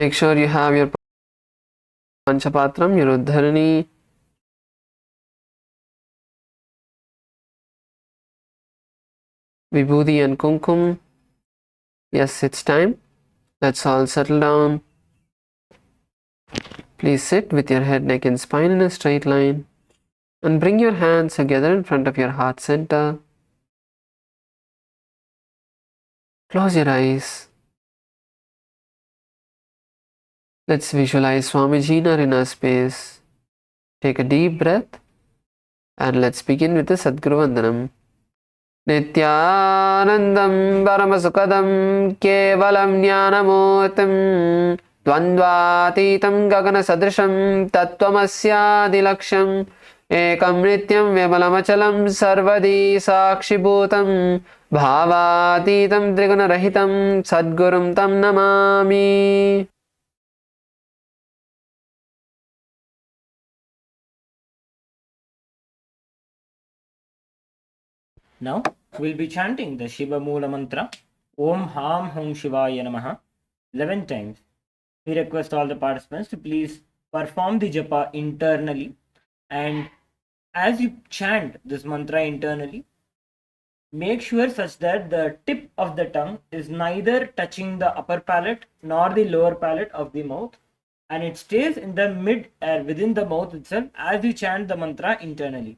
Make sure you have your Panchapatram, your Uddharani, Vibhuti and Kumkum. Yes, it's time. Let's all settle down. Please sit with your head, neck and spine in a straight line and bring your hands together in front of your heart center. Close your eyes. Let's visualize Swamiji in our inner space. Take a deep breath and let's begin with the Sadguru Vandanam. Nithyanandam Paramasukadam Kevalam Jnanamurtim Dvandvatitam Gagana Sadrisham Tattvamasya Ekam Nityam Vimalamachalam Sarvadi Sakshibhutam Bhavatitam Trigunarahitam Sadgurum Tam Namami. Now we'll be chanting the Shiva Moola mantra Om Ham Hum Shivaya Namaha 11 times. We request all the participants to please perform the japa internally, and as you chant this mantra internally, make sure such that the tip of the tongue is neither touching the upper palate nor the lower palate of the mouth, and it stays in the mid air within the mouth itself as you chant the mantra internally.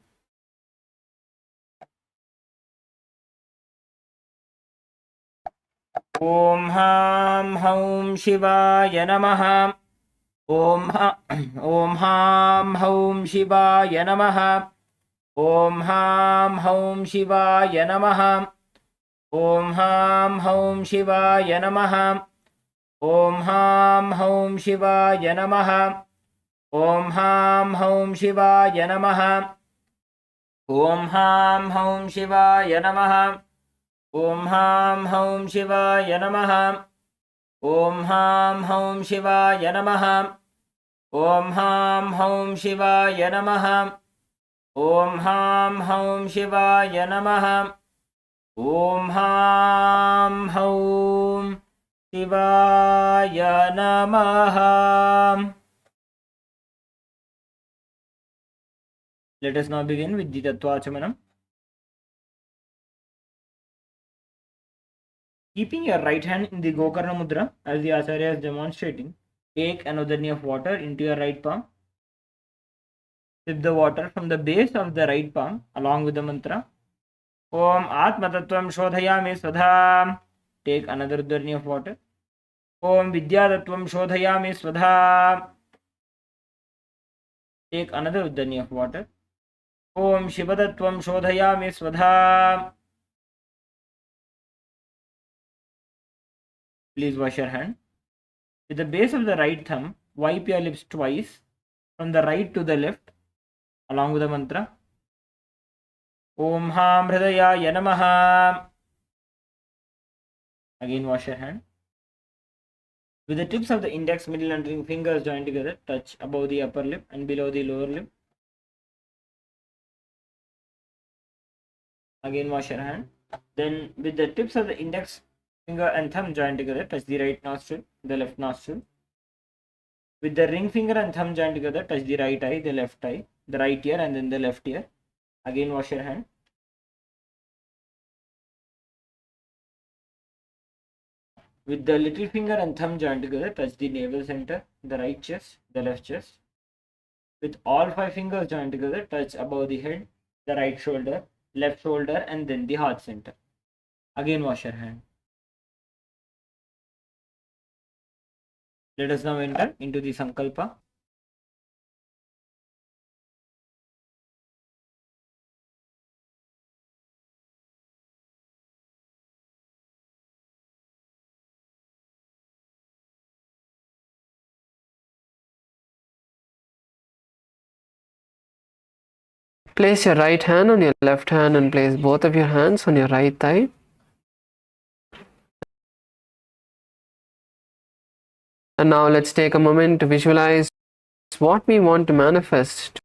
Om Ham Hum Shivaya Namaha. Om Ham Hum Shivaya Namaha. Om Ham Hum Shivaya Namaha. Om Ham Hum Shivaya Namaha. Om Ham Hum Shivaya Namaha. Om Ham Hum Shivaya Namaha. Om Ham Hum Shivaya Namaha. Om Ham Hum Shivaya Namaha. Om Ham Hum Shivaya Namaha. Om Ham Hum Shivaya Namaha. Om Ham Hum Shivaya Namaha. Om Ham Hum Shivaya Namaha. Let us now begin with the Tattvachamanam. Keeping your right hand in the Gokarna Mudra as the Acharya is demonstrating, take an udharni of water into your right palm. Sip the water from the base of the right palm along with the mantra Om Atma Tattvam Shodhayami Svadha. Take another udharni of water. Om Vidya Tattvam Shodhayami Svadha. Take another udharni of water. Om Shiva Tattvam Shodhayami Svadha. Please wash your hand. With the base of the right thumb, wipe your lips twice from the right to the left along with the mantra Om Ham Hridayaya Namaha. Again wash your hand. With the tips of the index, middle and ring fingers joined together, touch above the upper lip and below the lower lip. Again wash your hand. Then with the tips of the index finger and thumb joined together, touch the right nostril, the left nostril. With the ring finger and thumb joined together, touch the right eye, the left eye, the right ear and then the left ear. Again wash your hand. With the little finger and thumb joined together, touch the navel center, the right chest, the left chest. With all 5 fingers joined together, touch above the head, the right shoulder, left shoulder and then the heart center. Again wash your hand. Let us now enter into the Sankalpa. Place your right hand on your left hand and place both of your hands on your right thigh. And now let's take a moment to visualize what we want to manifest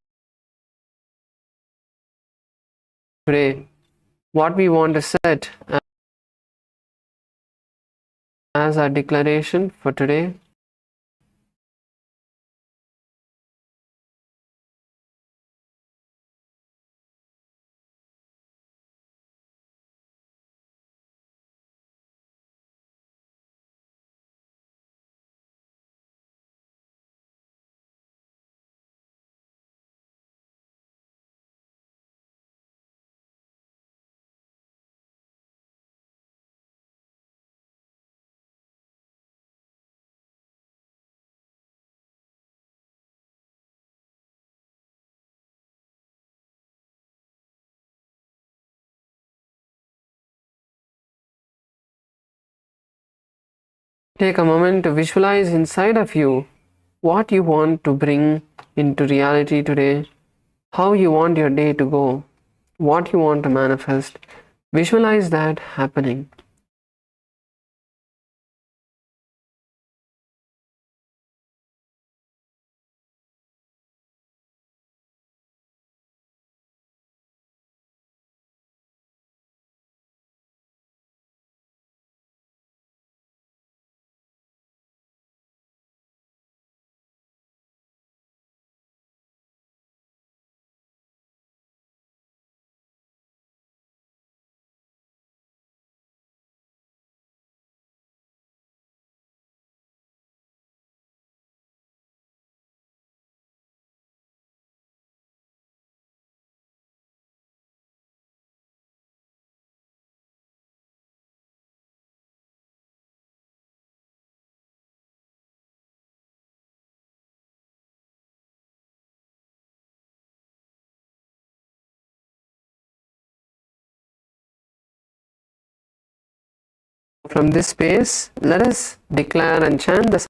today, what we want to set as our declaration for today. Take a moment to visualize inside of you what you want to bring into reality today, how you want your day to go, what you want to manifest. Visualize that happening. From this space, let us declare and chant the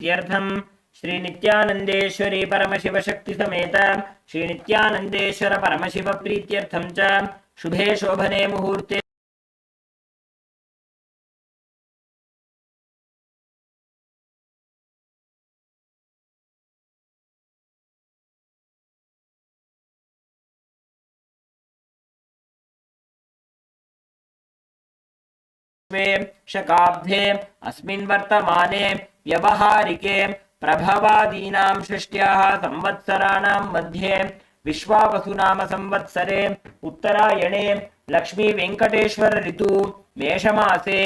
इत्यर्थं Shri नित्यानन्देश्वरी परमशिवशक्ति समेत श्री नित्यानन्देश्वर परमशिव प्रीत्यर्थं च शुभे शोभने मुहूर्ते शकाब्धे अस्मिन् वर्तमाने व्यवहारिके प्रभवादीनां षष्ट्याः संवत्सराणां मध्ये विश्वावसुनाम संवत्सरे उत्तरायणे लक्ष्मी वेंकटेश्वर ऋतु मेषमासे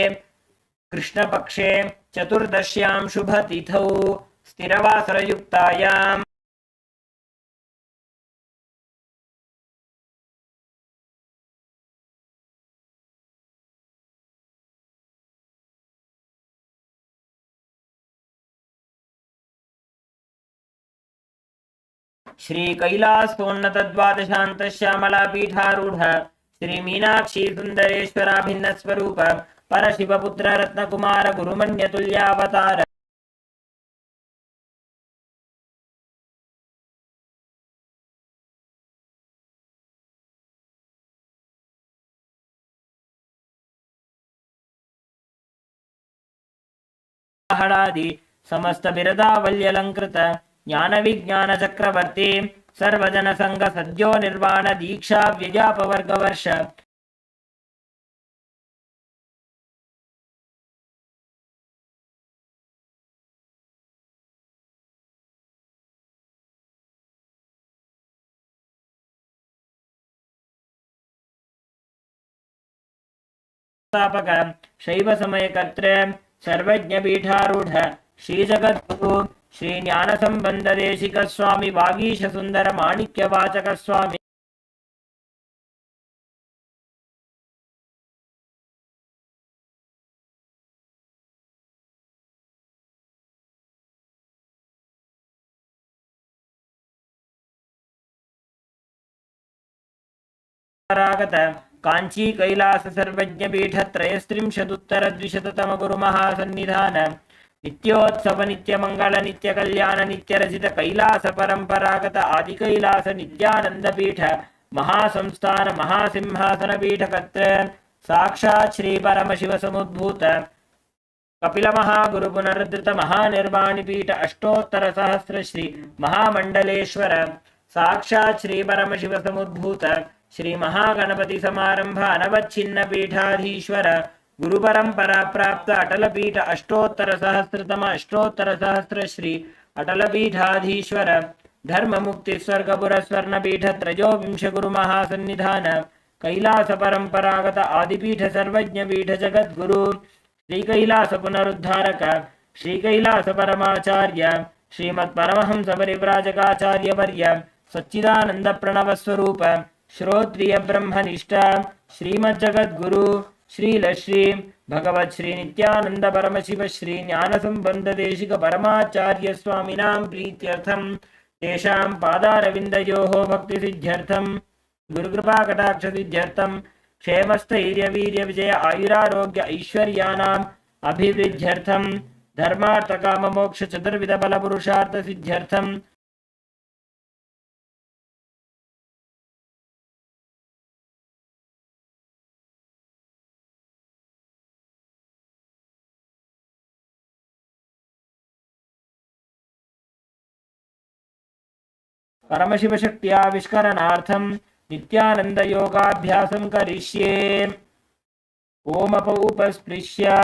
कृष्णपक्षे चतुर्दश्यां शुभतिथौ स्थिरवासरयुक्तायां श्री कैलासोन्नत द्वादशांत श्यामला पीठारूढ़ श्री मीनाक्षी सुंदरेश्वराभिन्न स्वरूप परशिवपुत्र रत्नकुमार गुरुमन्य तुल्यावतार समस्त बिरदावल्यलंकृत ज्ञान विज्ञान चक्रवर्ती सर्वजन संघ सद्यो निर्वाण दीक्षा व्यजापवर्ग वर्ष शैव समय कर्त्रे सर्वज्ञ पीठारूढ़ श्री जगद्गुरु श्री ज्ञान संबंध देशिक स्वामी वागीश सुंदर माणिक्य वाचक स्वामी कांची कैलास सर्वज्ञ पीठ त्रयस्त्रिंशदुत्तर द्विशततम गुरु महासन्निधान नित्योत्सव नित्य मंगल नित्य कल्याण नित्य रचित कैलास परंपरागत आदि कैलास नित्यानंद पीठ महासंस्थान महासिंहासन पीठ कर्त्र साक्षात् श्री परमशिव समुद्भूत कपिल महागुरु पुनरुद्धृत महानिर्वाणि पीठ अष्टोत्तर सहस्र श्री महामंडलेश्वर साक्षात् श्री परमशिव समुद्भूत श्री महागणपति समारंभ अनवच्छिन्न पीठाधीश्वर गुरु परंपरा प्राप्त अटल पीठ अष्टोत्तर सहस्र श्री अटल पीठाधीश्वर धर्म मुक्ति स्वर्गपुर स्वर्ण पीठ त्रयोविंश गुरु महासन्निधान कैलास परंपरागत आदिपीठ सर्वज्ञ पीठ जगद्गुरु श्री कैलास पुनरुद्धारक श्री कैलास परमाचार्य श्रीमत् परमहंस परिव्राजकाचार्य वर्य सच्चिदानंद प्रणव स्वरूप श्रोत्रिय ब्रह्मनिष्ठ श्रीमज्जगद्गुरु श्रीलश्री भगवत् श्री नित्यानंद परमशिव श्री ज्ञान संबंध देशिक परमाचार्य स्वामिनां प्रीत्यर्थं तेषां पादारविन्दयोः भक्ति सिद्ध्यर्थं गुरुकृपा कटाक्ष सिद्ध्यर्थं क्षेमस्थैर्य वीर्य विजय आयुरारोग्य ऐश्वर्याणाम् अभिवृद्ध्यर्थं धर्मार्थ काम मोक्ष चतुर्विध बल पुरुषार्थ सिद्ध्यर्थं परमशिवशक्त्याविष्करणार्थं नित्यानंद योगाभ्यासं करिष्ये। ओम उपस्पृश्य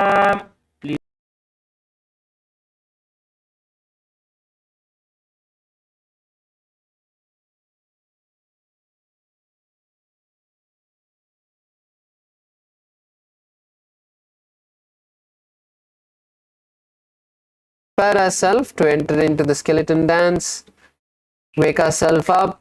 Prepare ourselves to enter into the skeleton dance. Wake ourselves up.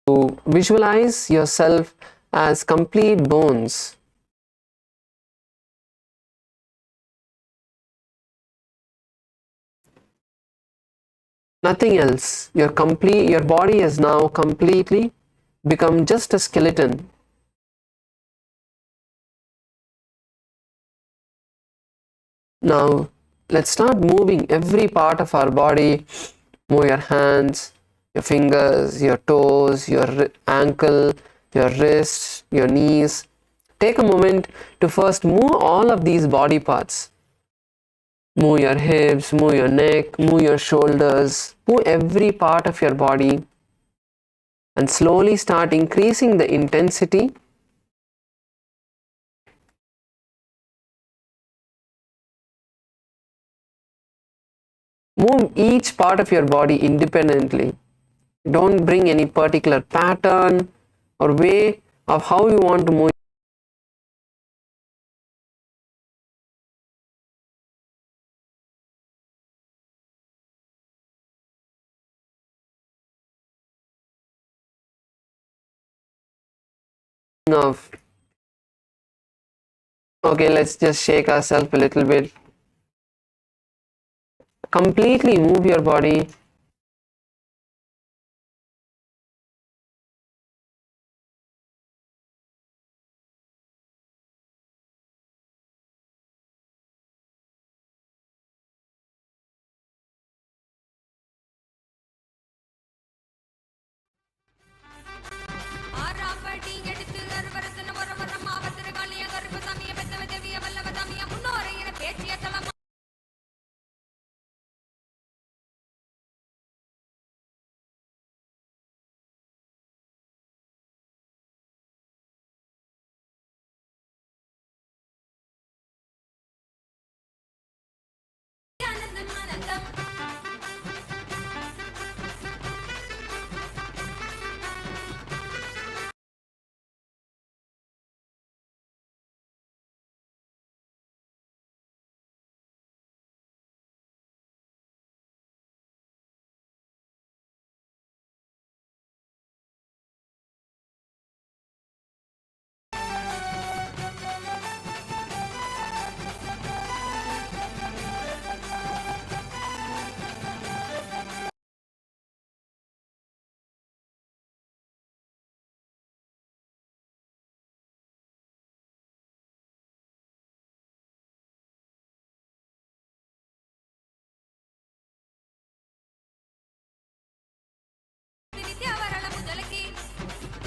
To visualize yourself as complete bones. Nothing else. Your body has now completely become just a skeleton. Now let's start moving every part of our body. Move your hands, your fingers, your toes, your ankle, your wrists, your knees. Take a moment to first move all of these body parts. Move your hips, move your neck, move your shoulders, move every part of your body, and slowly start increasing the intensity. Move each part of your body independently. Don't bring any particular pattern or way of how you want to move. Okay, let's just shake ourselves a little bit. Completely move your body.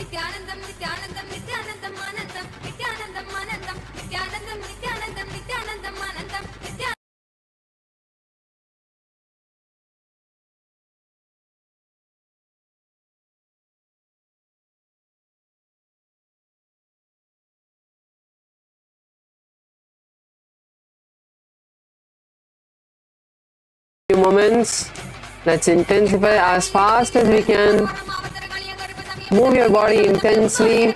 Nithyanandam, Nithyanandam, Nithyanandam, Anandam, Nithyanandam. Few moments. Let's intensify as fast as we can. Move your body intensely.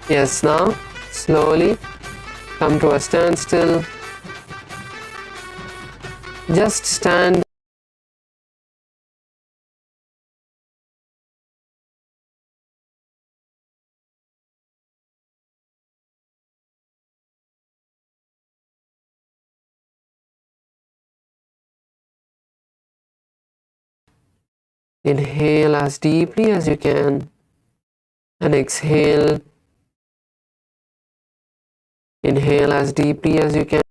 Yes, now slowly come to a standstill. Just stand. Inhale as deeply as you can and exhale. Inhale as deeply as you can.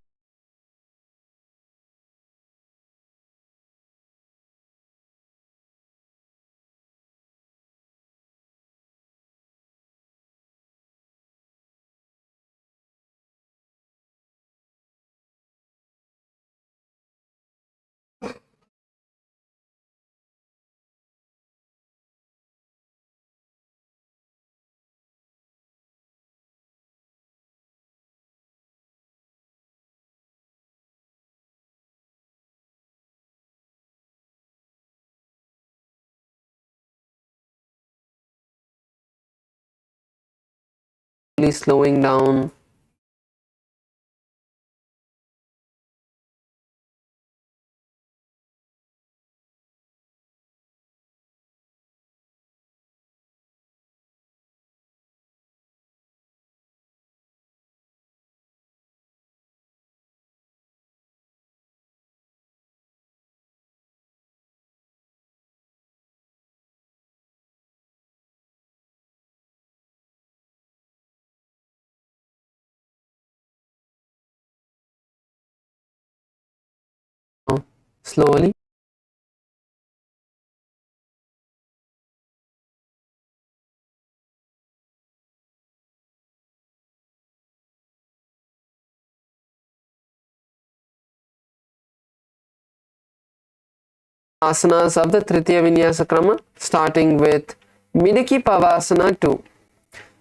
Slowing down. Slowly. Asanas of the Tritiya Vinyasa Krama, starting with Midiki Pavasana 2.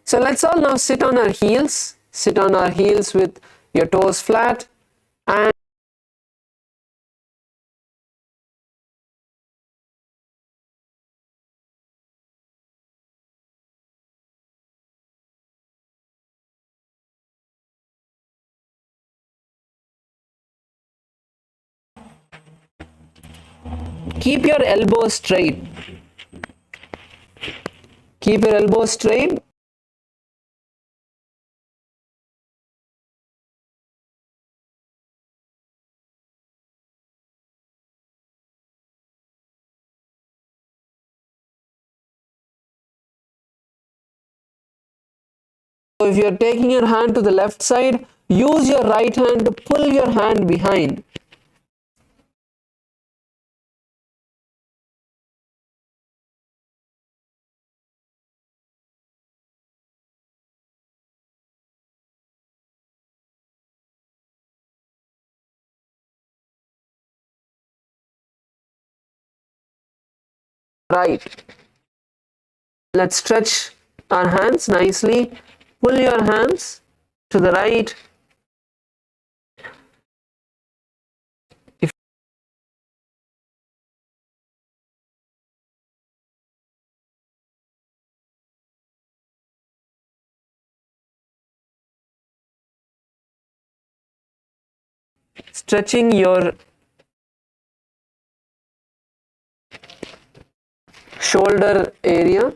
So let's all now sit on our heels. Sit on our heels with your toes flat and keep your elbows straight. Keep your elbows straight. So if you are taking your hand to the left side, use your right hand to pull your hand behind. Right. Let's stretch our hands nicely. Pull your hands to the right. Stretching your shoulder area.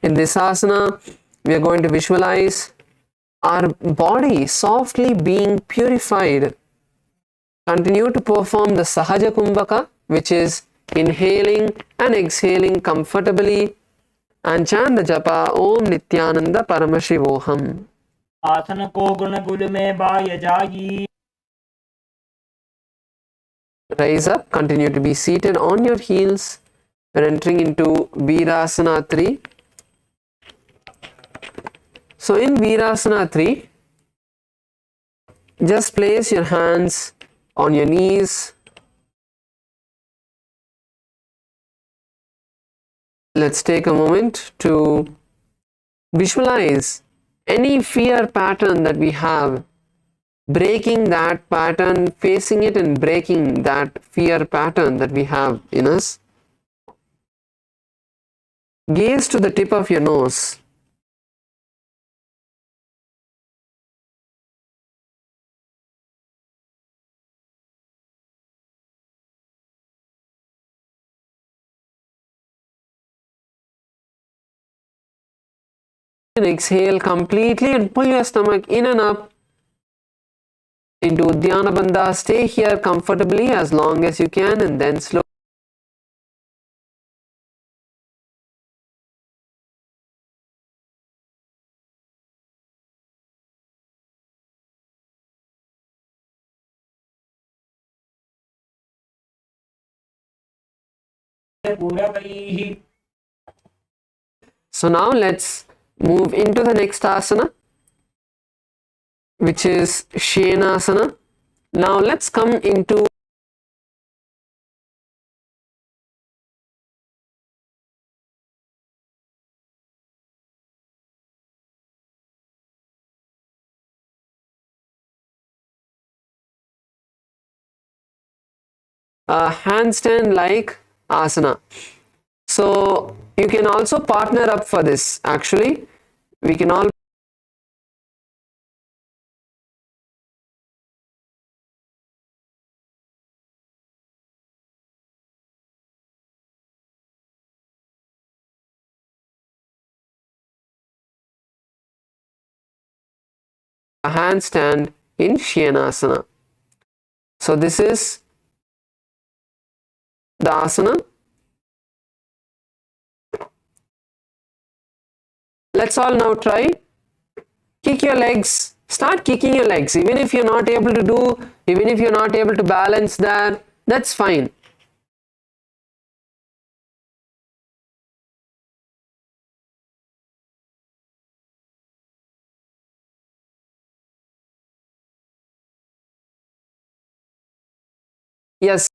In this asana, we are going to visualize our body softly being purified. Continue to perform the Sahaja Kumbhaka which is inhaling and exhaling comfortably, and chant the japa Om Nithyananda Paramashivoham. आसन को गुण गुल में bye जाई. Rise up, continue to be seated on your heels. We're entering into Virasana 3. So in Virasana 3, just place your hands on your knees. Let's take a moment to visualize any fear pattern that we have, breaking that pattern, facing it and breaking that fear pattern that we have in us. Gaze to the tip of your nose. And exhale completely and pull your stomach in and up into Dhyana Bandha. Stay here comfortably as long as you can, and then slowly So now let's move into the next asana, which is Shenasana. Now let's come into a handstand like asana. So you can also partner up for this. Actually, we can all a handstand in Shenasana. So this is the asana. Let's all now try. Kick your legs. Start kicking your legs. Even if you're not able to balance that, that's fine. Yes.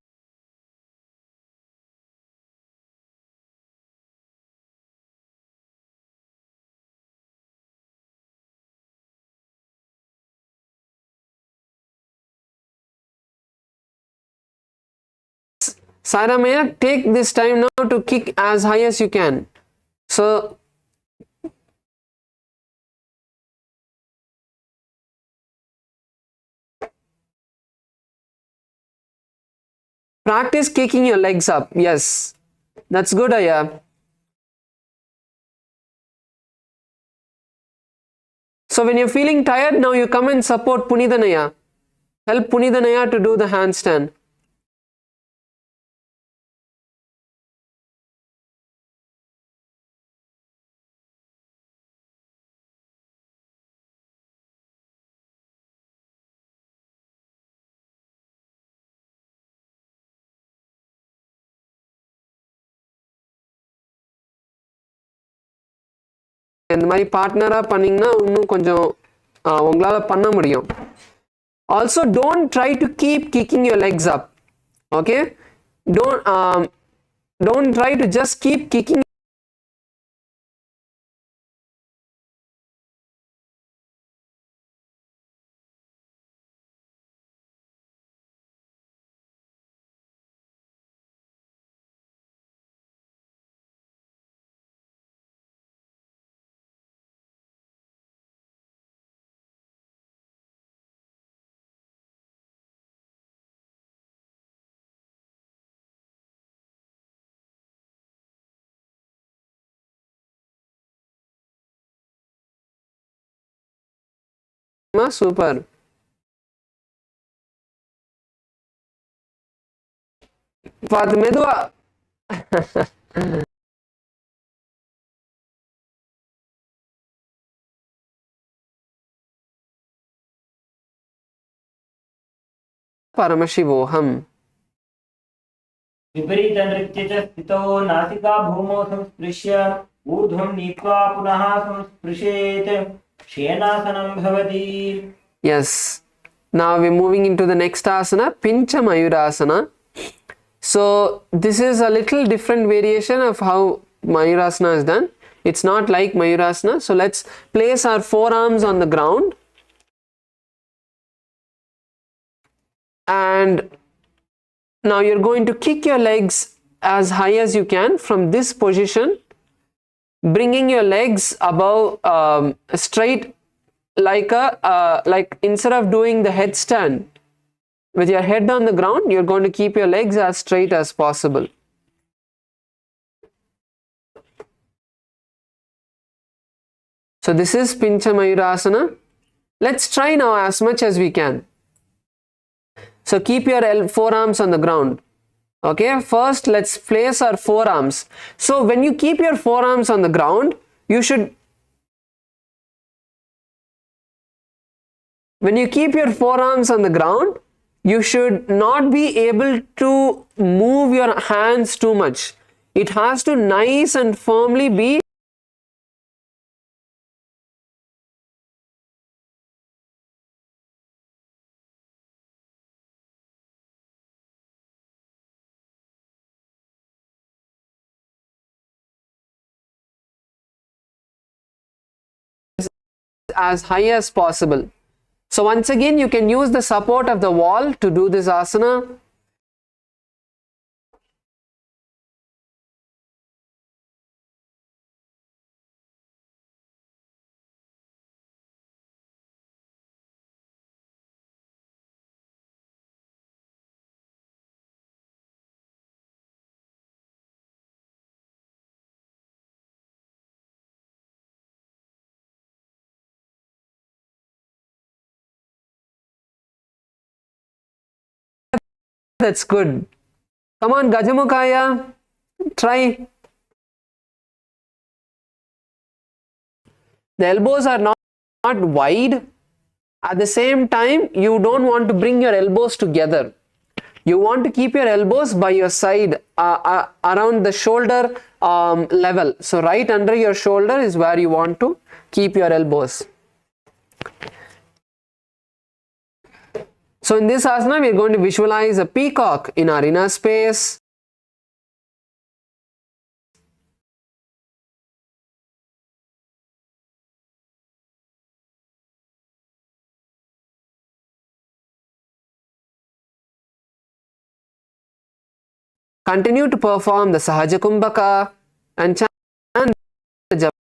Saramaya, take this time now to kick as high as you can. So practice kicking your legs up. Yes, that's good, Aya. So when you're feeling tired, now you come and support Punidhanaya. Help Punidhanaya to do the handstand. இந்த மாதிரி பார்ட்னரா பண்ணீங்கன்னா இன்னும் கொஞ்சம் உங்களால பண்ண முடியும். Also, don't try to keep kicking your legs up. Okay, don't try to just keep kicking. Super. பார்த்து மெதுவா. Paramashivoham. विपरीतनृत्ये च स्थितो नासिका भूमौ संस्पृश्य ऊर्ध्वं नीत्वा पुनः संस्पृशेत् शेनासनं भवति. Yes. Now we're moving into the next asana, Pincha Mayurasana. So this is a little different variation of how Mayurasana is done. It's not like Mayurasana. So let's place our forearms on the ground. And now you're going to kick your legs as high as you can from this position, bringing your legs above, straight, like instead of doing the headstand with your head on the ground, you're going to keep your legs as straight as possible. So this is Pincha Mayurasana. Let's try now as much as we can. So keep your forearms on the ground. Okay, first let's place our forearms. So when you keep your forearms on the ground, when you keep your forearms on the ground, you should not be able to move your hands too much. It has to nice and firmly be as high as possible. So once again, you can use the support of the wall to do this asana. That's good. Come on, Gajamukhaya, try. The elbows are not wide. At the same time, you don't want to bring your elbows together. You want to keep your elbows by your side, around the shoulder level. So right under your shoulder is where you want to keep your elbows. So in this asana, we are going to visualize a peacock in our inner space. Continue to perform the Sahaja Kumbhaka and chant the japa.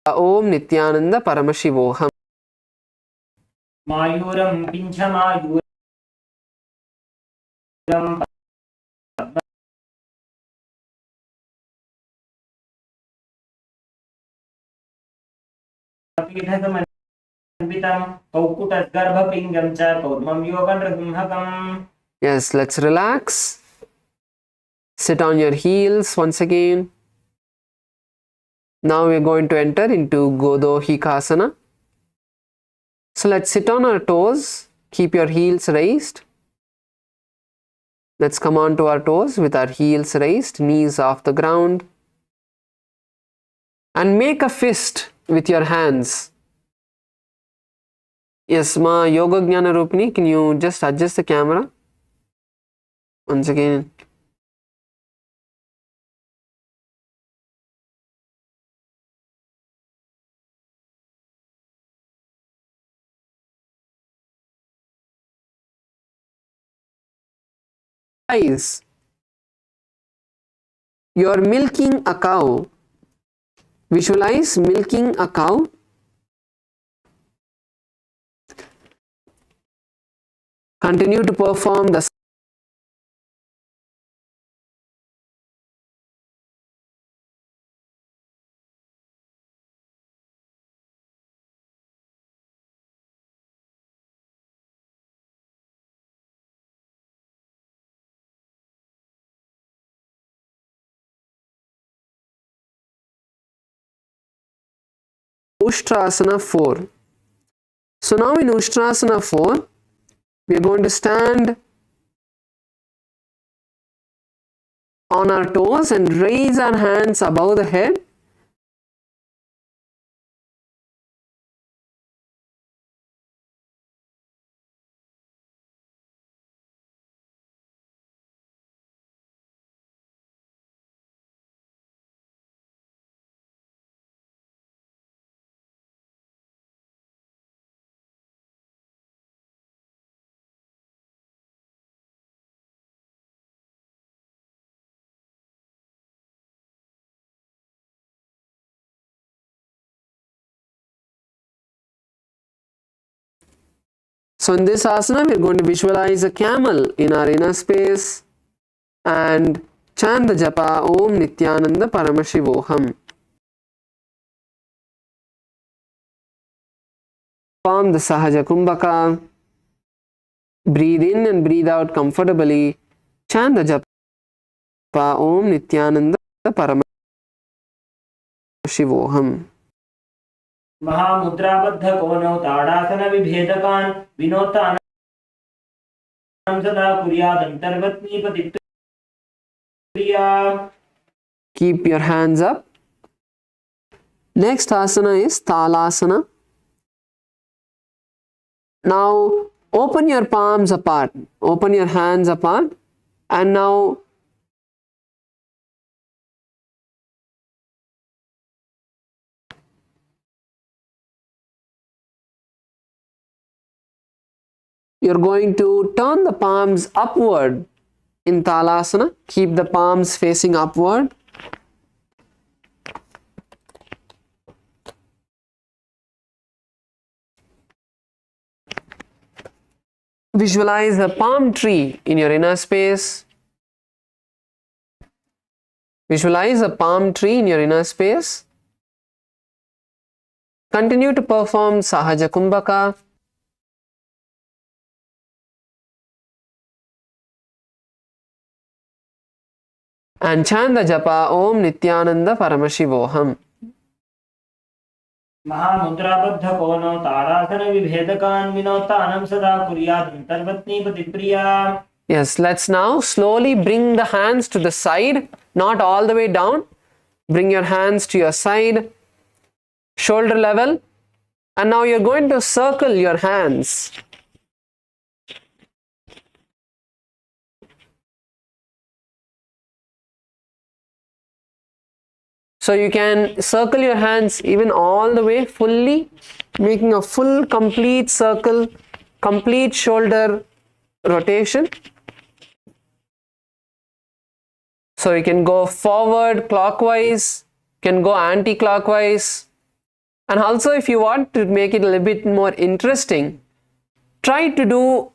Om Nithyananda Paramashivoham. मायूरं पिञ्छमायूरं पीठसमन्वितं कौकुटगर्भपिङ्गं च कौर्मं योगनृसिंहकम्. Yes, let's relax. Sit on your heels once again. Now we're going to enter into Godohikasana. So let's sit on our toes. Keep your heels raised. Let's come on to our toes with our heels raised, knees off the ground. And make a fist with your hands. Yes, Ma Yoga Jnana Rupini, can you just adjust the camera? Once again. Eyes. You're milking a cow. Visualize milking a cow. Continue to perform the Ushtrasana 4. So now in Ushtrasana 4, we are going to stand on our toes and raise our hands above the head. So in this asana, we are going to visualize a camel in our inner space and chant the japa Om Nithyananda Paramashivoham. Form the Sahaja Kumbhaka. Breathe in and breathe out comfortably. Chant the japa Om Nithyananda Paramashivoham. महामुद्राबद्ध कोनौ ताड़ासन विभेदकान् विनोद सदा कुर्यादन्तर्वत्नीपतिप्रिया. Keep your hands up. Next asana is Talasana. Now open your palms apart. Open your hands apart. And now you're going to turn the palms upward in Talasana. Keep the palms facing upward. Visualize a palm tree in your inner space. Visualize a palm tree in your inner space. Continue to perform Sahaja Kumbhaka. And chant the japa Om Nithyananda Paramashivoham. महामुद्राबद्ध कोनौ ताड़ासन विभेदकान् विनोतानं सदा कुर्यादन्तर्वत्नीपतिप्रिया. Yes, let's now slowly bring the hands to the side, not all the way down. Bring your hands to your side, shoulder level. And now you're going to circle your hands. So you can circle your hands even all the way fully, making a full complete circle, complete shoulder rotation. So you can go forward clockwise, can go anti-clockwise. And also if you want to make it a little bit more interesting, try to do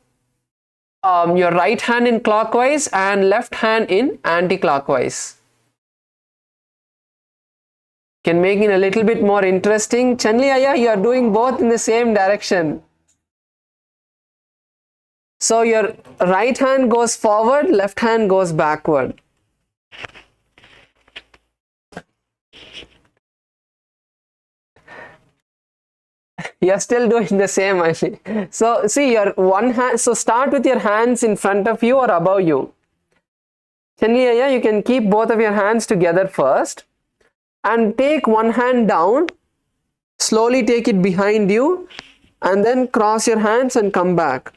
your right hand in clockwise and left hand in anti-clockwise. Can make it a little bit more interesting. Chanli Aya, you are doing both in the same direction. So your right hand goes forward, left hand goes backward. You are still doing the same, actually. So see your one hand. So start with your hands in front of you or above you. Chanli Aya, you can keep both of your hands together first. And take one hand down, slowly take it behind you, and then cross your hands and come back.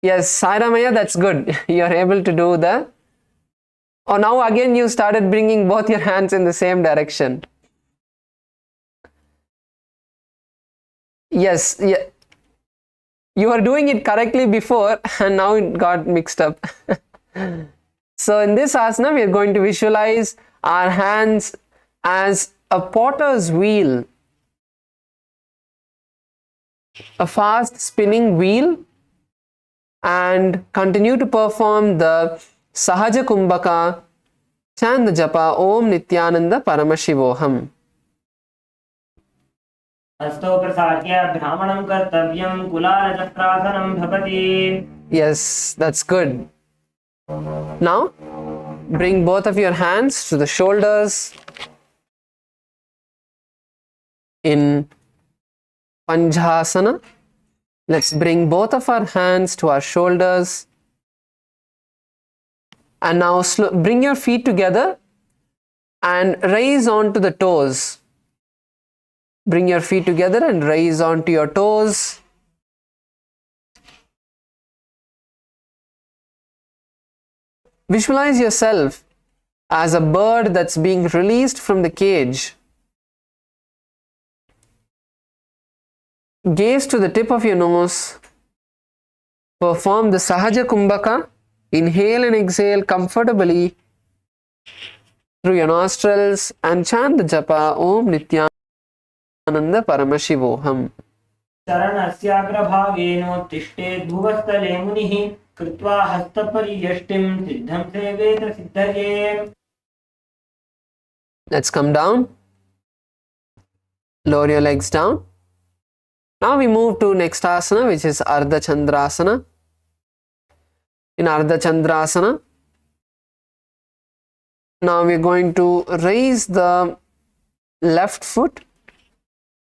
Yes, Sairamaya, that's good. You are able to do the. Oh, now again you started bringing both your hands in the same direction. Yes, yeah. You were doing it correctly before and now it got mixed up. So in this asana, we are going to visualize our hands as a potter's wheel, a fast spinning wheel, and continue to perform the Sahaja Kumbhaka, chant the japa Om Nithyananda Paramashivoham. हस्तौ प्रसार्य भ्रामणं कर्तव्यं कुलालचक्रासनं भवति. Yes, that's good. Now, bring both of your hands to the shoulders in Panjhasana. Let's bring both of our hands to our shoulders. And now bring your feet together and raise onto the toes. Bring your feet together and raise onto your toes. Visualize yourself as a bird that's being released from the cage. Gaze to the tip of your nose. Perform the Sahaja Kumbhaka. Inhale and exhale comfortably through your nostrils and chant the japa Om Nithyananda Paramashivoham. शरणस्याग्रभागेनोत्तिष्ठेत् भुवस्थले मुनिः कृत्वा हस्तपर्यष्टिं सिद्धं सेवेत सिद्धये. Let's come down. Lower your legs down. Now we move to next asana, which is Ardha Chandrasana. In Ardha Chandrasana, now we are going to raise the left foot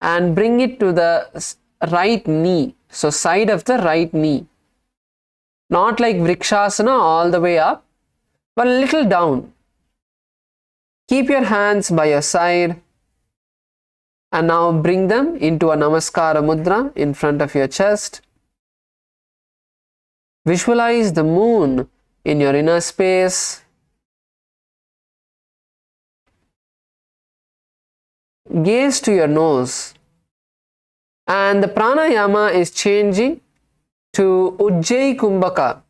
and bring it to the right knee. So side of the right knee. Not like Vrikshasana all the way up, but a little down. Keep your hands by your side and now bring them into a Namaskara Mudra in front of your chest. Visualize the moon in your inner space. Gaze to your nose. And the pranayama is changing to Ujjayi Kumbhaka.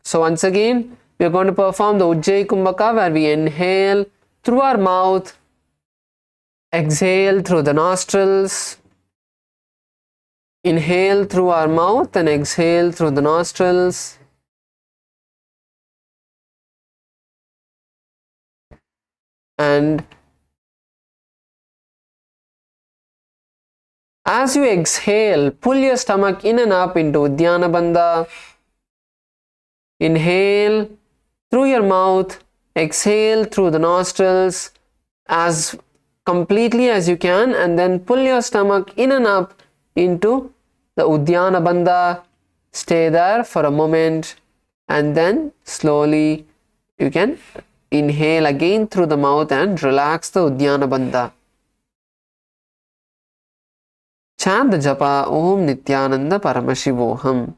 So once again, we are going to perform the Ujjayi Kumbhaka where we inhale through our mouth, exhale through the nostrils. Inhale through our mouth and exhale through the nostrils. And as you exhale, pull your stomach in and up into Uddiyana Bandha. Inhale through your mouth, exhale through the nostrils as completely as you can, and then pull your stomach in and up into the Uddiyana Bandha. Stay there for a moment and then slowly you can inhale again through the mouth and relax the Uddiyana Bandha. Chant the japa Om Nithyananda Paramashivoham.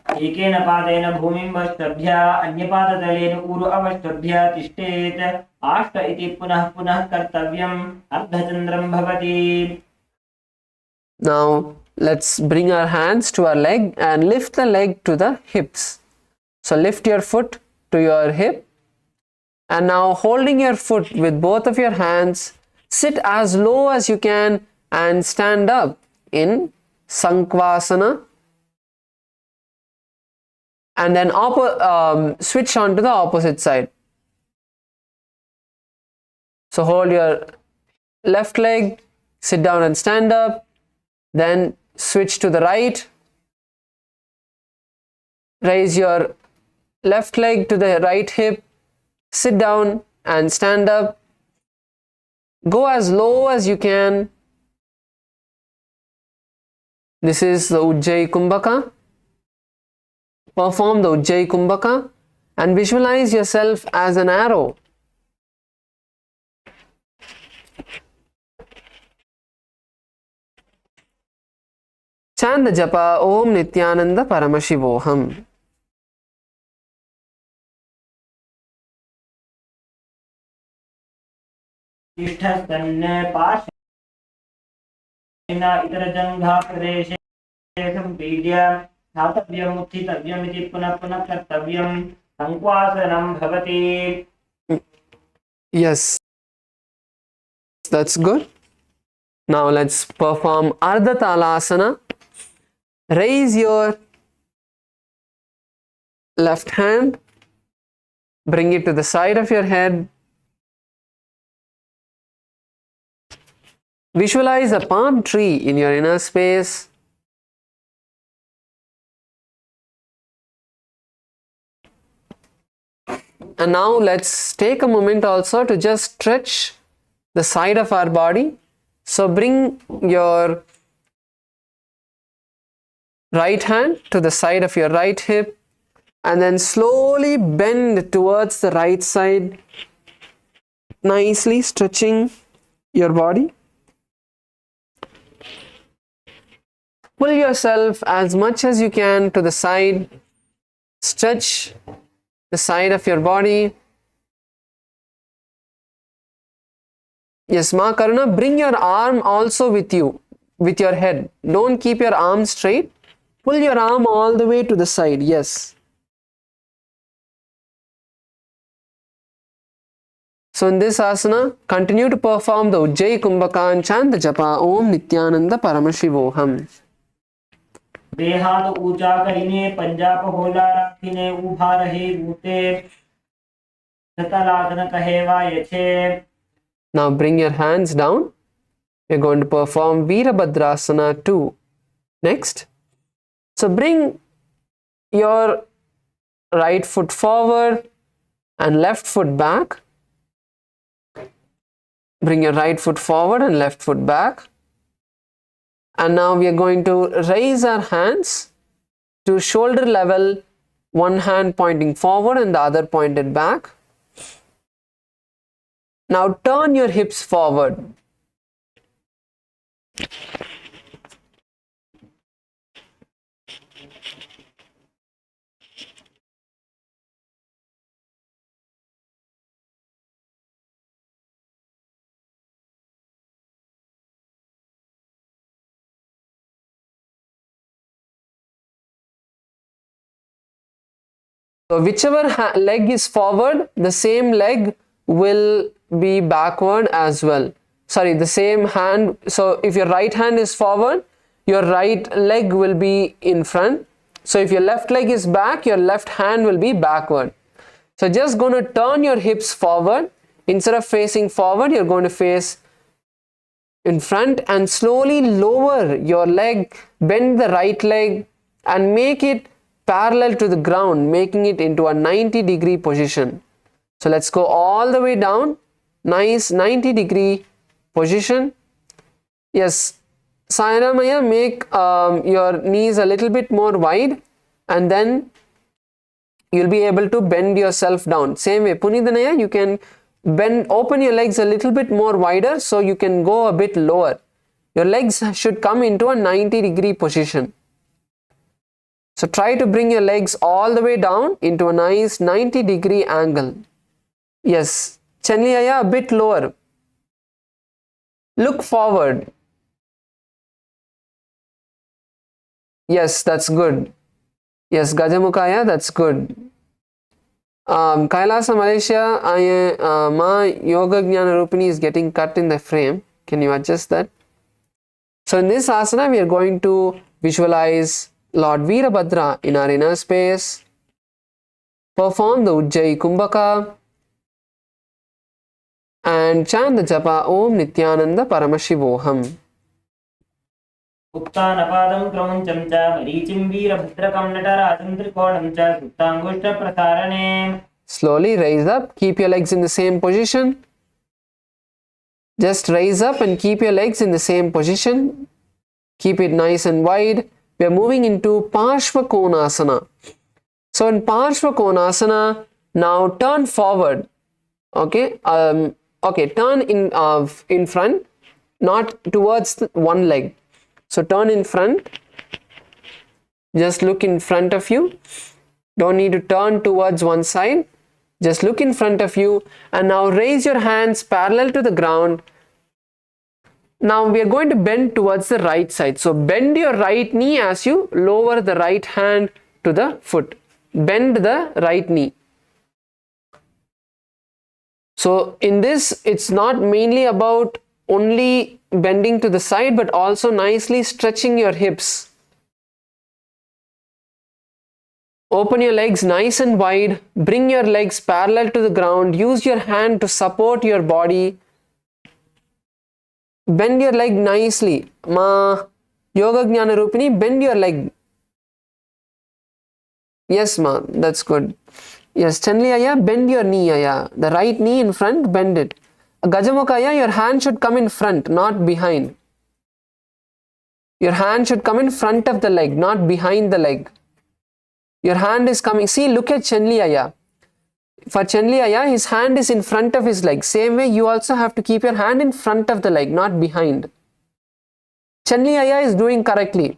एकेन पादेन भूमिं वष्टभ्य अन्यपादतलेन ऊरु अवष्टभ्य तिष्ठेत्. आष्ट इति पुनः पुनः कर्तव्यम्. अर्धचन्द्रं भवति. Now let's bring our hands to our leg and lift the leg to the hips. So lift your foot to your hip and now holding your foot with both of your hands, sit as low as you can and stand up in Sankvasana. And then switch on to the opposite side. So hold your left leg, sit down and stand up, then switch to the right. Raise your left leg to the right hip, sit down and stand up. Go as low as you can. This is the Ujjayi Kumbhaka. Perform the Ujjayi Kumbhaka and visualize yourself as an arrow. Chant the japa Om Nithyananda Paramashivoham. तिष्ठस्तन्न पार्श्व इतरजङ्घा प्रदेशे सम्पीड्य स्थातव्यम् उत्थितव्यम् इति पुनः पुनः कर्तव्यम् सङ्क्वासनं भवति. Yes, that's good. Now let's perform Ardha Talasana. Raise your left hand, bring it to the side of your head. Visualize a palm tree in your inner space. And now let's take a moment also to just stretch the side of our body. So bring your right hand to the side of your right hip and then slowly bend towards the right side, nicely stretching your body. Pull yourself as much as you can to the side, stretch the side of your body. Yes, Ma Karuna, bring your arm also with you, with your head. Don't keep your arm straight. Pull your arm all the way to the side. Yes. So in this asana, continue to perform the Ujjayi Kumbhaka and chant the japa Om Nithyananda Paramashivoham. देहात ऊंचा करीने पंजाब होला राखीने उभा रहे बूते सतलासन कहेवा यछे. Now bring your hands down. We're going to perform Virabhadrasana 2. Next. So bring your right foot forward and left foot back. Bring your right foot forward and left foot back. And now we are going to raise our hands to shoulder level, one hand pointing forward and the other pointed back. Now turn your hips forward. So whichever leg is forward, the same leg will be backward as well. Sorry, the same hand. So if your right hand is forward, your right leg will be in front. So if your left leg is back, your left hand will be backward. So just going to turn your hips forward. Instead of facing forward, you're going to face in front and slowly lower your leg, bend the right leg and make it parallel to the ground, making it into a 90-degree position. So let's go all the way down. Nice 90-degree position. Yes, Sayanamaya, make your knees a little bit more wide and then you'll be able to bend yourself down. Same way, Punidhanaya, you can open your legs a little bit more wider so you can go a bit lower. Your legs should come into a 90-degree position. So try to bring your legs all the way down into a nice 90-degree angle. Yes, Chanliyaya, a bit lower. Look forward. Yes, that's good. Yes, Gajamukaya, that's good. Kailasa, Malaysia, Ma Yoga Jnana Rupini is getting cut in the frame. Can you adjust that? So in this asana, we are going to visualize Lord Virabhadra in our inner space. Perform the Ujjayi Kumbhaka and chant the japa Om Nithyananda Paramashivoham. उत्तानपादं क्रौञ्चं च मरीचिं वीरभद्रकं नटराजं त्रिकोणं च सुप्ताङ्गुष्ठप्रसारणे. Slowly raise up, keep your legs in the same position. Just raise up and keep your legs in the same position. Keep it nice and wide. We are moving into Parshva Konasana. So in Parshva Konasana, now turn forward. Okay, turn in front, not towards one leg. So turn in front. Just look in front of you. Don't need to turn towards one side. Just look in front of you and now raise your hands parallel to the ground. Now we are going to bend towards the right side. So bend your right knee as you lower the right hand to the foot. Bend the right knee. So in this, it's not mainly about only bending to the side, but also nicely stretching your hips. Open your legs nice and wide. Bring your legs parallel to the ground. Use your hand to support your body. Bend your leg nicely. Ma Yoga Jnana Rupini, bend your leg. Yes, ma, that's good. Yes, Chanli Aya, bend your knee, Aya. The right knee in front, bend it. Gajamukha Aya, your hand should come in front, not behind. Your hand should come in front of the leg, not behind the leg. Your hand is coming. See, look at Chanli Aya. For Chanli Aya, his hand is in front of his leg. Same way, you also have to keep your hand in front of the leg, not behind. Chanli Aya is doing correctly.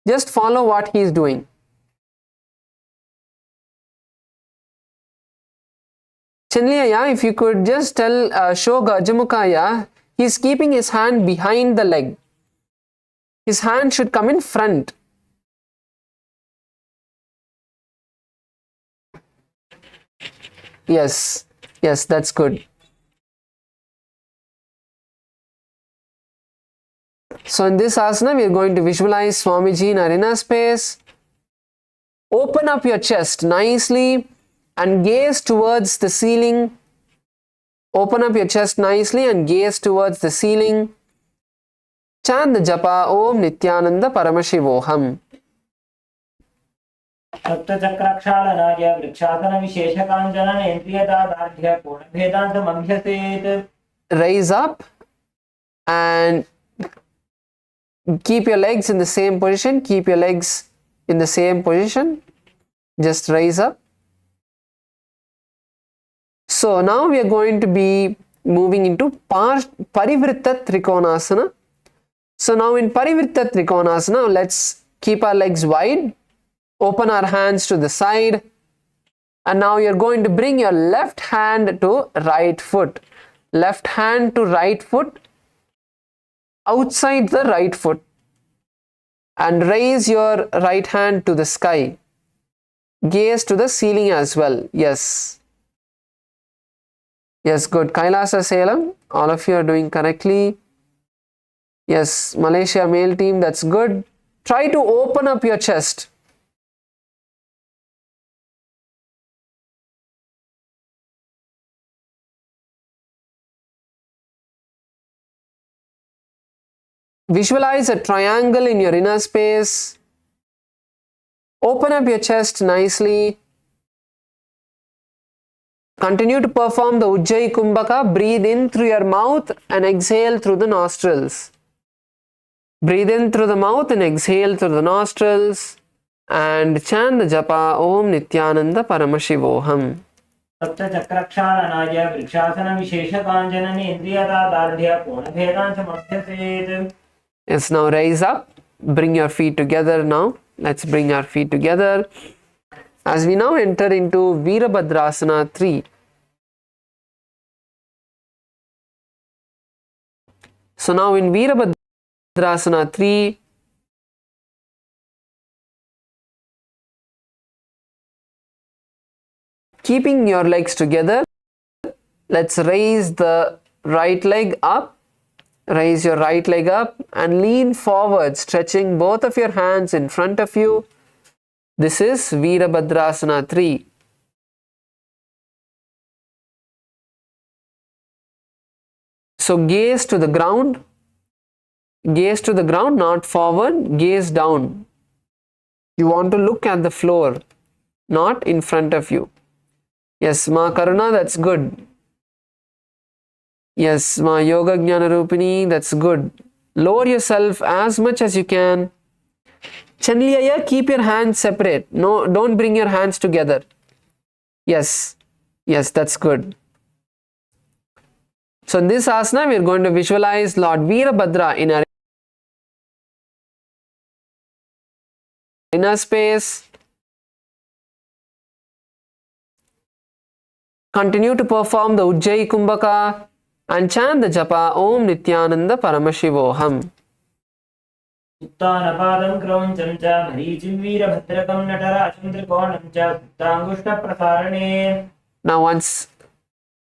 Just follow what he is doing. Chanli Aya, if you could just tell, show Gajamukha Aya, he is keeping his hand behind the leg. His hand should come in front. Yes, yes, that's good. So in this asana, we are going to visualize Swamiji in our inner space. Open up your chest nicely and gaze towards the ceiling. Open up your chest nicely and gaze towards the ceiling. Chant the japa Om Nithyananda Paramashivoham. सप्तचक्राक्षालनाय vrikshasana विशेषकाञ्चलन इन्द्रियदार्ढ्य पूर्णभेदान्तमभ्यसेत्. Raise up and keep your legs in the same position. Keep your legs in the same position. Just raise up. So now we are going to be moving into Parivritta Trikonasana. So now in Parivritta Trikonasana, let's keep our legs wide. Open our hands to the side. And now you're going to bring your left hand to right foot. Left hand to right foot. Outside the right foot. And raise your right hand to the sky. Gaze to the ceiling as well. Yes. Yes, good. Kailasa Salem, all of you are doing correctly. Yes, Malaysia male team, that's good. Try to open up your chest. Visualize a triangle in your inner space. Open up your chest nicely. Continue to perform the Ujjayi Kumbhaka. Breathe in through your mouth and exhale through the nostrils. Breathe in through the mouth and exhale through the nostrils. And chant the japa Om Nithyananda Paramashivoham. सप्तचक्राक्षालनाय vrikshasana विशेषकाञ्चलन इन्द्रियदार्ढ्य पूर्णभेदान्तमभ्यसेत्. Yes, now raise up. Bring your feet together now. Let's bring our feet together. As we now enter into Virabhadrasana 3. So now in Virabhadrasana 3, keeping your legs together, let's raise the right leg up. Raise your right leg up and lean forward, stretching both of your hands in front of you. This is Virabhadrasana 3. So gaze to the ground. Gaze to the ground, not forward. Gaze down. You want to look at the floor, not in front of you. Yes, Ma Karuna, that's good. Yes, Ma Yoga Jnana Rupini, that's good. Lower yourself as much as you can. Chanliyaya, keep your hands separate. No, don't bring your hands together. Yes, yes, that's good. So in this asana, we are going to visualize Lord Virabhadra in our inner space. Continue to perform the Ujjayi Kumbhaka. and chant the japa Om Nithyananda Paramashivoham. उत्तानपादं क्रौञ्चं च मरीचिं वीरभद्रकं नटराजं त्रिकोणं च सुप्ताङ्गुष्ठप्रसारणे. Now once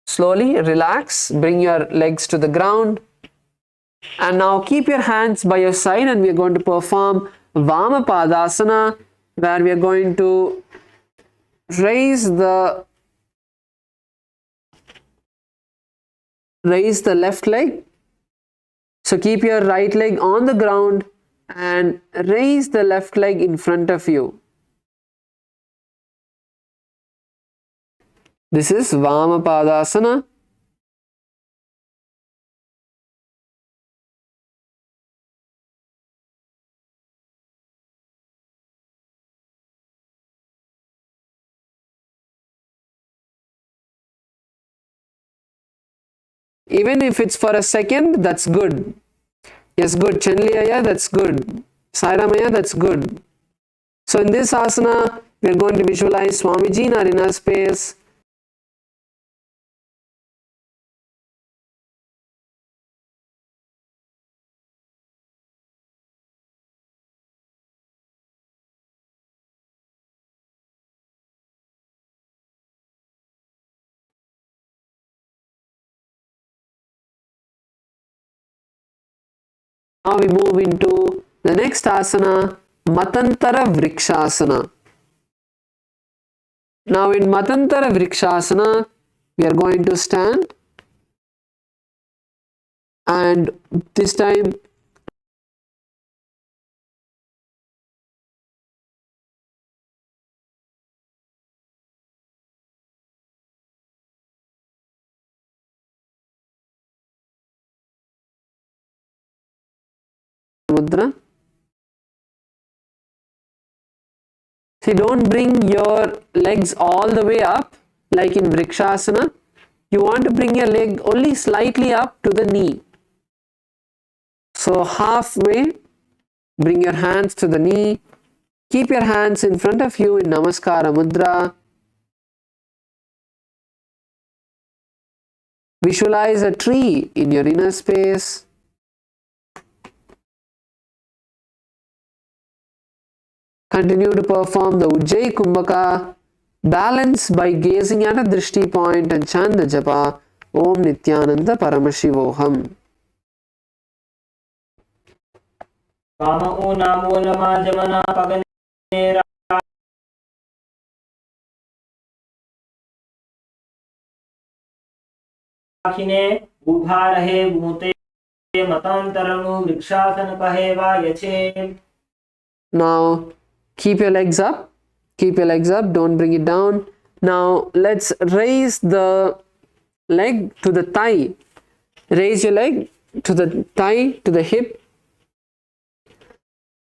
slowly relax, bring your legs to the ground, and now keep your hands by your side, and we are going to perform Vamapadasana, where we are going to raise the left leg. So keep your right leg on the ground and raise the left leg in front of you. This is Vamapadasana. Even if it's for a second, that's good. Yes, good. Chandliyaya, that's good. Sairamaya, that's good. So in this asana, we are going to visualize Swamiji in our inner space. Now we move into the next asana, Matantara Vrikshasana. Now in Matantara Vrikshasana, we are going to stand, and this time mudra. See, don't bring your legs all the way up like in Vrikshasana. You want to bring your leg only slightly up to the knee. So halfway, bring your hands to the knee. Keep your hands in front of you in Namaskara Mudra. Visualize a tree in your inner space. Continue to perform the Ujjayi Kumbhaka. Balance by gazing at a drishti point and chant the japa Om Nithyananda Paramashivoham. Kama o namo nama jamana pagane राखिने उभा रहे मुते मतांतरनु वृक्षासन कहे वा यचे. Now keep your legs up. Keep your legs up. Don't bring it down. Now let's raise the leg to the thigh. Raise your leg to the thigh, to the hip.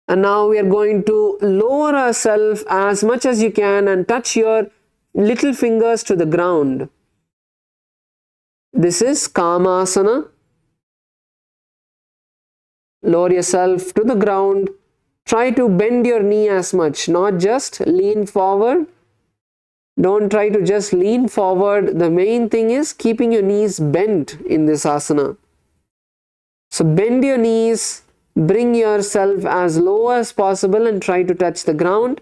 And now we are going to lower ourselves as much as you can and touch your little fingers to the ground. This is Kamasana. Lower yourself to the ground. Try to bend your knee as much, not just lean forward. Don't try to just lean forward. The main thing is keeping your knees bent in this asana. So bend your knees, bring yourself as low as possible and try to touch the ground.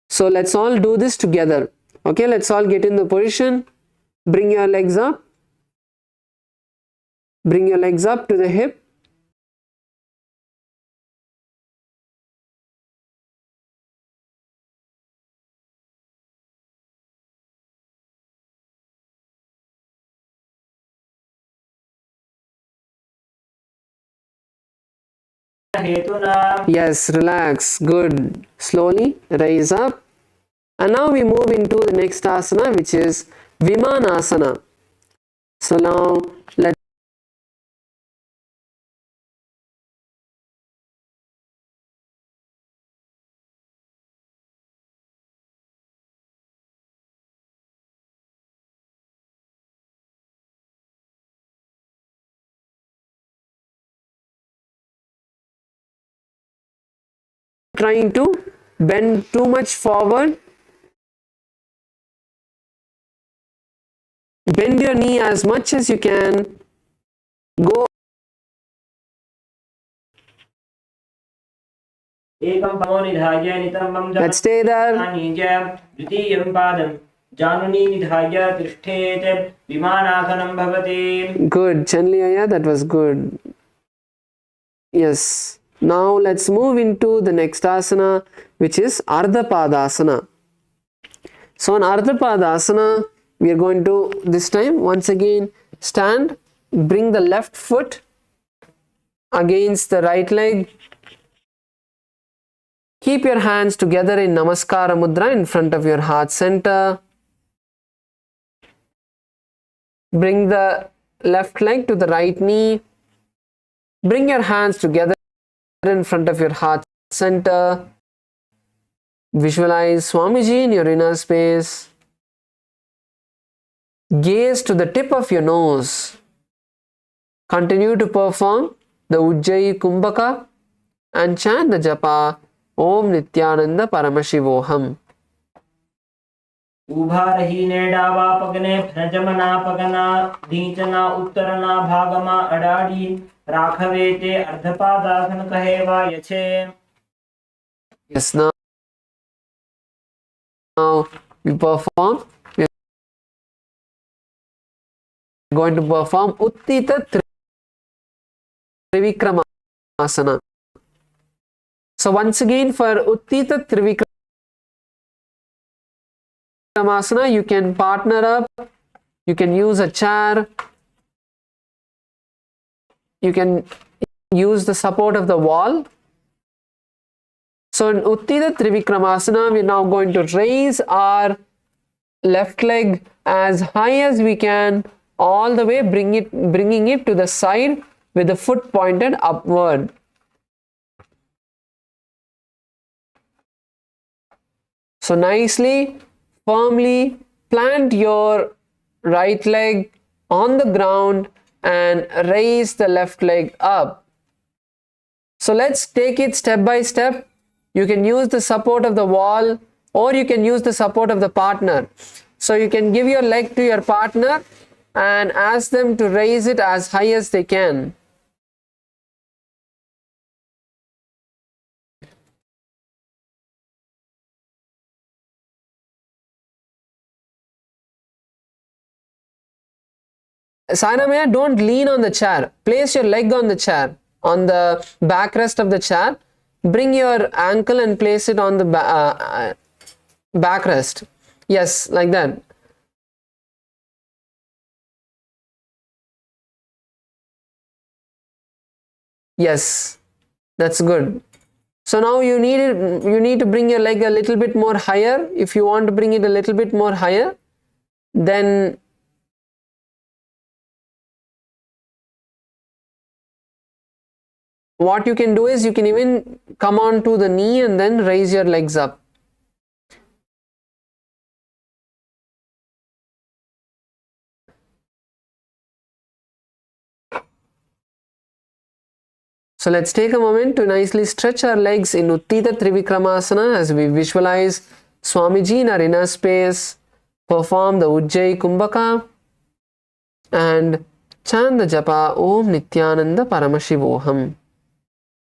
So let's all do this together. Okay, let's all get in the position. Bring your legs up. Bring your legs up to the hip. Yes, relax. Good. Slowly raise up. And now we move into the next asana, which is Vimanasana. So now let's trying to bend too much forward. Bend your knee as much as you can. Go. Let's stay there. द्वितीयं पादं जानुनी निधाय तिष्ठेत् विमानासनं भवति. Good, Chanliyaya, that was good. Yes. Now let's move into the next asana, which is Ardhapadasana. So in Ardhapadasana, we are going to this time once again stand, bring the left foot against the right leg. Keep your hands together in Namaskara Mudra in front of your heart center. Bring the left leg to the right knee. Bring your hands together in front of your heart center. Visualize Swamiji in your inner space. Gaze to the tip of your nose. Continue to perform the Ujjayi Kumbhaka and chant the japa Om Nithyananda Paramashivoham. उभारहीने डावापगने भ्रजमनापगना दीचना उत्तरना भागमा अडाड़ी राघवे ते अर्धपादासन कहेवा यछे. Yes, now we are going to perform Uttita Trivikramasana. So once again for Uttita Trivikramasana, you can partner up, you can use a chair, you can use the support of the wall. So in Uttita Trivikramasana, we are now going to raise our left leg as high as we can, all the way bringing it to the side with the foot pointed upward. So nicely, firmly plant your right leg on the ground and raise the left leg up. So let's take it step by step. You can use the support of the wall or you can use the support of the partner. So you can give your leg to your partner and ask them to raise it as high as they can. Sainamaya, don't lean on the chair. Place your leg on the chair, on the backrest of the chair. Bring your ankle and place it on the backrest. Yes, like that. Yes, that's good. So now you need to bring your leg a little bit more higher. If you want to bring it a little bit more higher, then what you can do is you can even come on to the knee and then raise your legs up. So let's take a moment to nicely stretch our legs in Uttita Trivikramasana as we visualize Swamiji in our inner space, perform the Ujjayi Kumbhaka and chant the japa Om Nithyananda Paramashivoham.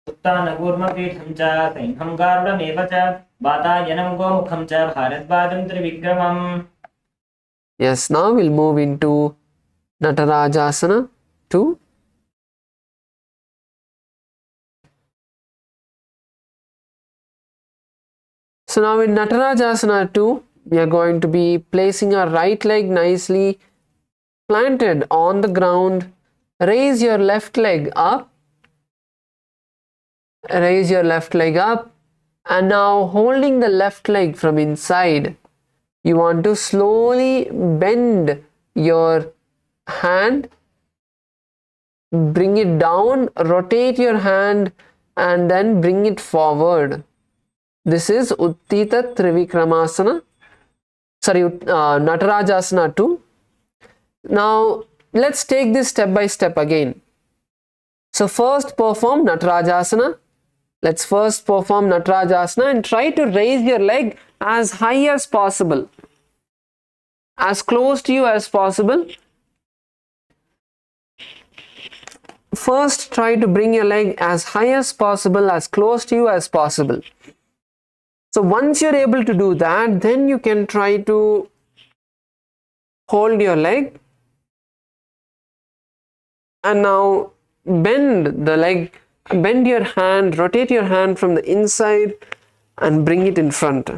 उत्तानकूर्मपीठं च सैंहं गारुडमेव च वातायनं गोमुखं च भारद्वाजं त्रिविक्रमम्. Yes, now we'll move into Natarajasana 2. So now in Natarajasana 2, we are going to be placing our right leg nicely planted on the ground. Raise your left leg up. Raise your left leg up. And now holding the left leg from inside, you want to slowly bend your hand. Bring it down, rotate your hand and then bring it forward. This is Uttita Trivikramasana. Sorry, Natarajasana 2. Now, let's take this step by step again. So first perform Natarajasana. Let's first perform Natarajasana and try to raise your leg as high as possible. as close to you as possible. First, try to bring your leg as high as possible, as close to you as possible. So once you're able to do that, then you can try to hold your leg and now bend the leg, bend your hand, rotate your hand from the inside and bring it in front.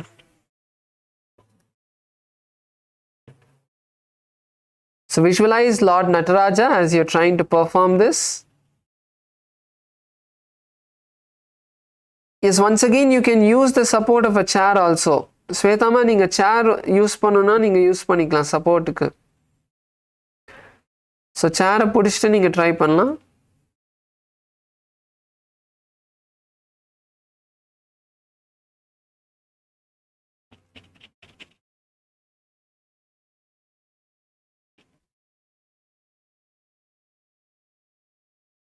So visualize Lord Nataraja as you're trying to perform this. Yes, once again you can use the support of a chair also. Svetama, நீங்க chair use பண்ணனும்னா நீங்க use பண்ணிக்கலாம் சப்போர்ட்டுக்கு. So chair பிடிச்சிட்டு நீங்க try பண்ணலாம்.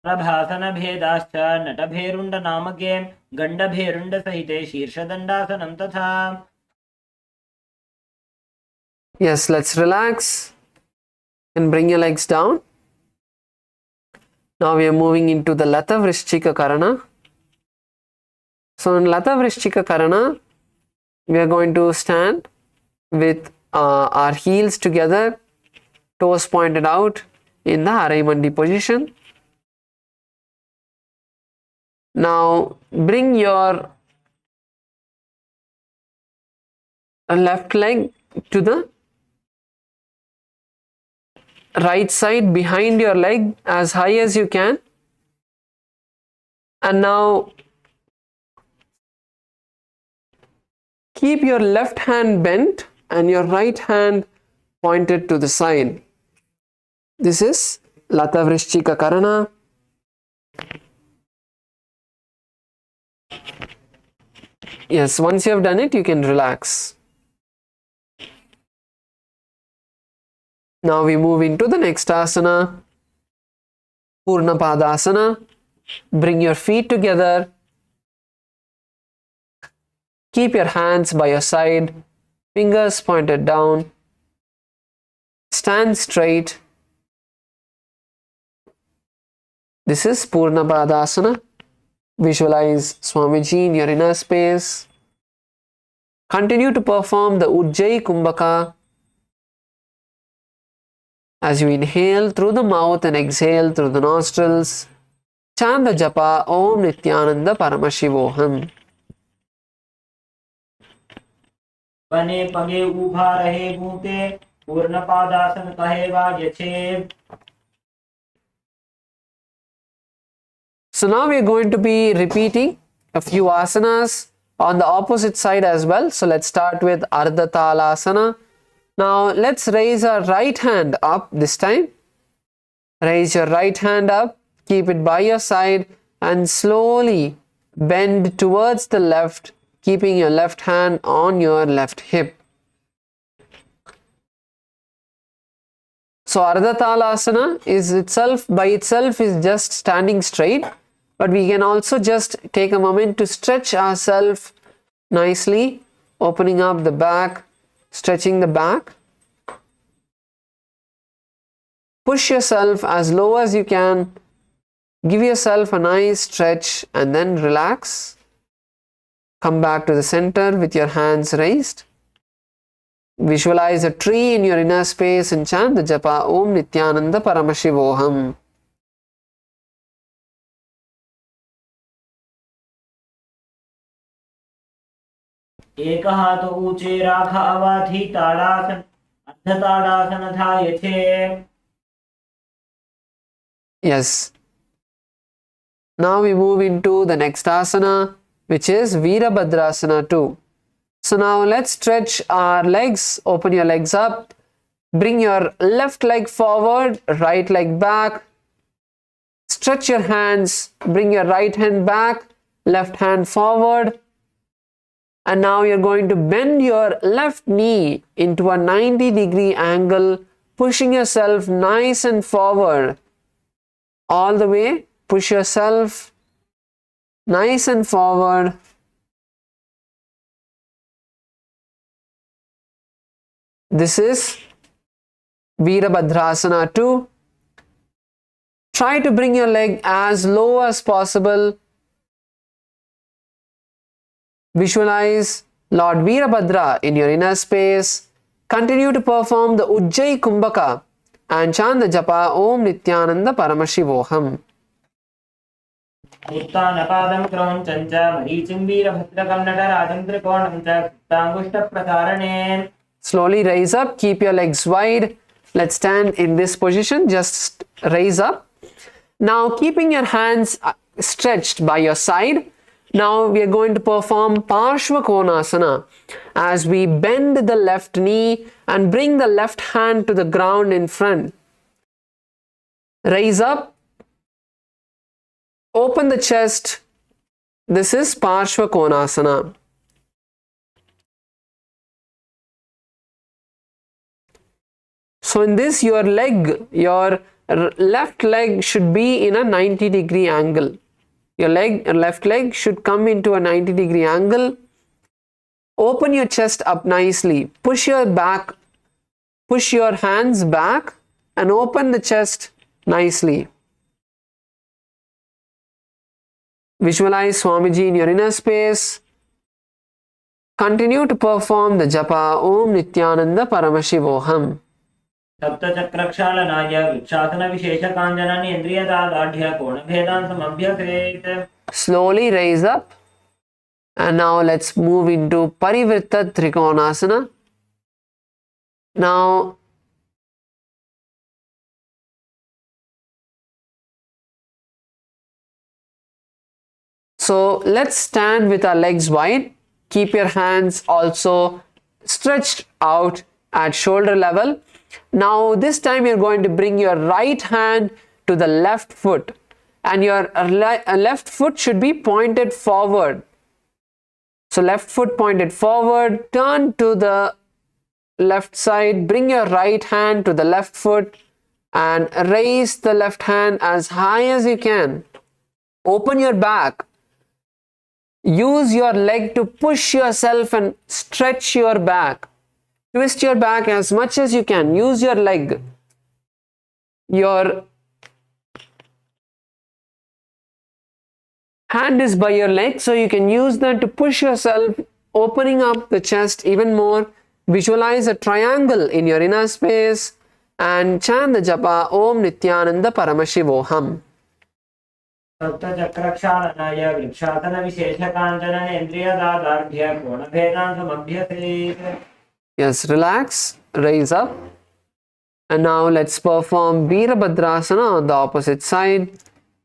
प्रभासन भेदाश्च नटभेरुण्ड नामके गण्डभेरुण्ड सहिते शीर्षदण्डासनं तथा. Yes, let's relax and bring your legs down. Now we are moving into the Lata Vrishchika Karana. So in Lata Vrishchika Karana, we are going to stand with our heels together, toes pointed out in the Araimandi position. Now bring your left leg to the right side behind your leg as high as you can, and now keep your left hand bent and your right hand pointed to the side. This is Lata Vrishchika Karana. Yes, once you have done it, you can relax. Now we move into the next asana, Purna Padasana. Bring your feet together. Keep your hands by your side, fingers pointed down. Stand straight. This is Purna Padasana. Visualize Swamiji in your inner space. Continue to perform the Ujjayi Kumbhaka as you inhale through the mouth and exhale through the nostrils. Chant the japa Om Nithyananda Paramashivoham. बने पगे ऊभा रहे भूते पूर्ण पादासन कहे वाजछे. So now we are going to be repeating a few asanas on the opposite side as well. So let's start with Ardha Talasana. Now let's raise our right hand up this time. Raise your right hand up, keep it by your side and slowly bend towards the left, keeping your left hand on your left hip. So Ardha Talasana is by itself is just standing straight. But we can also just take a moment to stretch ourselves nicely, opening up the back, stretching the back. Push yourself as low as you can. Give yourself a nice stretch and then relax. Come back to the center with your hands raised. Visualize a tree in your inner space and chant the japa Om Nithyananda Paramashivoham. एक हाथ ऊंचे राखा अवाथी ताड़ासन अर्ध ताड़ासन धायथे. Yes. Now we move into the next asana, which is Veerabhadrasana 2. So now let's stretch our legs. Open your legs up. Bring your left leg forward, right leg back. Stretch your hands. Bring your right hand back, left hand forward. And now you're going to bend your left knee into a 90-degree angle, pushing yourself nice and forward. All the way, push yourself nice and forward. This is Virabhadrasana 2. Try to bring your leg as low as possible. Visualize Lord Virabhadra in your inner space. Continue to perform the Ujjayi Kumbhaka and chant the japa Om Nithyananda Paramashivoham. उत्तानपादं क्रौञ्चं च मरीचिं वीरभद्रकं नटराजं त्रिकोणं च कृताङ्गुष्ठप्रसारणे. Slowly raise up, keep your legs wide. Let's stand in this position, just raise up. Now keeping your hands stretched by your side, now we are going to perform Parshva Konasana as we bend the left knee and bring the left hand to the ground in front. Raise up, open the chest. This is Parshva Konasana. So in this, your left leg should be in a 90-degree angle. Your left leg should come into a 90-degree angle. Open your chest up nicely. Push your hands back and open the chest nicely. Visualize Swamiji in your inner space. Continue to perform the japa Om Nithyananda Paramashivoham. सप्तचक्रक्षालनाय वृक्षासनविशेषकाञ्चननेन्द्रियदार्ढ्य कोणभेदान् समभ्यसेत्. Slowly raise up. And now let's move into Parivritta Trikonasana. Now, so let's stand with our legs wide. Keep your hands also stretched out at shoulder level. Now this time you're going to bring your right hand to the left foot and your left foot should be pointed forward. So left foot pointed forward, turn to the left side, bring your right hand to the left foot and raise the left hand as high as you can. Open your back. Use your leg to push yourself and stretch your back. Twist your back as much as you can. Use your leg. Your hand is by your leg, so you can use that to push yourself, opening up the chest even more. Visualize a triangle in your inner space and chant the japa Om Nithyananda Paramashivoham. सप्तचक्रक्षालनाय वृक्षासनविशेषकाञ्चननेन्द्रियदार्ढ्य कोणभेदान् समभ्यसेत्. Yes, relax, raise up. And now let's perform Virabhadrasana on the opposite side.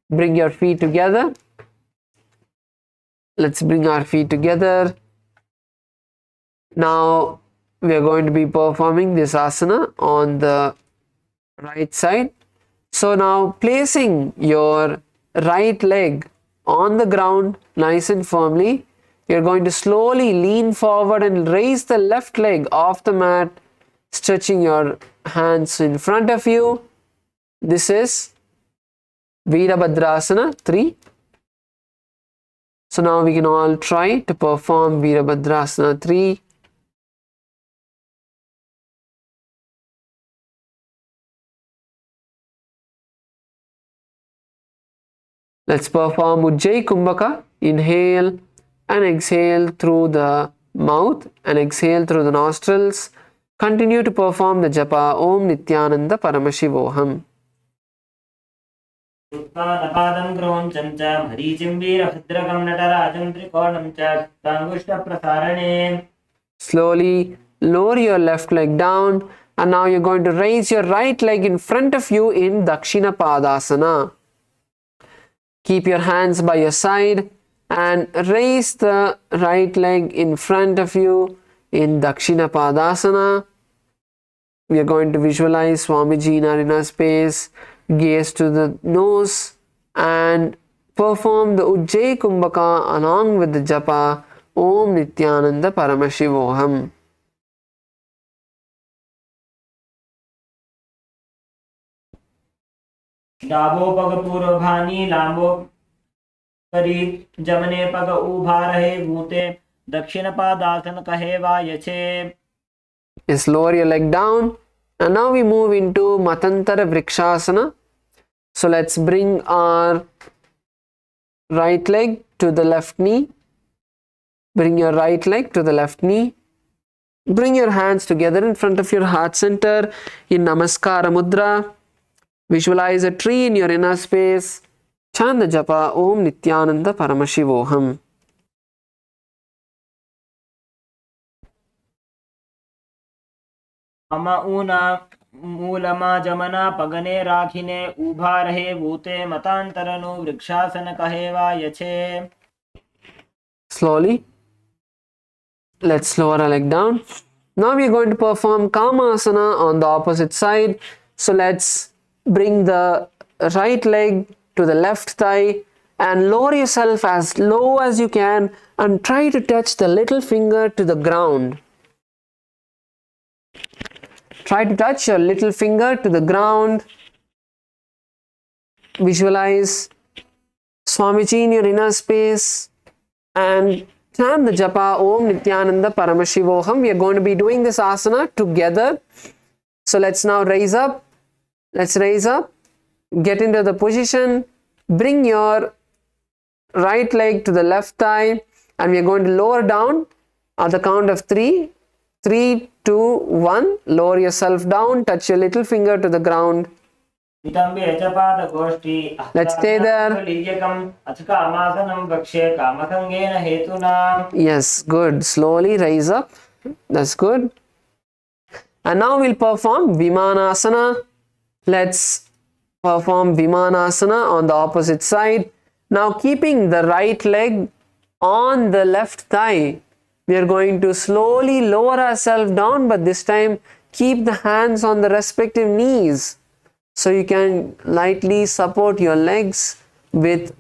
Bring your feet together. Let's bring our feet together. Now we are going to be performing this asana on the right side. So now placing your right leg on the ground nice and firmly, you're going to slowly lean forward and raise the left leg off the mat, stretching your hands in front of you. This is Virabhadrasana 3. So now we can all try to perform Virabhadrasana 3. Let's perform Ujjayi Kumbhaka. Inhale and exhale through the mouth and exhale through the nostrils. Continue to perform the japa Om Nithyananda Paramashivoham. उत्तानपादं क्रौञ्चं च मरीचिं वीरभद्रकं नटराजं त्रिकोणं च कृताङ्गुष्ठप्रसारणे. Slowly lower your left leg down and now you're going to raise your right leg in front of you in Dakshina Padasana. Keep your hands by your side and raise the right leg in front of you in Dakshina Padasana. We are going to visualize Swamiji in our inner space, gaze to the nose and perform the Ujjayi Kumbhaka along with the japa Om Nithyananda Paramashivoham. डाबो पग पूर्वभानी लांबो करी जमने पग उभा रहे भूते दक्षिण पादासन कहे वायचे. Just lower your leg down And now we move into Matantara Vrikshasana. So let's bring our right leg to the left knee. Bring your right leg to the left knee. Bring your hands together in front of your heart center in Namaskara Mudra. Visualize a tree in your inner space. Chant the japa Om Nithyananda Paramashivoham. मम ऊना मूलमा जमना पगने राखिने उभा रहे भूते मतांतरनु vrikshasana कहेवा यछे. Slowly. Let's lower our leg down. Now we are going to perform Kamasana on the opposite side. So let's bring the right leg to the left thigh and lower yourself as low as you can and try to touch the little finger to the ground. Try to touch your little finger to the ground. Visualize Swamiji in your inner space and chant the japa Om Nithyananda Paramashivoham. We are going to be doing this asana together. So let's now raise up. Let's raise up. Get into the position. Bring your right leg to the left thigh and we are going to lower down at the count of 3. 3, 2, 1. Lower yourself down. Touch your little finger to the ground. Let's stay there. Yes, good. Slowly rise up. That's good. And now we'll perform Vimanasana. Let's perform Vimanasana on the opposite side. Now keeping the right leg on the left thigh, we are going to slowly lower ourselves down, but this time keep the hands on the respective knees. So you can lightly support your legs with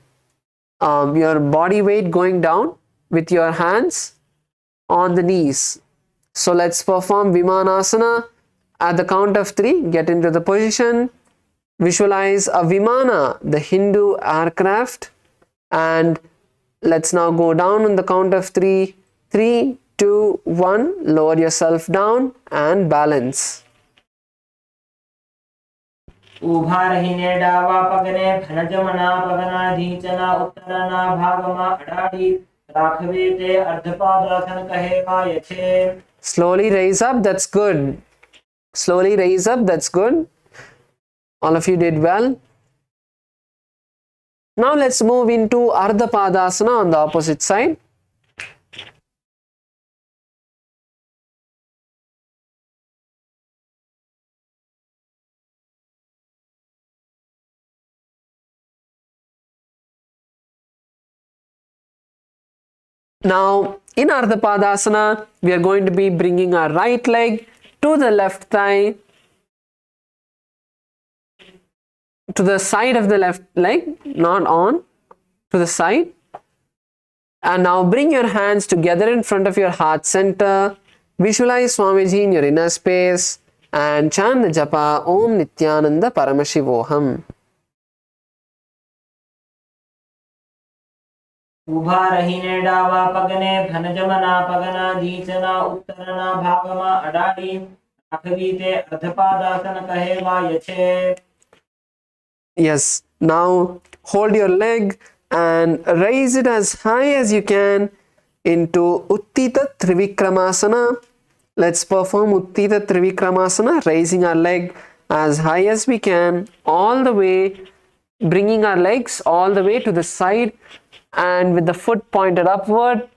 your body weight going down with your hands on the knees. So let's perform Vimanasana. At the count of 3, get into the position. Visualize a Vimana, the Hindu aircraft. And let's now go down on the count of 3. 3, 2, 1. Lower yourself down and balance. उभा रहीने डावा पगने भनजमना पगना धीचना उत्तरना भागमा अडाड़ी राखवे ते अर्धपादासन कहेवा यछे. Slowly raise up, that's good. Slowly raise up, that's good. All of you did well. Now let's move into Ardha Padasana on the opposite side. Now, in Ardha Padasana, we are going to be bringing our right leg to the left thigh, to the side of the left leg, not on, to the side. And now bring your hands together in front of your heart center. Visualize Swamiji in your inner space and chant the japa Om Nithyananda Paramashivoham. उभा रहीने डावा पगने भनजमना पगना धीचना उत्तरना भागमा अडाड़ी राखवी ते अर्धपादासन कहेवा यछे. Yes, now hold your leg and raise it as high as you can into Uttita Trivikramasana. Let's perform Uttita Trivikramasana, raising our leg as high as we can, all the way, bringing our legs all the way to the side and with the foot pointed upward.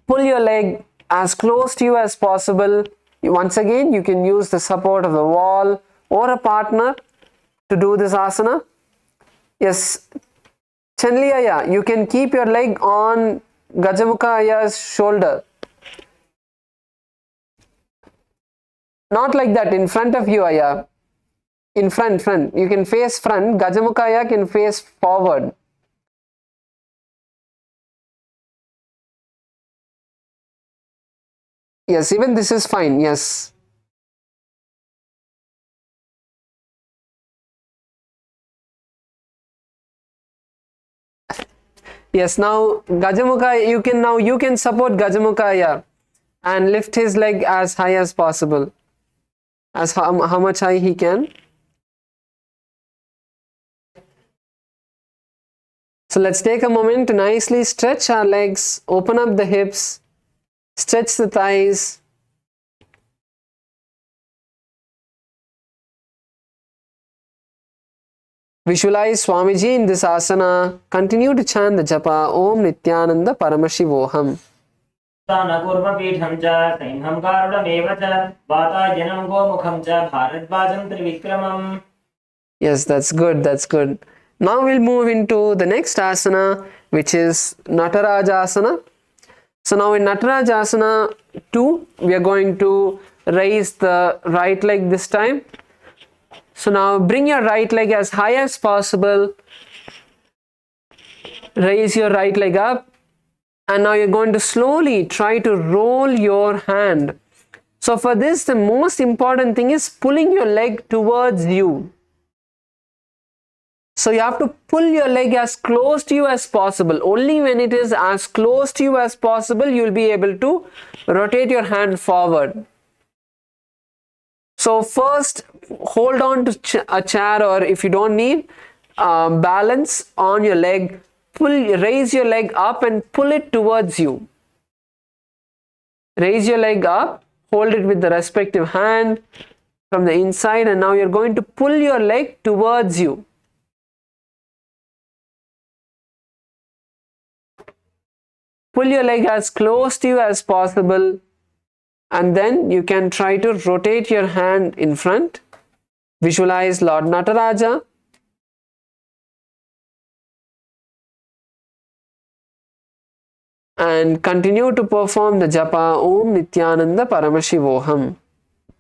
Pull your leg as close to you as possible. Once again, you can use the support of the wall or a partner to do this asana. Yes, Chenli Aya, you can keep your leg on Gajamukha Aya's shoulder. Not like that, in front of you, Aya. In front. You can face front. Gajamukha Aya can face forward. Yes, even this is fine. Yes. Yes, now Gajamukha, you can support Gajamukha and lift his leg as high as possible. as how much high he can. So let's take a moment to nicely stretch our legs, open up the hips, stretch the thighs. Visualize Swamiji in this asana. Continue to chant the japa Om Nithyananda Paramashivoham. Sanagurmapitham cha Saimham Garudam cha Vatajanam Gomukham cha Bharadvajam Trivikramam. Yes, that's good, that's good. Now we'll move into the next asana, which is Natarajasana. So now in Natarajasana 2, we are going to raise the right leg this time. So now bring your right leg as high as possible. Raise your right leg up. And now you're going to slowly try to roll your hand. So for this, the most important thing is pulling your leg towards you. So you have to pull your leg as close to you as possible. Only when it is as close to you as possible, you will be able to rotate your hand forward. So first, hold on to a chair, or if you don't need, balance on your leg. Raise your leg up and pull it towards you. Raise your leg up, hold it with the respective hand from the inside, and now you're going to pull your leg towards you. Pull your leg as close to you as possible, and then you can try to rotate your hand in front. Visualize Lord Nataraja. And continue to perform the japa Om Nithyananda Paramashivoham.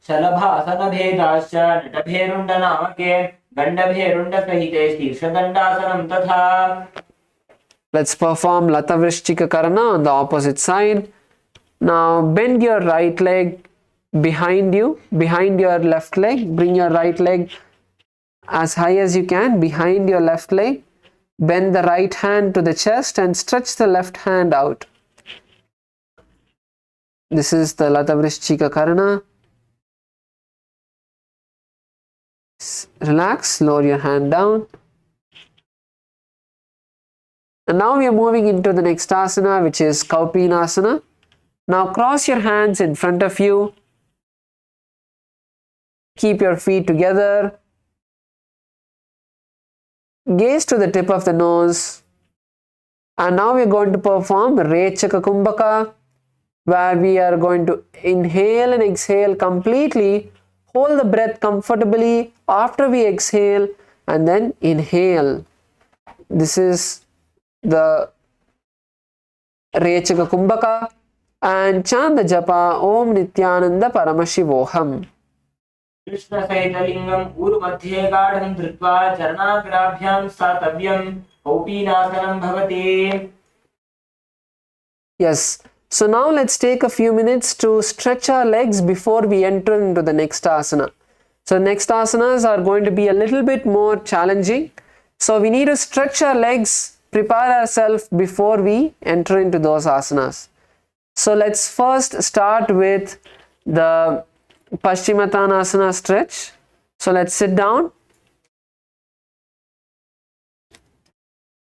Shalabhasana bhedascha natabherunda namake gandabherunda sahite shirshdandasanam tatha. Let's perform Lata Vrishchika Karana on the opposite side. Now bend your right leg behind you, behind your left leg. Bring your right leg as high as you can behind your left leg. Bend the right hand to the chest and stretch the left hand out. This is the Lata Vrishchika Karana. Relax, lower your hand down. And now we are moving into the next asana, which is Kaupinasana. Now cross your hands in front of you. Keep your feet together. Gaze to the tip of the nose. And now we are going to perform Rechaka Kumbhaka, where we are going to inhale and exhale completely. Hold the breath comfortably after we exhale, and then inhale. This is the Rechaka Kumbhaka, and chant the japa Om Nithyananda Paramashivoham. Krishna Saitalingam Uru Madhye Gadham Dhritva Charanagrabhyam Satavyam Kaupinasanam Bhavati. Yes. So now let's take a few minutes to stretch our legs before we enter into the next asana. So next asanas are going to be a little bit more challenging. So we need to stretch our legs, prepare ourselves before we enter into those asanas. So let's first start with the Paschimottanasana stretch. So let's sit down.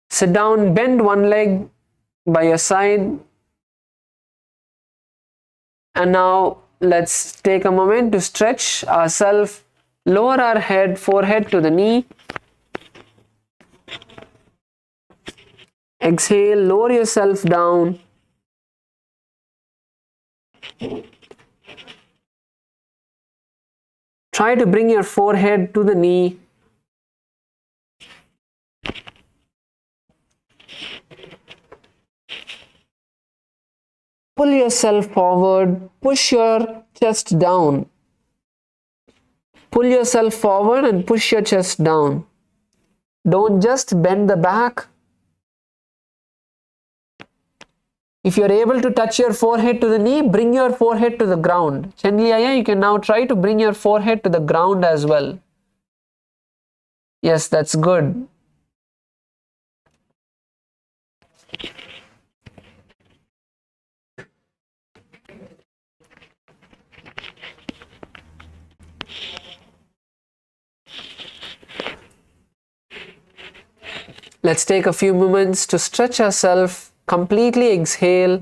Sit down, bend one leg by your side. And now let's take a moment to stretch ourselves. Lower our head, forehead to the knee. Exhale, lower yourself down. Try to bring your forehead to the knee. Pull yourself forward, push your chest down. Pull yourself forward and push your chest down. Don't just bend the back. If you're able to touch your forehead to the knee, bring your forehead to the ground. Chandliyaya, you can now try to bring your forehead to the ground as well. Yes, that's good. Let's take a few moments to stretch ourselves. Completely exhale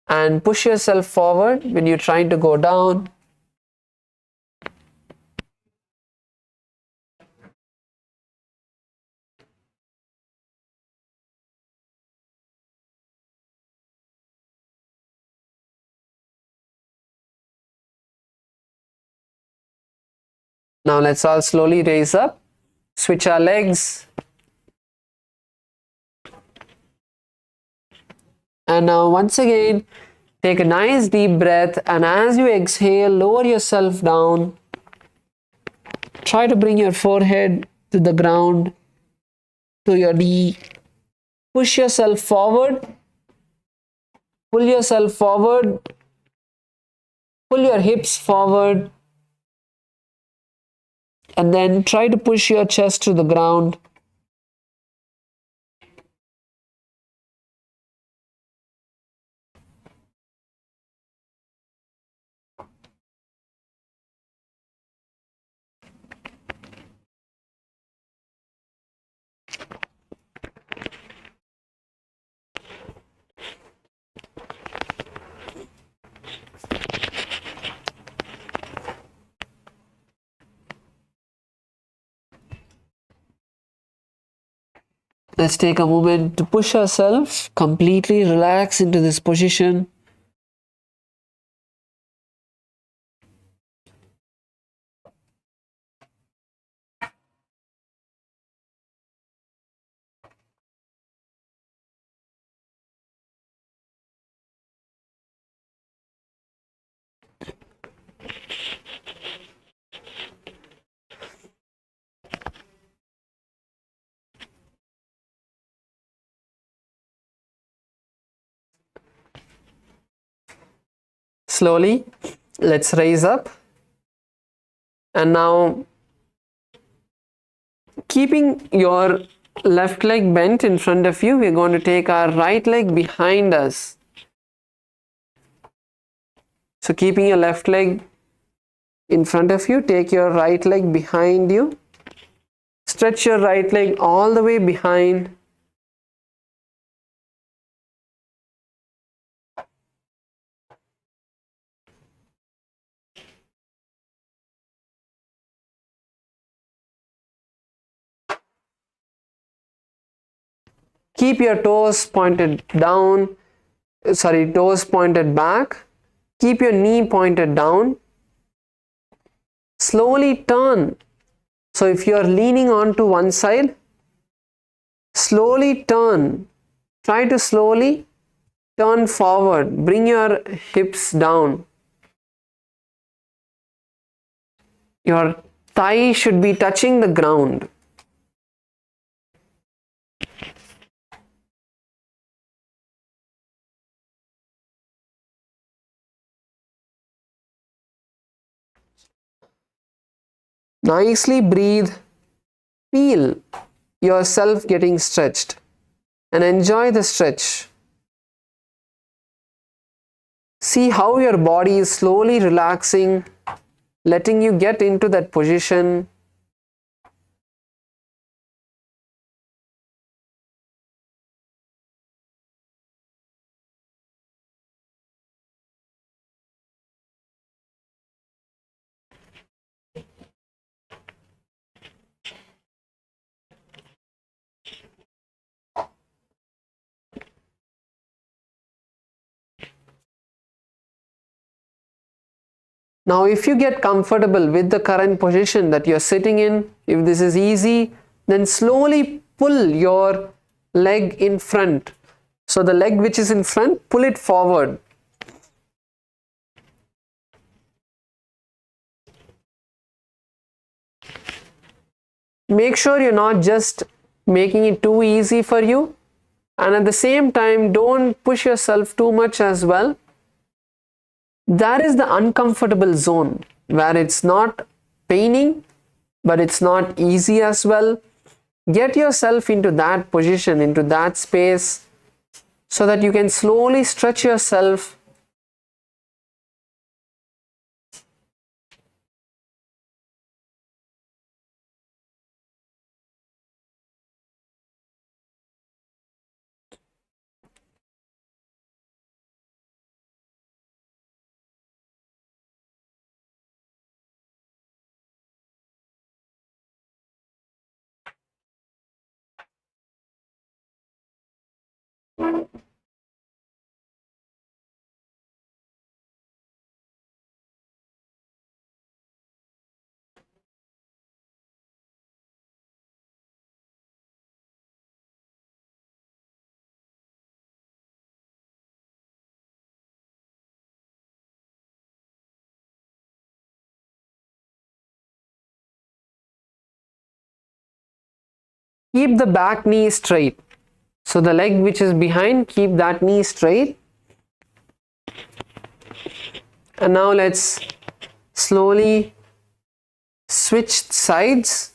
and push yourself forward when you're trying to go down. Now let's all slowly raise up, switch our legs. And now once again, take a nice deep breath, and as you exhale, lower yourself down. Try to bring your forehead to the ground, to your knee. Push yourself forward. Pull yourself forward. Pull your hips forward. And then try to push your chest to the ground. Let's take a moment to push ourselves, completely relax into this position. Slowly, let's raise up. And now, keeping your left leg bent in front of you, we're going to take our right leg behind us. So keeping your left leg in front of you, take your right leg behind you. Stretch your right leg all the way behind. Keep your toes pointed down, toes pointed back. Keep your knee pointed down. Slowly turn. So if you are leaning onto one side, slowly turn. Try to slowly turn forward. Bring your hips down. Your thigh should be touching the ground. Nicely breathe. Feel yourself getting stretched and enjoy the stretch. See how your body is slowly relaxing, letting you get into that position. Now, if you get comfortable with the current position that you're sitting in, if this is easy, then slowly pull your leg in front. So the leg which is in front, pull it forward. Make sure you're not just making it too easy for you, and at the same time, don't push yourself too much as well. That is the uncomfortable zone where it's not paining, but it's not easy as well. Get yourself into that position, into that space, so that you can slowly stretch yourself. Keep the back knee straight. So the leg which is behind, keep that knee straight. And now let's slowly switch sides.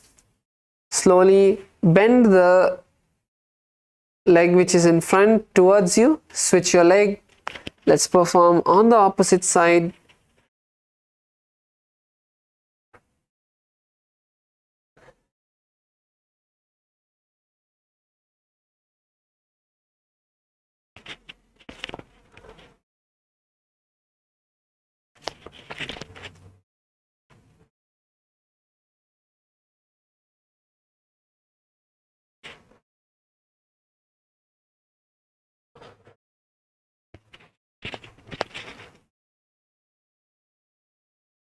Slowly bend the leg which is in front towards you. Switch your leg. Let's perform on the opposite side.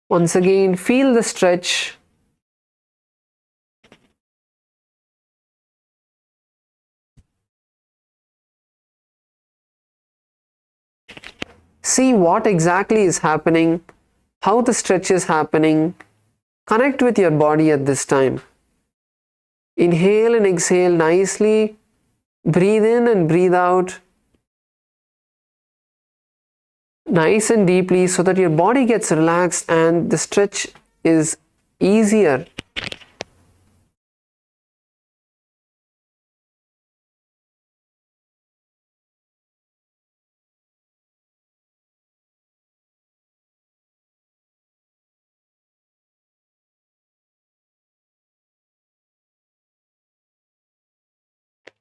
Once again, feel the stretch. See what exactly is happening, how the stretch is happening. Connect with your body at this time. Inhale and exhale nicely. Breathe in and breathe out. Nice and deeply so that your body gets relaxed and the stretch is easier.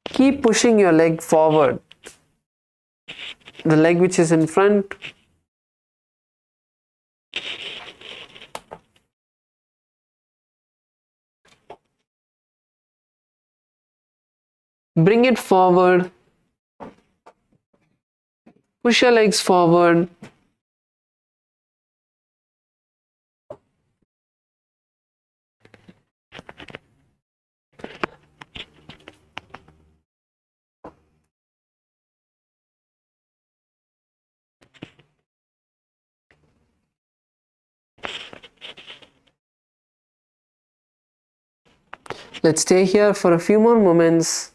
Keep pushing your leg forward. The leg which is in front. Bring it forward. Push your legs forward. Let's stay here for a few more moments.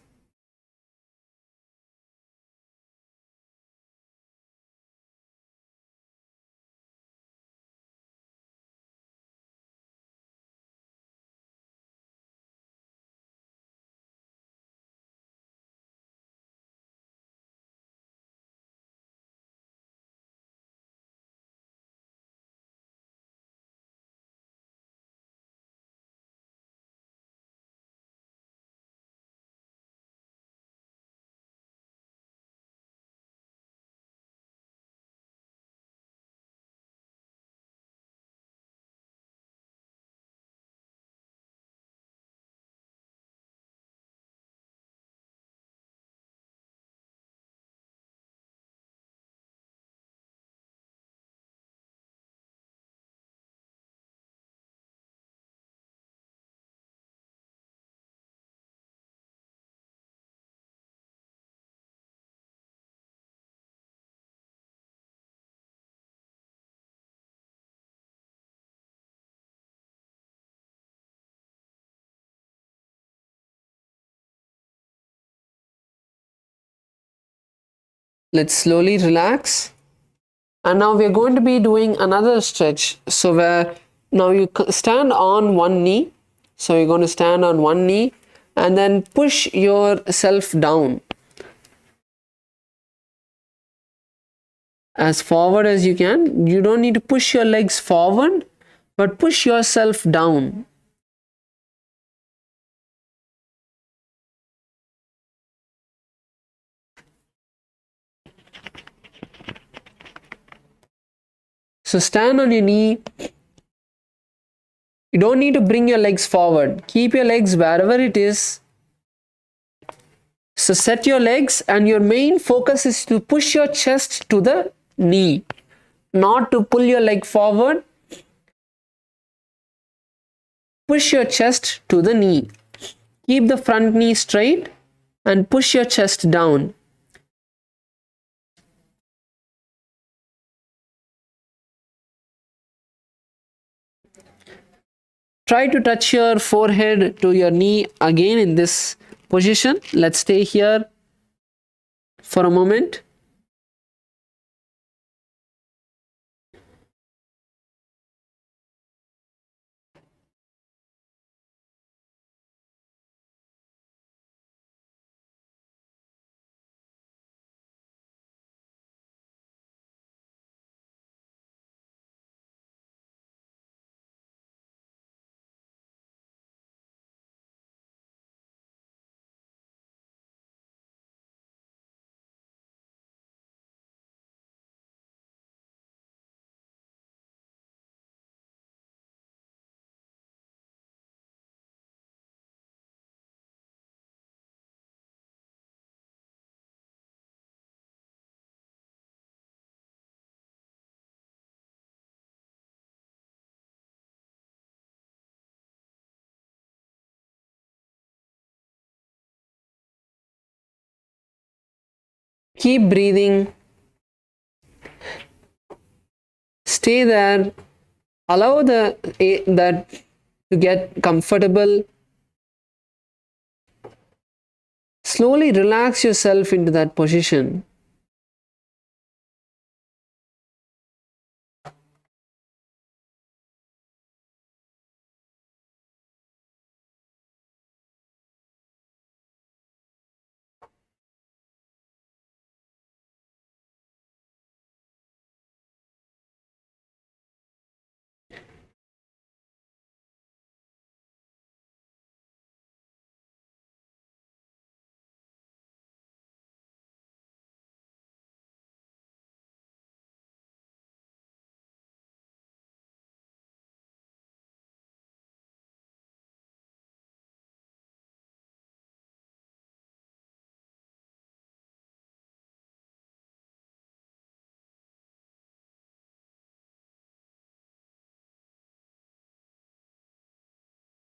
Let's slowly relax. And now we are going to be doing another stretch. So where now you stand on one knee. So you're going to stand on one knee and then push yourself down as forward as you can. You don't need to push your legs forward, but push yourself down. So stand on your knee. You don't need to bring your legs forward. Keep your legs wherever it is. So set your legs, and your main focus is to push your chest to the knee, not to pull your leg forward. Push your chest to the knee. Keep the front knee straight and push your chest down. Try to touch your forehead to your knee again in this position. Let's stay here for a moment. Keep breathing. Stay there. Allow that to get comfortable. Slowly relax yourself into that position.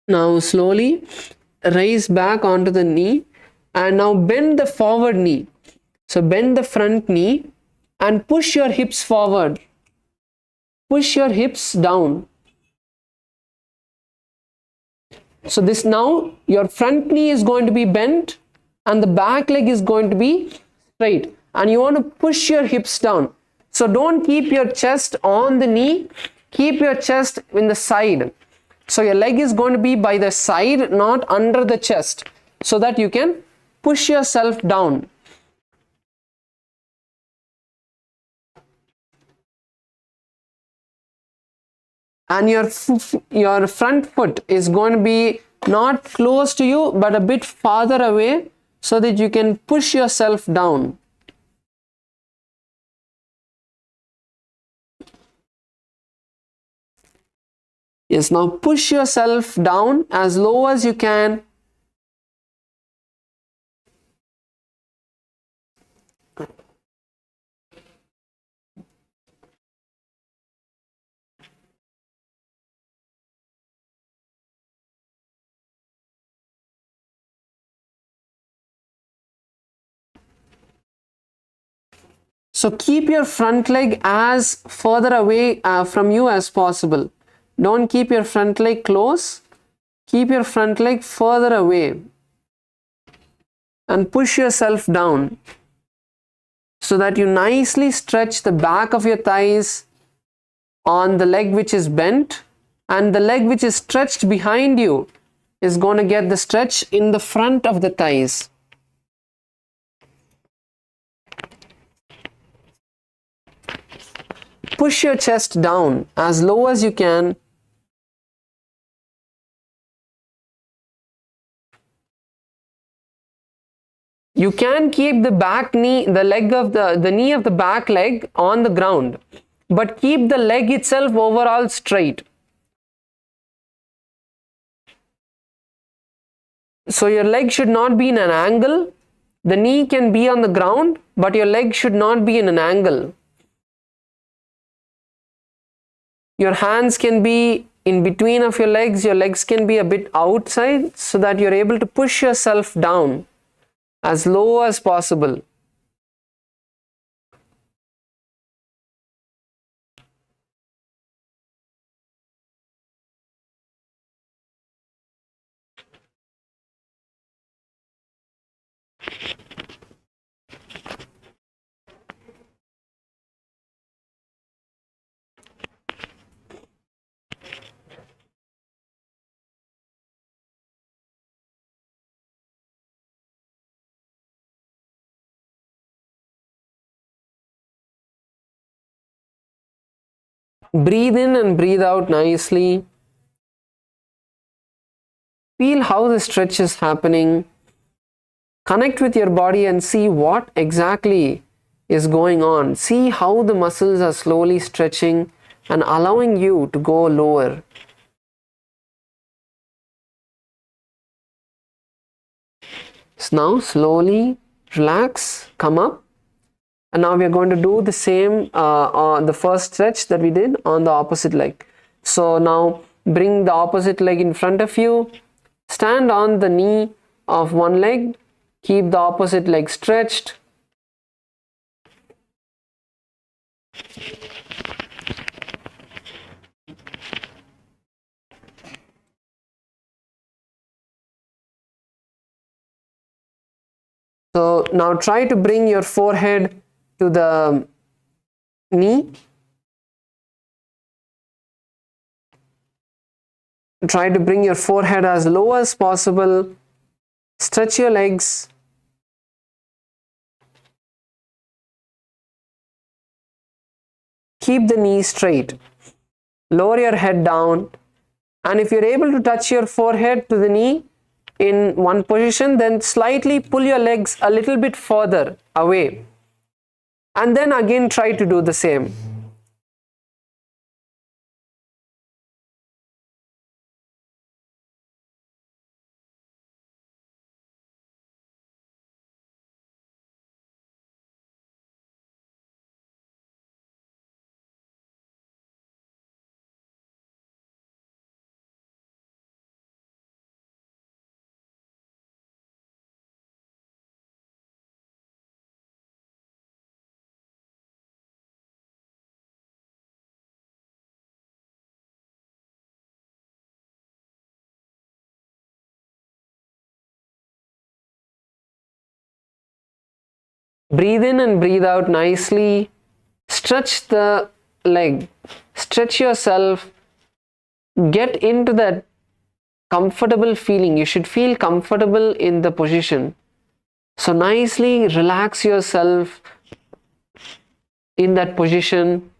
Now slowly raise back onto the knee, and now bend the forward knee. So bend the front knee and push your hips forward. Push your hips down. So this now your front knee is going to be bent and the back leg is going to be straight, and you want to push your hips down. So don't keep your chest on the knee, keep your chest in the side. So your leg is going to be by the side, not under the chest, so that you can push yourself down. And your front foot is going to be not close to you but a bit farther away, so that you can push yourself down. Yes, now push yourself down as low as you can. So keep your front leg as further away from you as possible. Don't keep your front leg close. Keep your front leg further away and push yourself down, so that you nicely stretch the back of your thighs on the leg which is bent, and the leg which is stretched behind you is going to get the stretch in the front of the thighs. Push your chest down as low as you can. You can keep the back knee, the knee of the back leg on the ground, but keep the leg itself overall straight. So your leg should not be in an angle. The knee can be on the ground, but your leg should not be in an angle. Your hands can be in between of your legs can be a bit outside so that you're able to push yourself down as low as possible. Breathe in and breathe out nicely. Feel how the stretch is happening. Connect with your body and see what exactly is going on. See how the muscles are slowly stretching and allowing you to go lower. So now slowly relax, come up. And now we are going to do the same on the first stretch that we did on the opposite leg. So now bring the opposite leg in front of you. Stand on the knee of one leg. Keep the opposite leg stretched. So now try to bring your forehead to the knee. Try to bring your forehead as low as possible. Stretch your legs. Keep the knee straight. Lower your head down. And if you're able to touch your forehead to the knee in one position, then slightly pull your legs a little bit further away. And then again try to do the same. Breathe in and breathe out nicely. Stretch the leg. Stretch yourself. Get into that comfortable feeling. You should feel comfortable in the position. So nicely relax yourself in that position.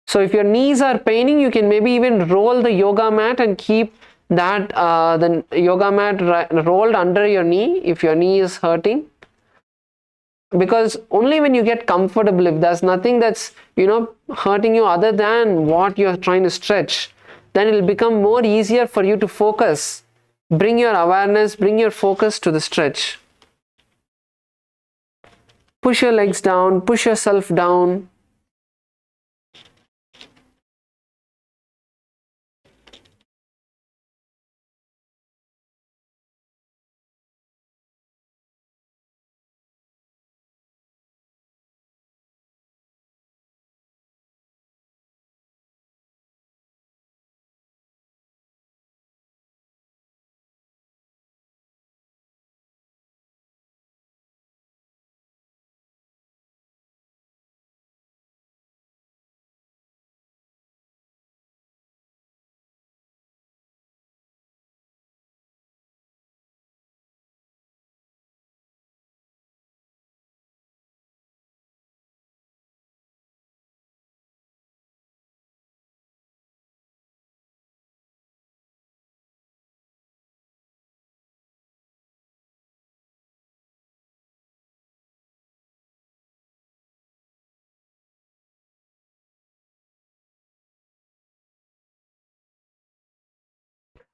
So if your knees are paining, you can maybe even roll the yoga mat and keep that the yoga mat rolled under your knee if your knee is hurting. Because only when you get comfortable, if there's nothing that's hurting you other than what you're trying to stretch, then it'll become more easier for you to focus. Bring your awareness, bring your focus to the stretch. Push your legs down, push yourself down.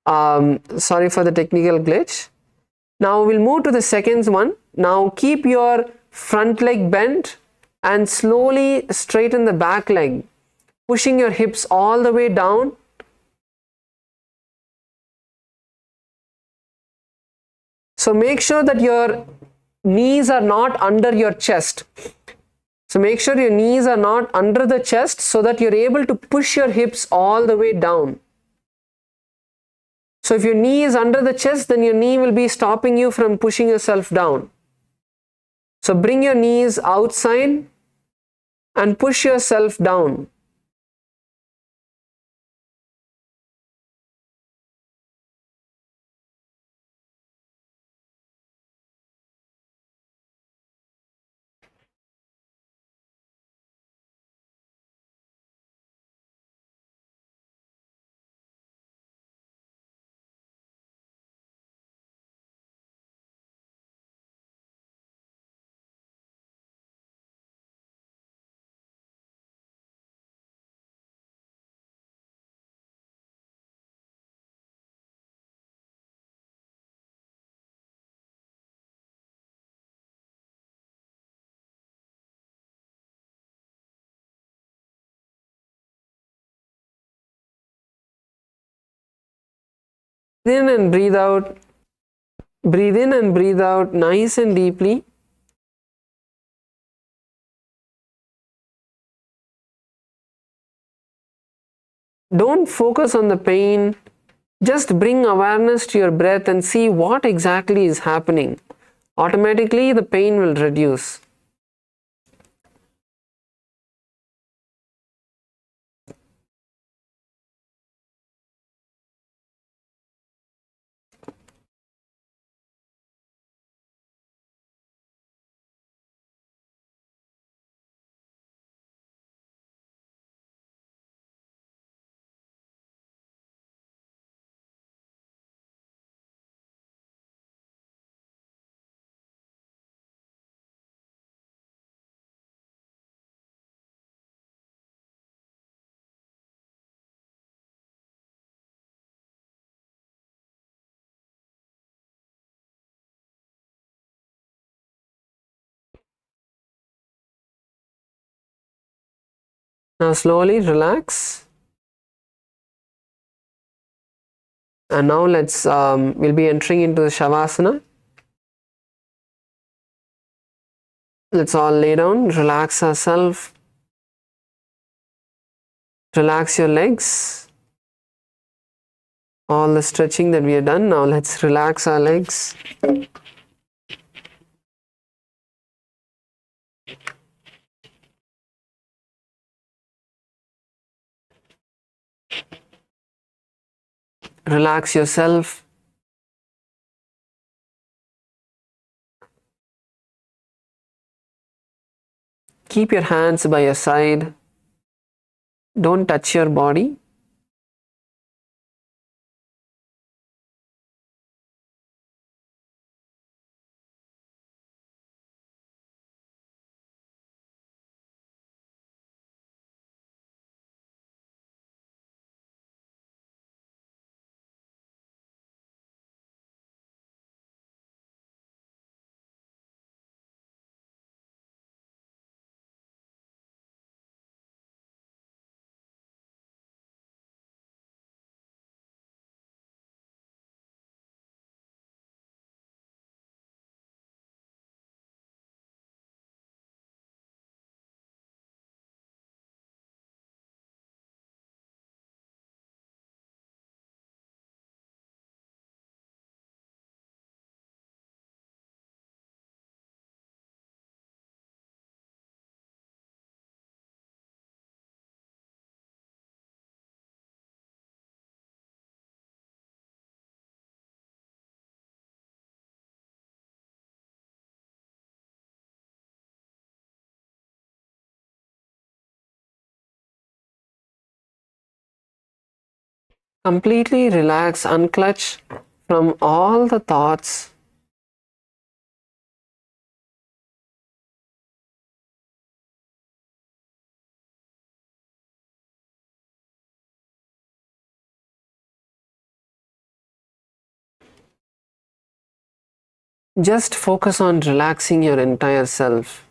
Sorry for the technical glitch. Now we'll move to the second one. Now keep your front leg bent and slowly straighten the back leg, pushing your hips all the way down. So make sure that your knees are not under your chest. So make sure your knees are not under the chest so that you're able to push your hips all the way down. So if your knee is under the chest, then your knee will be stopping you from pushing yourself down. So bring your knees outside and push yourself down. Breathe in and breathe out. Breathe in and breathe out nice and deeply. Don't focus on the pain. Just bring awareness to your breath and see what exactly is happening. Automatically, the pain will reduce. Now slowly relax. And now we'll be entering into the Shavasana. Let's all lay down, relax ourselves. Relax your legs. All the stretching that we have done, now let's relax our legs. Relax yourself. Keep your hands by your side. Don't touch your body. Completely relax, unclutch from all the thoughts. Just focus on relaxing your entire self.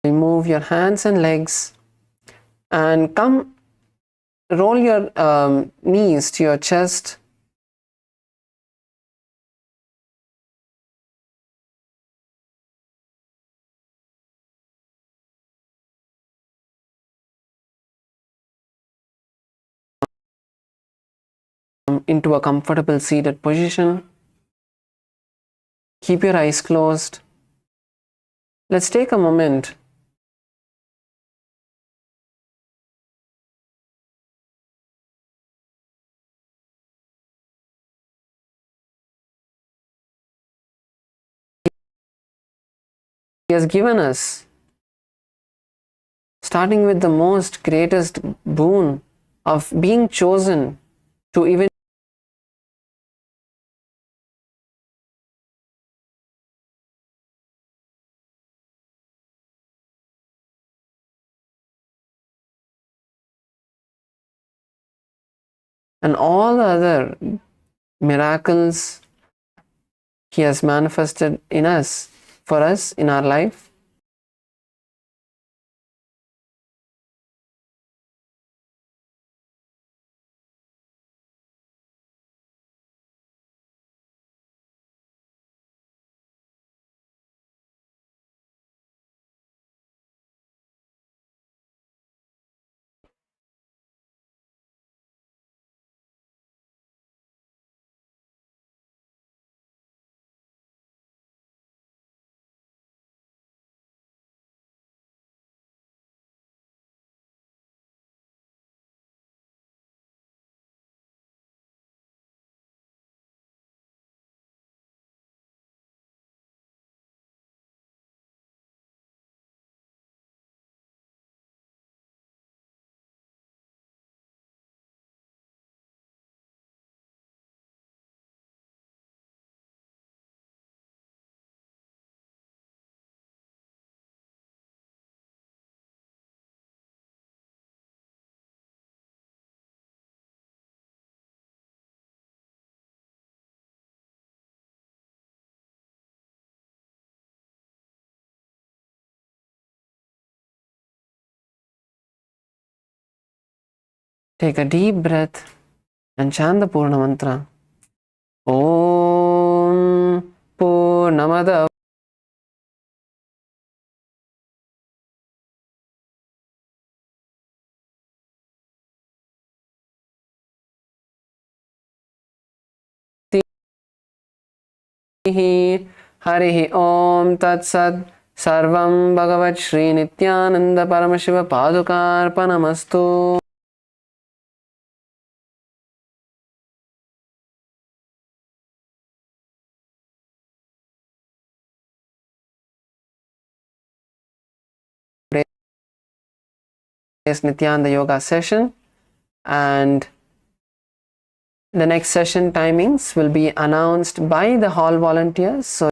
Move your hands and legs and come roll your knees to your chest. Into a comfortable seated position. Keep your eyes closed. Let's take a moment He has given us, starting with the most greatest boon of being chosen to even and all the other miracles He has manifested in us, for us in our life. Take a deep breath and chant the Purna Mantra. Om Purnamada Harihi Om Tat Sat Sarvam Bhagavat Shri Nithyananda Paramashiva Padukarpanamastu. Nithyananda yoga session, and the next session timings will be announced by the hall volunteers. So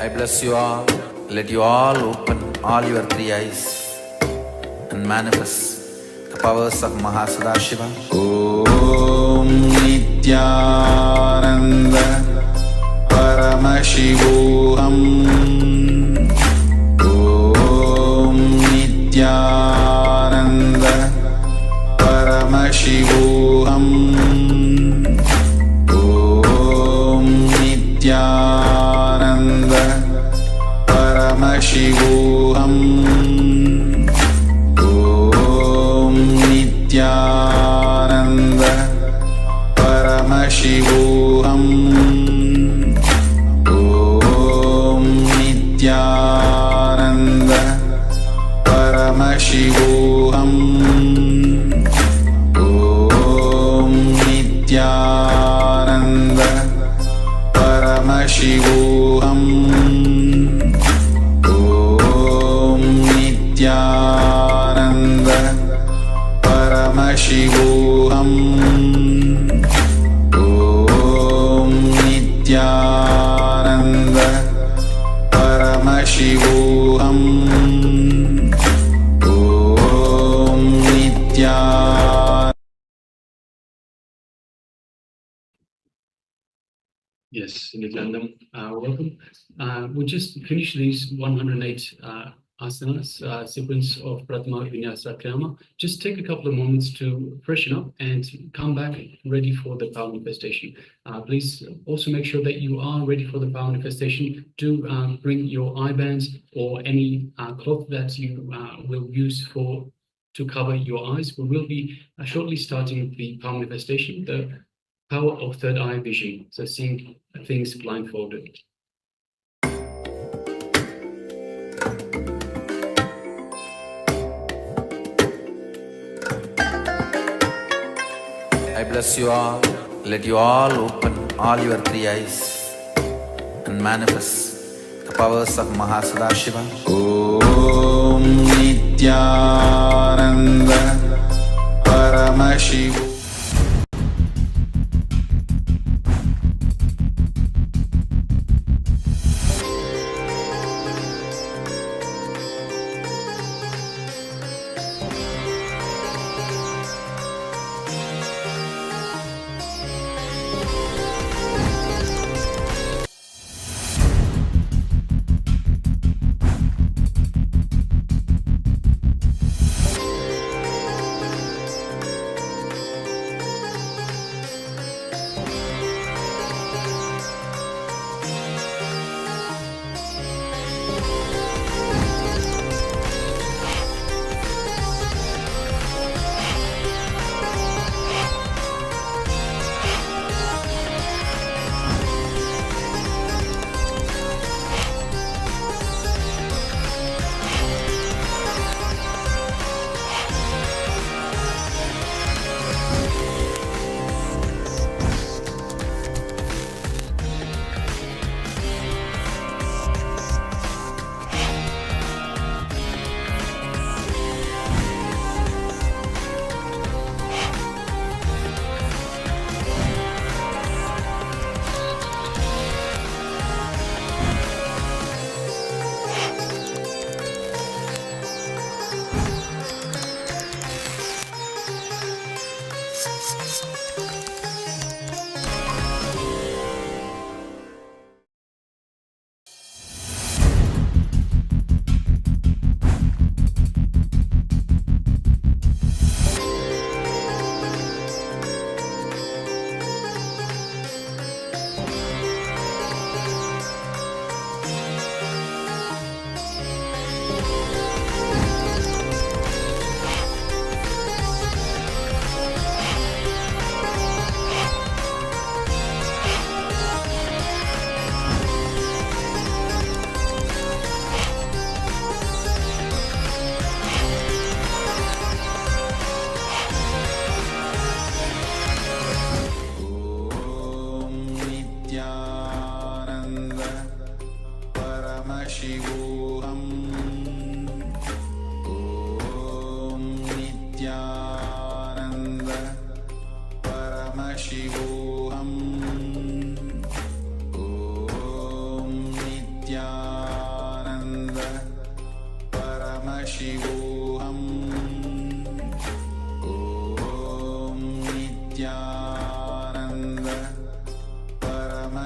I bless you all. Let you all open all your three eyes and manifest the powers of Mahasadashiva. Om Nithyananda Paramashivoham. Om Nithyananda Paramashivoham. Om Nithyananda Paramashivoham. Om Nithyananda Paramashivoham. Om Nithyananda Paramashivoham. Om Nithyananda Paramashivoham. Om Nithyananda Paramashivoham. Om Nithyananda Paramashivoham. Om Nithyananda. Yes, Nithyananda, welcome. We just finished these 108 asanas, sequence of Pratama Vinyasa Kriyama. Just take a couple of moments to freshen up and come back ready for the power manifestation. Please also make sure that you are ready for the power manifestation. Do bring your eye bands or any cloth that you will use to cover your eyes. We will be shortly starting the power manifestation, the power of third eye vision, so seeing things blindfolded. I bless you all. Let you all open all your three eyes and manifest the powers of Mahasadashiva. Om Nithyananda Paramashivoham.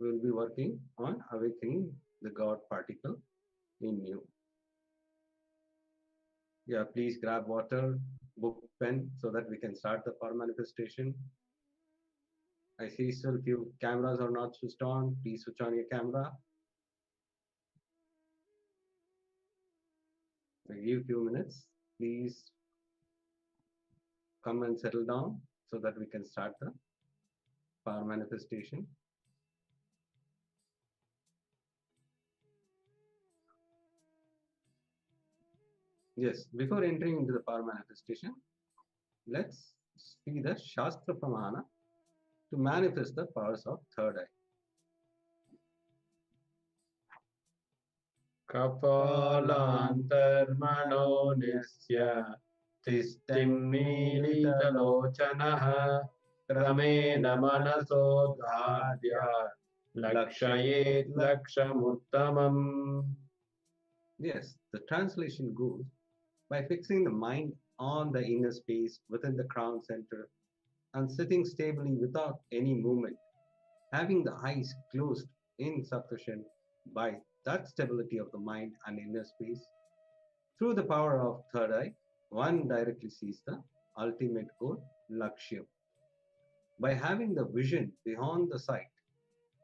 we will be working on awakening the God particle in you. Yeah, please grab water, book, pen, so that we can start the power manifestation. I see still few cameras are not switched on. Please switch on your camera. I give few minutes. Please come and settle down so that we can start the power manifestation. Yes, before entering into the power manifestation, let's see the Shastra Pramana to manifest the powers of third eye. कपालान्तर्मणो निस्य तिष्ठिम्मीलितलोचनः क्रमेण मनसोद्धार्य लक्षयेत् लक्ष्यमुत्तमम्. Yes, the translation goes by fixing the mind on the inner space within the crown center and sitting stably without any movement, having the eyes closed in succession. By that stability of the mind and inner space, through the power of third eye, one directly sees the ultimate goal, Lakshya. By having the vision beyond the sight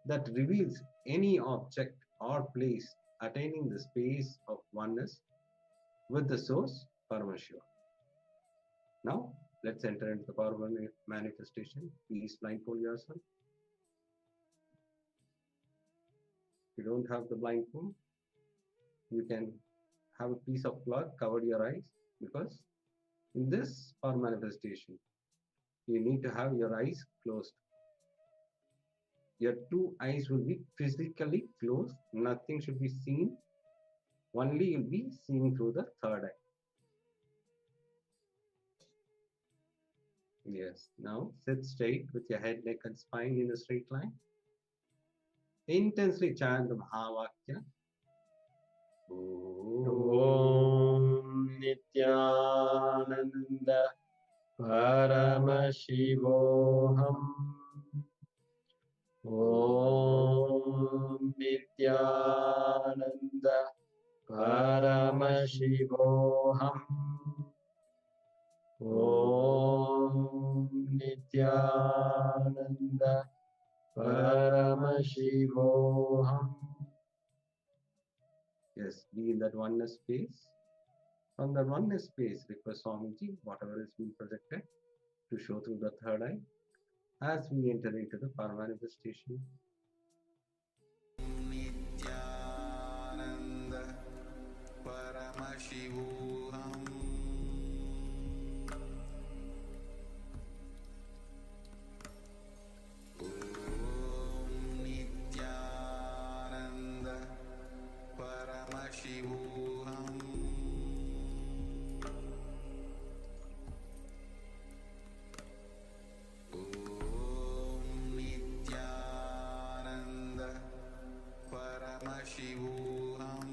that reveals any object or place attaining the space of oneness with the source, Paramashiva. Now, let's enter into the power manifestation. Please blindfold yourself. If you don't have the blindfold, you can have a piece of cloth cover your eyes, because in this power manifestation, you need to have your eyes closed. Your two eyes will be physically closed. Nothing should be seen. Only you'll be seeing through the third eye. Yes. Now sit straight with your head, neck, and spine in a straight line. Intensely chant the Mahavakya. ॐ नित्यानन्द परमशिवोऽहम्. ॐ नित्यानन्द परमशिवोऽहम्. ॐ नित्यानन्द परमशिवोऽहम्. Yes, be in that oneness space. From that oneness space, request Swamiji, whatever is being projected, to show through the third eye as we enter into the power manifestation. Nithyananda Paramashivoham Om Nithyananda Paramashivoham Om Nithyananda Paramashivoham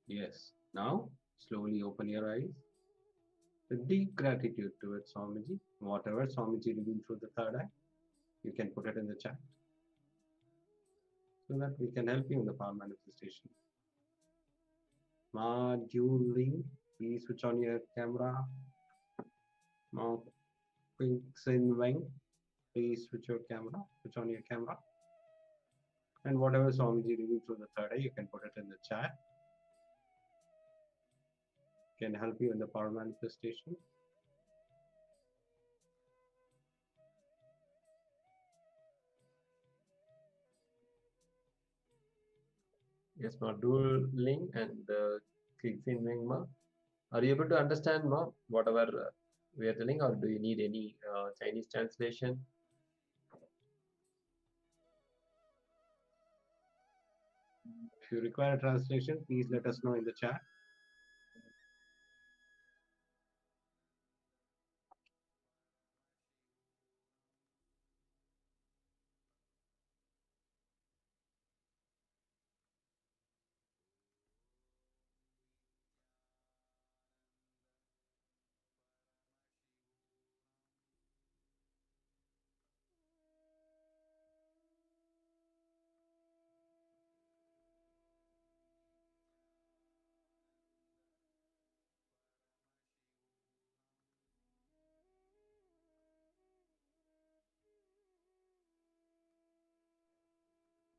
Yes. Now, slowly open your eyes with deep gratitude towards Swamiji. Whatever Swamiji revealed through the third eye, you can put it in the chat so that we can help you in the power manifestation. Ma Julie, please switch on your camera. Ma Pink Sin Weng, please switch on your camera. And whatever Swamiji revealed through the third eye, you can put it in the chat. Can help you in the power manifestation. Yes, ma. Dual Ling and Kixin Weng, ma. Are you able to understand, ma, whatever we are telling, or do you need any Chinese translation? If you require a translation, please let us know in the chat.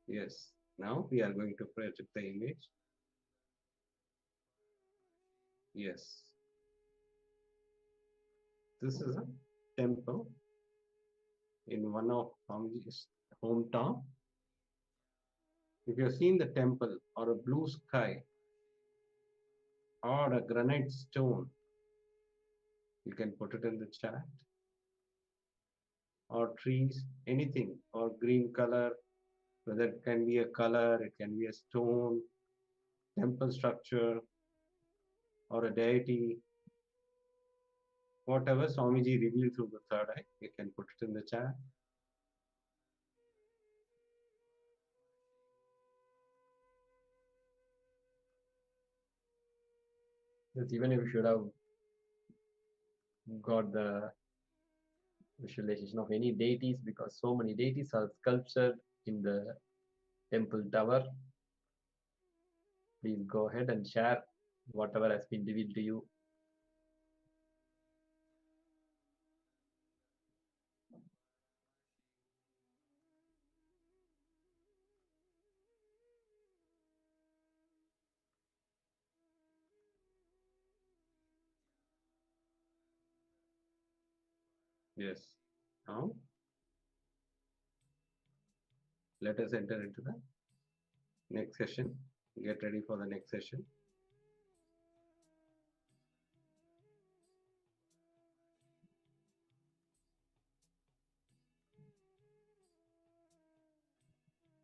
Yes. Now we are going to project the image. Yes. This is a temple in one of Swamiji's hometown. If you have seen the temple or a blue sky or a granite stone, you can put it in the chat. Or trees, anything, or green color, whether it can be a color, it can be a stone, temple structure, or a deity, whatever Swamiji revealed through the third eye, you can put it in the chat. Yes, even if you should have got the visualization of any deities, because so many deities are sculptured in the temple tower. Please go ahead and share whatever has been revealed to you. Yes. Now, let us enter into the next session. Get ready for the next session.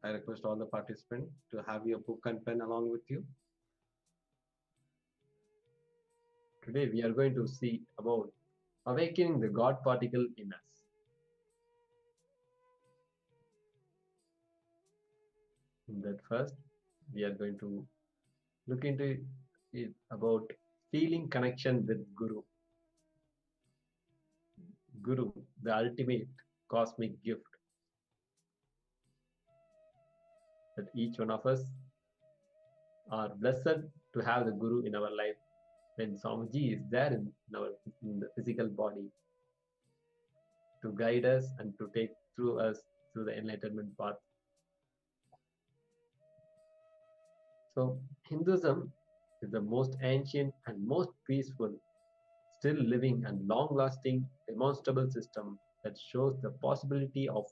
I request all the participants to have your book and pen along with you. Today we are going to see about awakening the God particle in us. In that first, we are going to look into it about feeling connection with Guru. Guru, the ultimate cosmic gift that each one of us are blessed to have the Guru in our life when Swamiji is there in the physical body to guide us and to take through us through the enlightenment path. So Hinduism is the most ancient and most peaceful, still living and long-lasting demonstrable system that shows the possibility of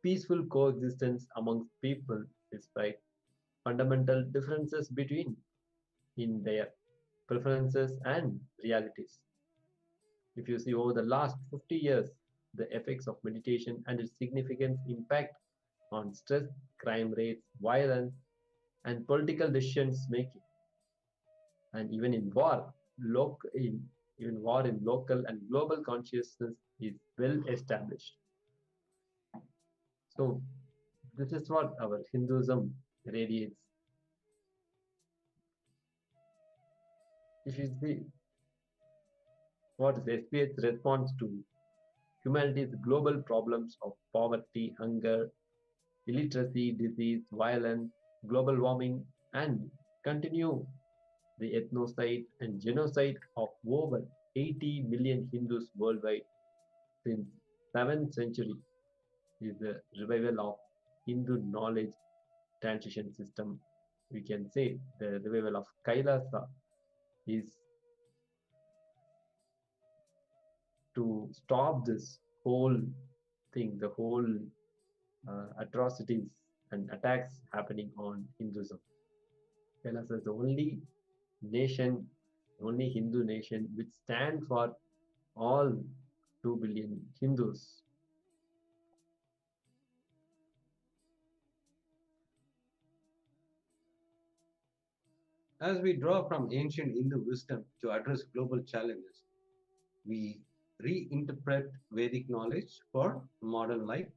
peaceful coexistence amongst people despite fundamental differences between in their preferences and realities. If you see over the last 50 years, the effects of meditation and its significant impact on stress, crime rates, violence, and political decisions making, and even in war, even war in local and global consciousness is well established. So this is what our Hinduism radiates. If you see what is SPH's response to humanity's global problems of poverty, hunger, illiteracy, disease, violence, global warming, and continue the ethnocide and genocide of over 80 million Hindus worldwide since 7th century is the revival of Hindu knowledge transition system. We can say the revival of KAILASA is to stop this whole thing, the whole atrocities and attacks happening on Hinduism. KAILASA is the only nation, only Hindu nation which stand for all 2 billion Hindus. As we draw from ancient Hindu wisdom to address global challenges, we reinterpret Vedic knowledge for modern life,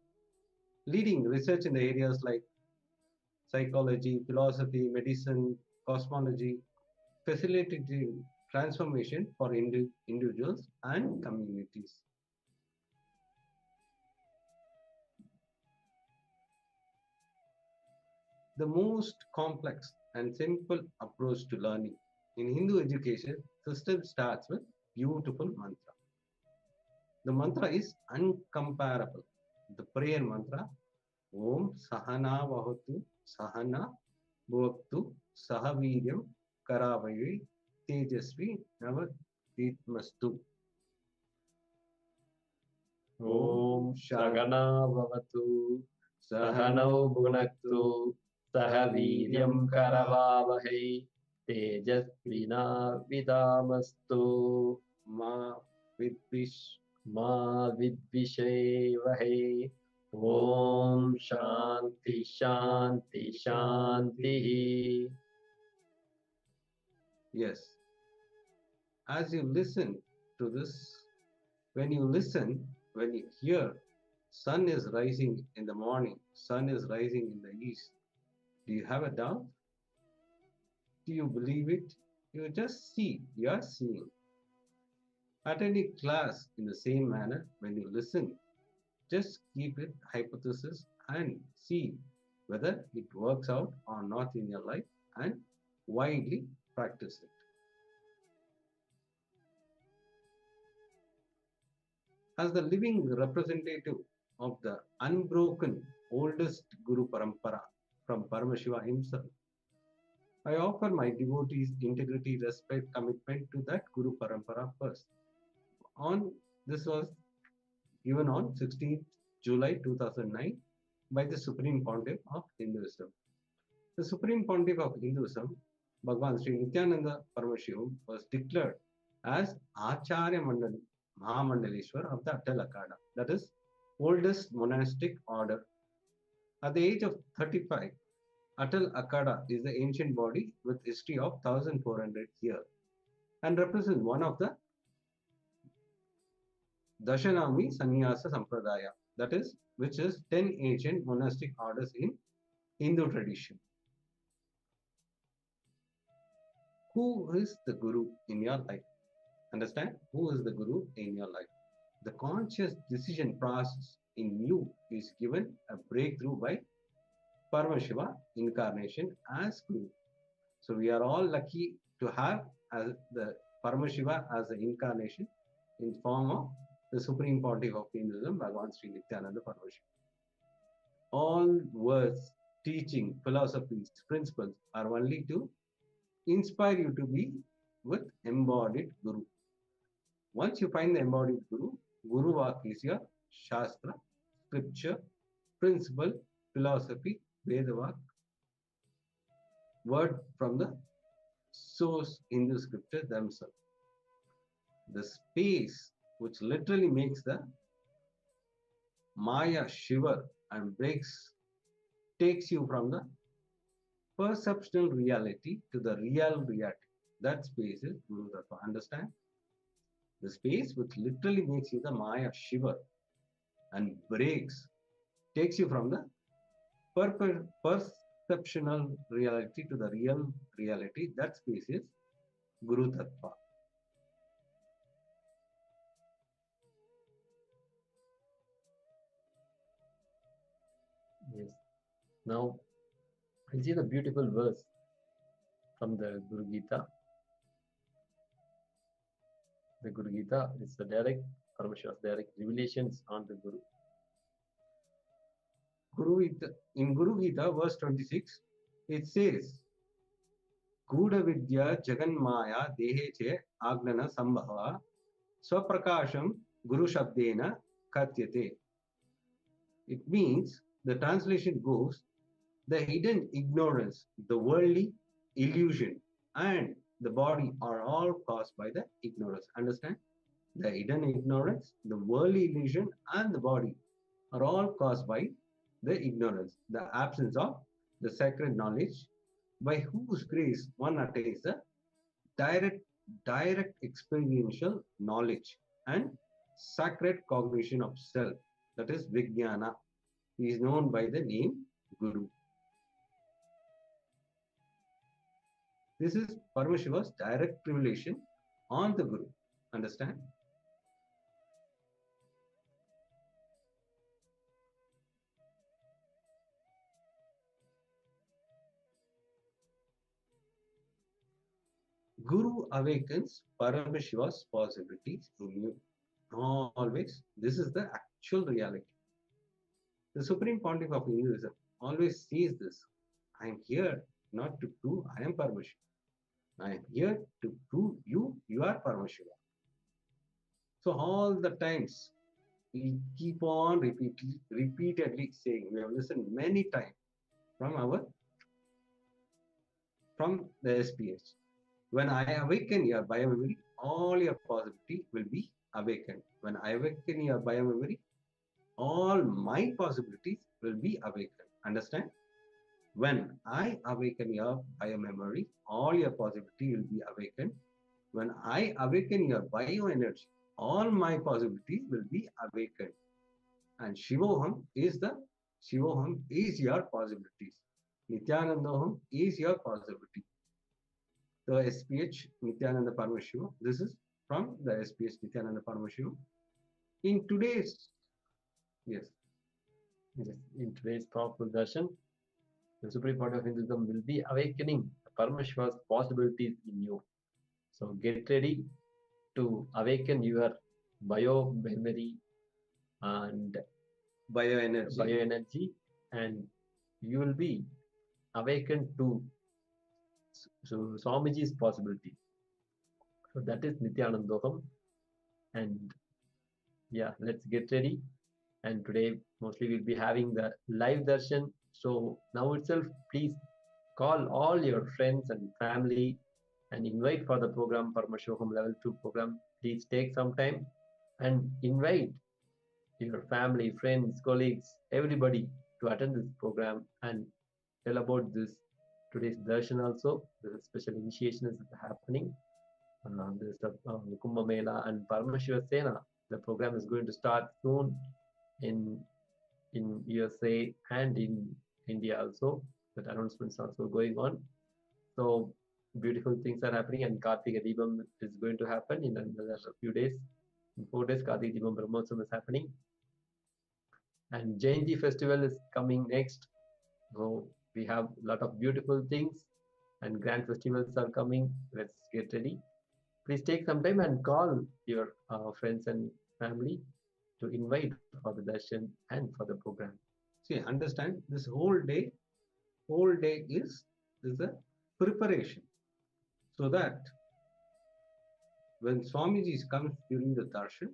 leading research in the areas like psychology, philosophy, medicine, cosmology, facilitating transformation for individuals and communities. The most complex and simple approach to learning in Hindu education system starts with beautiful mantra. The mantra is uncomparable. The prayer mantra, Om Sahana Vahatu Sahana Bhaktu Sahaviryam Karavayi Tejasvi Navaditmastu. Om Shagana Bhavatu Sahanau Bhunaktu Sahaviryam Karavavahe Tejasvina Vidamastu Ma Vidvish. Ma Vidvishevahe Om Shanti Shanti Shanti. Yes. As you listen to this, when you hear sun is rising in the morning, sun is rising in the east, do you have a doubt? Do you believe it? You just see, you are seeing. Attending class in the same manner, when you listen, just keep it hypothesis and see whether it works out or not in your life and widely practice it. As the living representative of the unbroken oldest Guru Parampara from Paramashiva himself, I offer my devotees integrity, respect, commitment to that Guru Parampara first. This was given on 16th July 2009 by the Supreme Pontiff of Hinduism. The Supreme Pontiff of Hinduism, Bhagavan Sri Nithyananda Paramashivoham, was declared as Acharya Mahamandaleshwar of the Atal Akada, that is, oldest monastic order. At the age of 35, Atal Akada is the ancient body with history of 1400 years and represents one of the Dashanami Sannyasa Sampradaya, that is, which is 10 ancient monastic orders in Hindu tradition. Who is the Guru in your life? Understand? Who is the Guru in your life? The conscious decision process in you is given a breakthrough by Paramashiva incarnation as Guru. So we are all lucky to have as the Paramashiva as the incarnation in form of the Supreme Pontiff of Hinduism, Bhagavan Sri Nithyananda Paramashiva. All words, teaching, philosophies, principles are only to inspire you to be with embodied Guru. Once you find the embodied Guru, Guru Vak is your Shastra, scripture, principle, philosophy, Vedavak, word from the source Hindu scripture themselves. The space which literally makes the Maya shiver and takes you from the perceptual reality to the real reality. That space is Guru Tattva. Understand? The space which literally makes you the Maya shiver and takes you from the perceptional reality to the real reality. That space is Guru Tattva. Yes. Now, we'll see the beautiful verse from the Guru Gita. The Guru Gita is the direct, Paramashiva's direct revelations on the Guru. In Guru Gita, verse 26, it says, Gudha Vidya Jaganmaya Deheche Agnana Sambhava Swaprakasham Guru Shabdena Katyate. It means, the translation goes, the hidden ignorance, the worldly illusion, and the body are all caused by the ignorance. Understand? The hidden ignorance, the worldly illusion, and the body are all caused by the ignorance, the absence of the sacred knowledge, by whose grace one attains the direct experiential knowledge and sacred cognition of self, that is Vijnana. He is known by the name Guru. This is Paramashiva's direct revelation on the Guru. Understand? Guru awakens Paramashiva's possibilities in you. Always, this is the actual reality. The Supreme Pontiff of Hinduism always says this. I am here not to prove I am Paramashiva. I am here to prove you are Paramashiva. So all the times we keep on repeatedly saying, we have listened many times from the SPH. When I awaken your biomemory, all your possibility will be awakened. When I awaken your biomemory, all my possibilities will be awakened. Understand? When I awaken your biomemory, all your possibility will be awakened. When I awaken your bioenergy, all my possibilities will be awakened. And Shivoham is your possibilities. Nithyanandaham is your possibility. The SPH Nithyananda Paramashiva. This is from the SPH Nithyananda Paramashiva. In today's powerful darshan, the Supreme Pontiff of Hinduism will be awakening the Paramashiva's possibilities in you. So get ready to awaken your biomemory and bioenergy, and you will be awakened to Swamiji's possibility. So that is Nithyanandokam. And yeah, let's get ready. And today mostly we'll be having the live darshan. So now itself, please call all your friends and family and invite for the program, Paramashivoham Level 2 program. Please take some time and invite your family, friends, colleagues, everybody to attend this program and tell about this today's darshan also. The special initiation is happening. There's the Kumbh Mela and Paramashiva Sena. The program is going to start soon in USA and in India also. That announcements are also going on. So beautiful things are happening, and Kartika Deepam is going to happen in another few days. In 4 days, Kartika Deepam Brahmotsam is happening. And Jayanti festival is coming next. So we have a lot of beautiful things and grand festivals are coming. Let's get ready. Please take some time and call your friends and family to invite for the darshan and for the program. See, understand, this whole day is a preparation, so that when Swamiji comes during the darshan,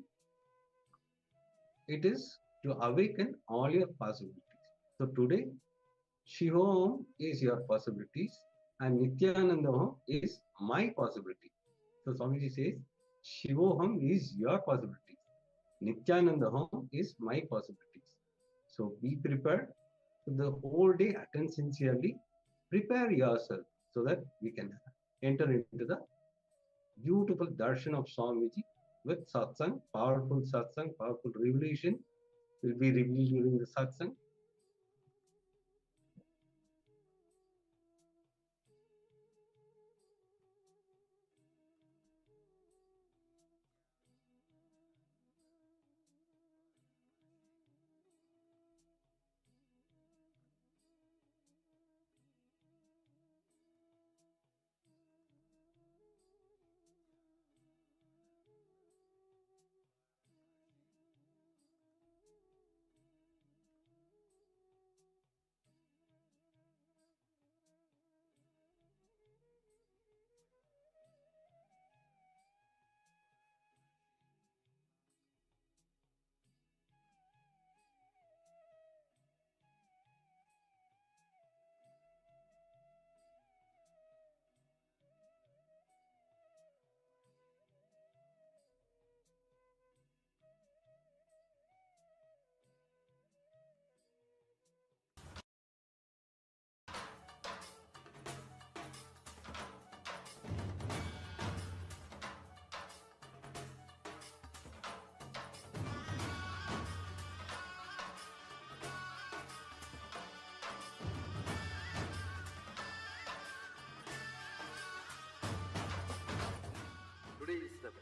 it is to awaken all your possibilities. So today, Shivoham is your possibilities and Nithyanandaham is my possibility. So Swamiji says, Shivoham is your possibilities. Nithyanandaham is my possibilities. So be prepared. The whole day attend sincerely. Prepare yourself so that we can enter into the beautiful darshan of Swamiji with satsang, powerful revelation will be revealed during the satsang.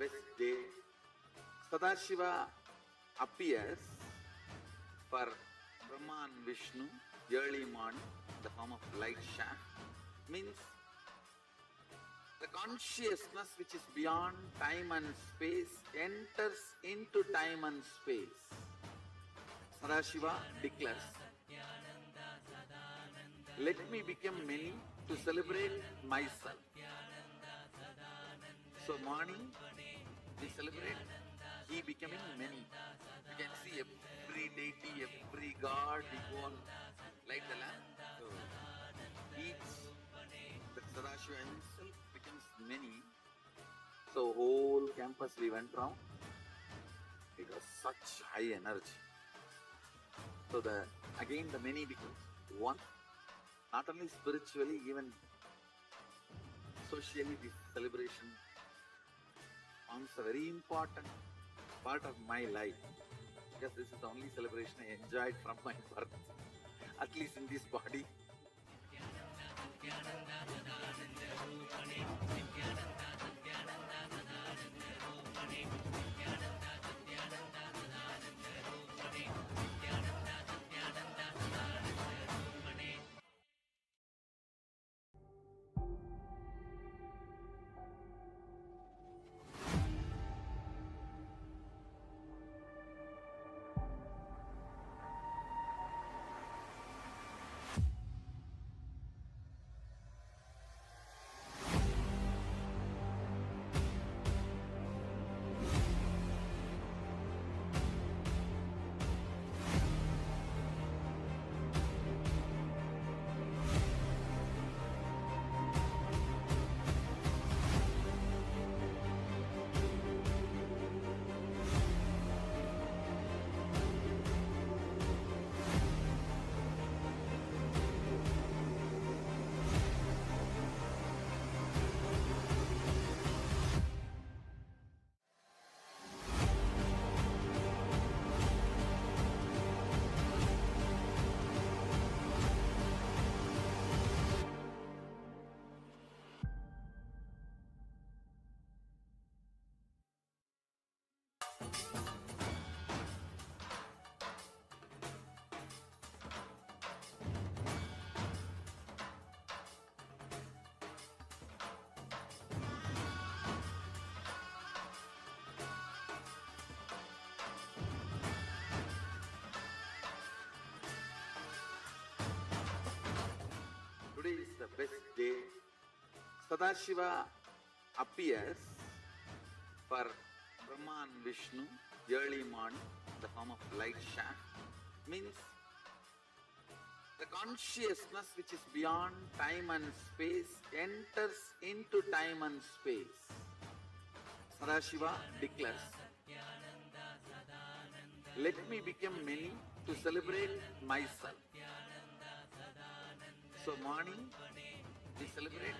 best day. Sadashiva appears for Brahma and Vishnu early morning in the form of light shaft. Means the consciousness which is beyond time and space enters into time and space. Sadashiva declares, let me become many to celebrate myself. So morning we celebrate he becoming many. You can see every deity, every god, we go and light the lamp. So the Sadashiva himself becomes many. So whole campus we went round. It was such high energy. So again the many becomes one. Not only spiritually, even socially, this celebration forms a very important part of my life. Because this is the only celebration I enjoyed from my birth, at least in this body. Today is the best day. Sadashiva appears for Brahma and Vishnu early morning in the form of light shaft. Means the consciousness which is beyond time and space enters into time and space. Sadashiva declares, let me become many to celebrate myself. So morning we celebrate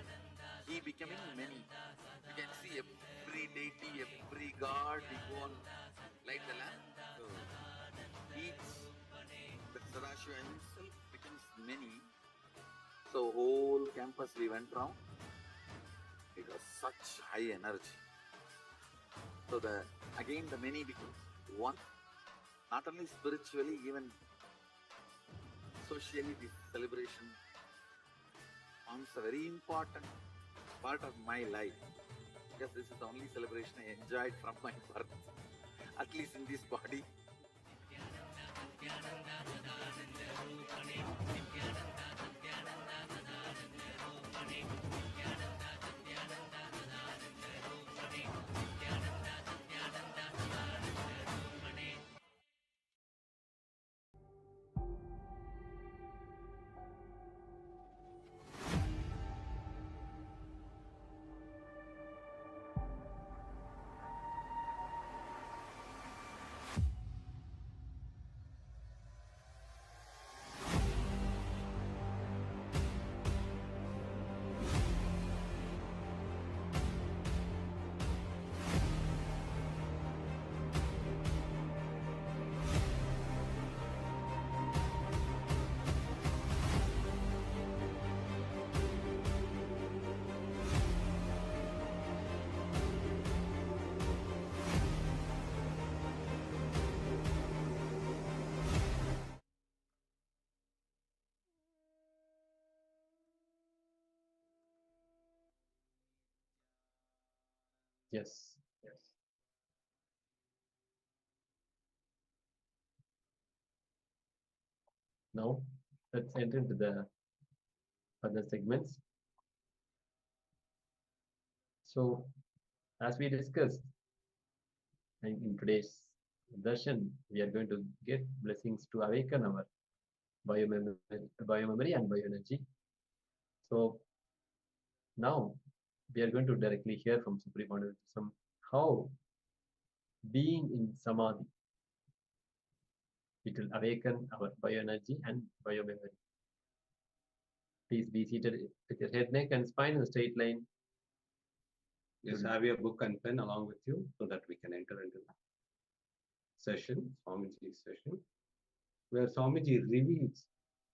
he becoming many. You can see every deity, every god, we go and light the lamp. So the Sadashiva himself becomes many. So whole campus we went round. It was such high energy. So again the many becomes one. Not only spiritually, even socially, this celebration forms a very important part of my life. Because this is the only celebration I enjoyed from my birth, at least in this body. Yes. Now, let's enter into the other segments. So, as we discussed in today's darshan, we are going to get blessings to awaken our biomemory and bioenergy. So, now we are going to directly hear from Supreme Honorificism how being in samadhi, it will awaken our bioenergy and biomemory. Please be seated with your head, neck, and spine in a straight line. Just have your book and pen along with you so that we can enter into the session, Swamiji's session, where Swamiji reveals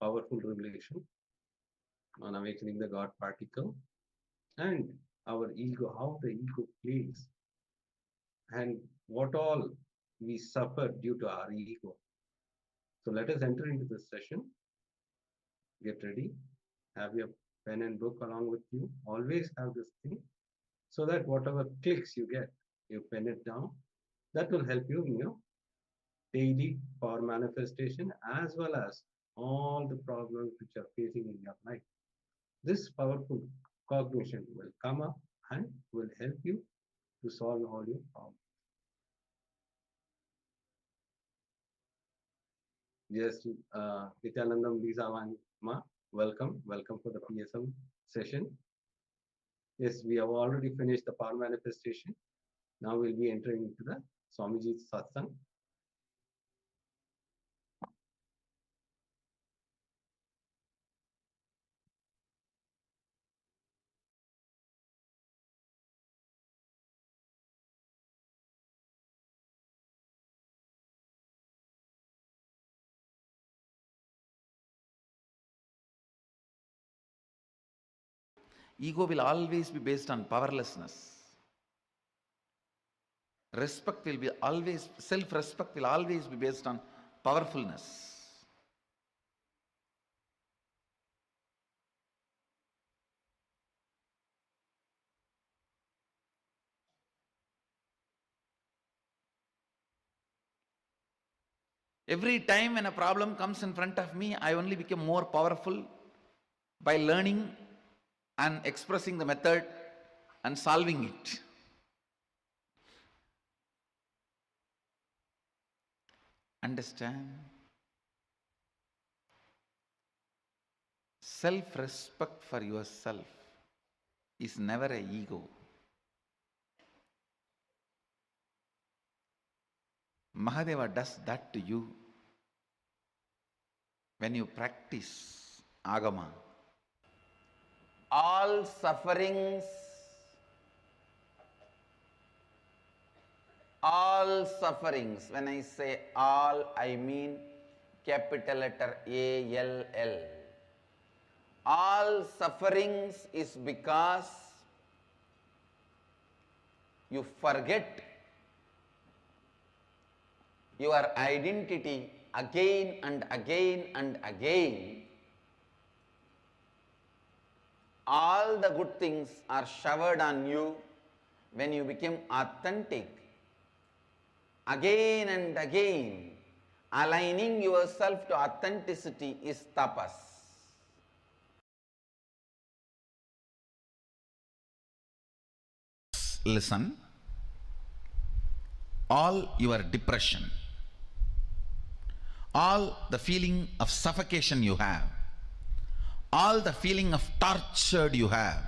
powerful revelation on awakening the God particle and our ego, how the ego plays, and what all we suffer due to our ego. So let us enter into this session. Get ready. Have your pen and book along with you. Always have this thing so that whatever clicks you get, you pen it down. That will help you in your daily power manifestation as well as all the problems which are facing in your life. This powerful cognition will come up and will help you to solve all your problems. Yes, Nithyananda, Lisa, Ma, welcome for the PSM session. Yes, we have already finished the power manifestation. Now we'll be entering into the Swamiji's satsang. Ego will always be based on powerlessness. Respect will be always, self-respect will always be based on powerfulness. Every time when a problem comes in front of me, I only become more powerful by learning and expressing the method and solving it. Understand? Self-respect for yourself is never an ego. Mahadeva does that to you when you practice Agama. All sufferings, when I say all, I mean capital letter ALL. All sufferings is because you forget your identity again and again and again. All the good things are showered on you when you become authentic. Again and again, aligning yourself to authenticity is tapas. Listen, all your depression, all the feeling of suffocation you have, all the feeling of tortured you have,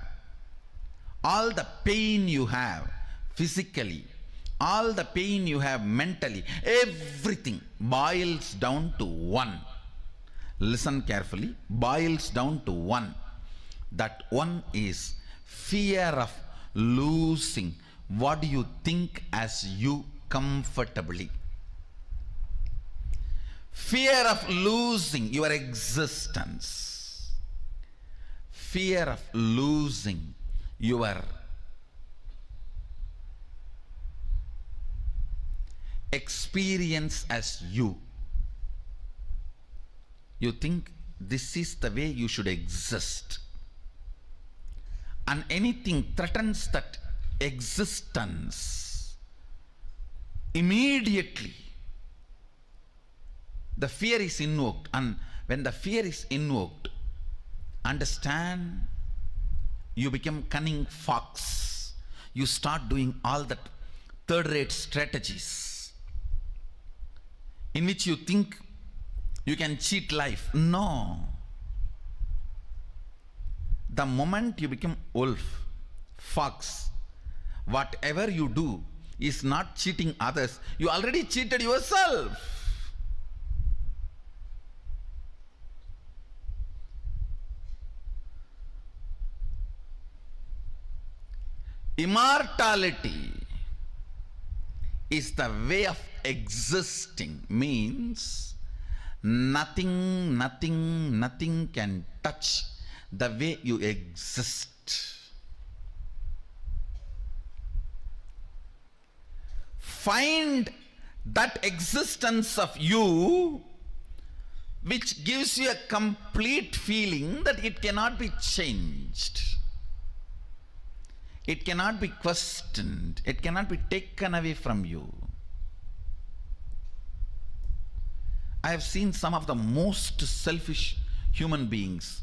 all the pain you have physically, all the pain you have mentally, everything boils down to one. Listen carefully, boils down to one. That one is fear of losing what you think as you comfortably. Fear of losing your existence. Fear of losing your experience as you. You think this is the way you should exist. And anything threatens that existence, immediately the fear is invoked. And when the fear is invoked, understand, you become cunning fox. You start doing all that third-rate strategies in which you think you can cheat life. No. The moment you become wolf, fox, whatever you do is not cheating others. You already cheated yourself. Immortality is the way of existing, means nothing can touch the way you exist. Find that existence of you which gives you a complete feeling that it cannot be changed. It cannot be questioned. It cannot be taken away from you. I have seen some of the most selfish human beings.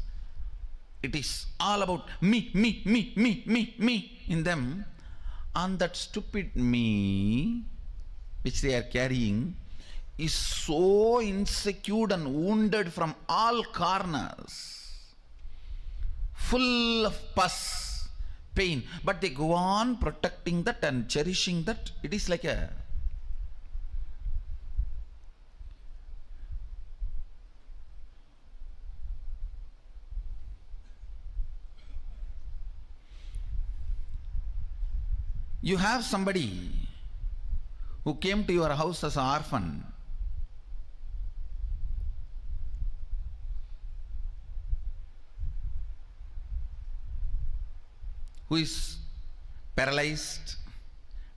It is all about me in them. And that stupid me which they are carrying is so insecure and wounded from all corners, full of pus, pain, but they go on protecting that and cherishing that. It is like a you have somebody who came to your house as an orphan, who is paralyzed,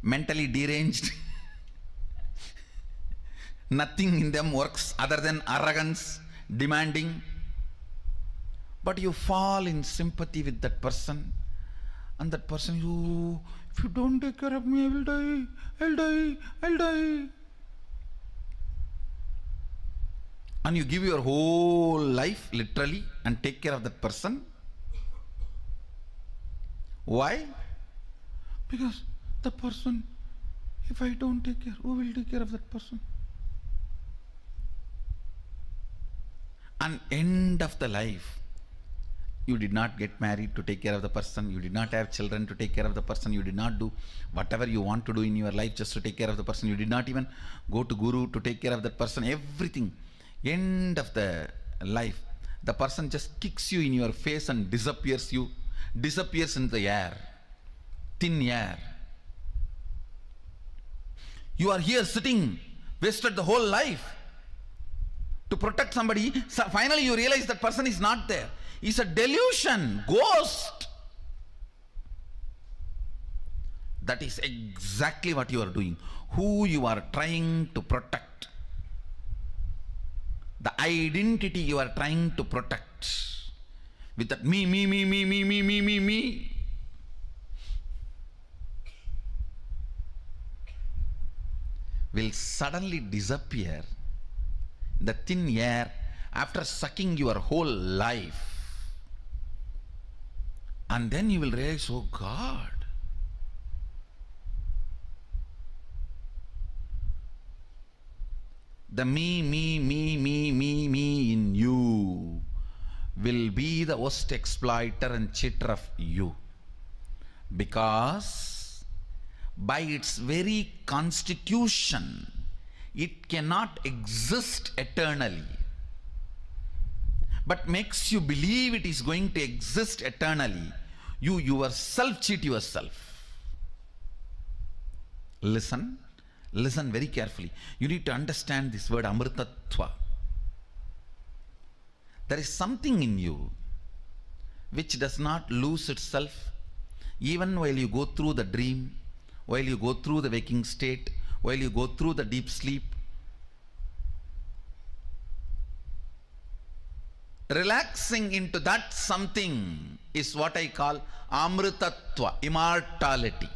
mentally deranged, nothing in them works other than arrogance, demanding, but you fall in sympathy with that person, and that person, if you don't take care of me, I will die, I'll die. And you give your whole life literally and take care of that person. Why? Because the person, if I don't take care, who will take care of that person? And end of the life, you did not get married to take care of the person, you did not have children to take care of the person, you did not do whatever you want to do in your life just to take care of the person, you did not even go to guru to take care of that person, everything. End of the life, the person just kicks you in your face and disappears in the air, thin air. You are here sitting, wasted the whole life to protect somebody. So finally you realize that person is not there. It's a delusion, ghost. That is exactly what you are doing. Who you are trying to protect. The identity you are trying to protect. With that me, will suddenly disappear in the thin air after sucking your whole life. And then you will realize, oh God, the me in you will be the worst exploiter and cheater of you, because by its very constitution it cannot exist eternally, but makes you believe it is going to exist eternally. You yourself cheat yourself. Listen very carefully. You need to understand this word amritatva. There is something in you which does not lose itself even while you go through the dream, while you go through the waking state, while you go through the deep sleep. Relaxing into that something is what I call amritatva, immortality.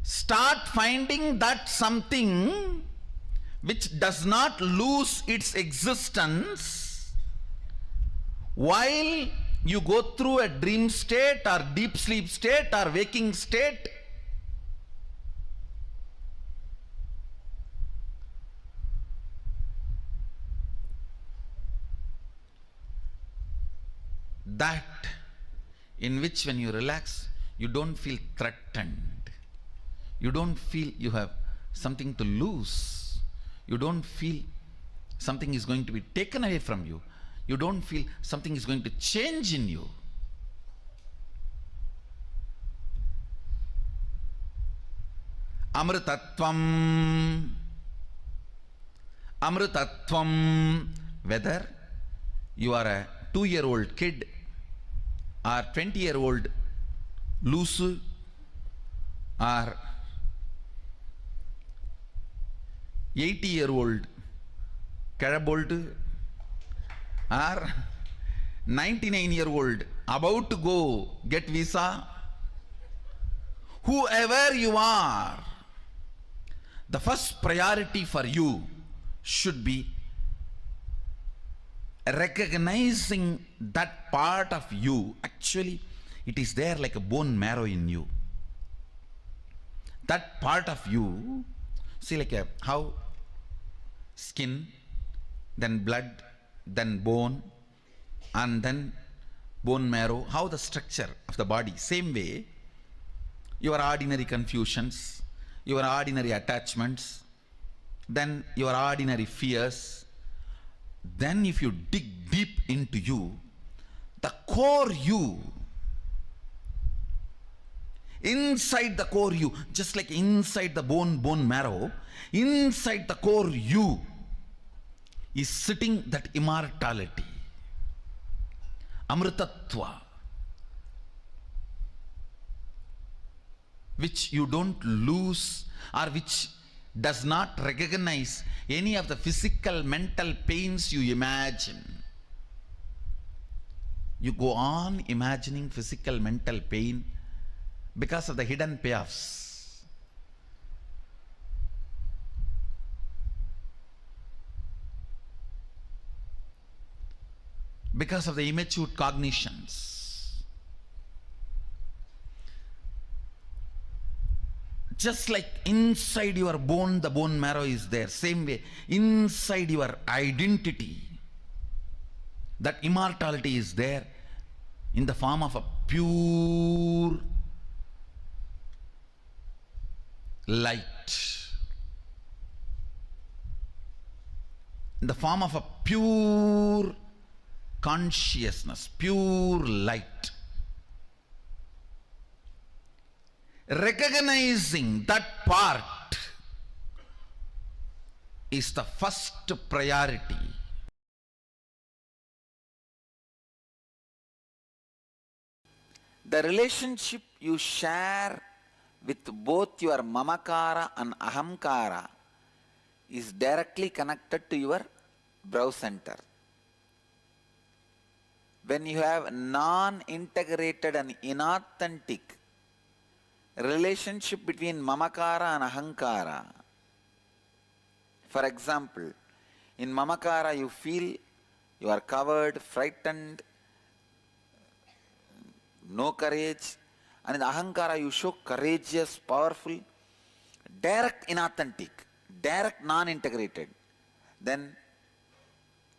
Start finding that something which does not lose its existence while you go through a dream state or deep sleep state or waking state. That in which when you relax, you don't feel threatened. You don't feel you have something to lose. You don't feel something is going to be taken away from you. You don't feel something is going to change in you. Amritatvam. Amritatvam. Whether you are a 2-year-old kid or 20-year-old loose or 80-year-old Karabolt or 99-year-old about to go get visa, whoever you are, the first priority for you should be recognizing that part of you. Actually, it is there like a bone marrow in you. That part of you, see, like how skin, then blood, then bone, and then bone marrow, how the structure of the body. Same way, your ordinary confusions, your ordinary attachments, then your ordinary fears. Then if you dig deep into you, the core you, inside the core you, just like inside the bone marrow, inside the core you is sitting that immortality, amritatva, which you don't lose or which does not recognize any of the physical, mental pains you imagine. You go on imagining physical, mental pain because of the hidden payoffs. Because of the immature cognitions. Just like inside your bone, the bone marrow is there. Same way, inside your identity, that immortality is there in the form of a pure light. In the form of a pure consciousness, pure light. Recognizing that part is the first priority. The relationship you share with both your mamakara and ahamkara is directly connected to your brow center. When you have non-integrated and inauthentic relationship between mamakara and ahankara. For example, in mamakara you feel you are covered, frightened, no courage, and in ahankara you show courageous, powerful, direct inauthentic, direct non-integrated. Then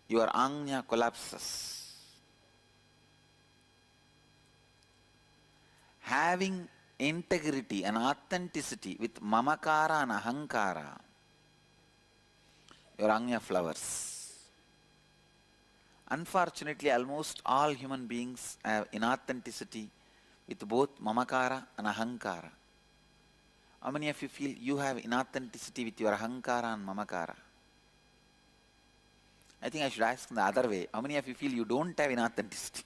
your ajna collapses. Having integrity and authenticity with mamakara and ahankara, your ajna flowers. Unfortunately, almost all human beings have inauthenticity with both mamakara and ahankara. How many of you feel you have inauthenticity with your ahankara and mamakara? I think I should ask in the other way. How many of you feel you don't have inauthenticity?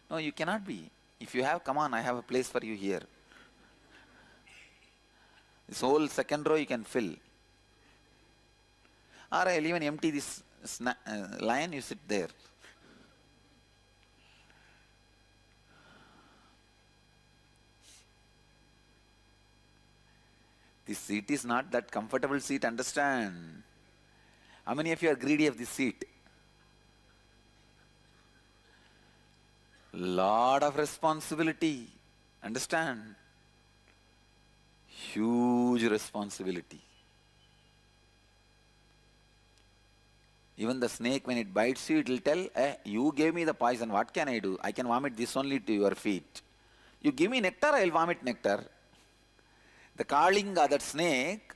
No, you cannot be. If you have, come on, I have a place for you here. This whole second row you can fill. Or I'll even empty this line, you sit there. This seat is not that comfortable seat, understand? How many of you are greedy of this seat? Lot of responsibility, understand? Huge responsibility. Even the snake, when it bites you, it will tell, you gave me the poison, what can I do? I can vomit this only to your feet. You give me nectar, I will vomit nectar. The Kalinga, that snake,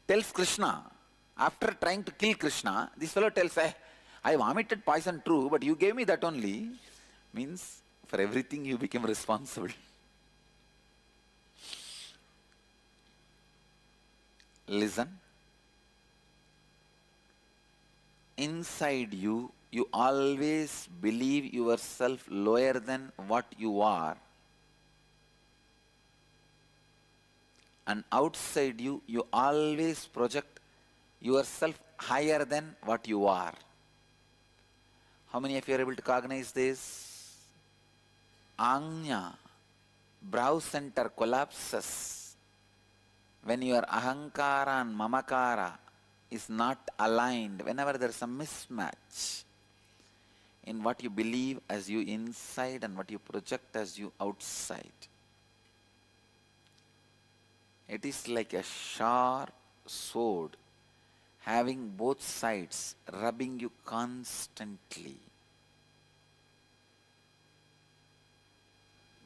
tells Krishna, after trying to kill Krishna, this fellow tells, I vomited poison true, but you gave me that only. Means, for everything you became responsible. Listen. Inside you, you always believe yourself lower than what you are. And outside you, you always project yourself higher than what you are. How many of you are able to cognize this? Anya, brow center collapses when your ahankara and mamakara is not aligned, whenever there is a mismatch in what you believe as you inside and what you project as you outside. It is like a sharp sword having both sides rubbing you constantly.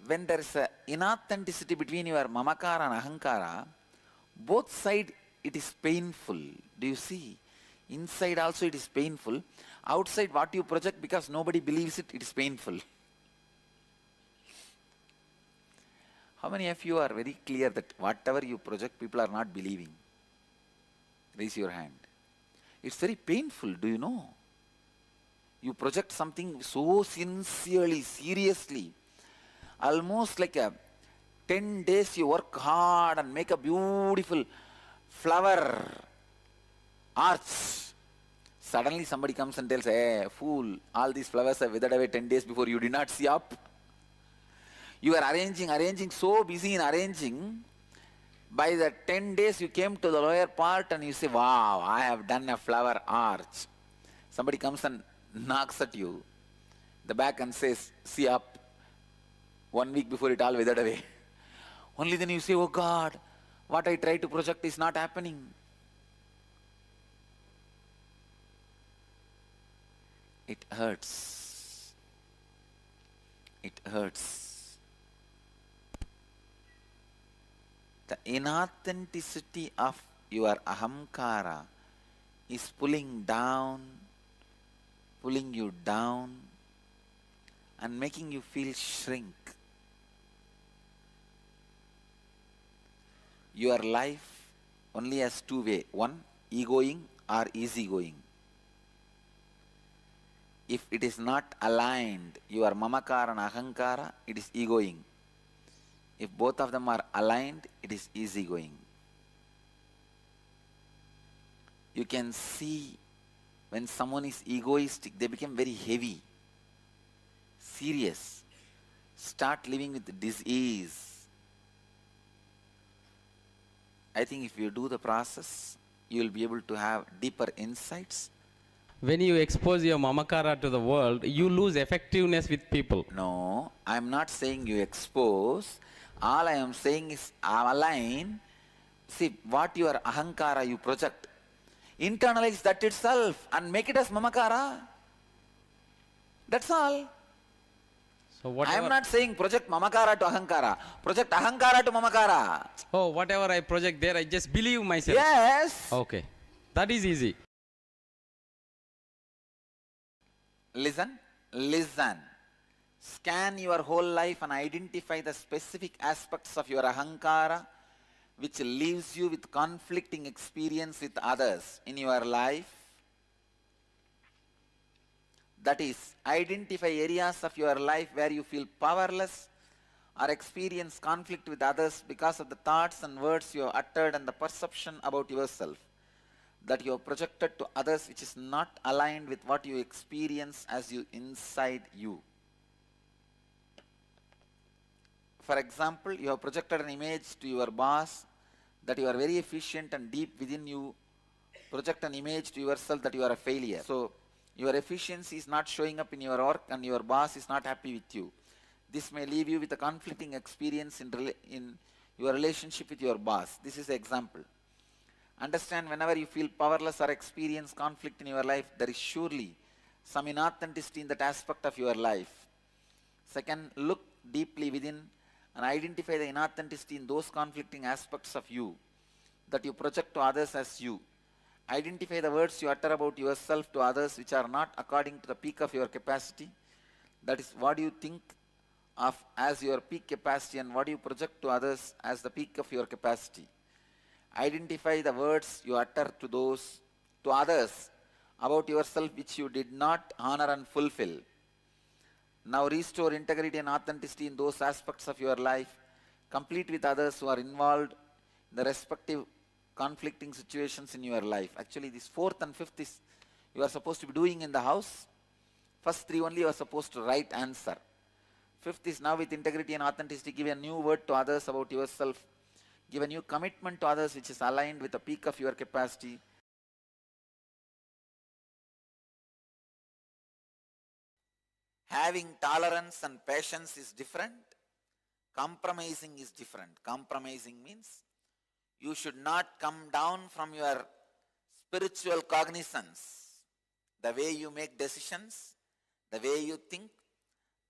When there is an inauthenticity between your mamakara and ahankara, both sides it is painful. Do you see? Inside also it is painful. Outside what you project, because nobody believes it, it is painful. How many of you are very clear that whatever you project, people are not believing? Raise your hand. It's very painful, do you know? You project something so sincerely, seriously, almost like 10 days you work hard and make a beautiful flower arch. Suddenly somebody comes and tells, hey, fool, all these flowers have withered away 10 days before, you did not see up. You are arranging, so busy in arranging. By the 10 days you came to the lower part and you say, wow, I have done a flower arch. Somebody comes and knocks at you, the back, and says, see up. 1 week before it all withered away. Only then you say, oh God, what I try to project is not happening. It hurts. It hurts. The inauthenticity of your ahamkara is pulling you down and making you feel shrink. Your life only has two ways. One, egoing or easygoing. If it is not aligned, your mamakara and ahankara, it is egoing. If both of them are aligned, it is easygoing. You can see when someone is egoistic, they become very heavy, serious, start living with disease. I think if you do the process, you will be able to have deeper insights. When you expose your mamakara to the world, you lose effectiveness with people. No, I am not saying you expose. All I am saying is align. See, what your ahankara you project, internalize that itself and make it as mamakara. That's all. So I am not saying project mamakara to ahankara. Project ahankara to mamakara. Oh, whatever I project there, I just believe myself. Yes. Okay. That is easy. Listen. Scan your whole life and identify the specific aspects of your ahankara which leaves you with conflicting experience with others in your life. That is, identify areas of your life where you feel powerless or experience conflict with others because of the thoughts and words you have uttered and the perception about yourself that you have projected to others which is not aligned with what you experience as you inside you. For example, you have projected an image to your boss that you are very efficient and deep within you project an image to yourself that you are a failure. So your efficiency is not showing up in your work and your boss is not happy with you. This may leave you with a conflicting experience in your relationship with your boss. This is an example. Understand, whenever you feel powerless or experience conflict in your life, there is surely some inauthenticity in that aspect of your life. Second, look deeply within and identify the inauthenticity in those conflicting aspects of you that you project to others as you. Identify the words you utter about yourself to others which are not according to the peak of your capacity. That is, what do you think of as your peak capacity and what do you project to others as the peak of your capacity. Identify the words you utter to others about yourself which you did not honor and fulfill. Now restore integrity and authenticity in those aspects of your life. Complete with others who are involved in the respective conflicting situations in your life. Actually, this fourth and fifth is you are supposed to be doing in the house. First three only you are supposed to write answer. Fifth is now with integrity and authenticity, give a new word to others about yourself. Give a new commitment to others which is aligned with the peak of your capacity. Having tolerance and patience is different. Compromising is different. Compromising means you should not come down from your spiritual cognizance. The way you make decisions, the way you think,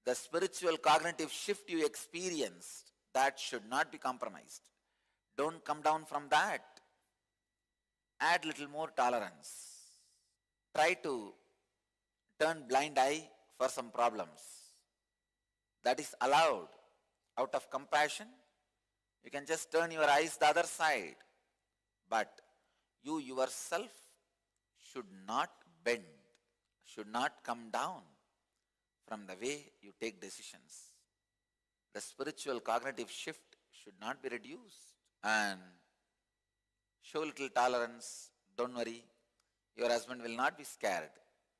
the spiritual cognitive shift you experienced, that should not be compromised. Don't come down from that. Add little more tolerance. Try to turn blind eye for some problems. That is allowed. Out of compassion, you can just turn your eyes the other side. But you yourself should not bend, should not come down from the way you take decisions. The spiritual cognitive shift should not be reduced. And show little tolerance. Don't worry. Your husband will not be scared.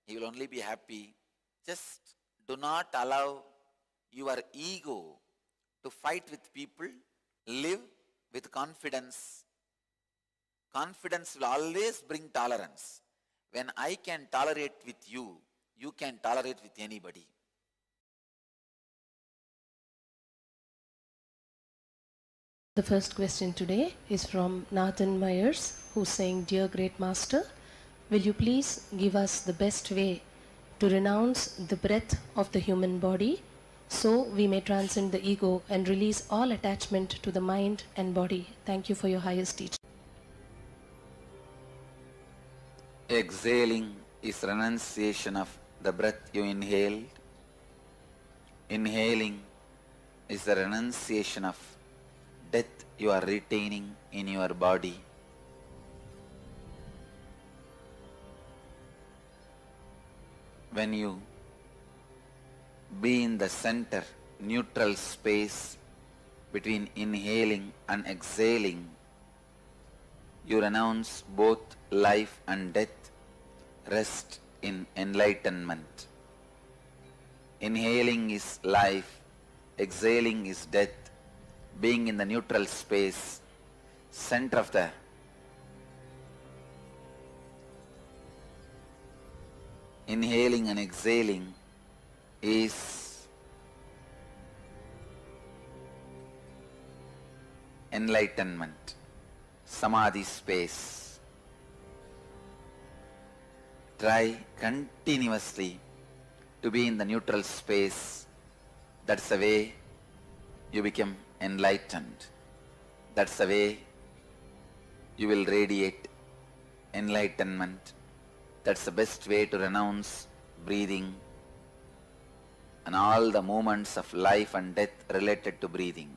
He will only be happy. Just do not allow your ego to fight with people. Live with confidence. Confidence will always bring tolerance. When I can tolerate with you, you can tolerate with anybody. The first question today is from Nathan Myers, who's saying, Dear Great Master, will you please give us the best way to renounce the breath of the human body so we may transcend the ego and release all attachment to the mind and body? Thank you for your highest teaching. Exhaling is renunciation of the breath you inhaled. Inhaling is the renunciation of death you are retaining in your body. When you be in the center, neutral space between inhaling and exhaling, you renounce both life and death, rest in enlightenment. Inhaling is life, exhaling is death. Being in the neutral space, center of the inhaling and exhaling is enlightenment, samadhi space. Try continuously to be in the neutral space. That's the way you become enlightened. That's the way you will radiate enlightenment. That's the best way to renounce breathing and all the movements of life and death related to breathing.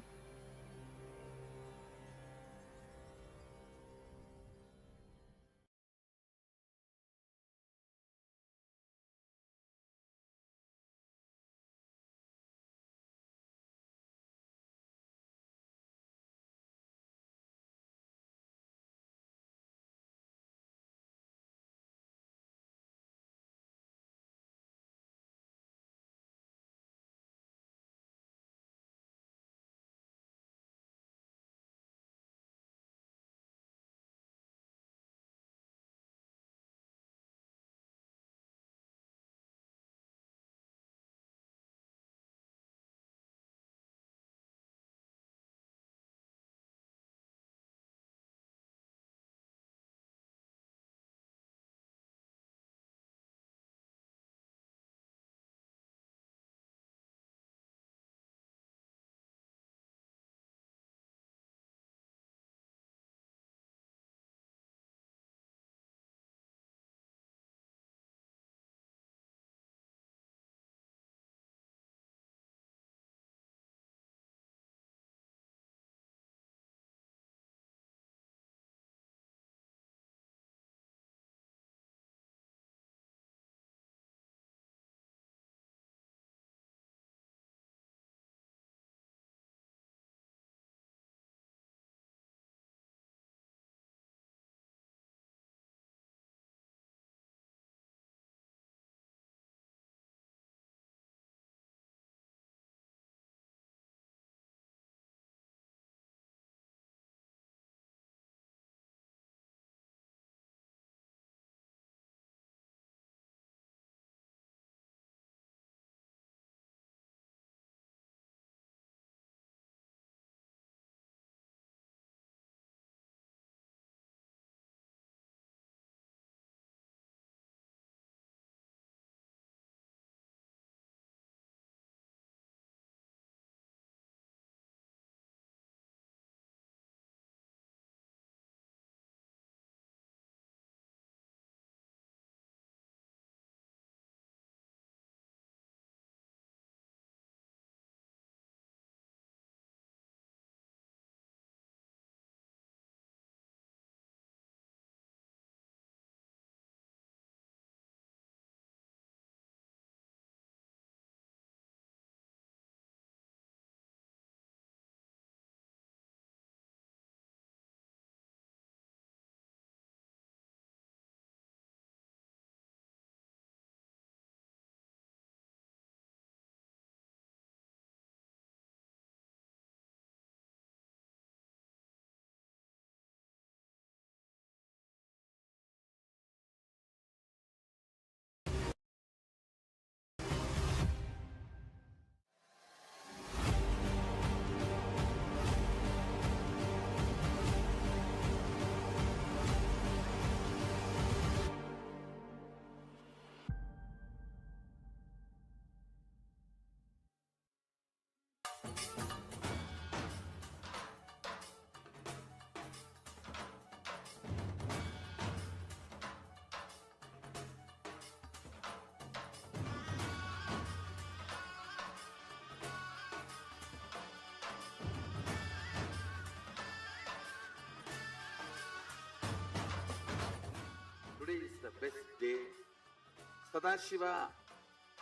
Sadashiva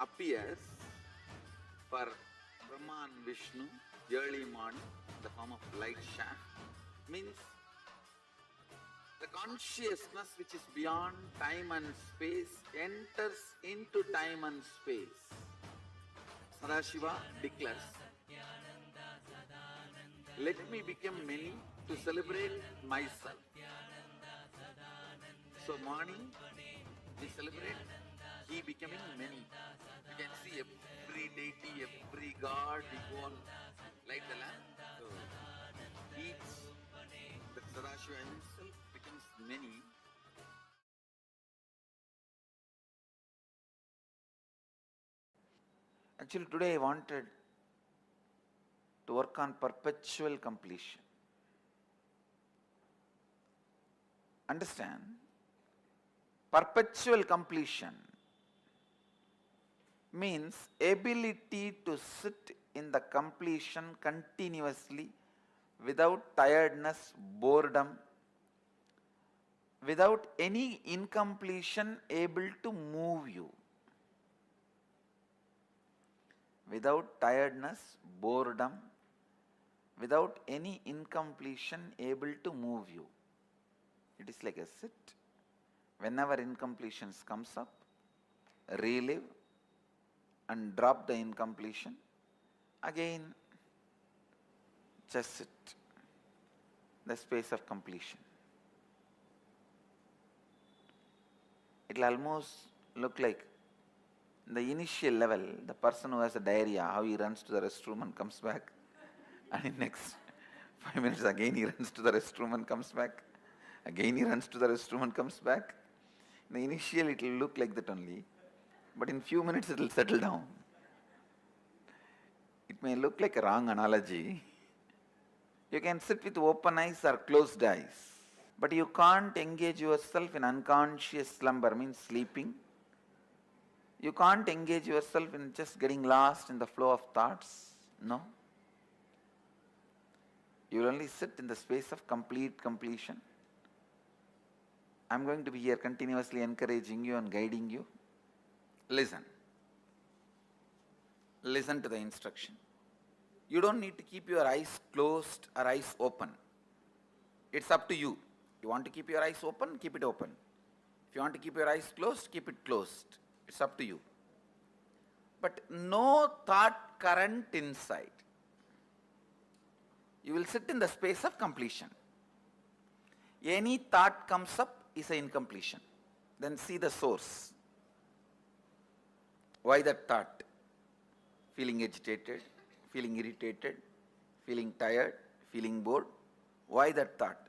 appears for Brahma and Vishnu early morning in the form of light shaft. Means the consciousness which is beyond time and space enters into time and space. Sadashiva declares, let me become many to celebrate myself. So morning we celebrate he becoming many. You can see every deity, every god, we go on light the lamp. So each, the Sadashiva himself becomes many. Actually today I wanted to work on perpetual completion. Understand? Perpetual completion means ability to sit in the completion continuously without tiredness, boredom, without any incompletion able to move you. Without tiredness, boredom, without any incompletion able to move you. It is like a sit. Whenever incompletions comes up, relive and drop the incompletion. Again, just sit. The space of completion. It will almost look like the initial level, the person who has a diarrhea, how he runs to the restroom and comes back. And in next 5 minutes again he runs to the restroom and comes back. Again he runs to the restroom and comes back. In the initial it will look like that only. But in few minutes it will settle down. It may look like a wrong analogy. You can sit with open eyes or closed eyes. But you can't engage yourself in unconscious slumber, means sleeping. You can't engage yourself in just getting lost in the flow of thoughts. No. You will only sit in the space of complete completion. I am going to be here continuously encouraging you and guiding you. Listen. Listen to the instruction. You don't need to keep your eyes closed or eyes open. It's up to you. You want to keep your eyes open, keep it open. If you want to keep your eyes closed, keep it closed. It's up to you. But no thought current inside. You will sit in the space of completion. Any thought comes up is an incompletion. Then see the source. Why that thought? Feeling agitated, feeling irritated, feeling tired, feeling bored. Why that thought?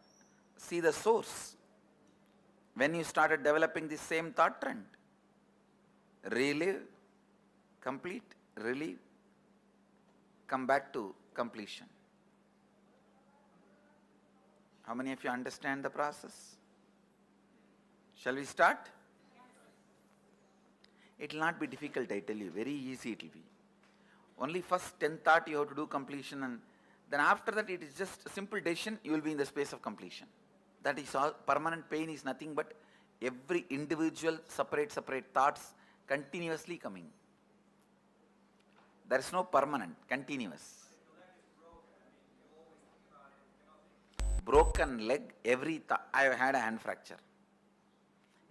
See the source. When you started developing the same thought trend, relive, complete, relieve, come back to completion. How many of you understand the process? Shall we start? It will not be difficult, I tell you, very easy it will be. Only first 10 thought you have to do completion, and then after that it is just a simple decision, you will be in the space of completion. That is all. Permanent pain is nothing but every individual separate thoughts continuously coming. There is no permanent, continuous. Broken leg, every thought. I have had a hand fracture.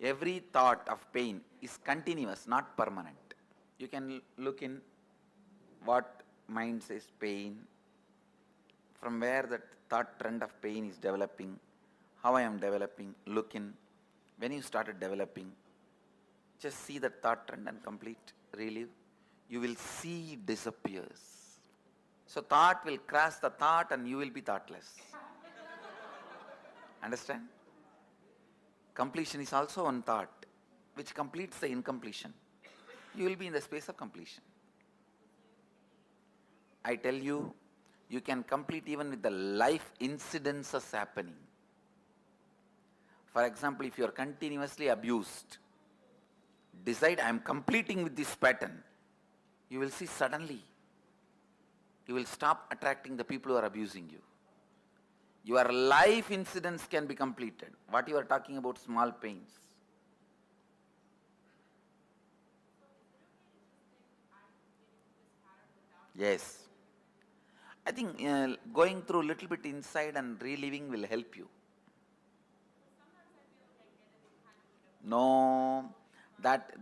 Every thought of pain is continuous, not permanent. You can look in what mind says pain, from where that thought trend of pain is developing, how I am developing, look in. When you started developing, just see that thought trend and complete, relive. You will see it disappears. So thought will cross the thought and you will be thoughtless. Understand? Completion is also one thought which completes the incompletion. You will be in the space of completion. I tell you, you can complete even with the life incidences happening. For example, if you are continuously abused, decide I am completing with this pattern. You will see suddenly, you will stop attracting the people who are abusing you. Your life incidents can be completed. What you are talking about, small pains. Yes. I think going through a little bit inside and reliving will help you. No, that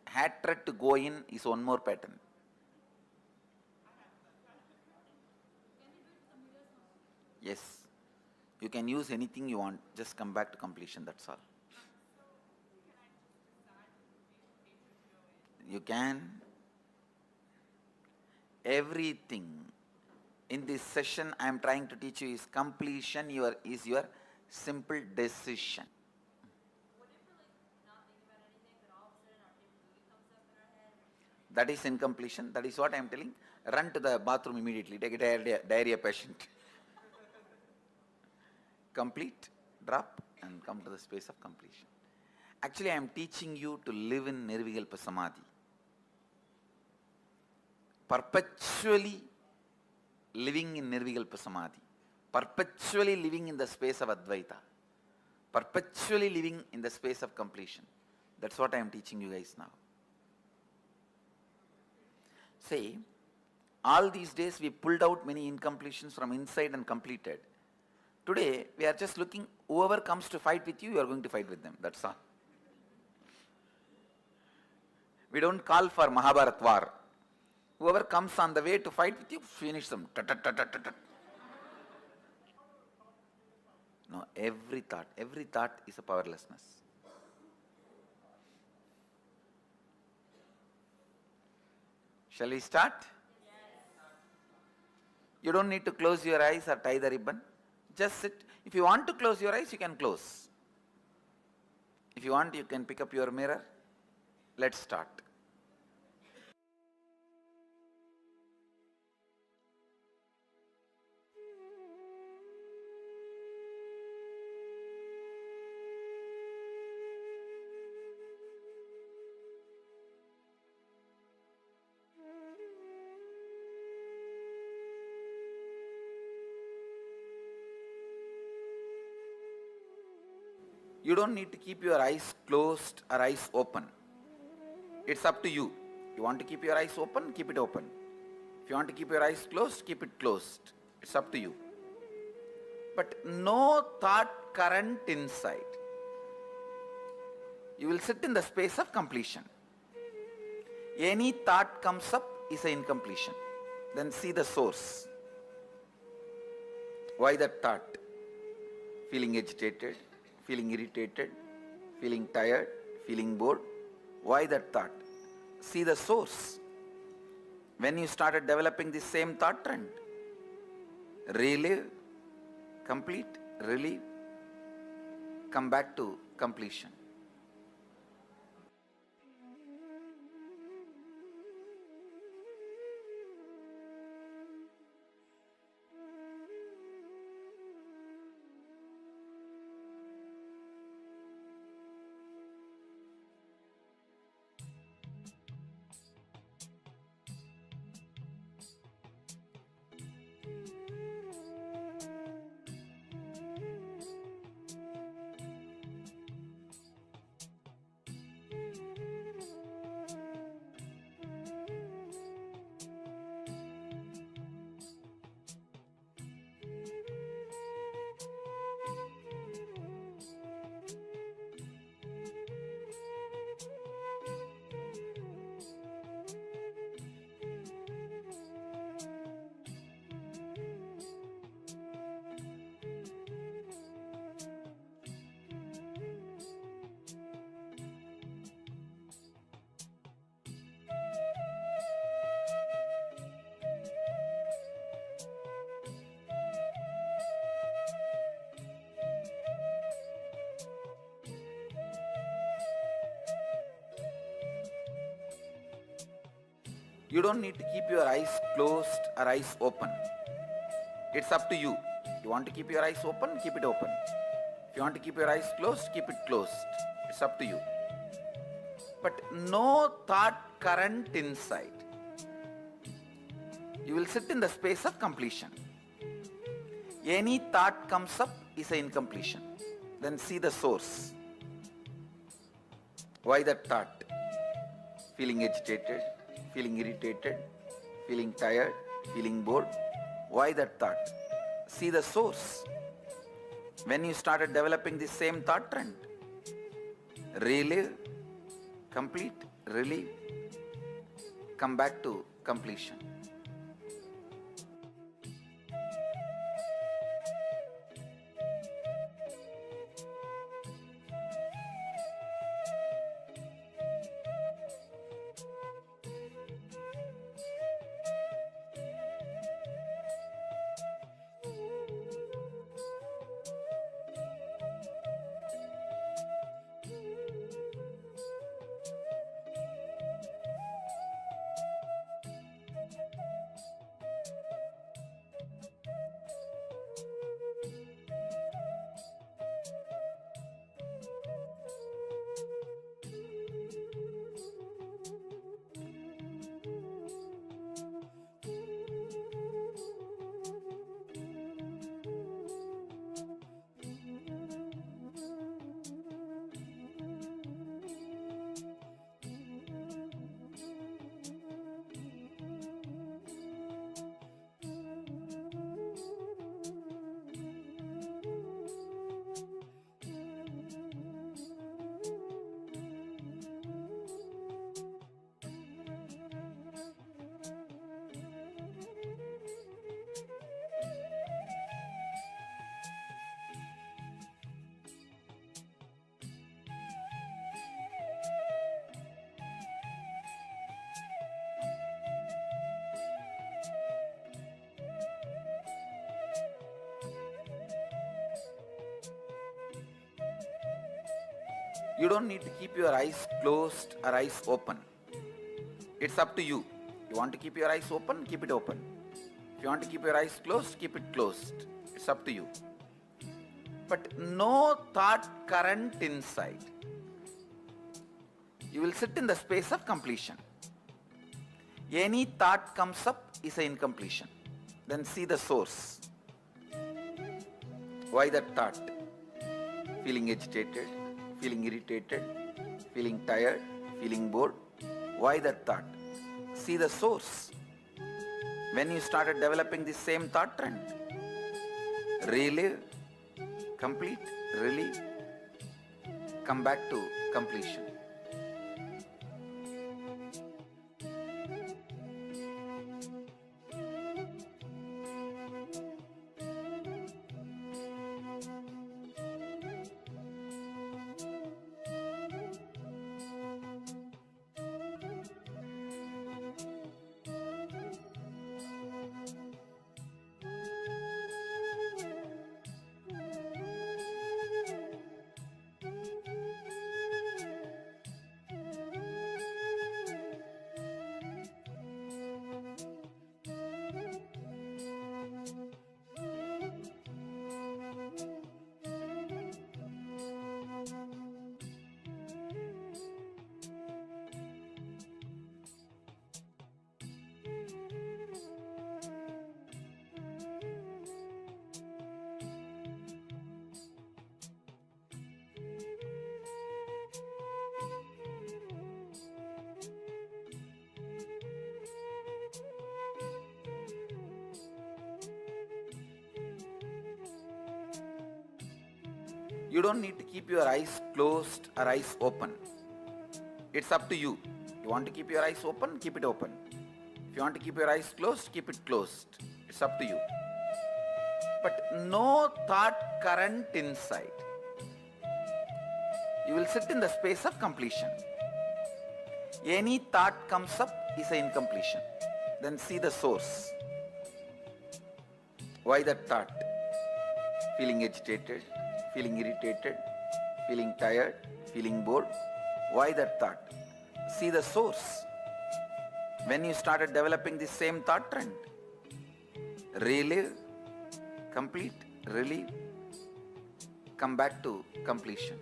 hatred to go in is one more pattern. Yes. You can use anything you want. Just come back to completion, that's all. You can. Everything in this session I am trying to teach you is completion is your simple decision. That is incompletion. That is what I am telling. Run to the bathroom immediately. Take a diarrhea patient. Complete, drop, and come to the space of completion. Actually, I am teaching you to live in Nirvikalpa Samadhi. Perpetually living in Nirvikalpa Samadhi. Perpetually living in the space of Advaita. Perpetually living in the space of completion. That's what I am teaching you guys now. Say, all these days we pulled out many incompletions from inside and completed. Today, we are just looking, whoever comes to fight with you, you are going to fight with them. That's all. We don't call for Mahabharat war. Whoever comes on the way to fight with you, finish them. No, every thought is a powerlessness. Shall we start? You don't need to close your eyes or tie the ribbon. Just sit. If you want to close your eyes, you can close. If you want, you can pick up your mirror. Let's start. You don't need to keep your eyes closed or eyes open. It's up to you. You want to keep your eyes open, keep it open. If you want to keep your eyes closed, keep it closed. It's up to you. But no thought current inside. You will sit in the space of completion. Any thought comes up is an incompletion. Then see the source. Why that thought? Feeling agitated, feeling irritated, feeling tired, feeling bored. Why that thought? See the source. When you started developing this same thought trend, relive, complete, relieve, come back to completion. You don't need to keep your eyes closed or eyes open. It's up to you. You want to keep your eyes open, keep it open. If you want to keep your eyes closed, keep it closed. It's up to you. But no thought current inside. You will sit in the space of completion. Any thought comes up is an incompletion. Then see the source. Why that thought? Feeling agitated, feeling irritated, feeling tired, feeling bored. Why that thought? See the source. When you started developing the same thought trend, relive, complete, relieve, come back to completion. You don't need to keep your eyes closed or eyes open. It's up to you. You want to keep your eyes open, keep it open. If you want to keep your eyes closed, keep it closed. It's up to you. But no thought current inside. You will sit in the space of completion. Any thought comes up is an incompletion. Then see the source. Why that thought? Feeling agitated, feeling irritated, feeling tired, feeling bored. Why that thought? See the source. When you started developing the same thought trend, relive, complete, relieve, come back to completion. You don't need to keep your eyes closed or eyes open. It's up to you. You want to keep your eyes open, keep it open. If you want to keep your eyes closed, keep it closed. It's up to you. But no thought current inside. You will sit in the space of completion. Any thought comes up is an incompletion. Then see the source. Why that thought? Feeling agitated, feeling irritated, feeling tired, feeling bored. Why that thought? See the source. When you started developing the same thought trend, relive, complete, relieve, come back to completion.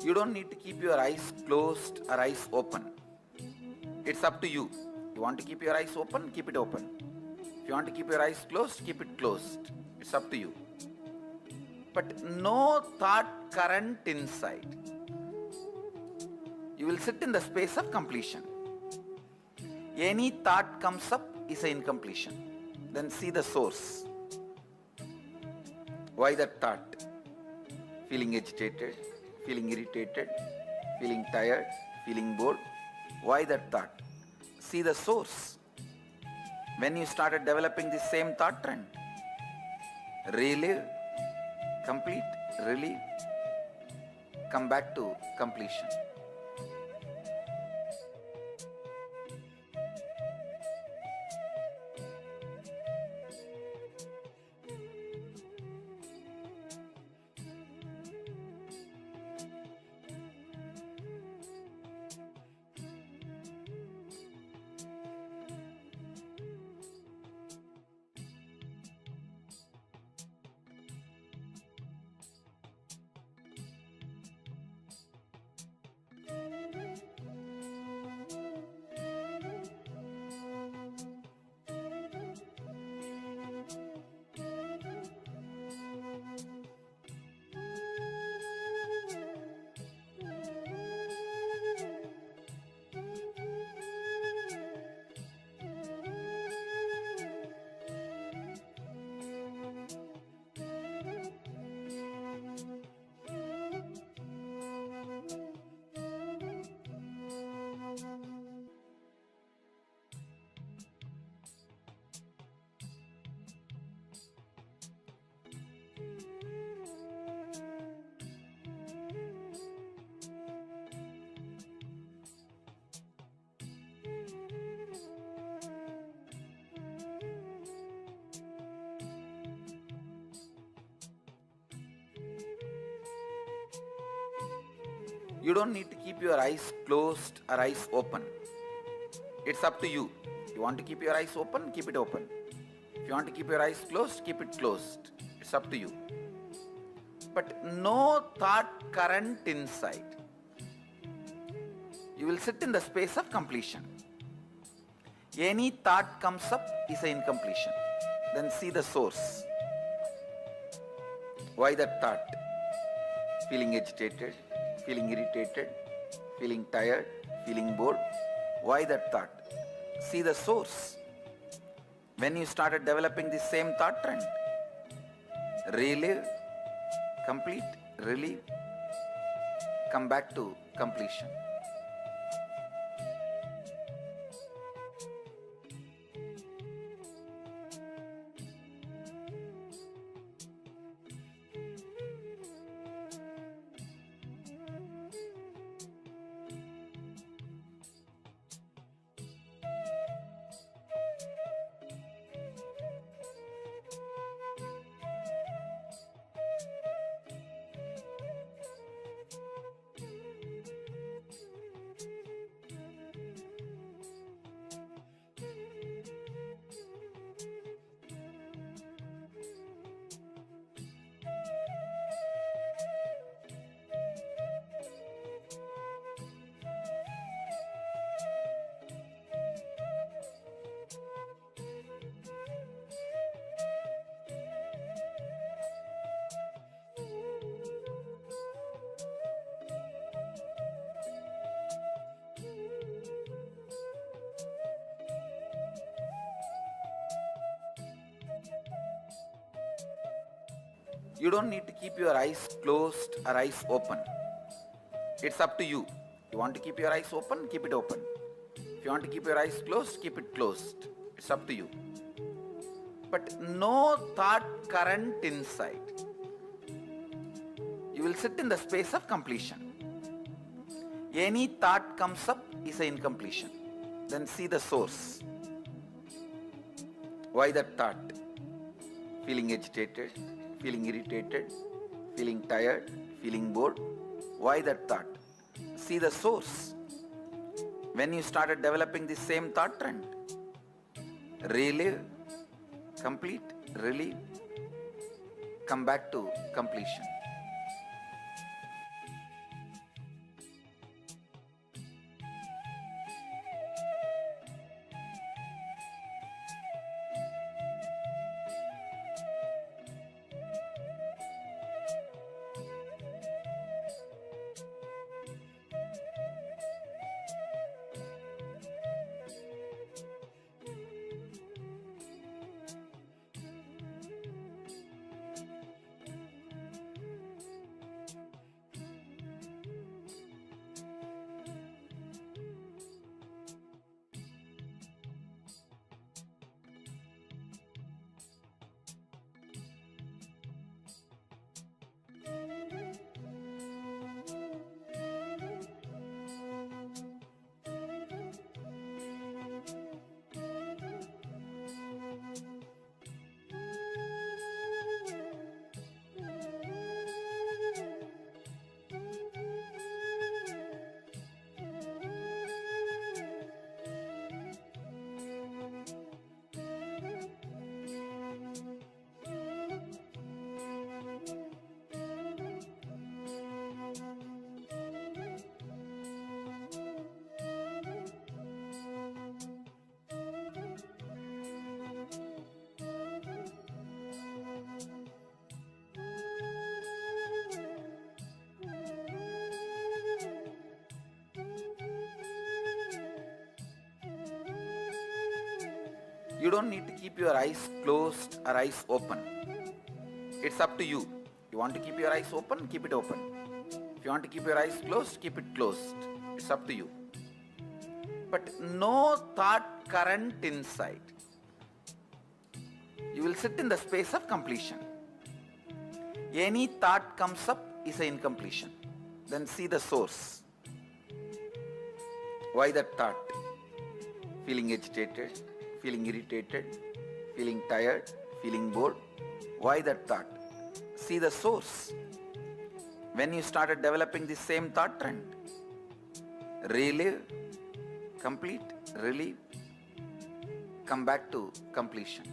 You don't need to keep your eyes closed or eyes open. It's up to you. You want to keep your eyes open, keep it open. If you want to keep your eyes closed, keep it closed. It's up to you. But no thought current inside. You will sit in the space of completion. Any thought comes up is an incompletion. Then see the source. Why that thought? Feeling agitated, feeling irritated, feeling tired, feeling bored. Why that thought? See the source. When you started developing the same thought trend, relive, complete, relieve, come back to completion. You don't need to keep your eyes closed or eyes open. It's up to you. You want to keep your eyes open, keep it open. If you want to keep your eyes closed, keep it closed. It's up to you. But no thought current inside. You will sit in the space of completion. Any thought comes up is an incompletion. Then see the source. Why that thought? Feeling agitated, feeling irritated, feeling tired, feeling bored. Why that thought? See the source. When you started developing the same thought trend, relive, complete, relieve, come back to completion. You don't need to keep your eyes closed or eyes open. It's up to you. You want to keep your eyes open, keep it open. If you want to keep your eyes closed, keep it closed. It's up to you. But no thought current inside. You will sit in the space of completion. Any thought comes up is an incompletion. Then see the source. Why that thought? Feeling agitated, feeling irritated, feeling tired, feeling bored. Why that thought? See the source. When you started developing the same thought trend, relive, complete, relieve, come back to completion. You don't need to keep your eyes closed or eyes open. It's up to you. You want to keep your eyes open, keep it open. If you want to keep your eyes closed, keep it closed. It's up to you. But no thought current inside. You will sit in the space of completion. Any thought comes up is an incompletion. Then see the source. Why that thought? Feeling agitated, feeling irritated, feeling tired, feeling bored. Why that thought? See the source. When you started developing the same thought trend, relive, complete, relieve, come back to completion.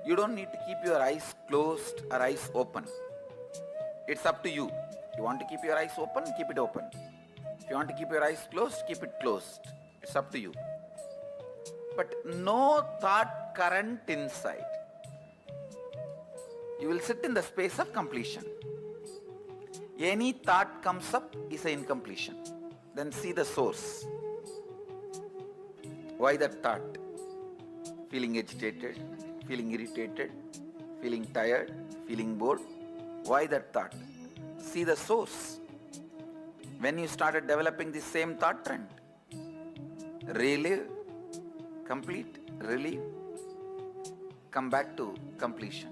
You don't need to keep your eyes closed or eyes open. It's up to you. You want to keep your eyes open, keep it open. If you want to keep your eyes closed, keep it closed. It's up to you. But no thought current inside. You will sit in the space of completion. Any thought comes up is an incompletion. Then see the source. Why that thought? Feeling agitated, feeling irritated, feeling tired, feeling bored. Why that thought? See the source. When you started developing the same thought trend, relive, complete, relieve, come back to completion.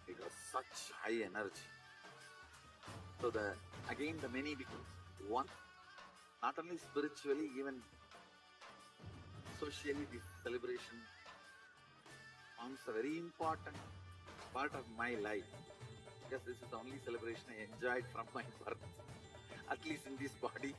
It was such high energy. So the many becomes one, not only spiritually, even socially. This celebration forms a very important part of my life, because this is the only celebration I enjoyed from my birth. at least in this body.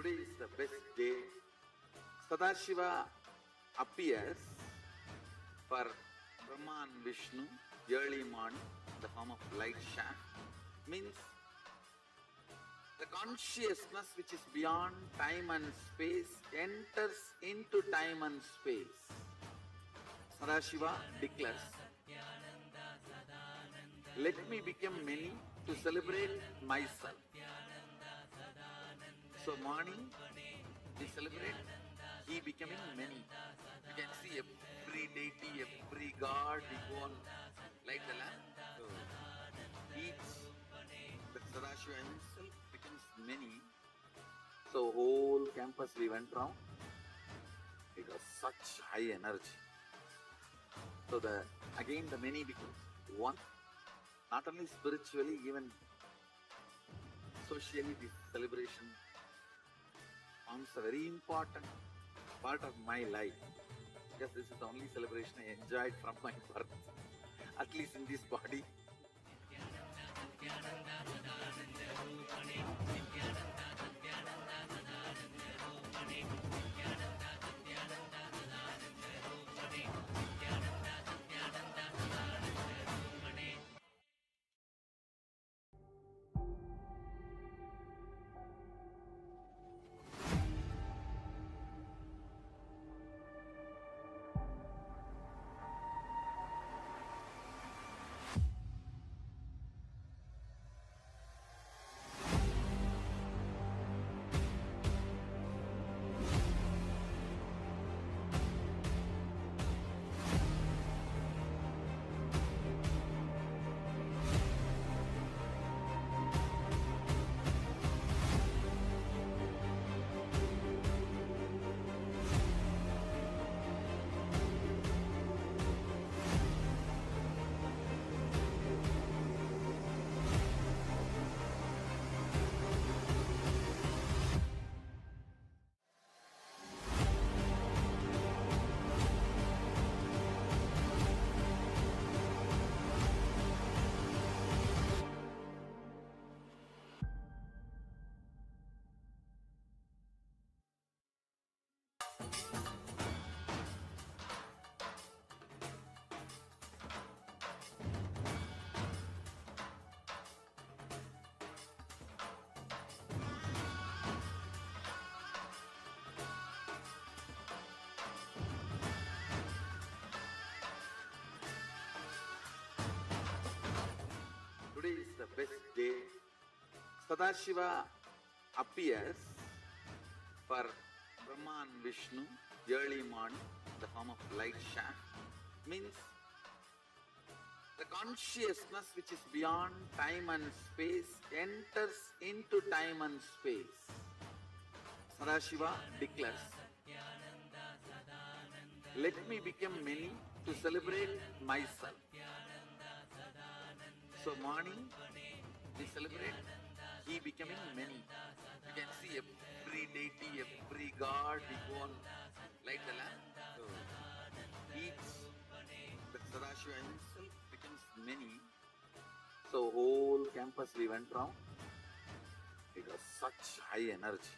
Today is the best day. Sadashiva appears for Brahma and Vishnu early morning in the form of light shaft. Means the consciousness which is beyond time and space enters into time and space. Sadashiva declares, let me become many to celebrate myself. So morning we celebrate he becoming many. You can see every deity, every god, we go on light the lamp. So each the Sadashiva himself becomes many. So whole campus we went round. It was such high energy. So again the many becomes one. Not only spiritually, even socially this celebration forms a very important part of my life. Because this is the only celebration I enjoyed from my birth, at least in this body. Today is the best day. Sadashiva appears for Brahma and Vishnu early morning in the form of light shaft. Means The consciousness which is beyond time and space enters into time and space. Sadashiva declares, let me become many to celebrate myself. So morning, we celebrate he becoming many. You can see every deity, every god, we go and light the lamp. So each, the Sadashiva himself becomes many. So whole campus we went round. It was such high energy.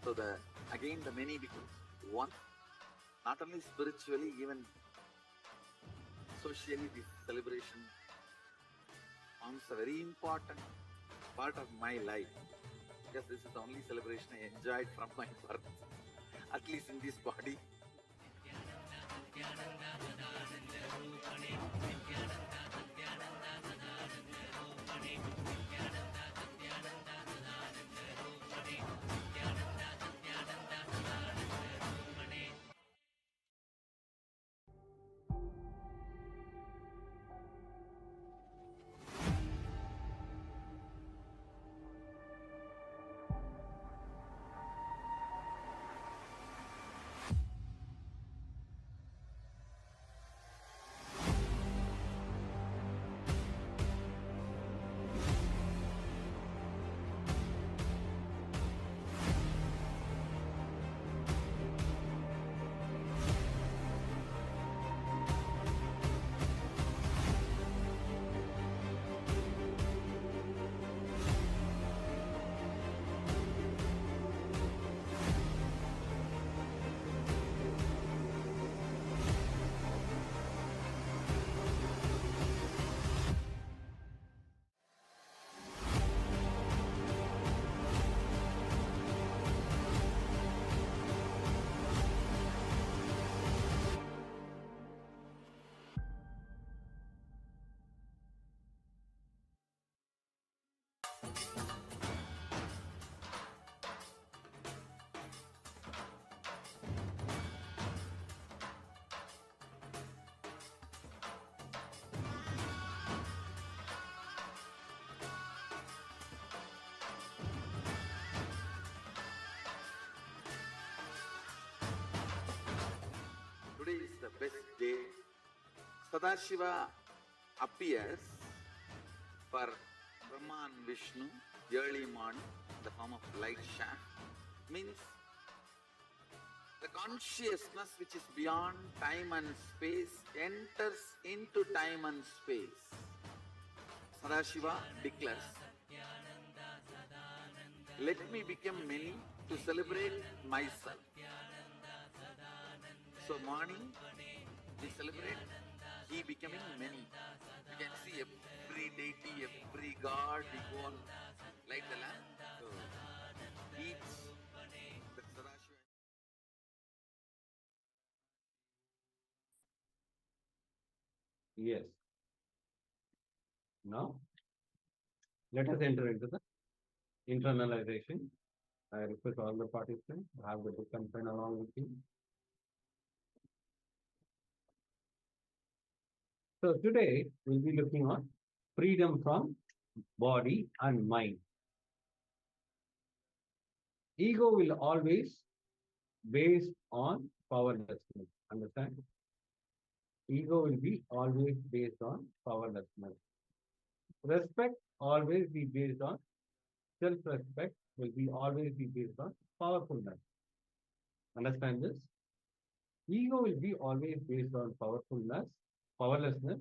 So again the many becomes one. Not only spiritually, even socially, this celebration forms a very important part of my life, because this is the only celebration I enjoyed from my birth, at least in this body. Today is the best day. Sadashiva appears for Brahma and Vishnu early morning in the form of light shaft. Means the consciousness which is beyond time and space enters into time and space. Sadashiva declares, let me become many to celebrate myself. So morning, we celebrate he becoming many. You can see every deity, every god, we go and light the lamp. So each, the Sadashiva. Yes. Now, let us enter into the internalization. I request all the participants to have the book and pen along with you. So today we'll be looking at freedom from body and mind. Ego will always based on powerlessness. Understand? Ego will be always based on powerlessness. Respect always be based on self-respect, will be always be based on powerfulness. Understand this? Ego will be always based on powerlessness.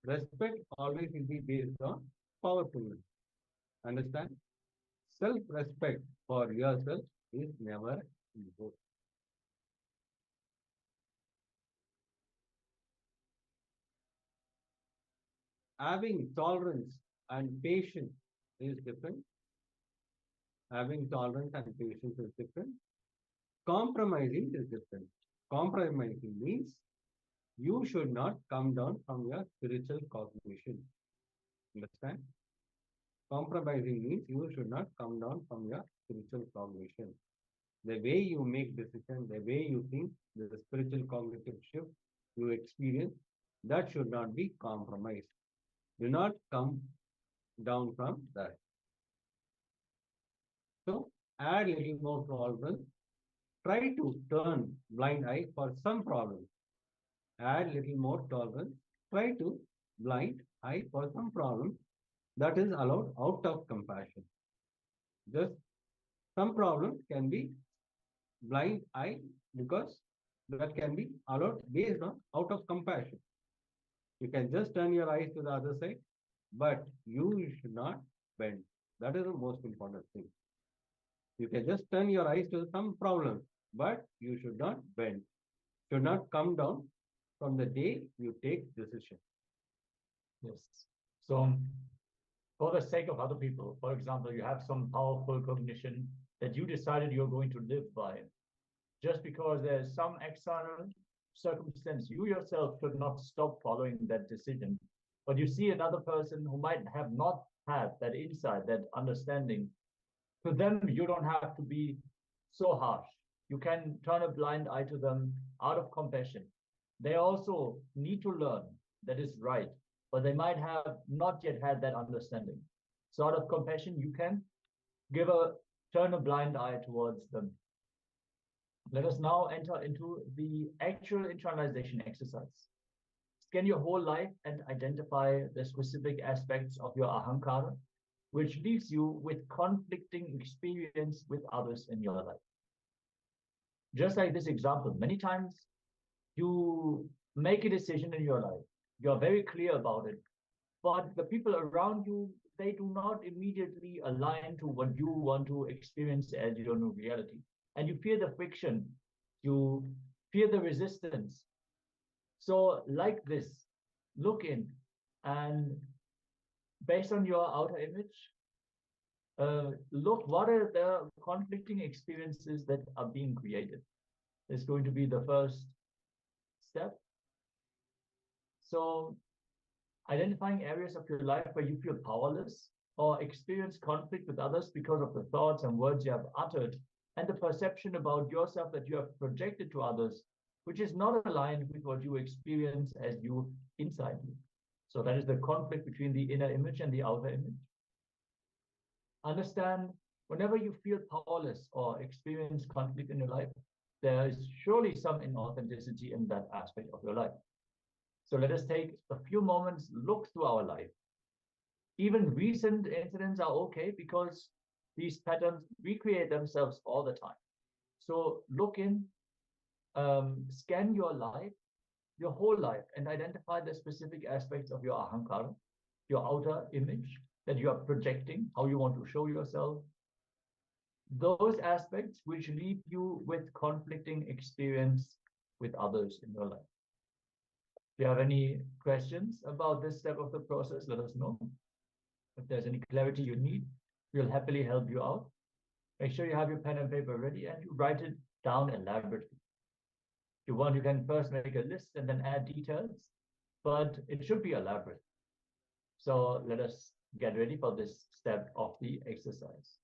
Respect always will be based on powerfulness. Understand? Self-respect for yourself is never ego. Having tolerance and patience is different. Having tolerance and patience is different. Compromising is different. Compromising means you should not come down from your spiritual cognition. Understand? Compromising means you should not come down from your spiritual cognition. The way you make decisions, the way you think, the spiritual cognitive shift you experience, That should not be compromised. Do not come down from that. So add little more tolerance. Try to turn blind eye for some problems. Add little more tolerance. Try to blind eye for some problems. That is allowed out of compassion. Just some problems can be blind eye because that can be allowed based on out of compassion. You can just turn your eyes to the other side, but you should not bend. That is the most important thing. You can just turn your eyes to some problem, but you should not bend. Should not come down from the day you take decision. Yes. So, for the sake of other people, for example, you have some powerful cognition that you decided you're going to live by. Just because there's some external circumstance, you yourself should not stop following that decision. But you see another person who might have not had that insight, that understanding. To them, you don't have to be so harsh. You can turn a blind eye to them out of compassion. They also need to learn that is right, but they might have not yet had that understanding. So out of compassion, you can turn a blind eye towards them. Let us now enter into the actual internalization exercise. Scan your whole life and identify the specific aspects of your ahankara, which leaves you with conflicting experience with others in your life. Just like this example, many times you make a decision in your life, you're very clear about it, but the people around you, they do not immediately align to what you want to experience as your new reality. And you fear the friction, you fear the resistance. So like this, look in and based on your outer image, look what are the conflicting experiences that are being created. It's going to be the first step. So identifying areas of your life where you feel powerless or experience conflict with others because of the thoughts and words you have uttered and the perception about yourself that you have projected to others, which is not aligned with what you experience as you inside you. So that is the conflict between the inner image and the outer image. Understand whenever you feel powerless or experience conflict in your life, there is surely some inauthenticity in that aspect of your life. So let us take a few moments, look through our life. Even recent incidents are okay because these patterns recreate themselves all the time. So look in, scan your life, your whole life, and identify the specific aspects of your ahankara, your outer image that you are projecting, how you want to show yourself. Those aspects which leave you with conflicting experience with others in your life. If you have any questions about this step of the process, let us know. If there's any clarity you need, we'll happily help you out. Make sure you have your pen and paper ready and you write it down elaborately. If you want, you can first make a list and then add details, but it should be elaborate. So let us get ready for this step of the exercise.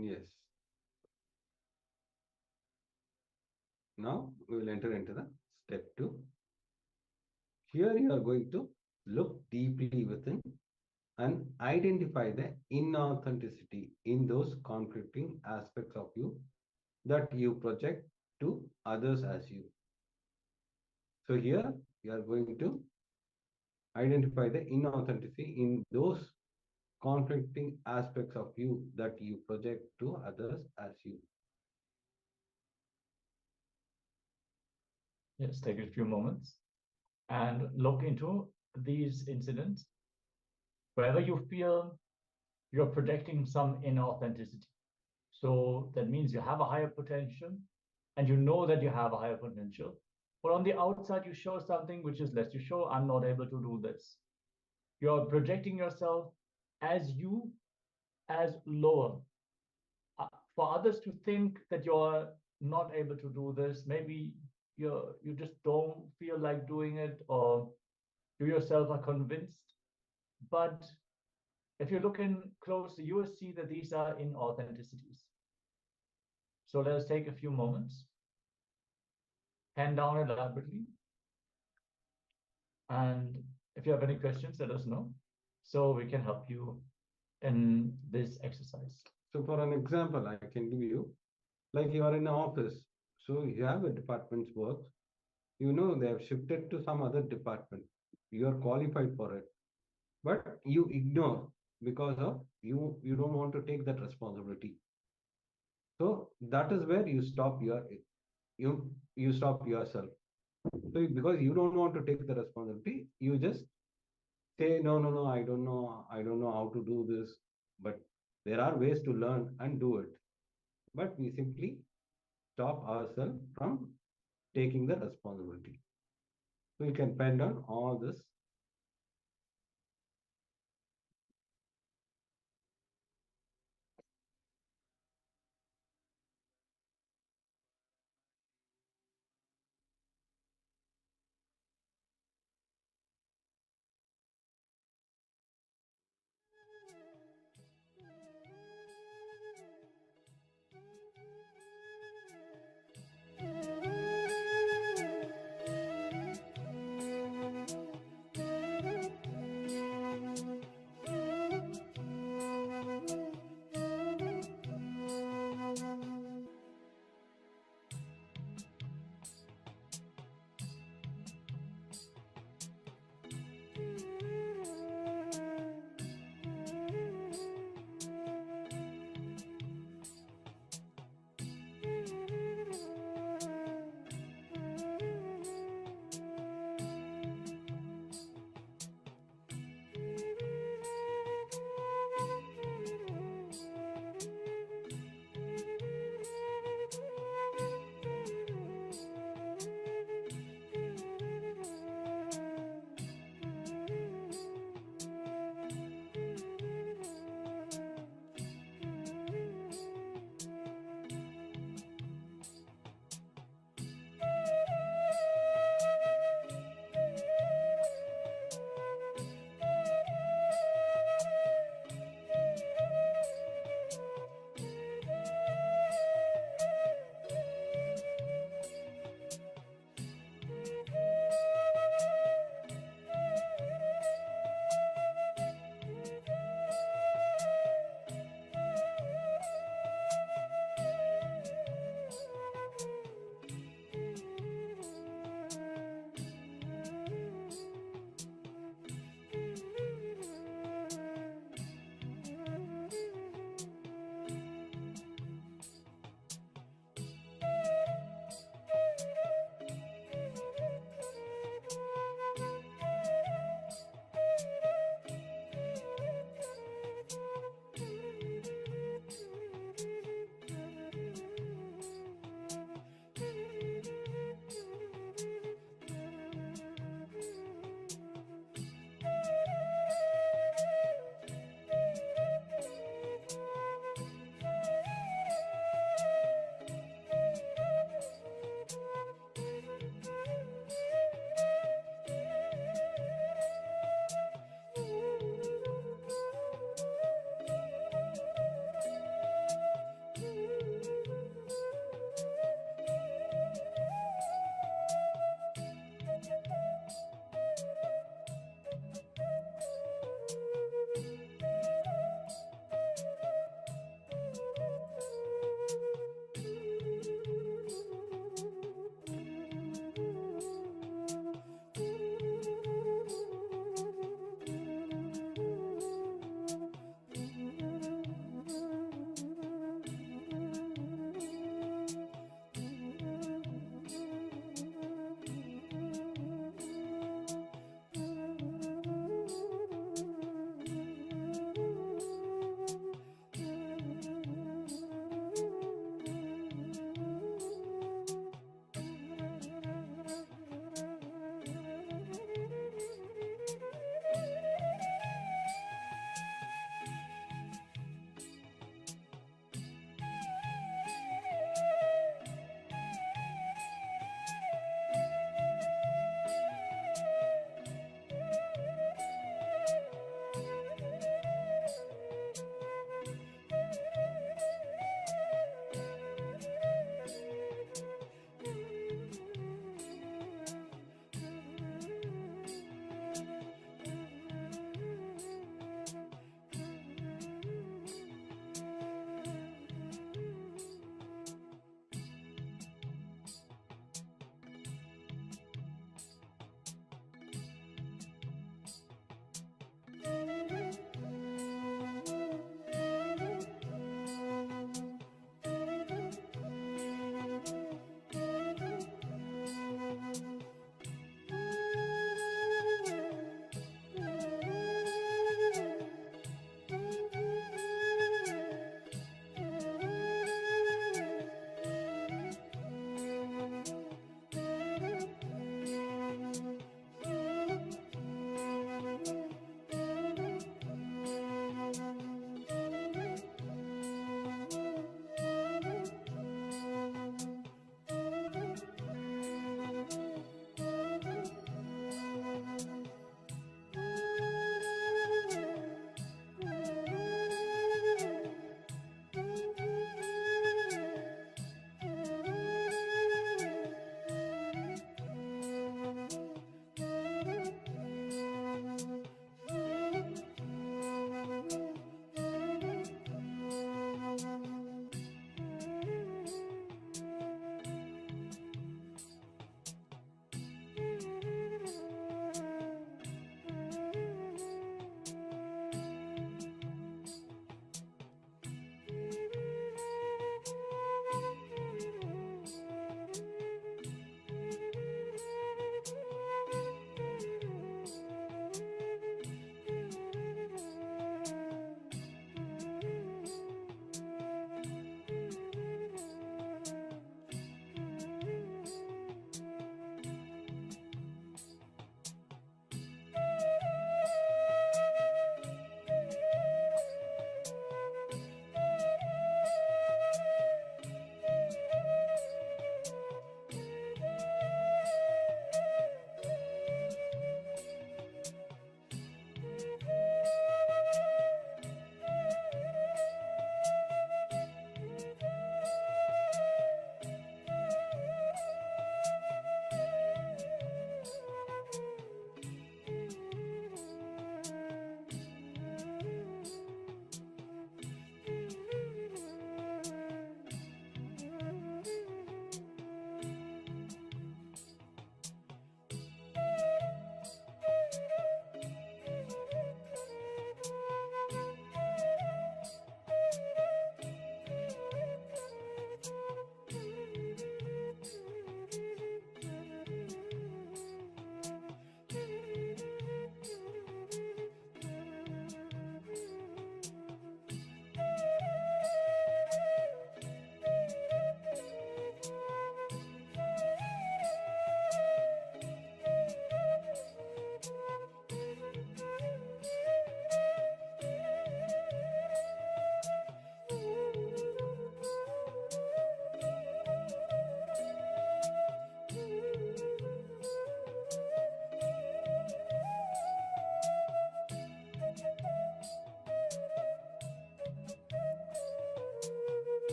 Yes. Now we will enter into the step 2. Here you are going to look deeply within and identify the inauthenticity in those conflicting aspects of you that you project to others as you. So here you are going to identify the inauthenticity in those conflicting aspects of you that you project to others as you. Yes, take a few moments and look into these incidents wherever you feel you're projecting some inauthenticity. So that means you have a higher potential and you know that you have a higher potential. But on the outside, you show something which is less. You show, I'm not able to do this. You're projecting yourself as you, as lower. For others to think that you're not able to do this, maybe you just don't feel like doing it, or you yourself are convinced. But if you look in closely, you will see that these are inauthenticities. So let us take a few moments, hand down elaborately. And if you have any questions, let us know so we can help you in this exercise. So for an example, I can give you, like you are in an office, so you have a department's work, you know they have shifted to some other department. You are qualified for it, but you ignore because of you don't want to take that responsibility. So that is where you stop you stop yourself. So because you don't want to take the responsibility, you just say no, I don't know how to do this, but there are ways to learn and do it. But we simply stop ourselves from taking the responsibility. So you can pen down all this.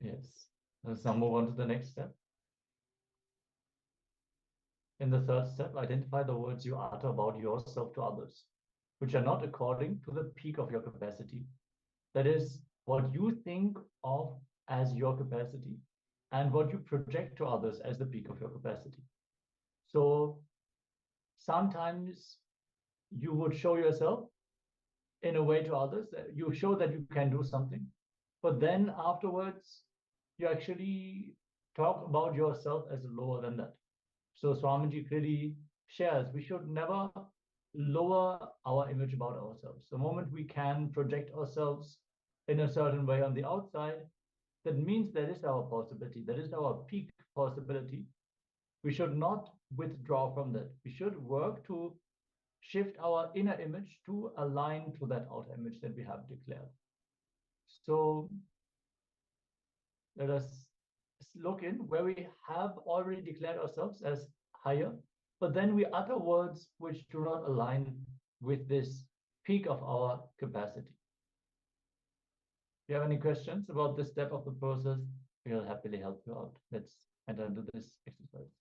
Yes. Let's now move on to the next step. In the third step, identify the words you utter about yourself to others, which are not according to the peak of your capacity. That is, what you think of as your capacity and what you project to others as the peak of your capacity. So sometimes you would show yourself in a way to others that you show that you can do something, but then afterwards you actually talk about yourself as lower than that. So Swamiji clearly shares we should never lower our image about ourselves. The moment we can project ourselves in a certain way on the outside, that means that is our possibility, that is our peak possibility. We should not withdraw from that. We should work to shift our inner image to align to that outer image that we have declared. So let us look in where we have already declared ourselves as higher, but then we utter words which do not align with this peak of our capacity. If you have any questions about this step of the process, we'll happily help you out. Let's enter into this exercise.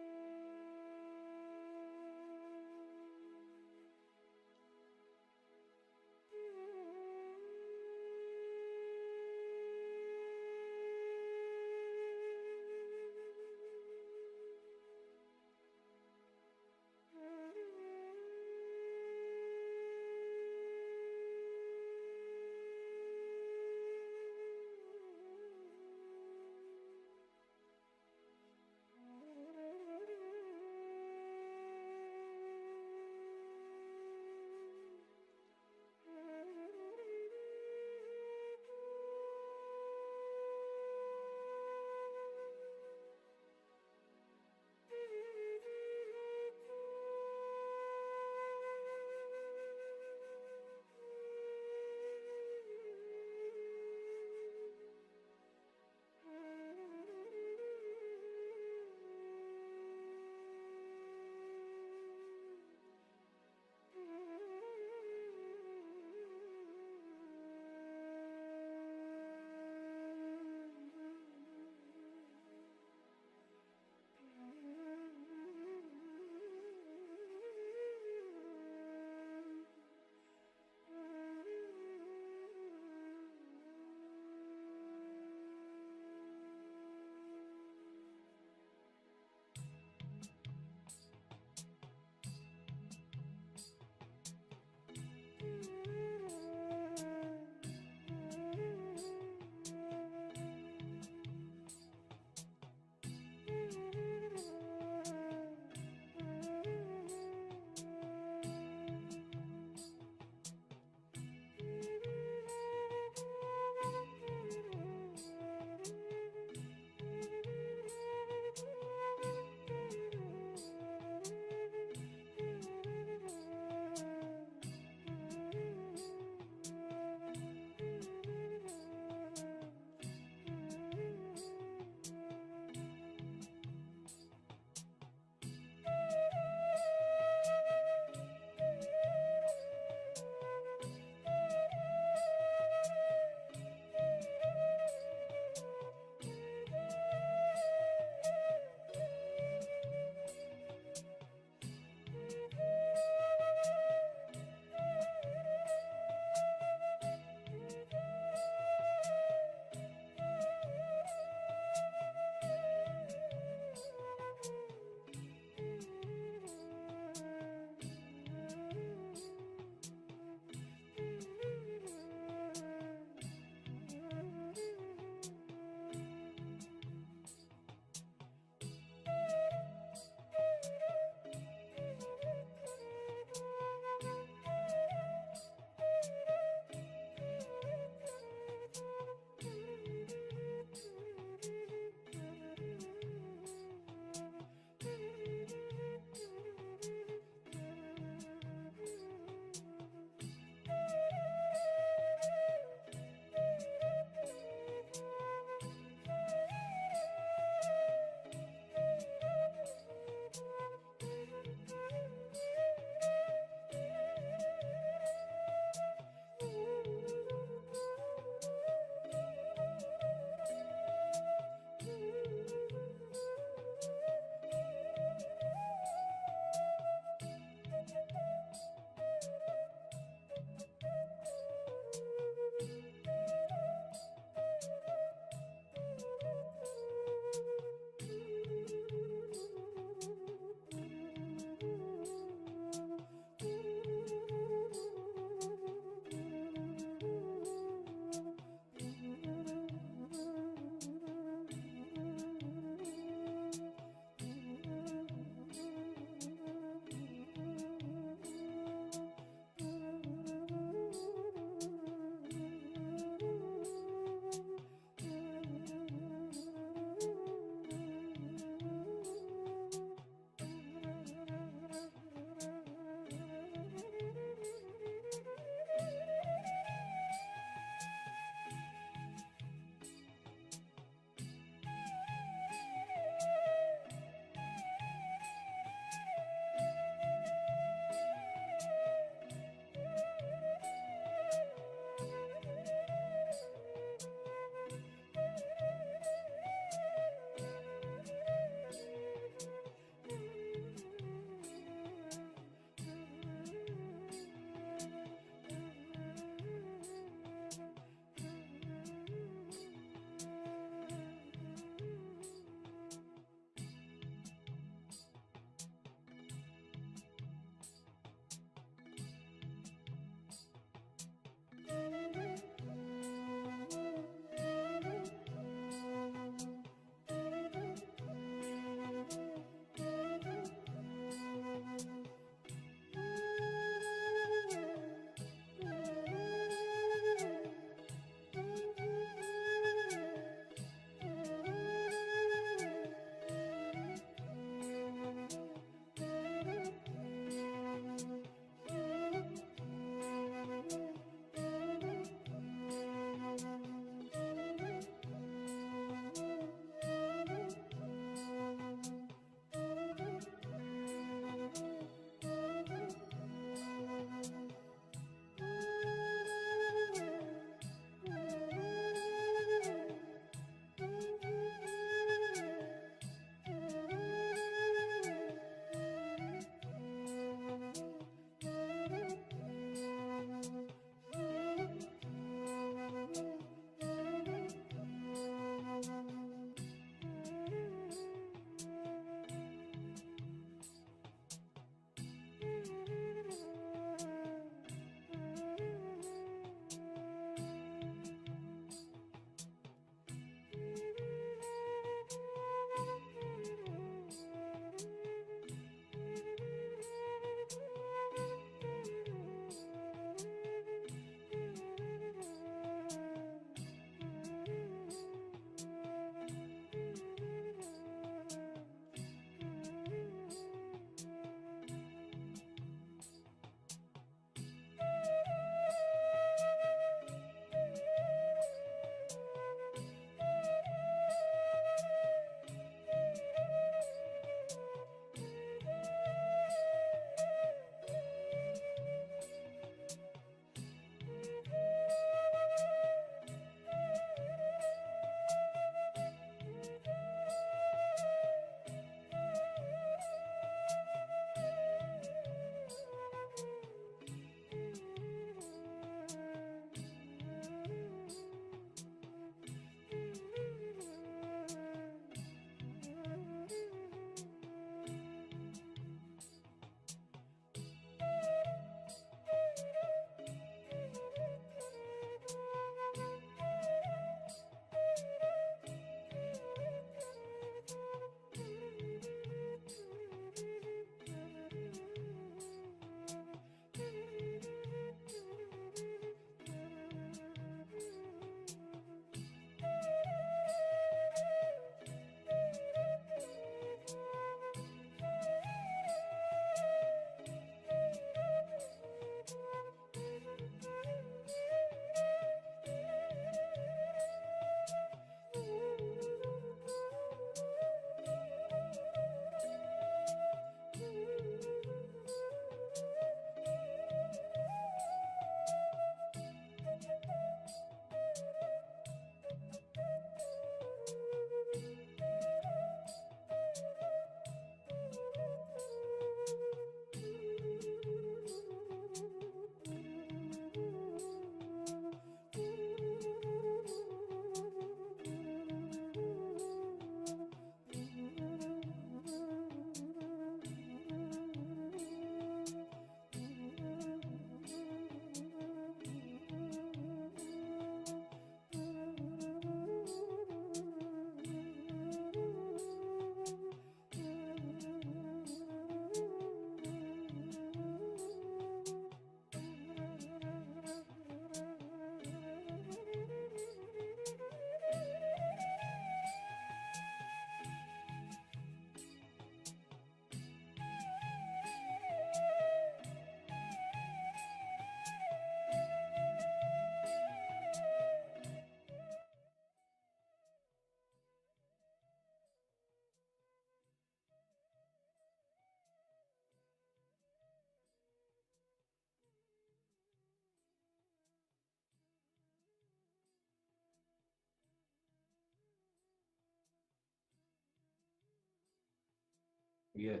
Yes.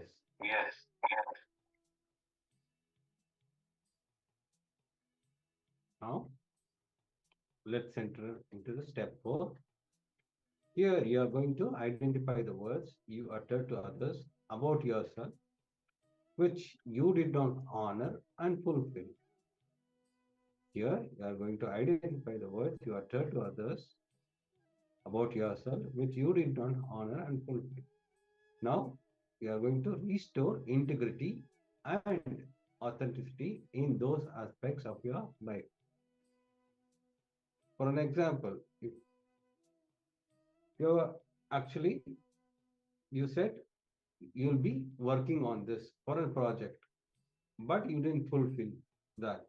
Now, let's enter into the step 4. Here, you are going to identify the words you utter to others about yourself, which you did not honor and fulfill. Here, you are going to identify the words you utter to others about yourself, which you did not honor and fulfill. Now, you are going to restore integrity and authenticity in those aspects of your life. For an example, if you actually, you said you'll be working on this for a project, but you didn't fulfill that.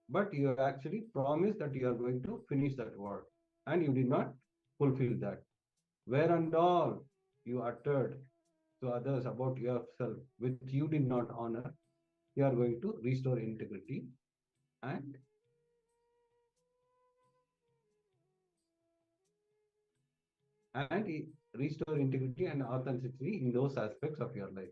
But you actually promised that you are going to finish that work, and you did not fulfill that. Where and all you uttered to others about yourself, which you did not honor, you are going to restore integrity and restore integrity and authenticity in those aspects of your life.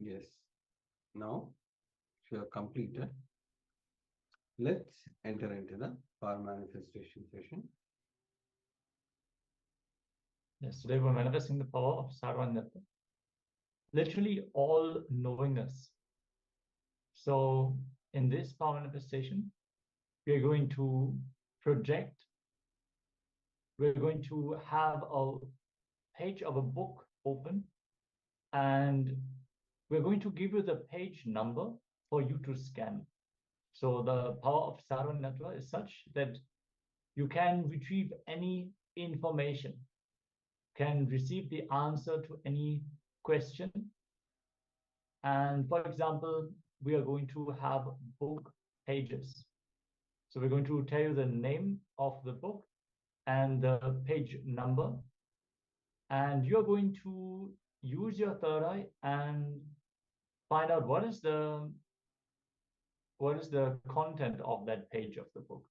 Yes. Now, if you have completed, let's enter into the power manifestation session. Yes, today we're manifesting the power of Sarvangatva. Literally all knowingness. So in this power manifestation, we are going to project, we're going to have a page of a book open, and we're going to give you the page number for you to scan. So the power of Sarvangatva is such that you can retrieve any information, can receive the answer to any question. And for example, we are going to have book pages. So we're going to tell you the name of the book and the page number. And you're going to use your third eye and find out what is the content of that page of the book.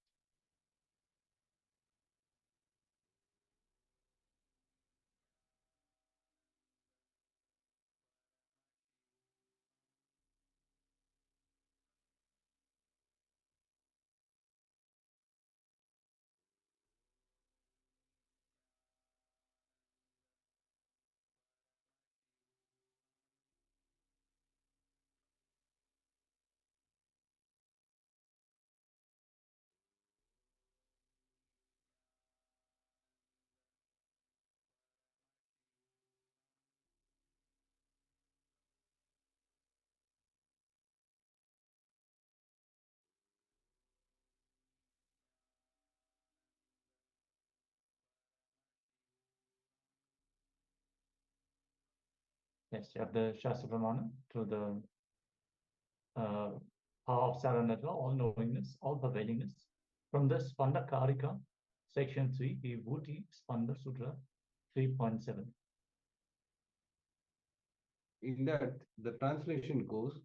Yes, you have the Shastra Pramana to the power of Saranatva, all knowingness, all pervadingness. From the Spanda Karika, section 3, Vibhuti Spanda Sutra 3.7. In that, the translation goes,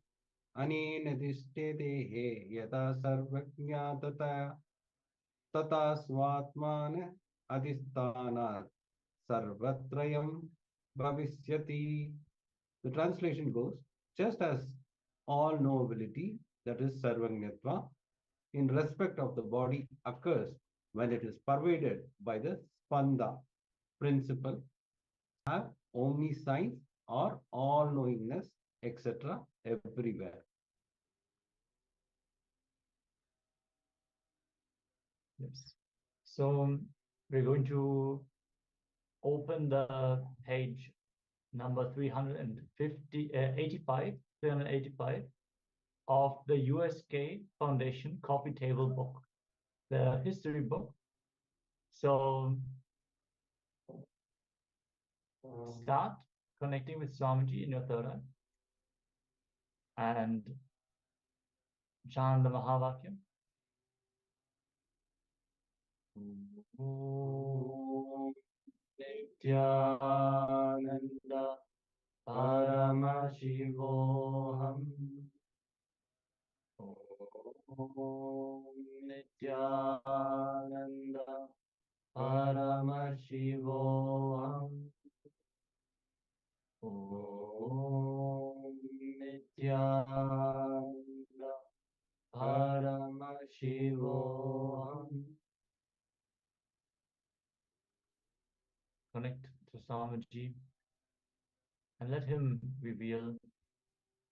Anena dishtete he yata sarvajña tata svatmana adhisthanat sarvatrayam bhavisyati. The translation goes, just as all knowability, that is sarvajñatva, in respect of the body occurs when it is pervaded by the spanda principle, have omniscience or all knowingness, etc., everywhere. Yes. So we're going to open the page number 385 of the USK Foundation coffee table book, the history book. So start connecting with Swamiji in your third eye and chant the Mahavakyam. Nithyananda Paramashivoham. Nithyananda Paramashivoham. Nithyananda Paramashivoham. Connect to Swamiji and let him reveal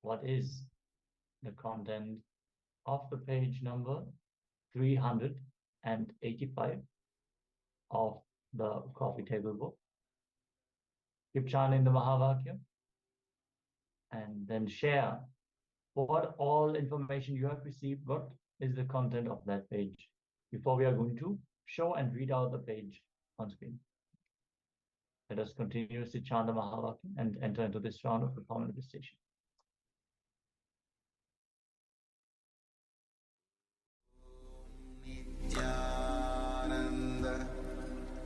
what is the content of the page number 385 of the coffee table book. Keep chanting the Mahavakyam and then share what all information you have received, what is the content of that page, before we are going to show and read out the page on screen. Let us continuously chant the Mahavakyam and enter into this round of the power manifestation. Nithyananda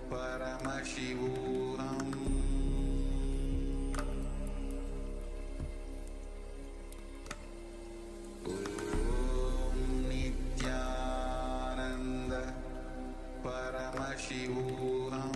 Paramashivoham. Om Nithyananda Paramashivoham.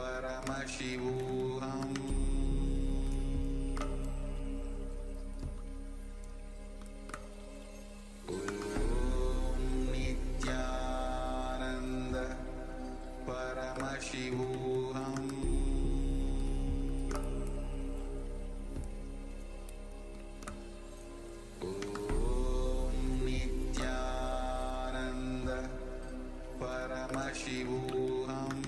Paramashivoham Om Nithyananda Paramashivoham Om Nithyananda Paramashivoham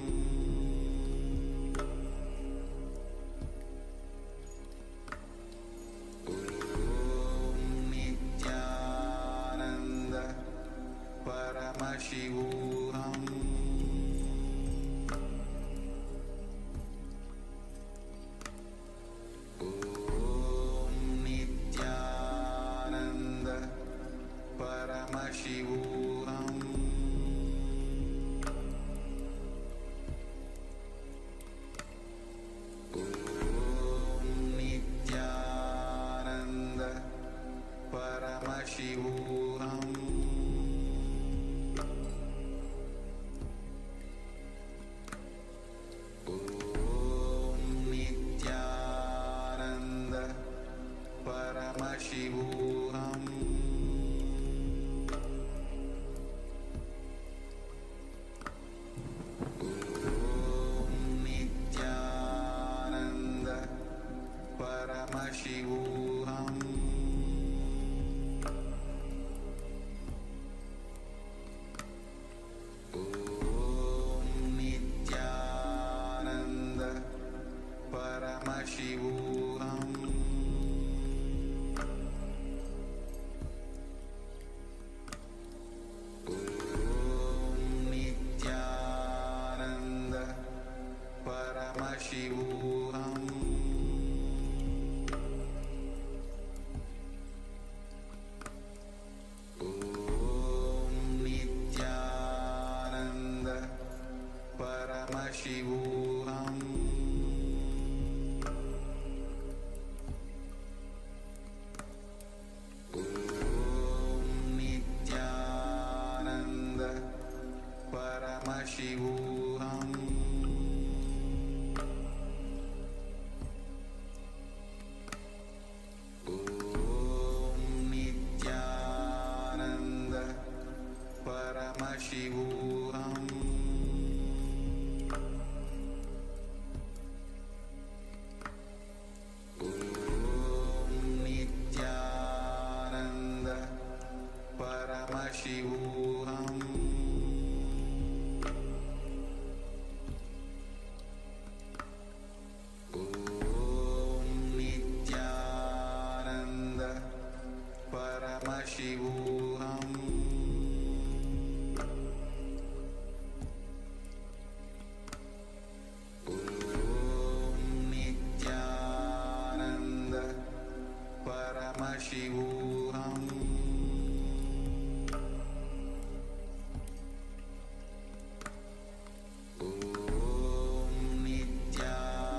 Paramashivoham Om Nithyananda Paramashivoham Om Nithyananda Paramashivoham Paramashivoham Om Nithyananda Paramashivoham Om Nithyananda Paramashivoham Paramashivoham Om Nithyananda Paramashivoham Om Nithyananda Paramashivoham Paramashivoham Om Nithyananda Paramashivoham Om Nithyananda Paramashivoham Paramashivoham Om Nithyananda Paramashivoham Om Nithyananda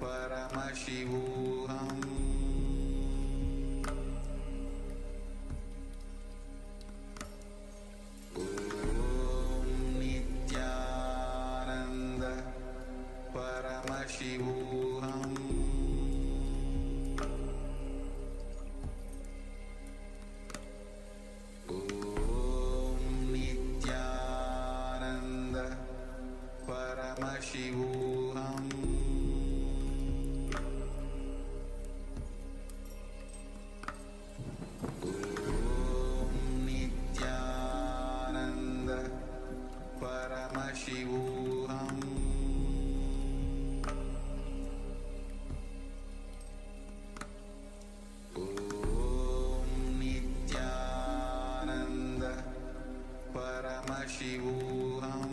Paramashivoham Paramashivoham Om Nithyananda Paramashivoham Om Nithyananda Paramashivoham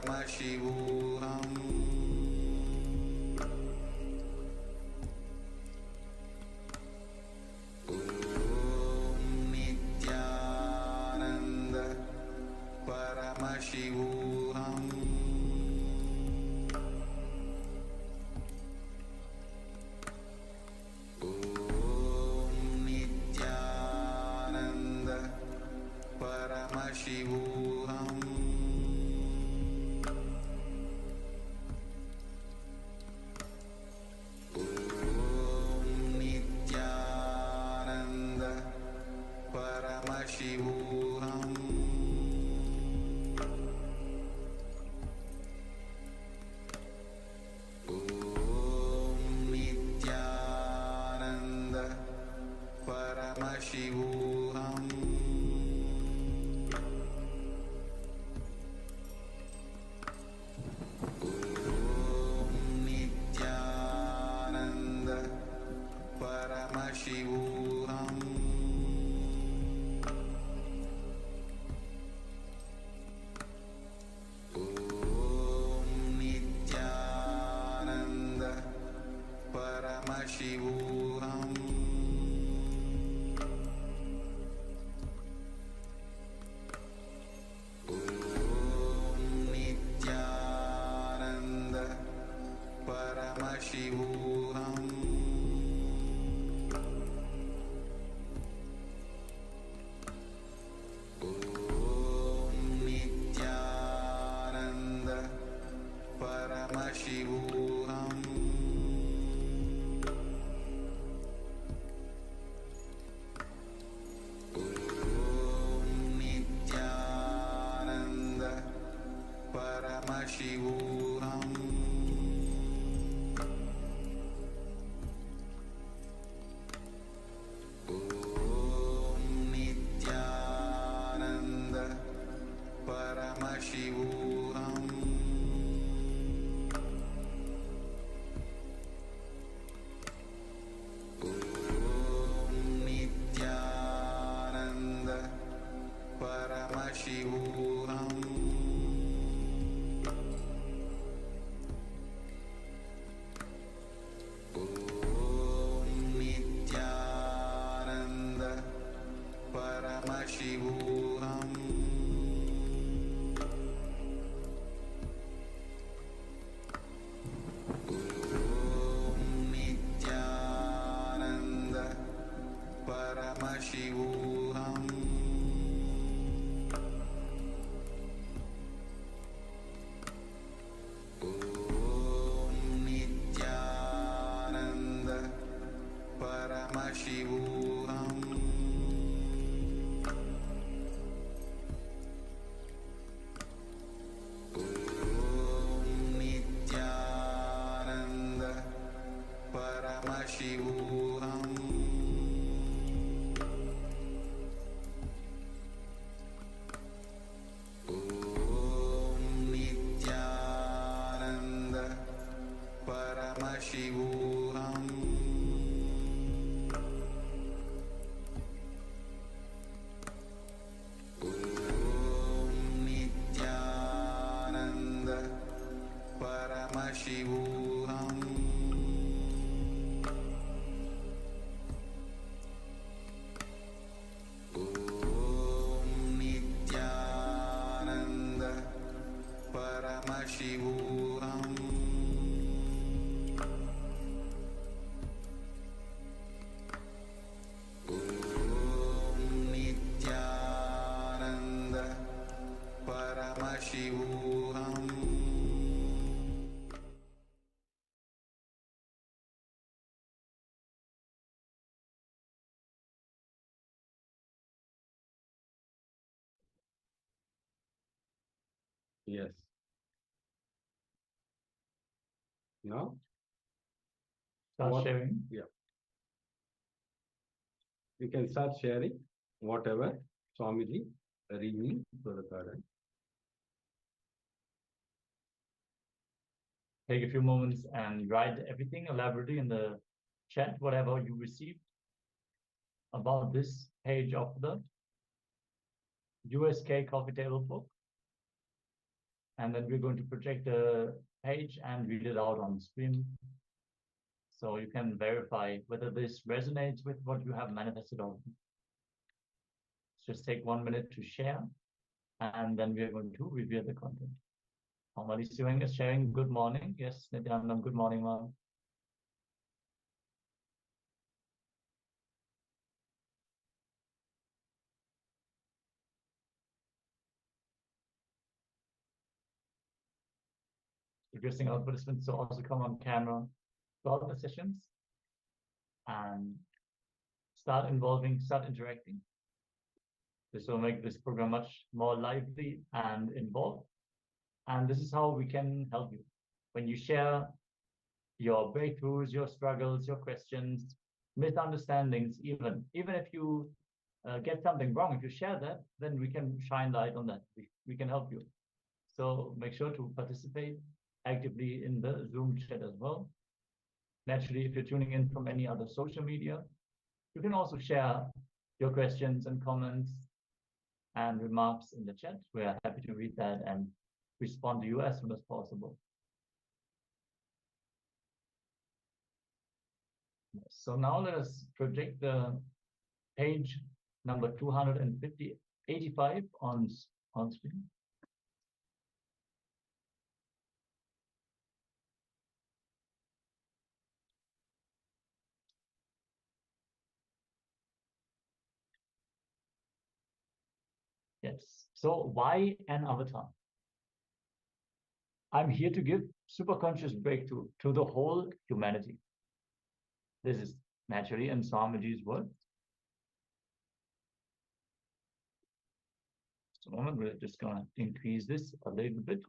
Paramashivoham Om Nithyananda Paramashivoham Om Nithyananda Paramashivoham Om Nithyananda Paramashivoham Om Nithyananda Paramashivoham Om Nithyananda Paramashivoham Om Nithyananda Paramashivoham Om Nithyananda Paramashivoham Om Nithyananda Paramashivoham Om Nithyananda Paramashivoham Om Nithyananda Paramashivoham Om Nithyananda Paramashivoham Om Nithyananda Paramashivoham Om Nithyananda Paramashivoham Om Nithyananda Paramashivoham Om Nithyananda Paramashivoham Om Nithyananda Paramashivoham Om Nithyananda Paramashivoham Om Nithyananda Paramashivoham Om Nithyananda Paramashivoham Yes. Now, Start what- sharing. yeah. You can start sharing whatever Swamiji reading to the current. Take a few moments and write everything elaborately in the chat, whatever you received about this page of the USK coffee table book. And then we're going to project the page and read it out on screen. So you can verify whether this resonates with what you have manifested or just take 1 minute to share, and then we are going to review the content. Normally, Sivang is sharing good morning. Yes, Nithyananda, good morning, ma'am. Requesting our participants to also come on camera throughout the sessions and start interacting. This will make this program much more lively and involved. And this is how we can help you. When you share your breakthroughs, your struggles, your questions, misunderstandings, even if you get something wrong, if you share that, then we can shine light on that. We can help you. So make sure to participate actively in the Zoom chat as well. Naturally, if you're tuning in from any other social media, you can also share your questions and comments and remarks in the chat. We are happy to read that and respond to you as soon as possible. So now let us project the page number 285 on screen. Yes. So why an avatar? I'm here to give superconscious breakthrough to the whole humanity. This is naturally in Swamiji's words. So a moment, we're just gonna increase this a little bit.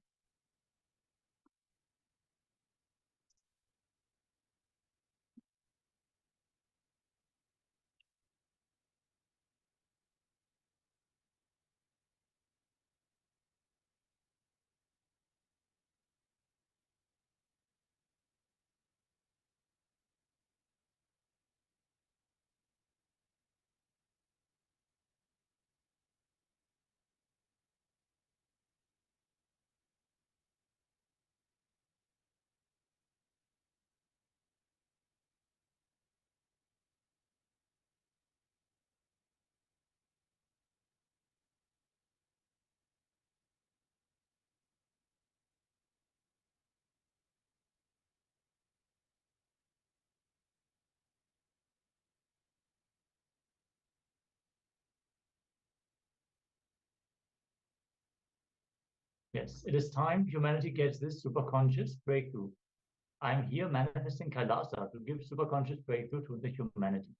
Yes, it is time humanity gets this superconscious breakthrough. I'm here manifesting KAILASA to give superconscious breakthrough to the humanity.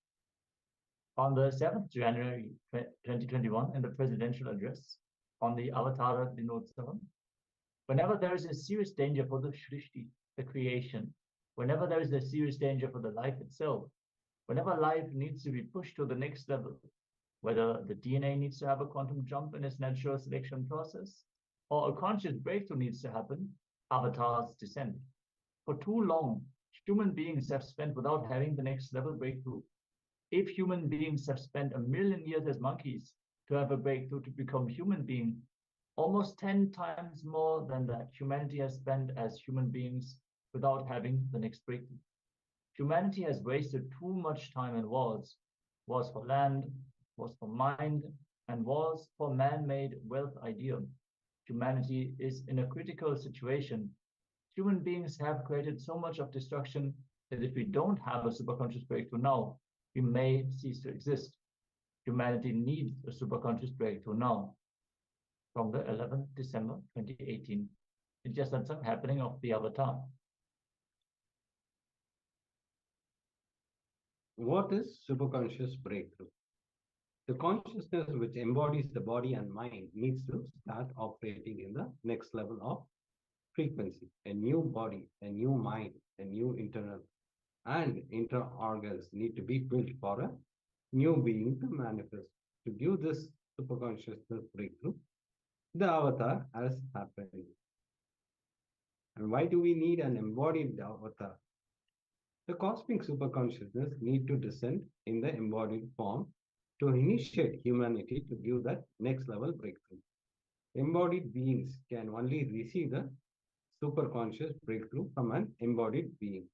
On the 7th January 2021, in the presidential address on the Avatara Dinotsavam, whenever there is a serious danger for the Shrishti, the creation, whenever there is a serious danger for the life itself, whenever life needs to be pushed to the next level, whether the DNA needs to have a quantum jump in its natural selection process, or a conscious breakthrough needs to happen, avatars descend. For too long, human beings have spent without having the next level breakthrough. If human beings have spent 1,000,000 years as monkeys to have a breakthrough to become human being, almost 10 times more than that humanity has spent as human beings without having the next breakthrough. Humanity has wasted too much time in wars for land, wars for mind, and wars for man-made wealth ideal. Humanity is in a critical situation. Human beings have created so much of destruction that if we don't have a superconscious breakthrough now, we may cease to exist. Humanity needs a superconscious breakthrough now. From the 11th December 2018, it's just that's a happening of the avatar. What is superconscious breakthrough? The consciousness which embodies the body and mind needs to start operating in the next level of frequency. A new body, a new mind, a new internal and intra-organs need to be built for a new being to manifest. To give this superconsciousness breakthrough, the avatar has happened. And why do we need an embodied avatar? The cosmic superconsciousness need to descend in the embodied form to initiate humanity to give that next level breakthrough. Embodied beings can only receive the superconscious breakthrough from an embodied being.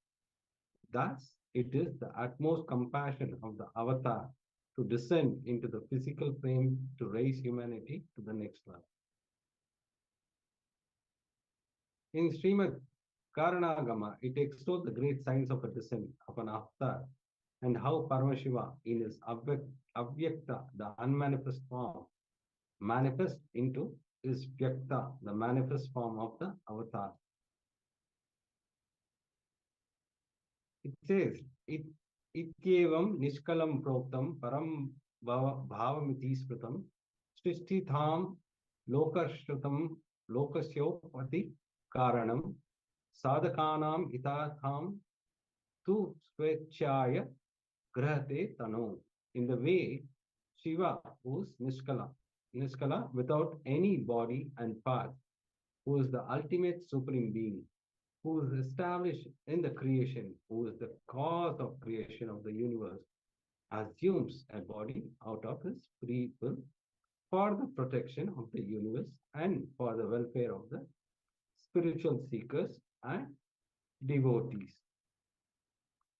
Thus, it is the utmost compassion of the avatar to descend into the physical frame to raise humanity to the next level. In Srimad Karanagama, it extols the great signs of a descent of an avatar and how Paramashiva in his Avyakta, the unmanifest form, manifests into his Vyakta, the manifest form of the avatar. It says, Ityevam Nishkalam Proktam Param Bhavamiti Spritam Shtishthitham Lokashrutam Lokasyo Pati Karanam Sadhakanam Itatham Tu Swechaya Grahate Tano. In the way Shiva, who's Nishkala without any body and path, who is the ultimate supreme being, who is established in the creation, who is the cause of creation of the universe, assumes a body out of his free will for the protection of the universe and for the welfare of the spiritual seekers and devotees.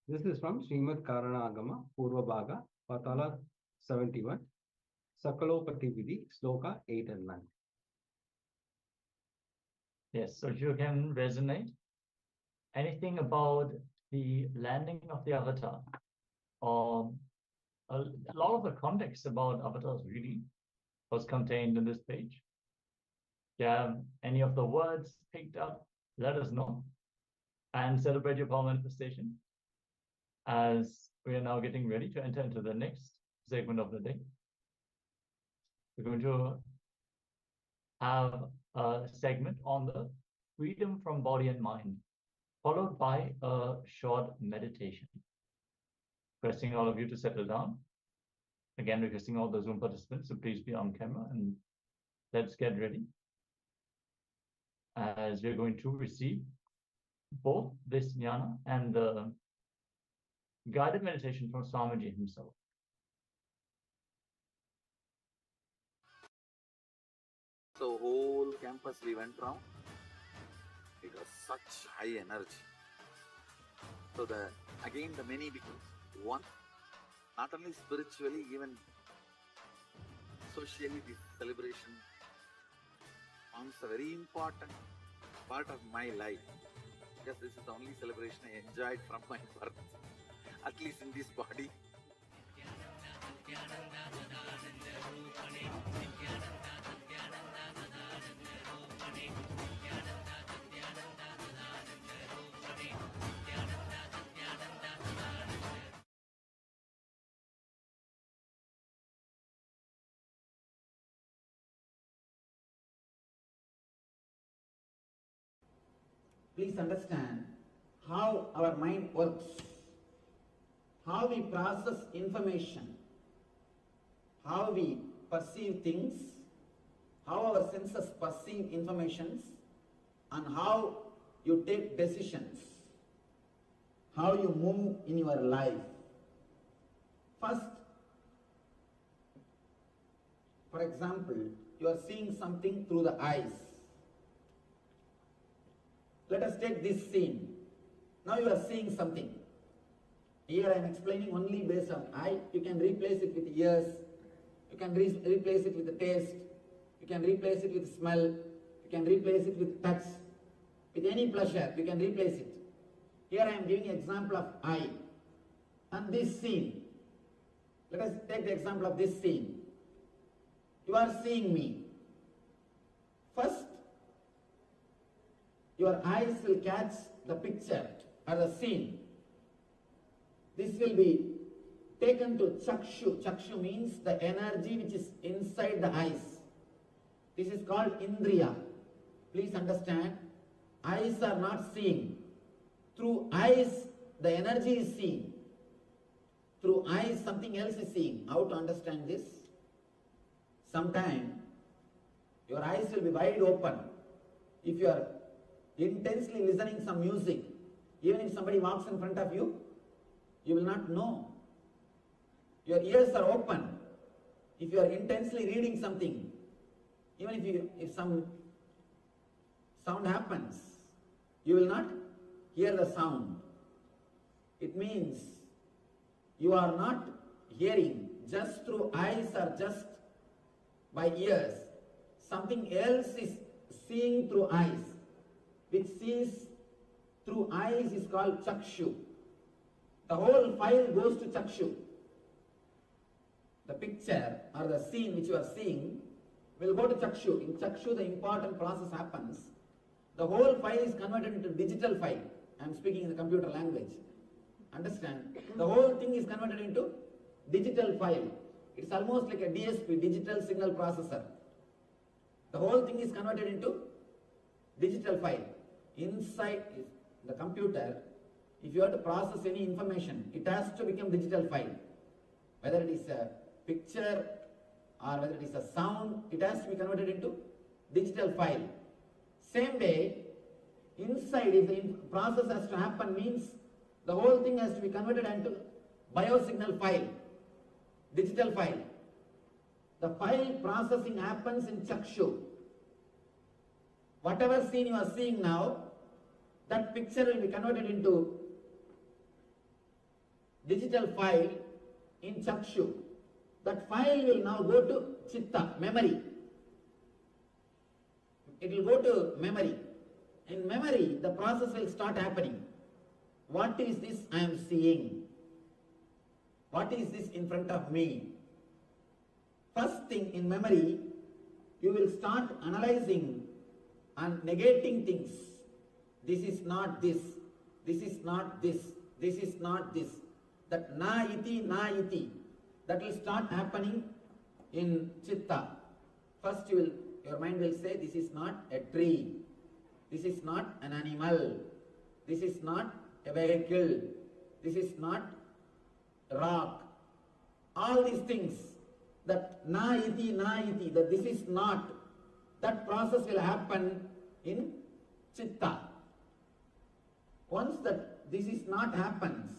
This is from Srimad Karanagama, Purva Bhaga, Patala 71, Sakalopati Vidhi, Sloka 8 and 9. Yes, so you can resonate anything about the landing of the avatar, or a lot of the context about avatars really was contained in this page. Yeah, any of the words picked up, let us know and celebrate your power manifestation as we are now getting ready to enter into the next segment of the day. We're going to have a segment on the freedom from body and mind, followed by a short meditation. Requesting all of you to settle down. Again, requesting all the Zoom participants to please be on camera, and let's get ready as we're going to receive both this jnana and the guided meditation from Swamiji himself. So whole campus we went round. It was such high energy. So the many becomes one. Not only spiritually, even socially, this celebration forms a very important part of my life. Because this is the only celebration I enjoyed from my birth, at least in this body. Please understand how our mind works, how we process information, how we perceive things, how our senses perceive information, and how you take decisions, how you move in your life. First, for example, you are seeing something through the eyes. Let us take this scene. Now you are seeing something. Here I am explaining only based on eye. You can replace it with ears. You can replace it with the taste. You can replace it with smell. You can replace it with touch. With any pleasure, you can replace it. Here I am giving an example of eye. And this scene. Let us take the example of this scene. You are seeing me. First, your eyes will catch the picture or the scene. This will be taken to chakshu. Chakshu means the energy which is inside the eyes. This is called indriya. Please understand, eyes are not seeing. Through eyes, the energy is seen. Through eyes, something else is seeing. How to understand this? Sometime, your eyes will be wide open. If you are intensely listening some music, even if somebody walks in front of you, you will not know. Your ears are open. If you are intensely reading something, Even if some sound happens, you will not hear the sound. It means you are not hearing just through eyes or just by ears. Something else is seeing through eyes. Which sees through eyes is called chakshu. The whole file goes to chakshu. The picture or the scene which you are seeing will go to chakshu. In chakshu, the important process happens. The whole file is converted into digital file. I am speaking in the computer language. Understand? The whole thing is converted into digital file. It's almost like a DSP, digital signal processor. The whole thing is converted into digital file. Inside the computer, if you have to process any information, it has to become digital file. Whether it is a picture or whether it is a sound, it has to be converted into digital file. Same way, inside, if the process has to happen, means the whole thing has to be converted into biosignal file, digital file. The file processing happens in chakshu. Whatever scene you are seeing now, that picture will be converted into digital file in chakshu. That file will now go to chitta, memory. It will go to memory. In memory, the process will start happening. What is this I am seeing? What is this in front of me? First thing in memory, you will start analyzing and negating things. This is not this. This is not this. This is not this. That na iti, that will start happening in chitta. First your mind will say, this is not a tree. This is not an animal. This is not a vehicle. This is not a rock. All these things, that na iti, that this is not, that process will happen in chitta. Once that this is not happens,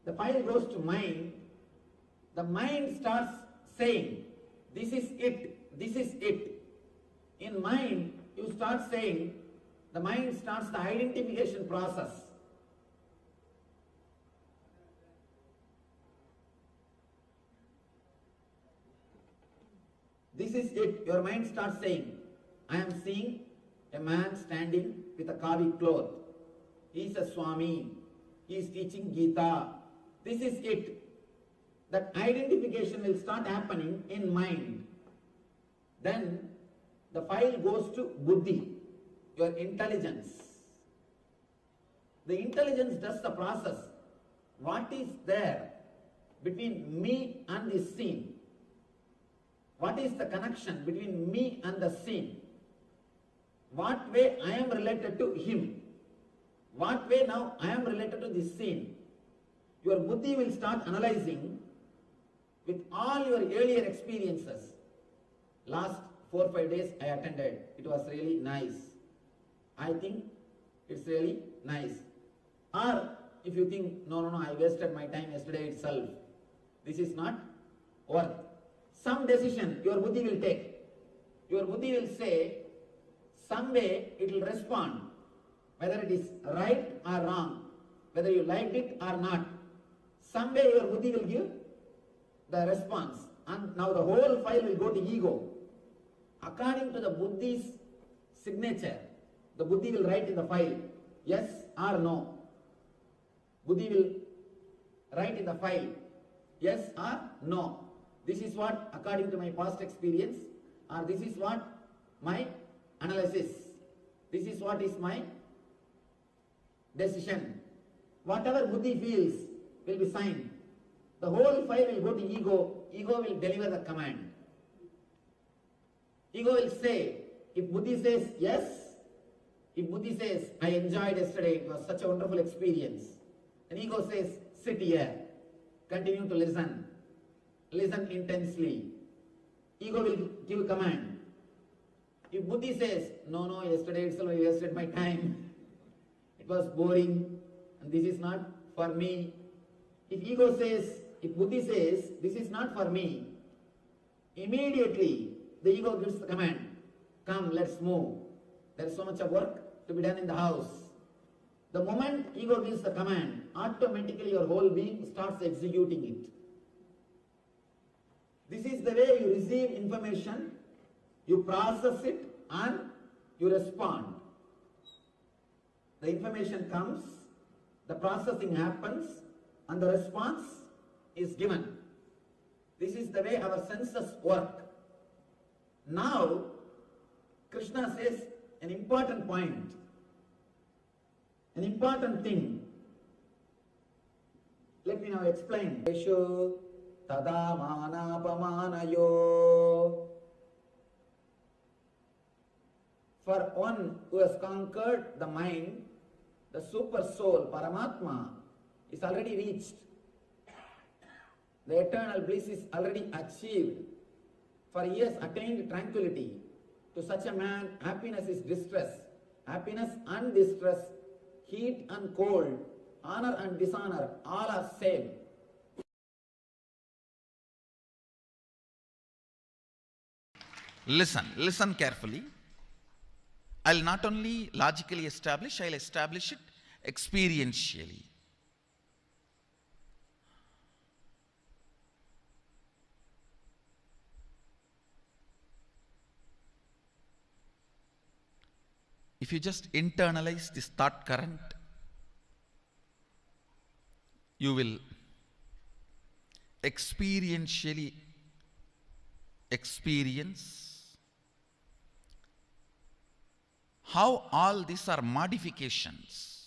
the file goes to mind. The mind starts saying, this is it, this is it. In mind, you start saying, the mind starts the identification process. This is it. Your mind starts saying, I am seeing a man standing with a kavi cloth. He is a Swami. He is teaching Gita. This is it. That identification will start happening in mind. Then the file goes to buddhi, your intelligence. The intelligence does the process. What is there between me and this scene? What is the connection between me and the scene? What way I am related to him? What way now I am related to this scene? Your buddhi will start analyzing with all your earlier experiences. Last 4 or 5 days I attended. It was really nice. I think it's really nice. Or if you think, no, I wasted my time yesterday itself. This is not worth. Some decision your buddhi will take. Your buddhi will say, some way it will respond, whether it is right or wrong, whether you liked it or not. Some way your buddhi will give the response, and now the whole file will go to ego. According to the buddhi's signature, the buddhi will write in the file, yes or no. Buddhi will write in the file, yes or no. This is what, according to my past experience, or this is what my analysis, this is what is my decision. Whatever buddhi feels will be signed. The whole file will go to ego. Ego will deliver the command. Ego will say, if buddhi says yes, if buddhi says, I enjoyed yesterday, it was such a wonderful experience, and ego says, sit here, continue to listen. Listen intensely. Ego will give command. If buddhi says, no, yesterday itself I wasted my time, it was boring, and this is not for me, If ego says, if buddhi says, this is not for me, immediately the ego gives the command, come, let's move. There is so much of work to be done in the house. The moment ego gives the command, automatically your whole being starts executing it. This is the way you receive information, you process it, and you respond. The information comes, the processing happens, and the response is given. This is the way our senses work. Now, Krishna says an important point, an important thing. Let me now explain. Esho tada manapamanayo. For one who has conquered the mind, the super soul, Paramatma, is already reached. The eternal bliss is already achieved. For he has attained tranquility. To such a man, happiness is distress. Happiness and distress, heat and cold, honor and dishonor, all are same. Listen carefully. I'll not only logically establish, I'll establish it experientially. If you just internalize this thought current, you will experientially experience how all these are modifications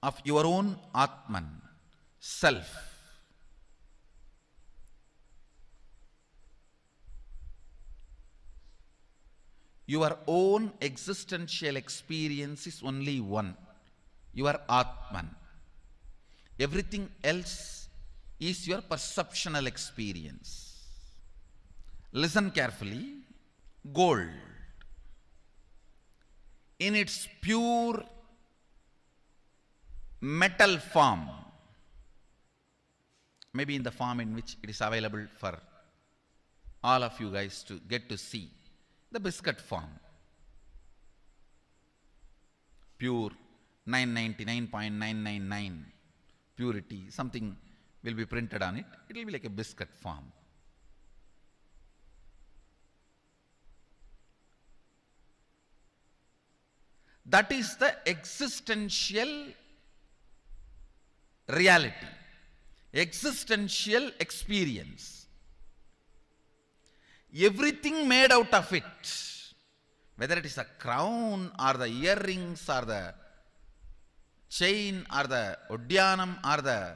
of your own Atman, self. Your own existential experience is only one, your Atman. Everything else is your perceptual experience. Listen carefully. Gold, in its pure metal form, maybe in the form in which it is available for all of you guys to get to see, the biscuit form, pure 999.999 purity, something will be printed on it, it will be like a biscuit form. That is the existential reality, existential experience. Everything made out of it, whether it is a crown or the earrings or the chain or the udyanam or the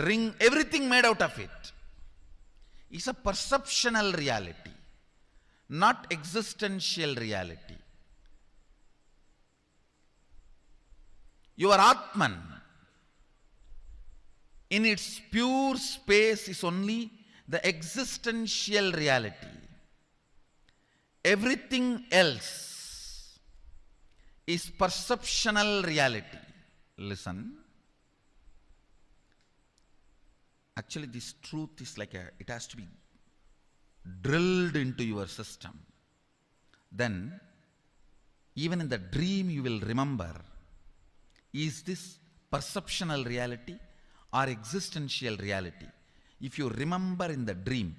ring, everything made out of it is a perceptual reality, not existential reality. Your Atman, in its pure space, is only the existential reality. Everything else is perceptual reality. Listen. Actually, this truth is like it has to be drilled into your system. Then, even in the dream, you will remember, is this perceptual reality or existential reality? If you remember in the dream,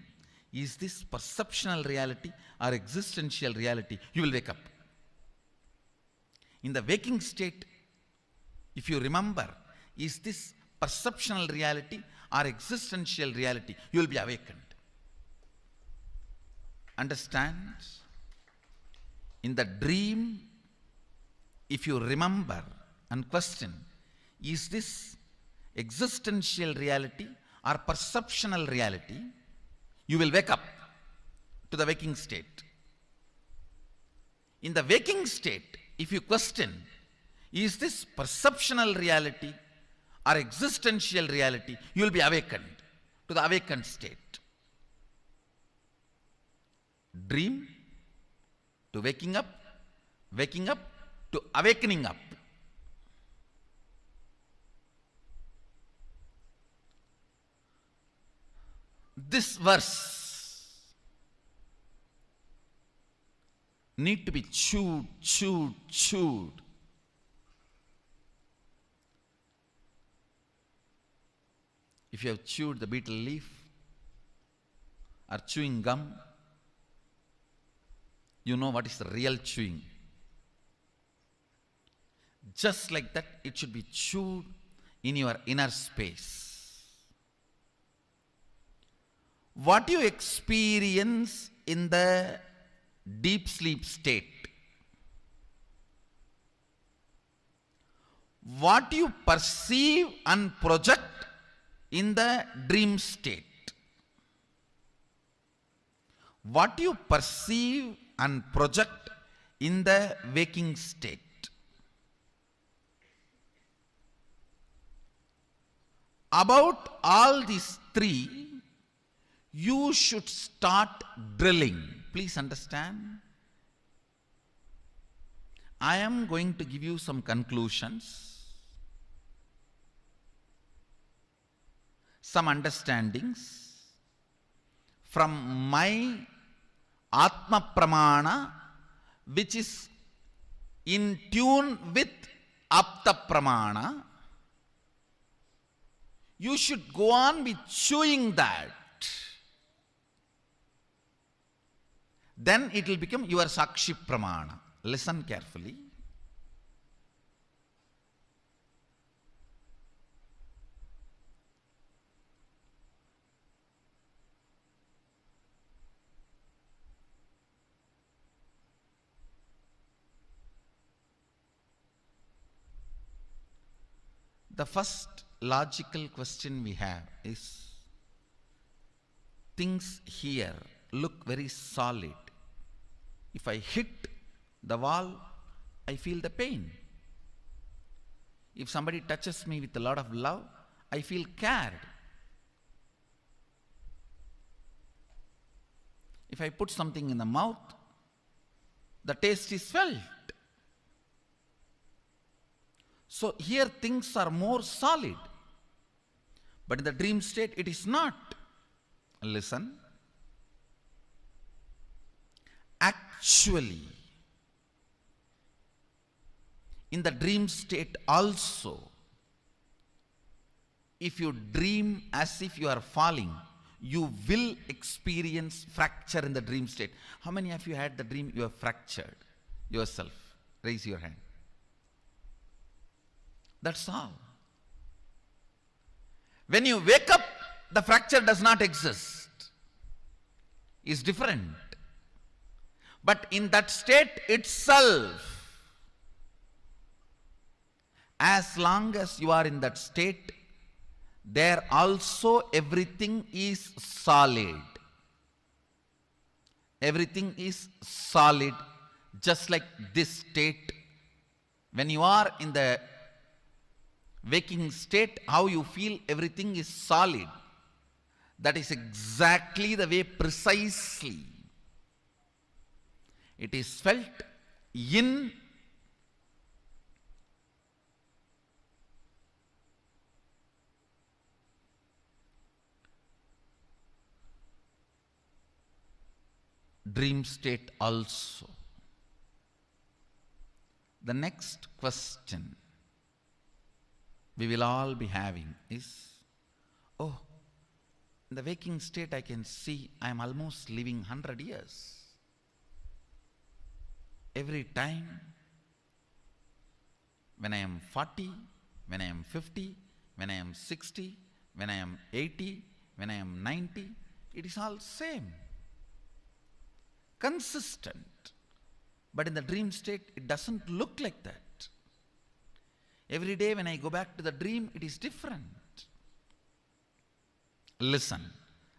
is this perceptual reality or existential reality, you will wake up. In the waking state, if you remember, is this perceptual reality or existential reality, you will be awakened. Understand? In the dream, if you remember and question, is this existential reality or perceptual reality, you will wake up to the waking state. In the waking state, if you question, is this perceptual reality or existential reality, you will be awakened to the awakened state. Dream to waking up to awakening up. this verse need to be chewed. If you have chewed the betel leaf or chewing gum, you know what is the real chewing. Just like that, it should be chewed in your inner space. What you experience in the deep sleep state, what you perceive and project in the dream state, what you perceive and project in the waking state, about all these three, you should start drilling. Please understand. I am going to give you some conclusions, some understandings from my Atma Pramana, which is in tune with Apta Pramana. You should go on with chewing that. Then it will become your Sakshi Pramana. Listen carefully. The first logical question we have is, things here look very solid. If I hit the wall, I feel the pain. If somebody touches me with a lot of love, I feel cared. If I put something in the mouth, the taste is felt. So here things are more solid. But in the dream state, it is not. Listen. Actually, in the dream state also, if you dream as if you are falling, you will experience fracture in the dream state. How many of you had the dream you have fractured yourself? Raise your hand. That's all. When you wake up, the fracture does not exist. It's different. But in that state itself, as long as you are in that state, there also everything is solid. Everything is solid, just like this state. When you are in the waking state, how you feel everything is solid. That is exactly the way, precisely, it is felt in dream state also. The next question we will all be having is, oh, in the waking state I can see I am almost living 100 years. Every time, when I am 40, when I am 50, when I am 60, when I am 80, when I am 90, it is all same. Consistent. But in the dream state, it doesn't look like that. Every day when I go back to the dream, it is different. Listen.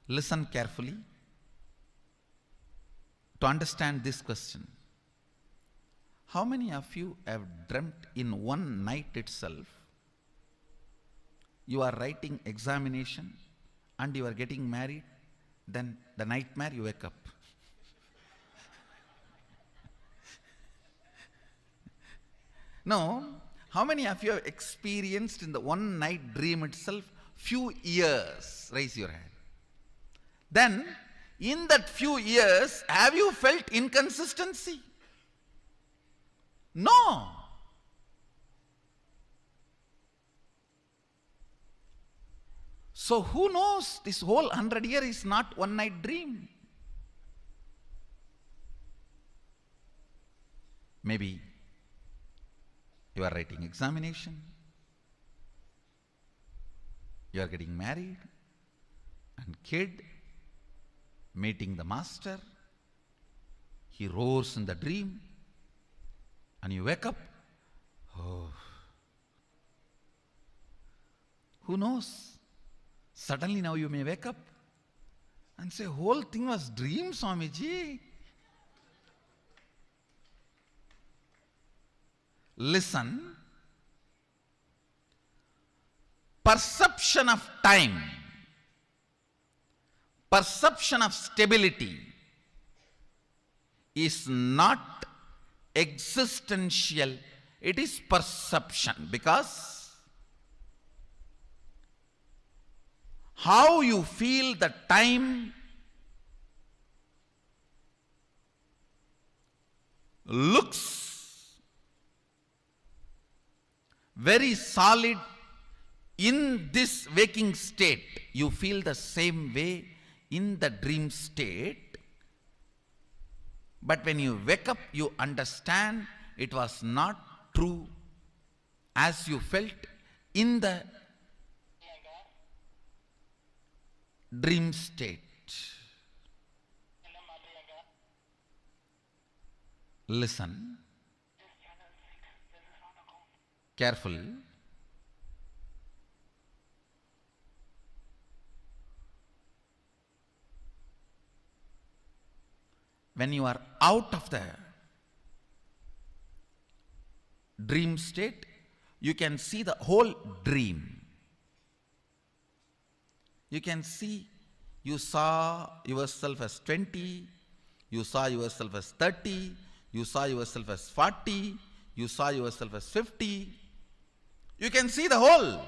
Listen carefully to understand this question. How many of you have dreamt in one night itself, you are writing examination and you are getting married, then the nightmare you wake up? No. How many of you have experienced in the one night dream itself few years? Raise your hand. then in that few years, have you felt inconsistency? No. So who knows, this whole 100 years is not one night dream. Maybe you are writing examination, you are getting married, and kid, meeting the master, he roars in the dream, and you wake up, oh, who knows? Suddenly now you may wake up and say, whole thing was dream, Swamiji. Listen, perception of time, perception of stability is not existential, it is perception, because how you feel the time looks very solid in this waking state. You feel the same way in the dream state. But when you wake up, you understand it was not true as you felt in the dream state. Listen carefully. When you are out of the dream state, you can see the whole dream. You can see, you saw yourself as 20, you saw yourself as 30, you saw yourself as 40, you saw yourself as 50. You can see the whole.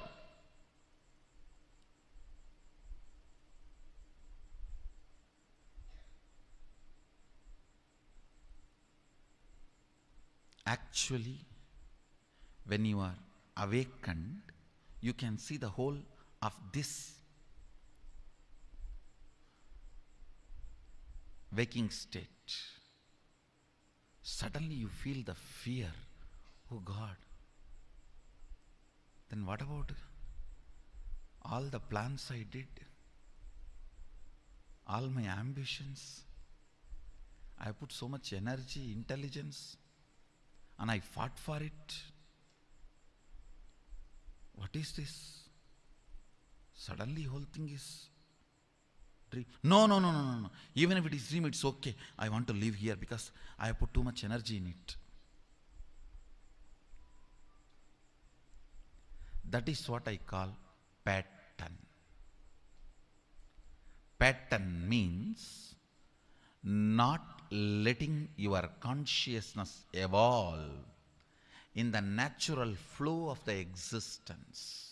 Actually, when you are awakened, you can see the whole of this waking state. Suddenly you feel the fear. Oh God, then what about all the plans I did, all my ambitions? I put so much energy, intelligence, and I fought for it. What is this? Suddenly whole thing is dream. No. Even if it is dream, it's okay. I want to live here because I have put too much energy in it. That is what I call pattern. Pattern means not letting your consciousness evolve in the natural flow of the existence.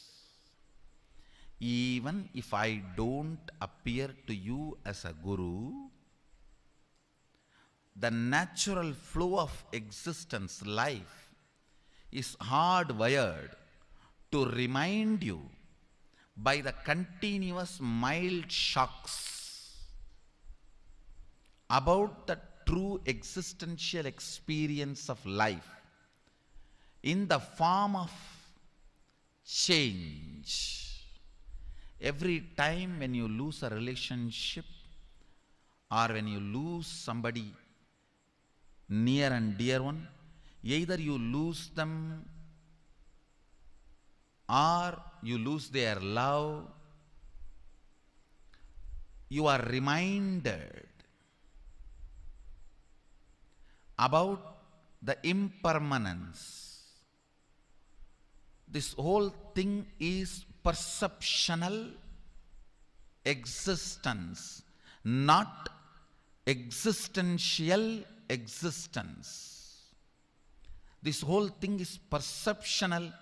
Even if I don't appear to you as a guru, the natural flow of existence, life, is hardwired to remind you by the continuous mild shocks about the true existential experience of life in the form of change. Every time when you lose a relationship or when you lose somebody near and dear one, either you lose them or you lose their love, you are reminded about the impermanence. This whole thing is perceptional existence, not existential existence. This whole thing is perceptional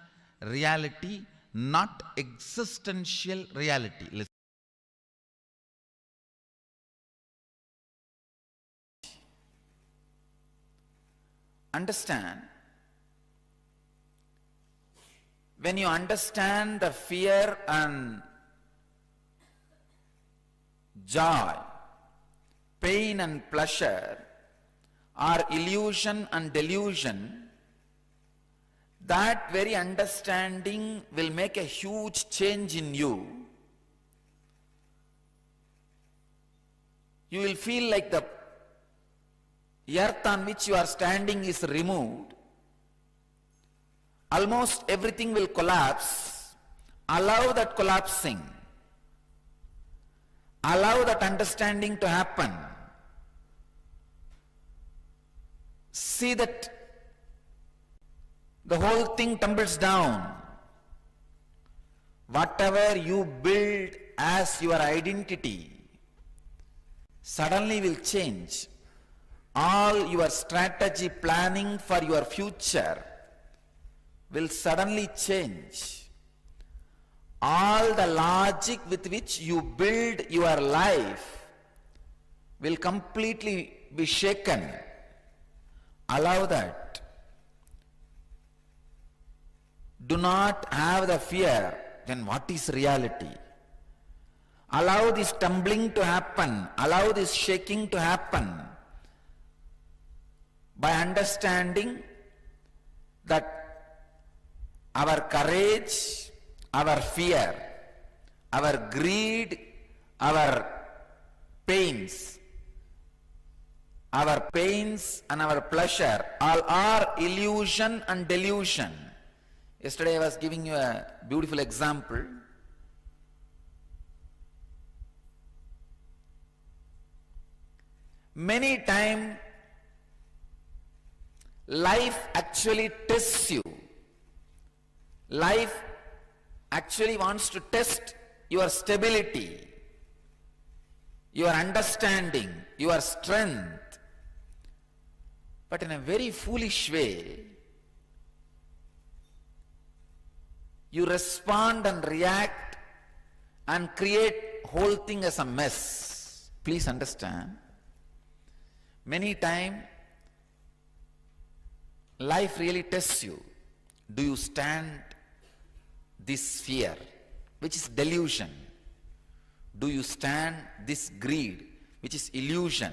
reality, not existential reality. understand, when you understand the fear and joy, pain and pleasure are illusion and delusion, that very understanding will make a huge change in you. You will feel like the earth on which you are standing is removed. Almost everything will collapse. Allow that collapsing. Allow that understanding to happen. See that the whole thing tumbles down. Whatever you build as your identity suddenly will change. All your strategy planning for your future will suddenly change. All the logic with which you build your life will completely be shaken. Allow that. Do not have the fear. Then what is reality? Allow this tumbling to happen. Allow this shaking to happen by understanding that our courage, our fear, our greed, our pains and our pleasure all are illusion and delusion. Yesterday I was giving you a beautiful example. Many times life actually tests you. Life actually wants to test your stability, your understanding, your strength. But in a very foolish way, you respond and react and create whole thing as a mess. Please understand. Many times, life really tests you. Do you stand this fear, which is delusion? Do you stand this greed, which is illusion?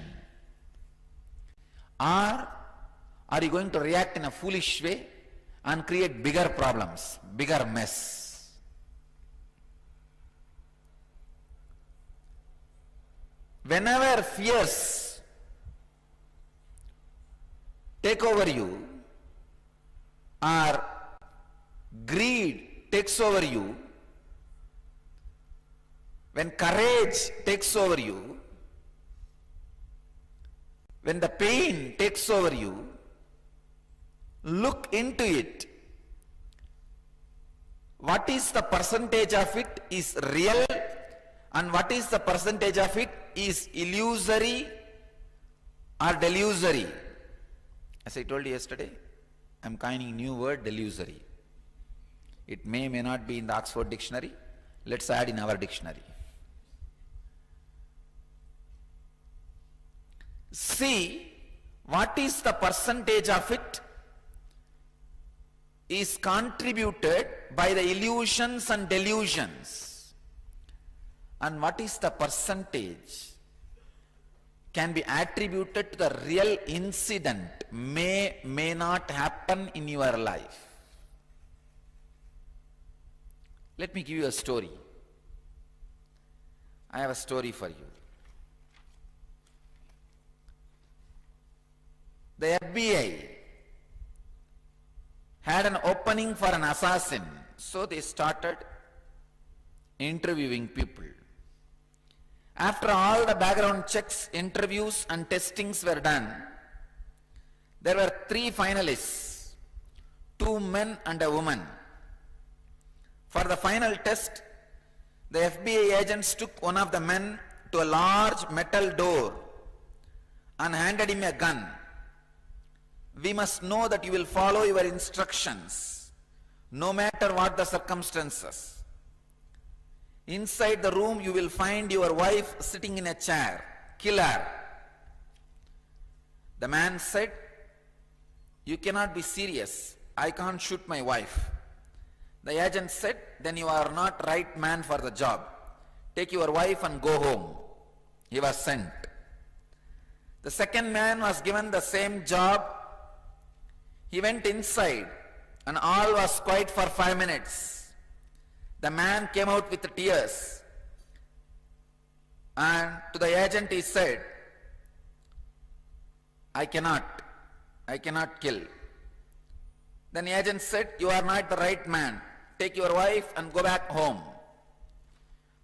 Or are you going to react in a foolish way and create bigger problems, bigger mess? Whenever fears take over you, or greed takes over you, when courage takes over you, when the pain takes over you, look into it. What is the percentage of it is real and what is the percentage of it is illusory or delusory? As I told you yesterday, I am coining a new word, delusory. It may not be in the Oxford dictionary. Let's add in our dictionary. See what is the percentage of it is contributed by the illusions and delusions, and what is the percentage can be attributed to the real incident may not happen in your life. Let me give you a story. I have a story for you. The FBI had an opening for an assassin, so they started interviewing people. After all the background checks, interviews and testings were done, there were 3 finalists, 2 men and a woman. For the final test, the FBI agents took one of the men to a large metal door and handed him a gun. We must know that you will follow your instructions, no matter what the circumstances. Inside the room you will find your wife sitting in a chair. Kill her. The man said, You cannot be serious. I can't shoot my wife. The agent said, then you are not right man for the job. Take your wife and go home. He was sent. The second man was given the same job. He went inside and all was quiet for 5 minutes. The man came out with tears. And to the agent he said, I cannot kill. Then the agent said, you are not the right man. Take your wife and go back home.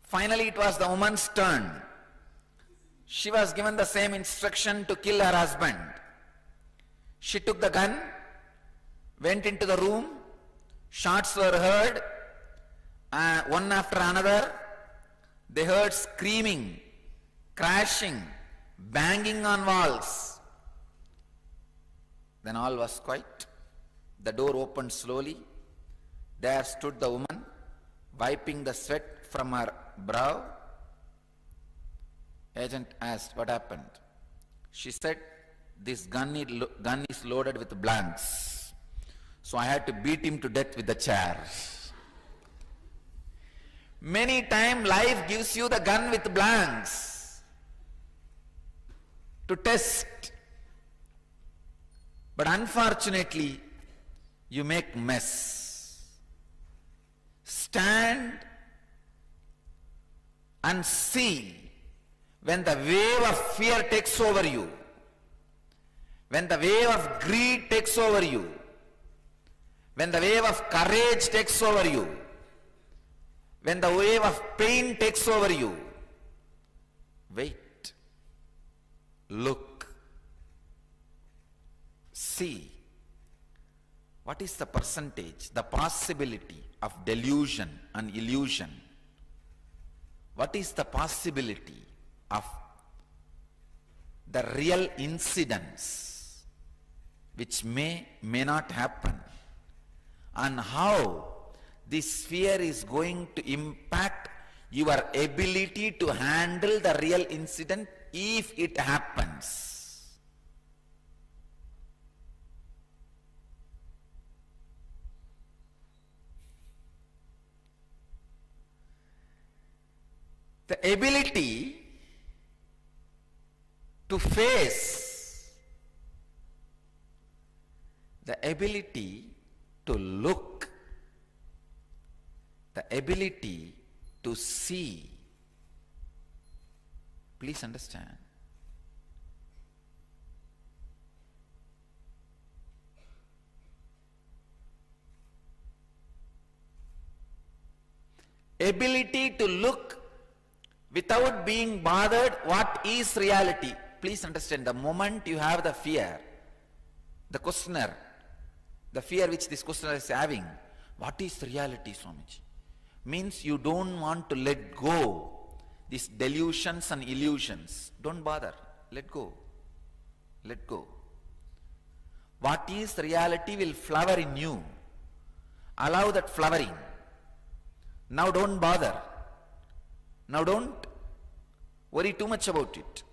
Finally it was the woman's turn. She was given the same instruction to kill her husband. She took the gun, went into the room, shots were heard, one after another. They heard screaming, crashing, banging on walls. Then all was quiet. The door opened slowly. There stood the woman, wiping the sweat from her brow. Agent asked, what happened? She said, this gun is loaded with blanks. So I had to beat him to death with the chair. Many times life gives you the gun with blanks to test. But unfortunately, you make mess. Stand and see when the wave of fear takes over you, when the wave of greed takes over you, when the wave of courage takes over you, when the wave of pain takes over you. Wait, look, see. What is the percentage, the possibility of delusion and illusion? What is the possibility of the real incidents which may not happen? And how this fear is going to impact your ability to handle the real incident if it happens? The ability to face, the ability to look, the ability to see. Please understand. Ability to look without being bothered what is reality. Please understand, the moment you have the fear, the questioner, the fear which this questioner is having, what is reality, Swamiji? Means you don't want to let go these delusions and illusions. Don't bother. Let go. Let go. What is reality will flower in you. Allow that flowering. Now don't bother. Now don't worry too much about it.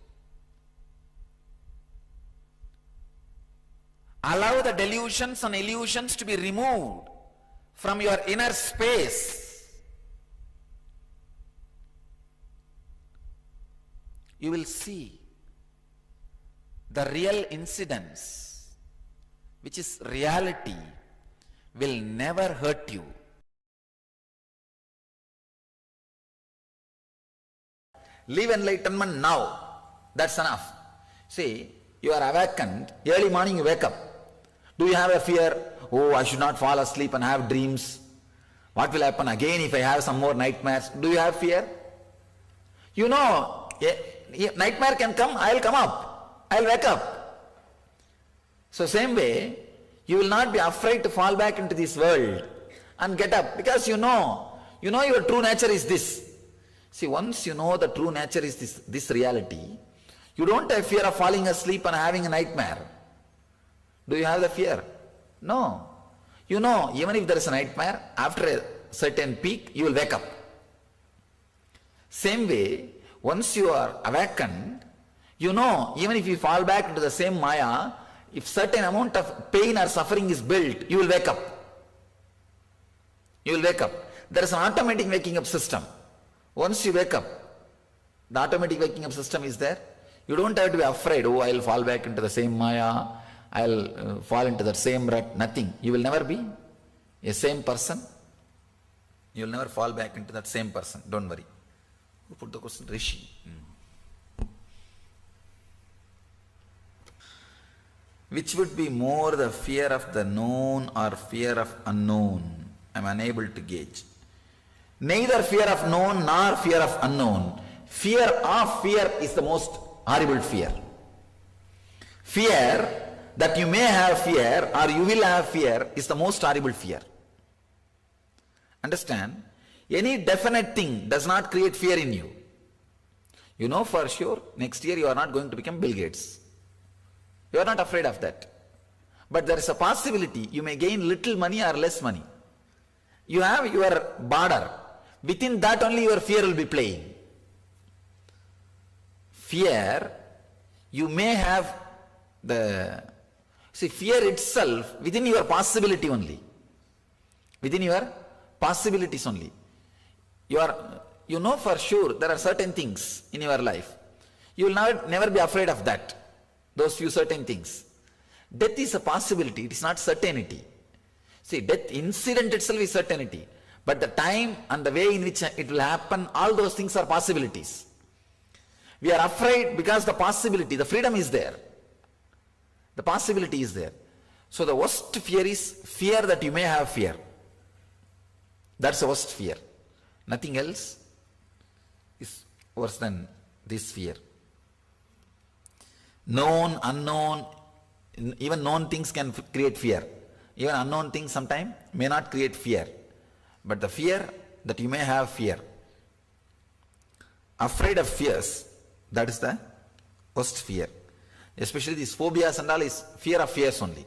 Allow the delusions and illusions to be removed from your inner space. You will see the real incidents, which is reality, will never hurt you. Live enlightenment now. That's enough. See, you are awakened, early morning you wake up. Do you have a fear? Oh, I should not fall asleep and have dreams. What will happen again if I have some more nightmares? Do you have fear? You know, nightmare can come, I'll come up. I'll wake up. So same way, you will not be afraid to fall back into this world and get up, because you know your true nature is this. See, once you know the true nature is this reality, you don't have fear of falling asleep and having a nightmare. Do you have the fear? No. You know, even if there is a nightmare, after a certain peak, you will wake up. Same way, once you are awakened, you know, even if you fall back into the same Maya, if certain amount of pain or suffering is built, you will wake up. You will wake up. There is an automatic waking up system. Once you wake up, the automatic waking up system is there. You don't have to be afraid, oh, I'll fall back into the same maya, I'll fall into the same rut. Nothing. You will never be a same person. You will never fall back into that same person. Don't worry. Who put the question? Rishi. Which would be more, the fear of the known or fear of unknown? I am unable to gauge. Neither fear of known nor fear of unknown. Fear of fear is the most horrible fear. Fear that you may have fear or you will have fear is the most horrible fear. Understand? Any definite thing does not create fear in you. You know for sure next year you are not going to become Bill Gates. You are not afraid of that. But there is a possibility you may gain little money or less money. You have your border. Within that only your fear will be playing. Fear, you may have fear itself within your possibility only. Within your possibilities only. You know for sure there are certain things in your life. You will never be afraid of that. Those few certain things. Death is a possibility, it is not certainty. See, death incident itself is certainty. But the time and the way in which it will happen, all those things are possibilities. We are afraid because the possibility, the freedom is there. The possibility is there. So the worst fear is fear that you may have fear. That's the worst fear. Nothing else is worse than this fear. Known, unknown, even known things can create fear. Even unknown things sometimes may not create fear. But the fear that you may have fear. Afraid of fears, that is the worst fear. Especially these phobias and all is fear of fears only.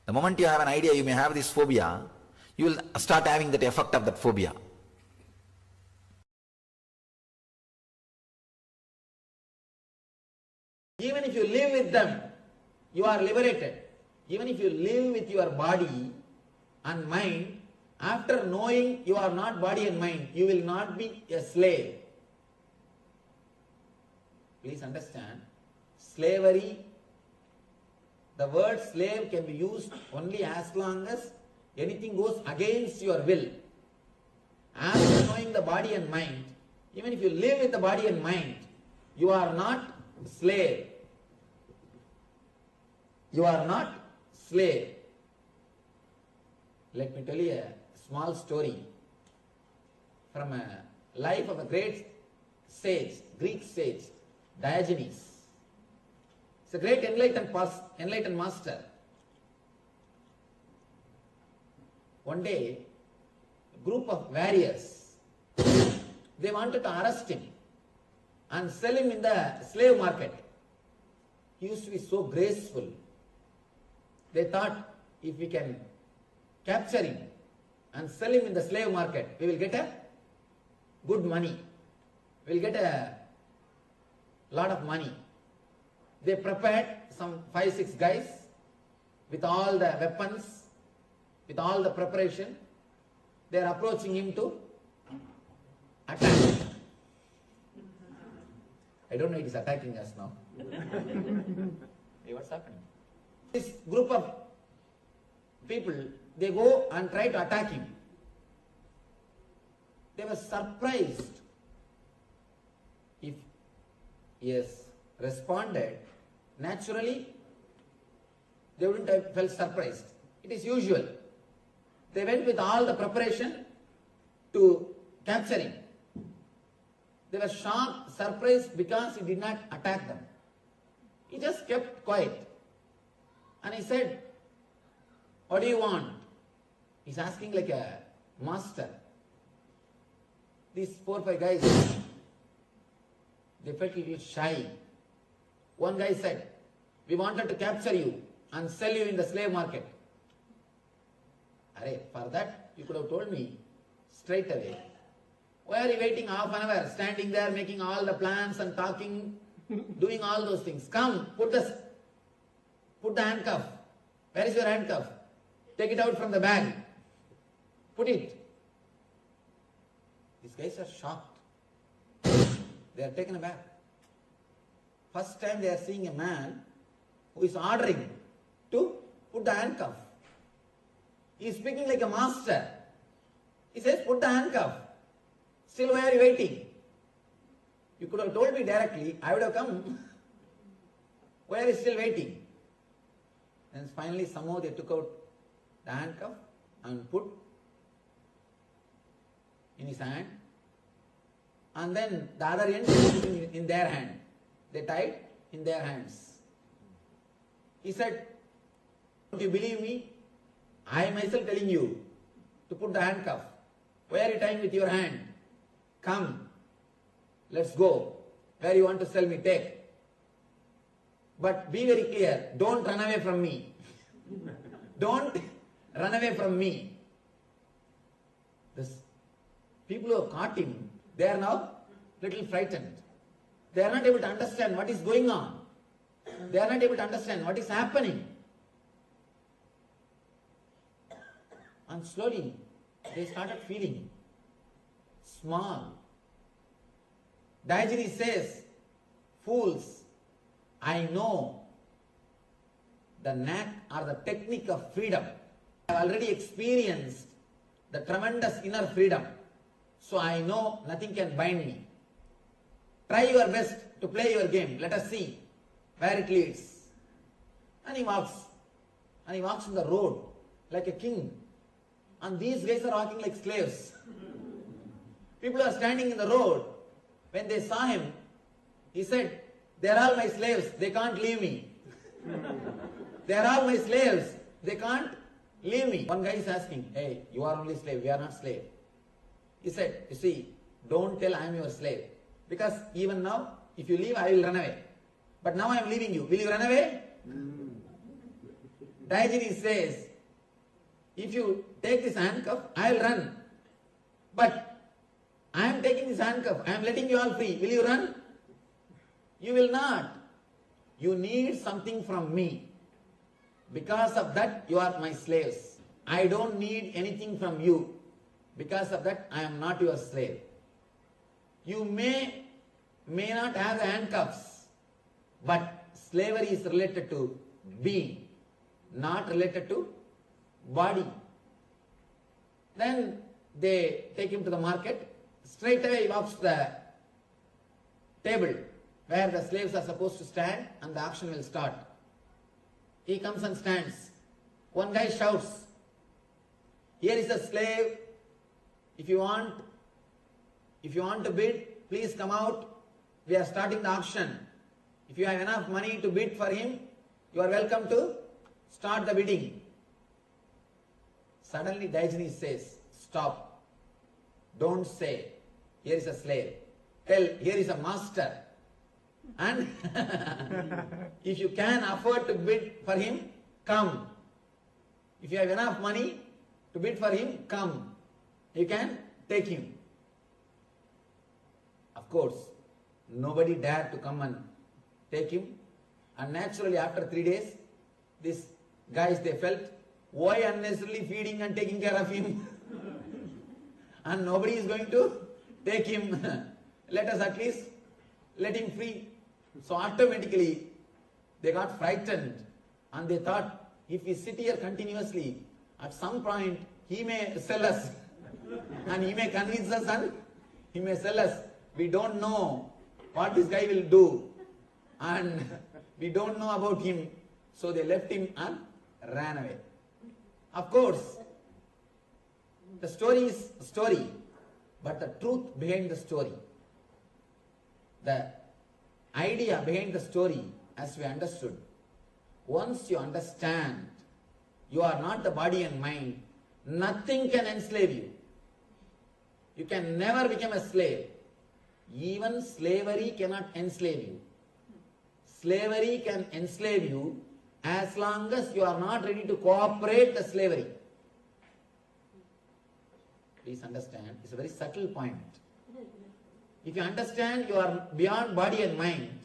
The moment you have an idea you may have this phobia, you will start having that effect of that phobia. Even if you live with them, you are liberated. Even if you live with your body and mind, after knowing you are not body and mind, you will not be a slave. Please understand, slavery, the word slave can be used only as long as anything goes against your will. After knowing the body and mind, even if you live with the body and mind, you are not slave. You are not slave. Let me tell you a small story from a life of a great sage, Greek sage, Diogenes. It's a great enlightened master. One day, a group of warriors, they wanted to arrest him and sell him in the slave market. He used to be so graceful. They thought, if we can capture him and sell him in the slave market, we will get a good money. We will get a lot of money. They prepared some 5-6 guys with all the weapons, with all the preparation. They are approaching him to attack him. I don't know, it is attacking us now. Hey, what's happening? This group of people, they go and try to attack him. They were surprised. If he has responded, naturally, they wouldn't have felt surprised. It is usual. They went with all the preparation to capture him. They were shocked, surprised because he did not attack them. He just kept quiet. And he said, "What do you want?" He's asking like a master. These 4 or 5 guys, they felt a little shy. One guy said, "We wanted to capture you and sell you in the slave market." Arey, for that you could have told me straight away. Why are you waiting half an hour, standing there making all the plans and talking, doing all those things? Come, put the Put the handcuff. Where is your handcuff? Take it out from the bag. Put it. These guys are shocked. They are taken aback. First time they are seeing a man who is ordering to put the handcuff. He is speaking like a master. He says, put the handcuff. Still, why are you waiting? You could have told me directly, I would have come. Why are you still waiting? And finally, somehow they took out the handcuff and put in his hand. And then the other end in their hand. They tied in their hands. He said, don't you believe me? I am myself telling you to put the handcuff. Why are you tying with your hand? Come, let's go. Where you want to sell me, take. But be very clear, don't run away from me. Don't run away from me. This people who have caught him, they are now little frightened. They are not able to understand what is going on. They are not able to understand what is happening. And slowly, they started feeling small. Diogenes says, fools, I know the knack or the technique of freedom. I have already experienced the tremendous inner freedom. So I know nothing can bind me. Try your best to play your game. Let us see where it leads. And he walks. And he walks on the road like a king. And these guys are walking like slaves. People are standing in the road. When they saw him, he said, they are all my slaves. They can't leave me. They are all my slaves. They can't leave me. One guy is asking, hey, you are only slave. We are not slave. He said, you see, don't tell I am your slave. Because even now, if you leave, I will run away. But now I am leaving you. Will you run away? Diogenes says, if you take this handcuff, I will run. But I am taking this handcuff. I am letting you all free. Will you run? You will not. You need something from me. Because of that, you are my slaves. I don't need anything from you. Because of that, I am not your slave. You may not have the handcuffs, but slavery is related to being, not related to body. Then they take him to the market. Straight away he walks to the table where the slaves are supposed to stand and the auction will start. He comes and stands. One guy shouts, here is a slave. If you want to bid, please come out. We are starting the auction. If you have enough money to bid for him, you are welcome to start the bidding. Suddenly Diogenes says, stop. Don't say, here is a slave. Tell, here is a master. And if you can afford to bid for him, come. If you have enough money to bid for him, come. You can take him. Of course, nobody dared to come and take him. And naturally, after 3 days, these guys, they felt, why unnecessarily feeding and taking care of him? And nobody is going to take him. Let us at least let him free. So automatically, they got frightened. And they thought, if we sit here continuously, at some point, he may sell us. And he may convince us and he may sell us. We don't know what this guy will do. And we don't know about him. So they left him and ran away. Of course, the story is a story, but the truth behind the story, the idea behind the story, as we understood, once you understand you are not the body and mind, nothing can enslave you. You can never become a slave. Even slavery cannot enslave you. Slavery can enslave you as long as you are not ready to cooperate the slavery. Please understand, it's a very subtle point. If you understand you are beyond body and mind,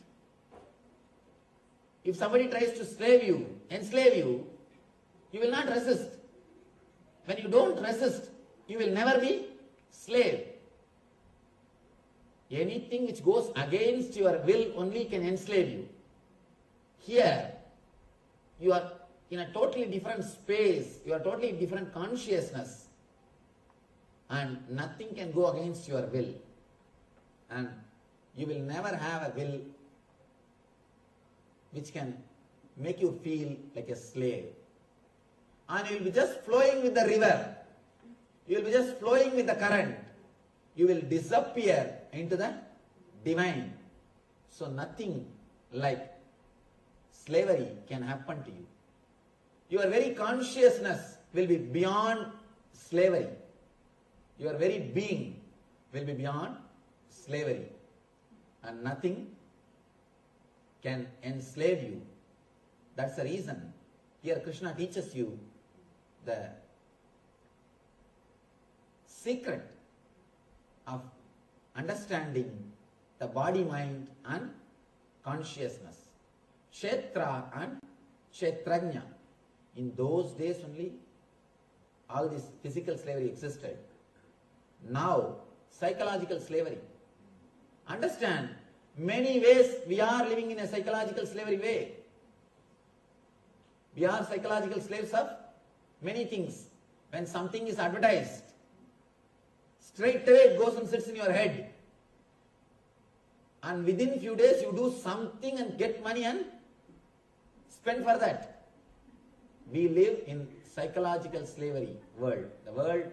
If somebody tries to slave you, enslave you, you will not resist. When you don't resist, you will never be slave. Anything which goes against your will only can enslave you. Here, you are in a totally different space, you are totally different consciousness, and nothing can go against your will. And you will never have a will which can make you feel like a slave. And you will be just flowing with the river. You will be just flowing with the current. You will disappear into the divine. So nothing like slavery can happen to you. Your very consciousness will be beyond slavery. Your very being will be beyond slavery. And nothing can enslave you. That's the reason here Krishna teaches you the secret of understanding the body, mind and consciousness. Kshetra and Kshetrajna. In those days only all this physical slavery existed. Now psychological slavery. Understand, many ways we are living in a psychological slavery way. We are psychological slaves of many things. When something is advertised, straight away it goes and sits in your head. And within few days you do something and get money and spend for that. We live in psychological slavery world. The world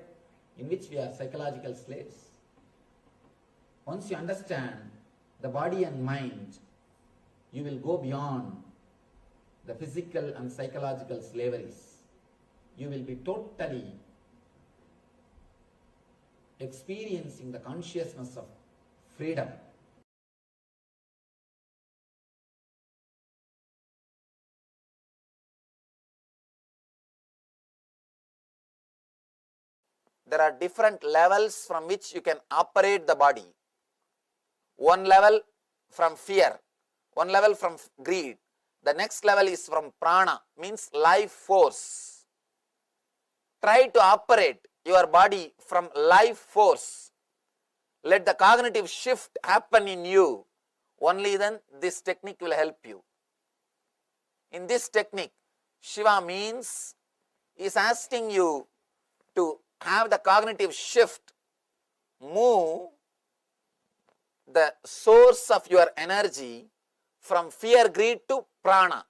in which we are psychological slaves. Once you understand the body and mind, you will go beyond the physical and psychological slaveries. You will be totally experiencing the consciousness of freedom. There are different levels from which you can operate the body. One level from fear, one level from greed. The next level is from prana, means life force. Try to operate your body from life force. Let the cognitive shift happen in you. Only then this technique will help you. In this technique, Shiva means is asking you to have the cognitive shift, move the source of your energy from fear, greed to prana.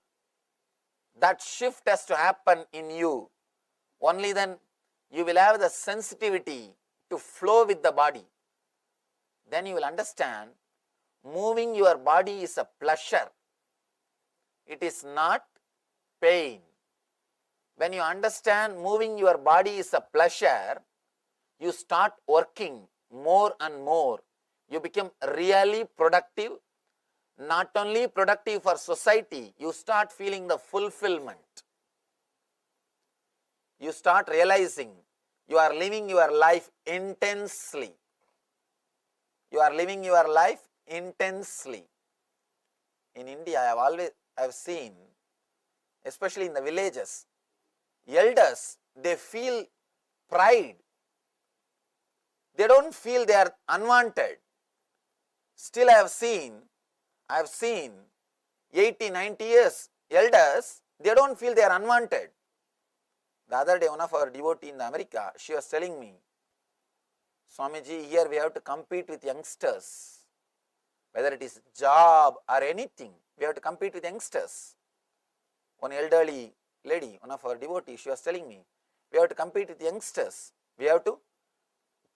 That shift has to happen in you. Only then you will have the sensitivity to flow with the body. Then you will understand moving your body is a pleasure. It is not pain. When you understand moving your body is a pleasure, you start working more and more. You become really productive. Not only productive for society, you start feeling the fulfillment. You start realizing you are living your life intensely. You are living your life intensely. In India, I have seen, especially in the villages, elders, they feel pride. They don't feel they are unwanted. Still I have seen 80, 90 years elders, they don't feel they are unwanted. The other day, one of our devotees in America, she was telling me, Swamiji, here we have to compete with youngsters. Whether it is job or anything, we have to compete with youngsters. One elderly lady, one of our devotees, she was telling me, we have to compete with youngsters. We have to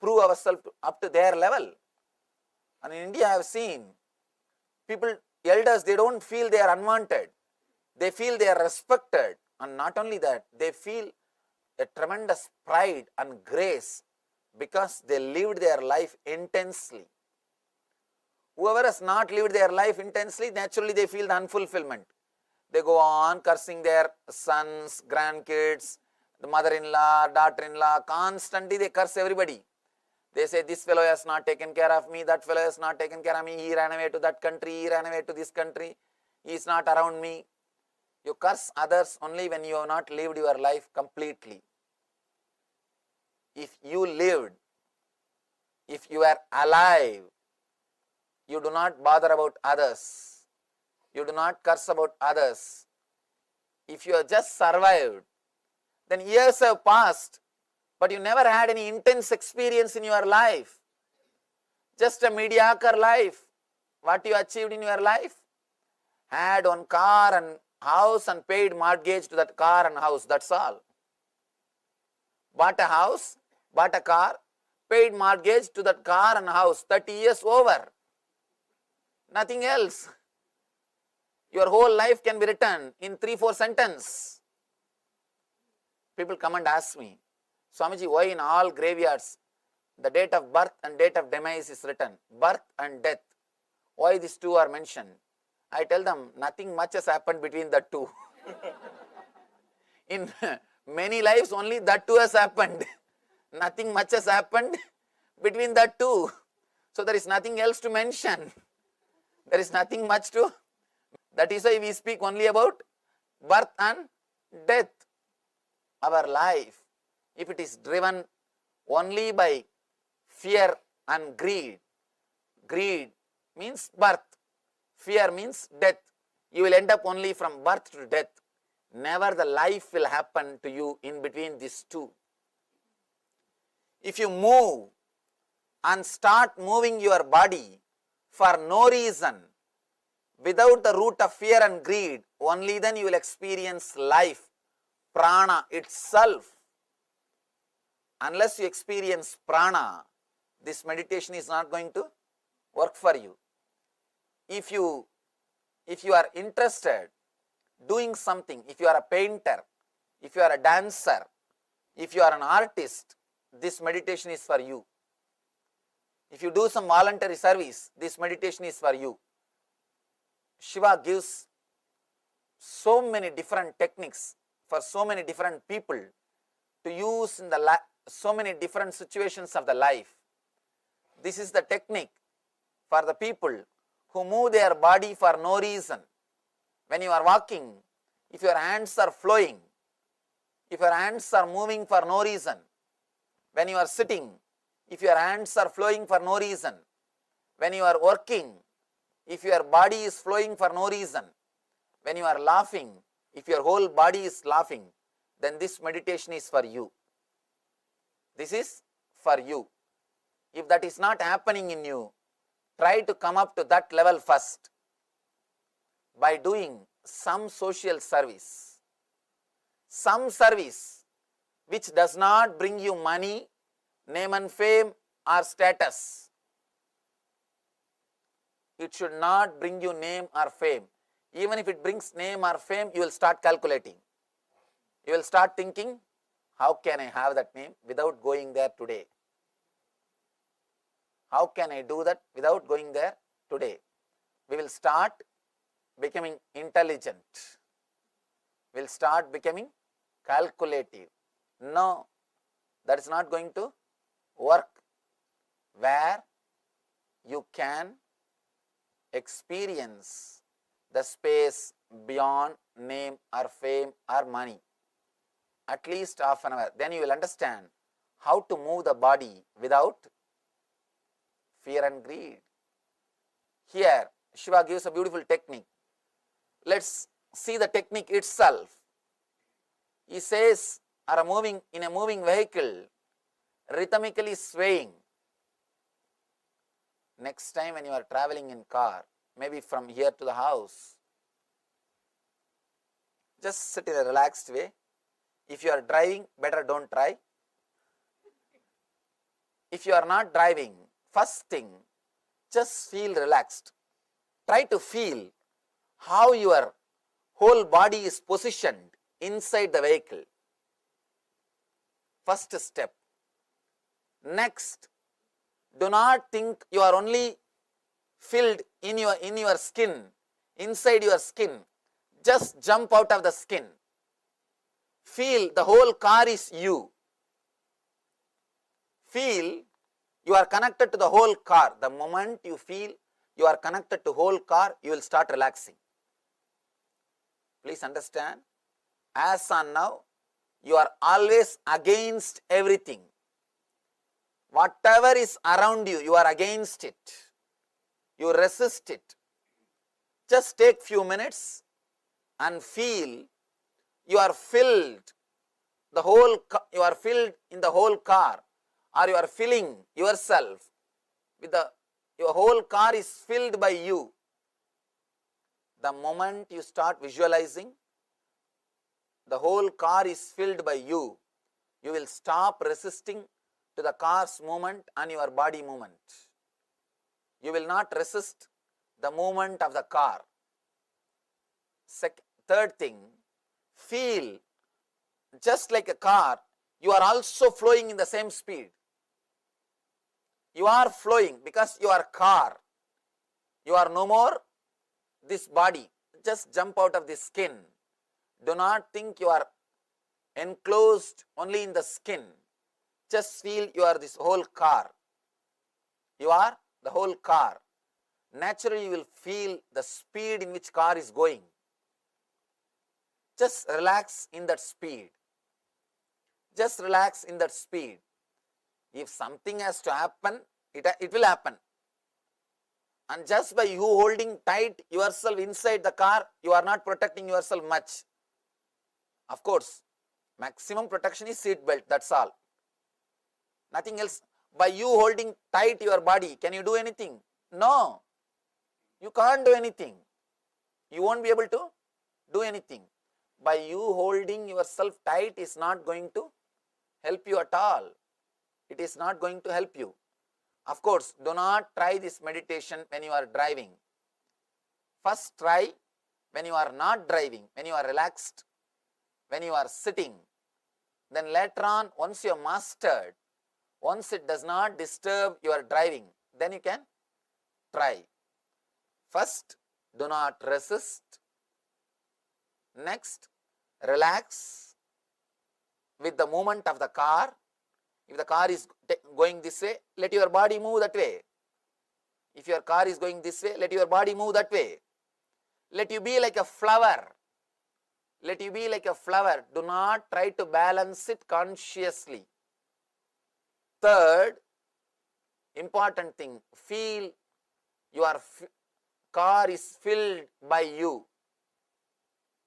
prove ourselves up to their level. And in India, I have seen people, elders, they don't feel they are unwanted. They feel they are respected. And not only that, they feel a tremendous pride and grace because they lived their life intensely. Whoever has not lived their life intensely, naturally they feel the unfulfillment. They go on cursing their sons, grandkids, the mother-in-law, daughter-in-law, constantly they curse everybody. They say, this fellow has not taken care of me, that fellow has not taken care of me, he ran away to that country, he ran away to this country, he is not around me. You curse others only when you have not lived your life completely. If you lived, if you are alive, you do not bother about others. You do not curse about others. If you have just survived, then years have passed, but you never had any intense experience in your life. Just a mediocre life. What you achieved in your life? Had one car and house and paid mortgage to that car and house, that's all. Bought a house, bought a car, paid mortgage to that car and house, 30 years over. Nothing else. Your whole life can be written in 3-4 sentences. People come and ask me, Swamiji, why in all graveyards the date of birth and date of demise is written? Birth and death. Why these two are mentioned? I tell them, nothing much has happened between the two. In many lives, only that two has happened. Nothing much has happened between the two. So there is nothing else to mention. There is nothing much to. That is why we speak only about birth and death. Our life, if it is driven only by fear and greed, greed means birth, fear means death. You will end up only from birth to death. Never the life will happen to you in between these two. If you move and start moving your body for no reason, without the root of fear and greed, only then you will experience life, prana itself. Unless you experience prana, this meditation is not going to work for you. If you are interested doing something, if you are a painter, if you are a dancer, if you are an artist, this meditation is for you. If you do some voluntary service, this meditation is for you. Shiva gives so many different techniques for so many different people to use in the so many different situations of the life. This is the technique for the people who move their body for no reason. When you are walking, if your hands are flowing, if your hands are moving for no reason, when you are sitting, if your hands are flowing for no reason, when you are working, if your body is flowing for no reason, when you are laughing, if your whole body is laughing, then this meditation is for you. This is for you. If that is not happening in you, try to come up to that level first by doing some social service. Some service which does not bring you money, name and fame or status. It should not bring you name or fame. Even if it brings name or fame, you will start calculating. You will start thinking, how can I have that name without going there today? How can I do that without going there today? We will start becoming intelligent. We will start becoming calculative. No, that is not going to work. Where you can experience the space beyond name or fame or money. At least half an hour. Then you will understand how to move the body without fear and greed. Here, Shiva gives a beautiful technique. Let's see the technique itself. He says, are moving in a moving vehicle, rhythmically swaying. Next time when you are traveling in car, maybe from here to the house, just sit in a relaxed way. If you are driving, better don't try. If you are not driving, first thing, just feel relaxed. Try to feel how your whole body is positioned inside the vehicle. First step. Next, do not think you are only filled in your skin, inside your skin. Just jump out of the skin. Feel the whole car is you. Feel you are connected to the whole car. The moment you feel you are connected to whole car, you will start relaxing. Please understand, as on now, you are always against everything. Whatever is around you, you are against it. You resist it. Just take few minutes and feel you are filled. You are filled in the whole car, or you are filling yourself with your whole car is filled by you. The moment you start visualizing, the whole car is filled by you, you will stop resisting to the car's movement and your body movement. You will not resist the movement of the car. Third thing, feel just like a car, you are also flowing in the same speed. You are flowing because you are car. You are no more this body. Just jump out of the skin. Do not think you are enclosed only in the skin. Just feel you are this whole car. You are the whole car. Naturally, you will feel the speed in which car is going. Just relax in that speed. Just relax in that speed. If something has to happen, it will happen. And just by you holding tight yourself inside the car, you are not protecting yourself much. Of course, maximum protection is seat belt, that's all. Nothing else. By you holding tight your body, can you do anything? No. You can't do anything. You won't be able to do anything. By you holding yourself tight is not going to help you at all. It is not going to help you. Of course, do not try this meditation when you are driving. First try when you are not driving, when you are relaxed, when you are sitting. Then later on, once you have mastered, once it does not disturb your driving, then you can try. First, do not resist. Next, relax with the movement of the car. If the car is going this way, let your body move that way. If your car is going this way, let your body move that way. Let you be like a flower. Let you be like a flower. Do not try to balance it consciously. Third, important thing, feel your car is filled by you.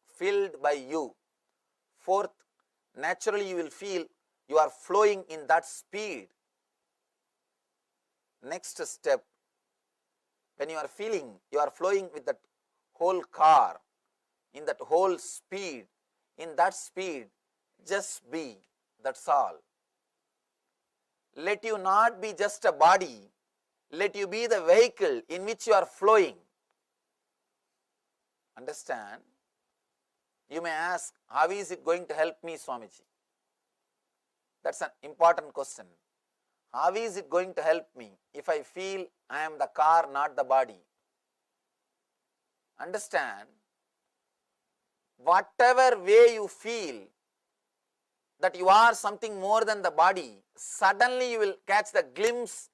Filled by you. Fourth, naturally you will feel you are flowing in that speed. Next step, when you are feeling you are flowing with that whole car, in that whole speed, in that speed, just be, that's all. Let you not be just a body, let you be the vehicle in which you are flowing. Understand? You may ask, how is it going to help me, Swamiji? That's an important question. How is it going to help me if I feel I am the car, not the body? Understand, whatever way you feel that you are something more than the body, suddenly you will catch the glimpse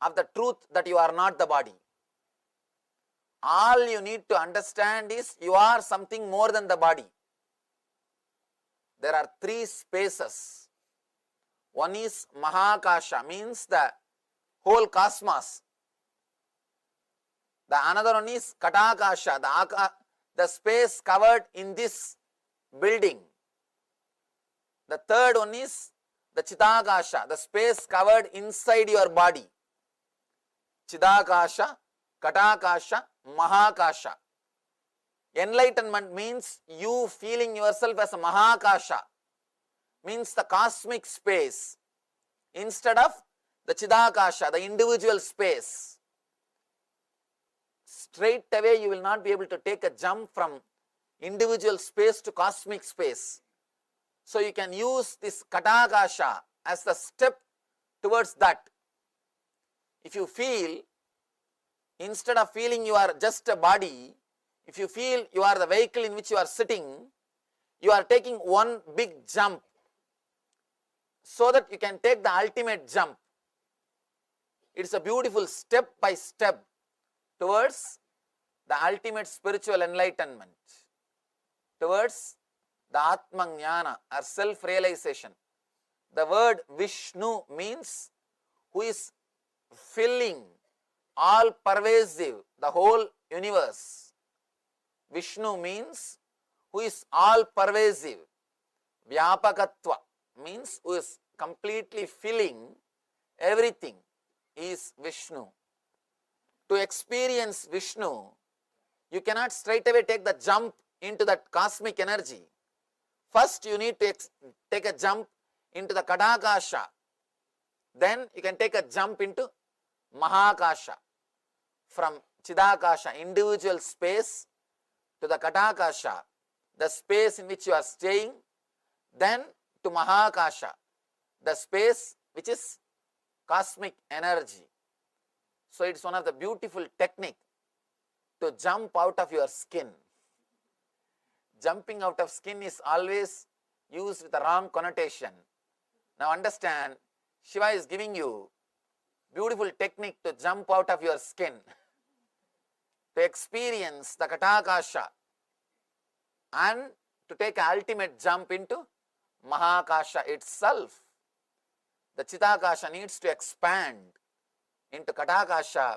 of the truth that you are not the body. All you need to understand is you are something more than the body. There are three spaces. One is Mahakasha, means the whole cosmos. The another one is Katakasha, the space covered in this building. The third one is the Chitakasha, the space covered inside your body. Chidakasha, Katakasha, Mahakasha. Enlightenment means you feeling yourself as a Mahakasha, means the cosmic space, instead of the Chidakasha, the individual space. Straight away you will not be able to take a jump from individual space to cosmic space. So you can use this Katakasha as the step towards that. If you feel, instead of feeling you are just a body, if you feel you are the vehicle in which you are sitting, you are taking one big jump so that you can take the ultimate jump. It's a beautiful step by step towards the ultimate spiritual enlightenment. towards the Atma Jnana or self-realization. The word Vishnu means who is filling, all pervasive, the whole universe. Vishnu means who is all pervasive. Vyapakatva means who is completely filling everything is Vishnu. To experience Vishnu, you cannot straight away take the jump into that cosmic energy. First you need to take a jump into the Kadakasha. Then you can take a jump into Mahakasha. From Chidakasha, individual space, to the Kadakasha, the space in which you are staying, then to Mahakasha, the space which is cosmic energy. So it's one of the beautiful technique to jump out of your skin. Jumping out of skin is always used with the wrong connotation. Now understand, Shiva is giving you beautiful technique to jump out of your skin, to experience the Katakasha and to take an ultimate jump into Mahakasha itself. The Chitakasha needs to expand into Katakasha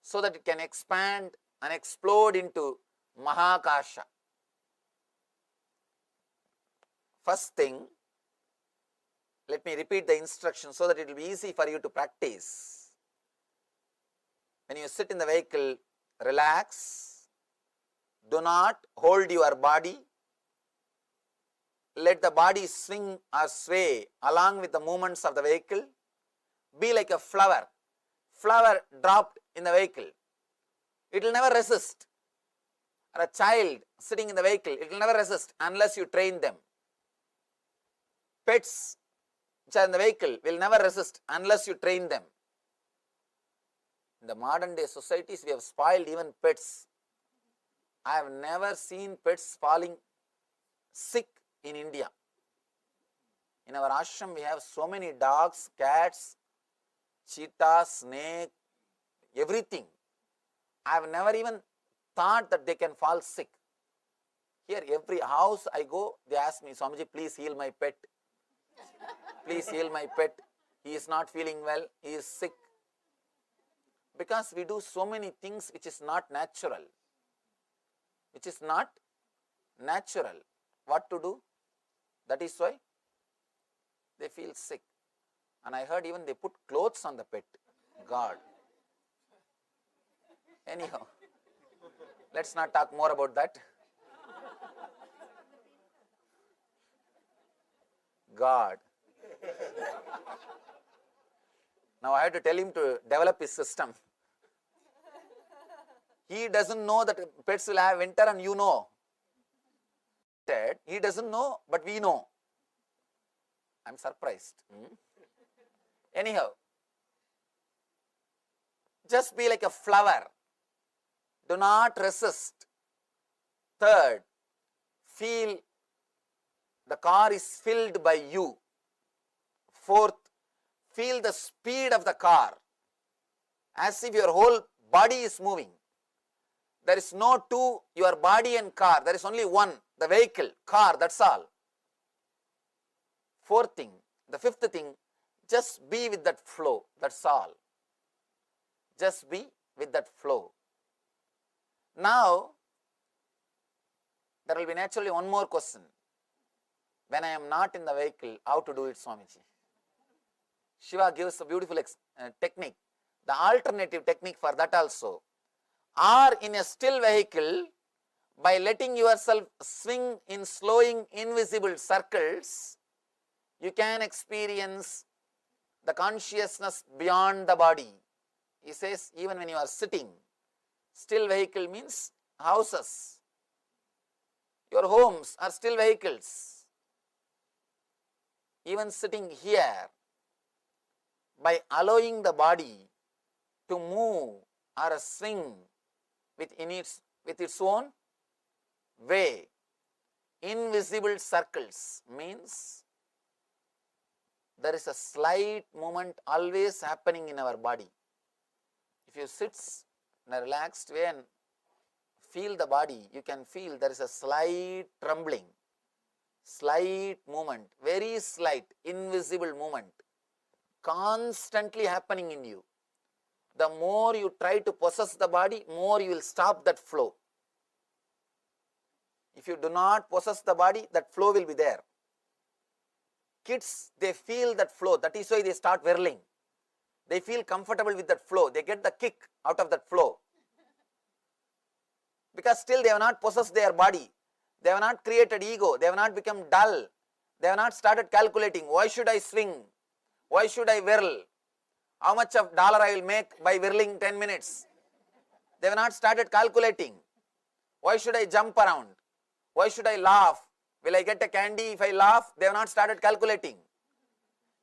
so that it can expand and explode into Mahakasha. First thing, let me repeat the instruction so that it will be easy for you to practice. When you sit in the vehicle, relax. Do not hold your body. Let the body swing or sway along with the movements of the vehicle. Be like a flower. Flower dropped in the vehicle. It will never resist. Or a child sitting in the vehicle, it will never resist unless you train them. Pets which are in the vehicle will never resist unless you train them. In the modern day societies, we have spoiled even pets. I have never seen pets falling sick in India. In our ashram, we have so many dogs, cats, cheetahs, snake, everything. I have never even thought that they can fall sick. Here, every house I go, they ask me, Swamiji, please heal my pet. Please heal my pet. He is not feeling well. He is sick. Because we do so many things which is not natural. Which is not natural. What to do? That is why they feel sick. And I heard even they put clothes on the pet. God. Anyhow, let's not talk more about that. God. Now I have to tell him to develop his system. He doesn't know that pets will have winter and you know. He doesn't know, but we know. I'm surprised. Anyhow, just be like a flower. Do not resist. Third, feel the car is filled by you. Fourth, feel the speed of the car as if your whole body is moving. There is no two, your body and car. There is only one, the vehicle, car, that's all. Fourth thing, the fifth thing, just be with that flow, that's all. Just be with that flow. Now, there will be naturally one more question. When I am not in the vehicle, how to do it, Swamiji? Shiva gives a beautiful technique, the alternative technique for that also. Or in a still vehicle, by letting yourself swing in slowing invisible circles, you can experience the consciousness beyond the body. He says, even when you are sitting, still vehicle means houses. Your homes are still vehicles. Even sitting here, by allowing the body to move or swing with its own way, invisible circles means there is a slight movement always happening in our body. If you sit in a relaxed way and feel the body, you can feel there is a slight trembling, slight movement, very slight, invisible movement, constantly happening in you. The more you try to possess the body, more you will stop that flow. If you do not possess the body, that flow will be there. Kids, they feel that flow. That is why they start whirling. They feel comfortable with that flow. They get the kick out of that flow. Because still they have not possessed their body. They have not created ego. They have not become dull. They have not started calculating. Why should I swing? Why should I whirl? How much of dollar I will make by whirling 10 minutes? They have not started calculating. Why should I jump around? Why should I laugh? Will I get a candy if I laugh? They have not started calculating.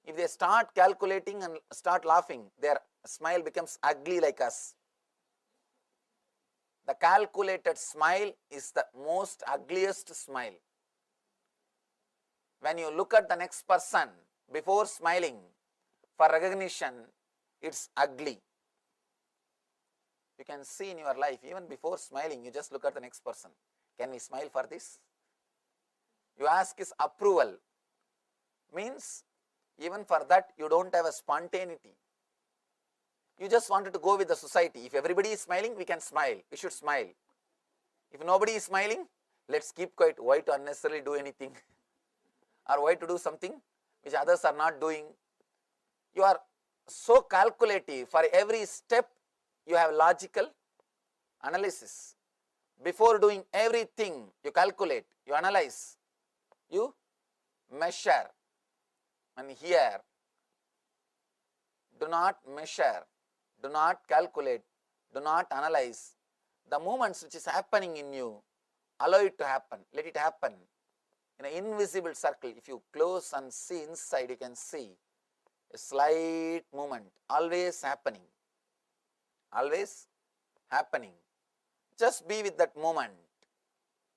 If they start calculating and start laughing, their smile becomes ugly like us. The calculated smile is the most ugliest smile. When you look at the next person before smiling for recognition, it's ugly. You can see in your life, even before smiling, you just look at the next person. Can we smile for this? You ask his approval. Means even for that you don't have a spontaneity. You just wanted to go with the society. If everybody is smiling, we can smile. We should smile. If nobody is smiling, let's keep quiet. Why to unnecessarily do anything? Or why to do something which others are not doing? You are so calculative. For every step, you have logical analysis. Before doing everything, you calculate, you analyze, you measure. And here, do not measure, do not calculate, do not analyze. The movements which is happening in you, allow it to happen, let it happen. In an invisible circle, if you close and see inside, you can see a slight movement, always happening, always happening. Just be with that moment,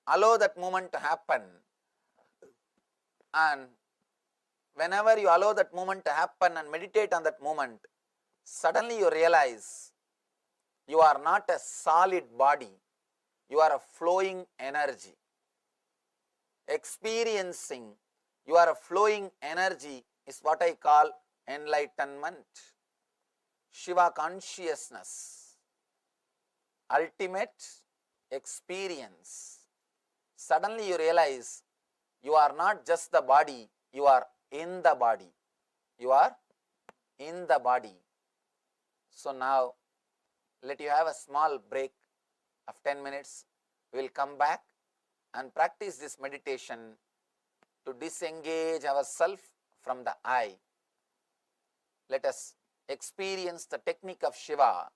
allow that moment to happen, and whenever you allow that moment to happen and meditate on that moment, suddenly you realize you are not a solid body, you are a flowing energy. Experiencing you are a flowing energy is what I call enlightenment, Shiva consciousness, ultimate experience. Suddenly you realize you are not just the body, you are in the body. You are in the body. So now let you have a small break of 10 minutes. We will come back and practice this meditation to disengage ourselves from the I. Let us experience the technique of Shiva.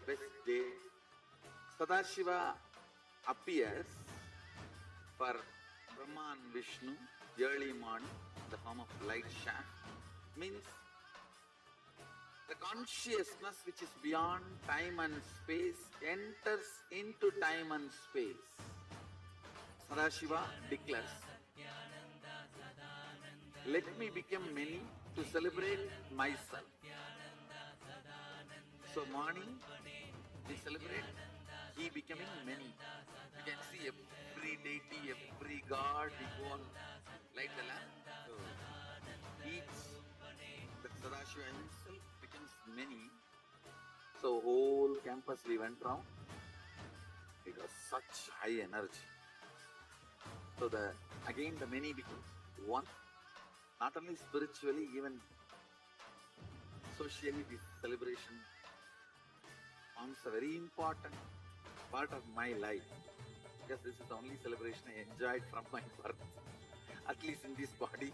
best day. Sadashiva appears for Brahma and Vishnu early morning in the form of light shaft. Means the consciousness which is beyond time and space enters into time and space. Sadashiva declares, let me become many to celebrate myself. So morning we celebrate he becoming many. You can see every deity, every god, we go and light the lamp. So each, the Sadashiva himself becomes many. So whole campus we went round. It was such high energy. So again the many becomes one. Not only spiritually, even socially, this celebration forms a very important part of my life. Because this is the only celebration I enjoyed from my birth, at least in this body.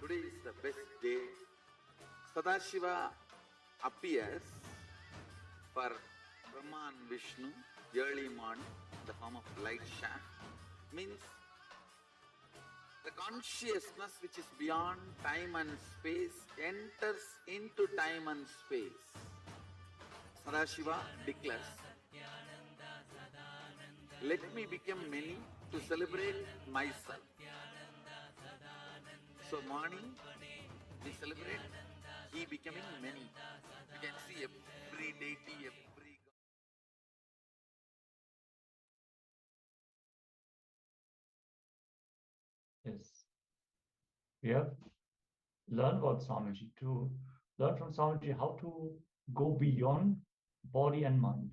Today is the best day. Sadashiva appears for Brahma and Vishnu early morning in the form of light shaft. Means the consciousness which is beyond time and space enters into time and space. Sadashiva declares, let me become many to celebrate myself. So morning we celebrate he becoming many. You can see every deity, every god. Yes. We have learned about Swamiji, to learn from Swamiji how to go beyond body and mind.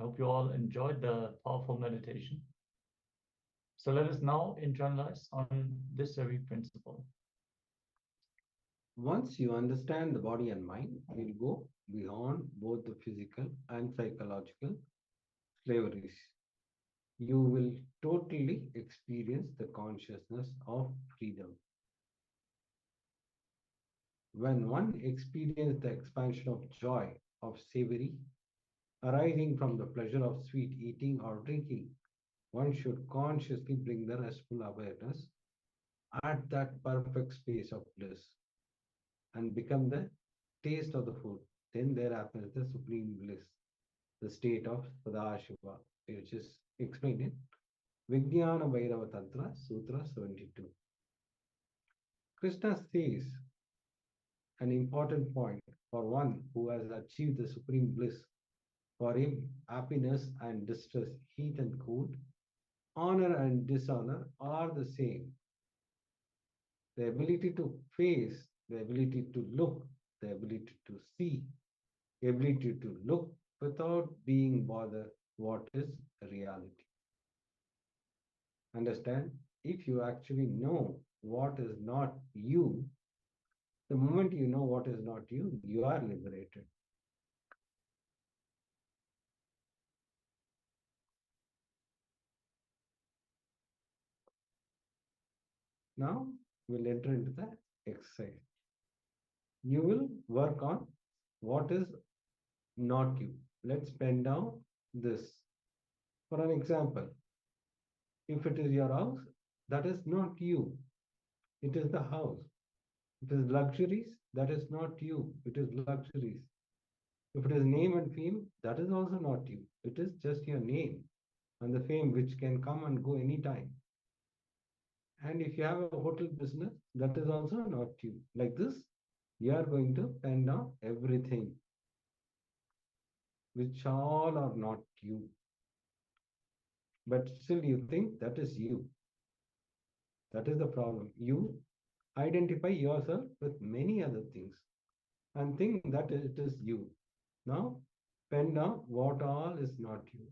I hope you all enjoyed the powerful meditation. So let us now internalize on this very principle. Once you understand the body and mind, you'll go beyond both the physical and psychological slaveries. You will totally experience the consciousness of freedom. When one experiences the expansion of joy, of savory, arising from the pleasure of sweet eating or drinking, one should consciously bring the restful awareness at that perfect space of bliss and become the taste of the food. Then there happens the supreme bliss, the state of Sadashiva, which is explained in Vijnana Bhairava Tantra, Sutra 72. Krishna says an important point for one who has achieved the supreme bliss. For him, happiness and distress, heat and cold, honor and dishonor are the same. The ability to face, the ability to look, the ability to see, ability to look without being bothered what is reality. Understand? If you actually know what is not you, the moment you know what is not you, you are liberated. Now we'll enter into the exercise. You will work on what is not you. Let's pen down this. For an example, if it is your house, that is not you. It is the house. If it is luxuries, that is not you. It is luxuries. If it is name and fame, that is also not you. It is just your name and the fame which can come and go anytime. And if you have a hotel business, that is also not you. Like this, you are going to pen down everything which all are not you. But still you think that is you. That is the problem. You identify yourself with many other things and think that it is you. Now, pen down what all is not you.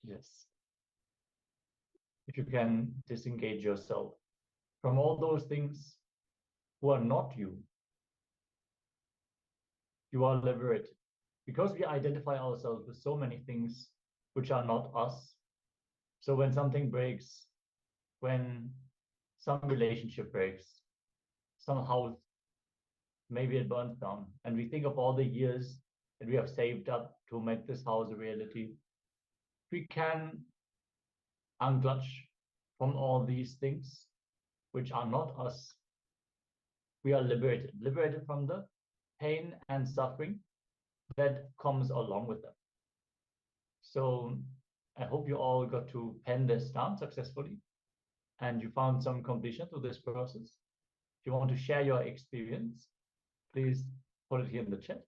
Yes. If you can disengage yourself from all those things who are not you, you are liberated. Because we identify ourselves with so many things which are not us. So when something breaks, when some relationship breaks, some house, maybe it burns down, and we think of all the years that we have saved up to make this house a reality, we can unclutch from all these things which are not us. We are liberated from the pain and suffering that comes along with them. So I hope you all got to pen this down successfully and you found some completion to this process. If you want to share your experience, please put it here in the chat.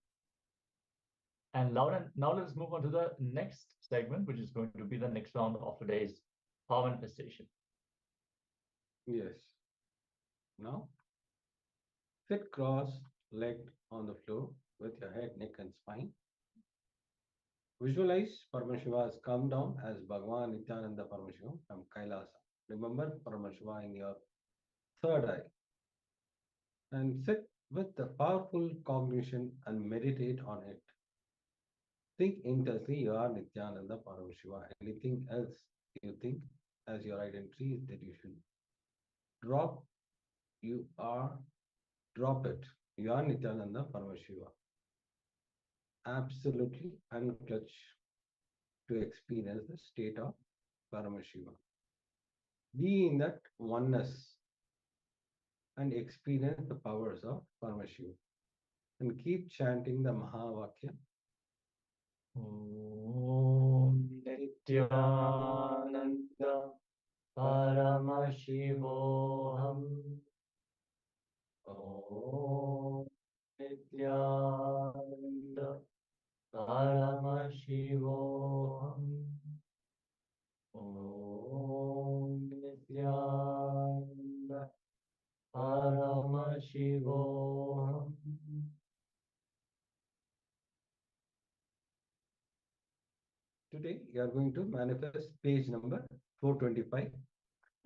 And now let's move on to the next segment, which is going to be the next round of today's power manifestation. Yes. Now, sit cross-legged on the floor with your head, neck, and spine. Visualize Paramashiva has come down as Bhagavan Nithyananda Paramashiva from Kailasa. Remember Paramashiva in your third eye. And sit with the powerful cognition and meditate on it. Think intensely, you are Nithyananda Paramashiva. Anything else you think as your identity is that you should drop. Drop it. You are Nithyananda Paramashiva. Absolutely unclutch to experience the state of Paramashiva. Be in that oneness and experience the powers of Paramashiva. And keep chanting the Mahavakya. Om Nithyananda Paramashivoham. Om Nithyananda Paramashivoham. Om Nithyananda Paramashivoham. Today, you are going to manifest page number 425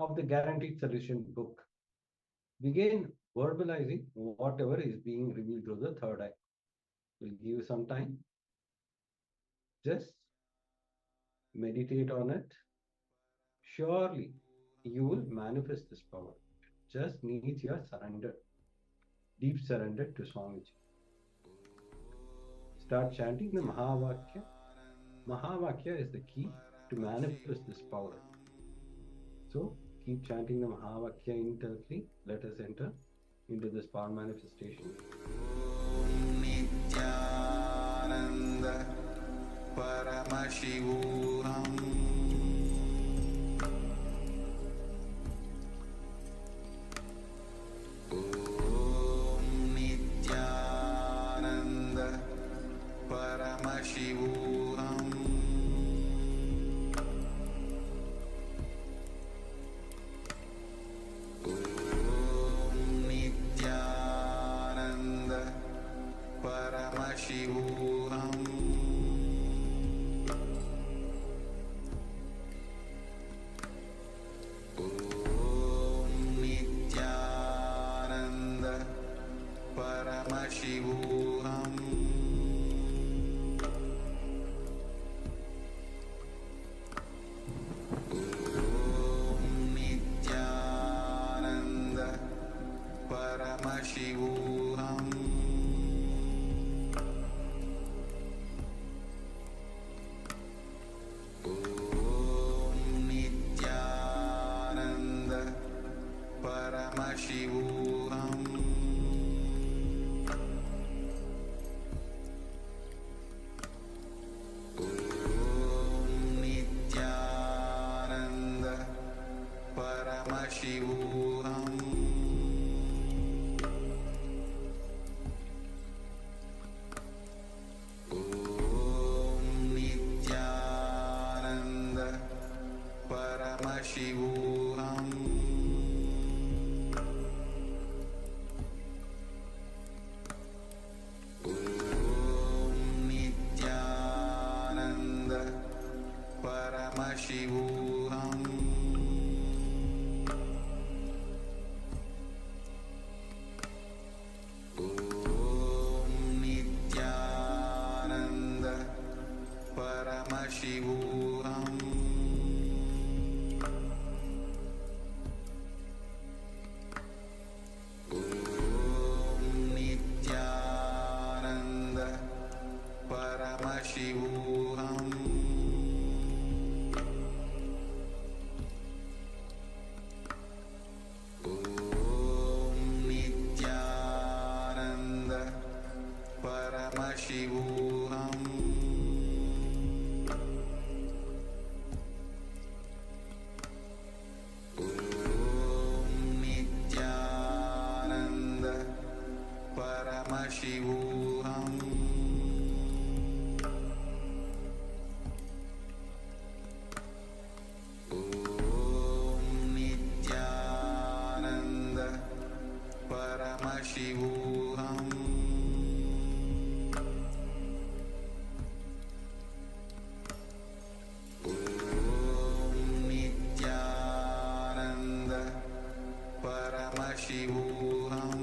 of the Guaranteed Solution book. Begin verbalizing whatever is being revealed through the third eye. We'll give you some time. Just meditate on it. Surely you will manifest this power. Just needs your surrender, deep surrender to Swamiji. Start chanting the Mahavakya. Mahavakya is the key to manifest this power. So keep chanting the Mahavakya intensely. Let us enter into this power manifestation. Nithyananda Paramashivoham Nithyananda Paramashivoham Nithyananda Paramashivoham Nithyananda Paramashivoham Nithyananda Paramashivoham Nithyananda Paramashivoham Nithyananda Paramashivoham Nithyananda Paramashivoham Nithyananda Paramashivoham Nithyananda Paramashivoham Nithyananda Paramashivoham Nithyananda Paramashivoham Nithyananda Paramashivoham Nithyananda Paramashivoham Nithyananda Paramashivoham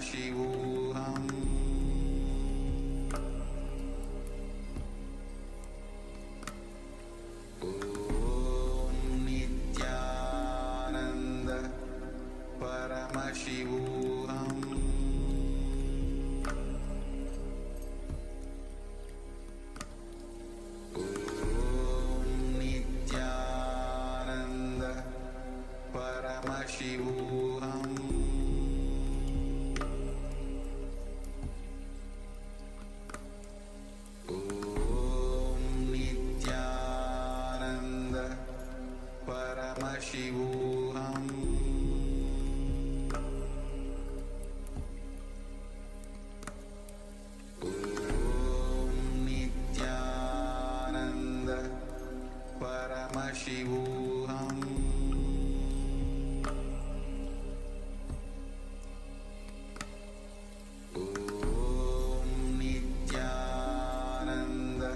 Paramashivoham Om Nithyananda Paramashivoham Om Nithyananda Paramashivoham Om Nithyananda Paramashivoham Om Nithyananda Paramashivoham Om Nithyananda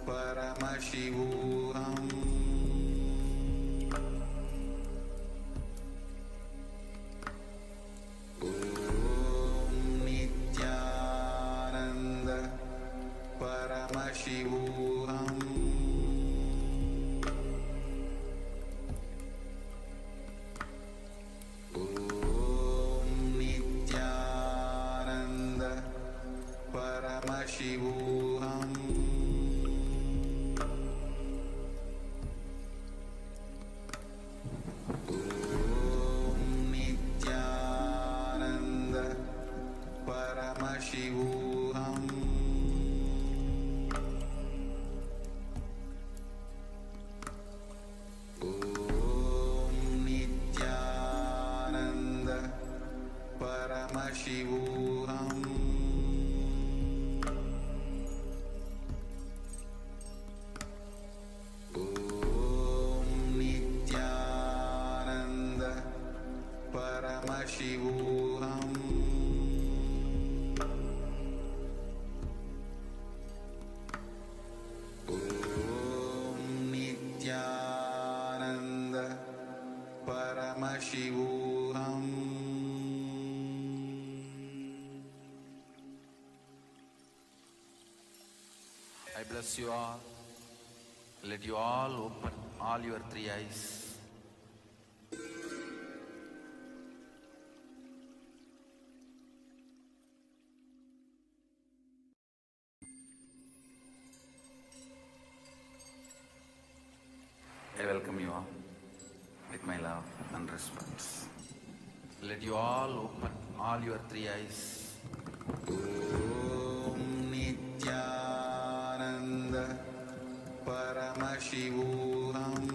Paramashivoham Om Nithyananda Paramashivoham Om Nithyananda Paramashivoham Om Nithyananda Paramashivoham Om Nithyananda Paramashivoham Om Nithyananda Paramashivoham Om Nithyananda Paramashivoham I bless you all. Let you all open all your three eyes. I welcome you all with my love and respect. Let you all open all your three eyes. Om Nithyananda Paramashivoham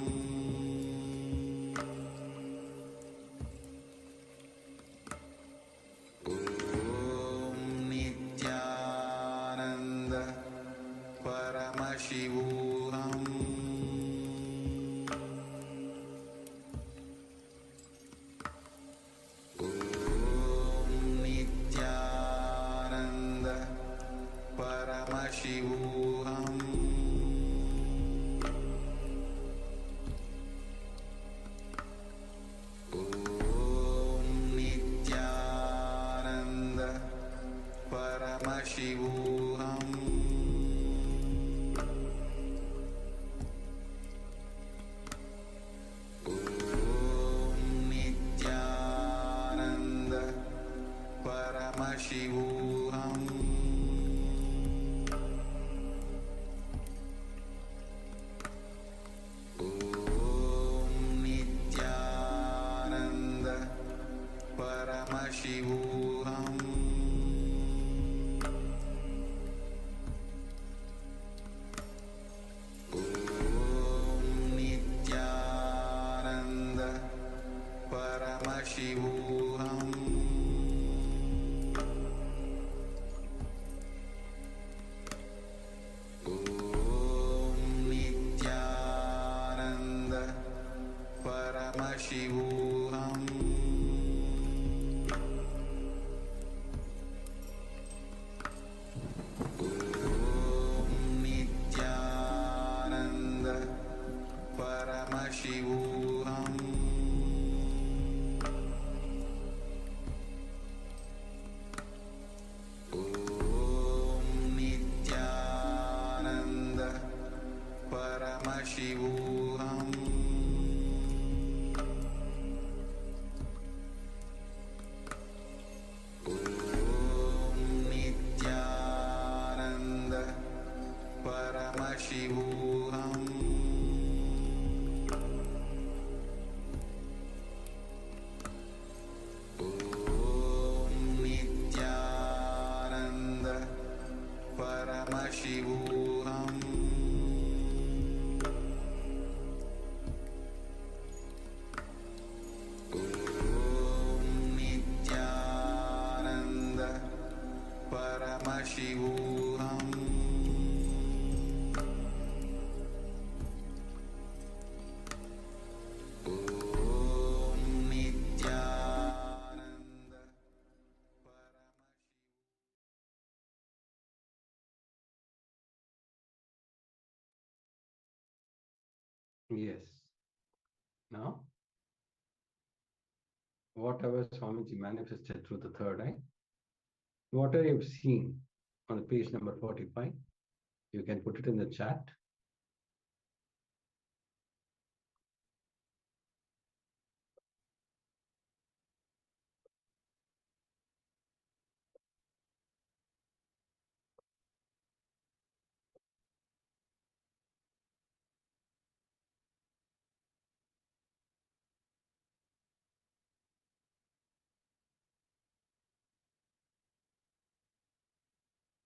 Om Nithyananda Paramashivoham Om Nithyananda Paramashivoham Om Nithyananda Paramashivoham Om Nithyananda Paramashivoham Om Nithyananda Paramashivoham Om Nithyananda Paramashivoham Om Nithyananda Paramashivoham Om Nithyananda Paramashivoham Paramashivoham Om Nithyananda Paramashivoham Om Nithyananda Paramashivoham Om Nithyananda Paramashivoham Om Nithyananda Paramashivoham. Yes. Now, whatever Swamiji manifested through the third eye, whatever you've seen on the page number 45, you can put it in the chat.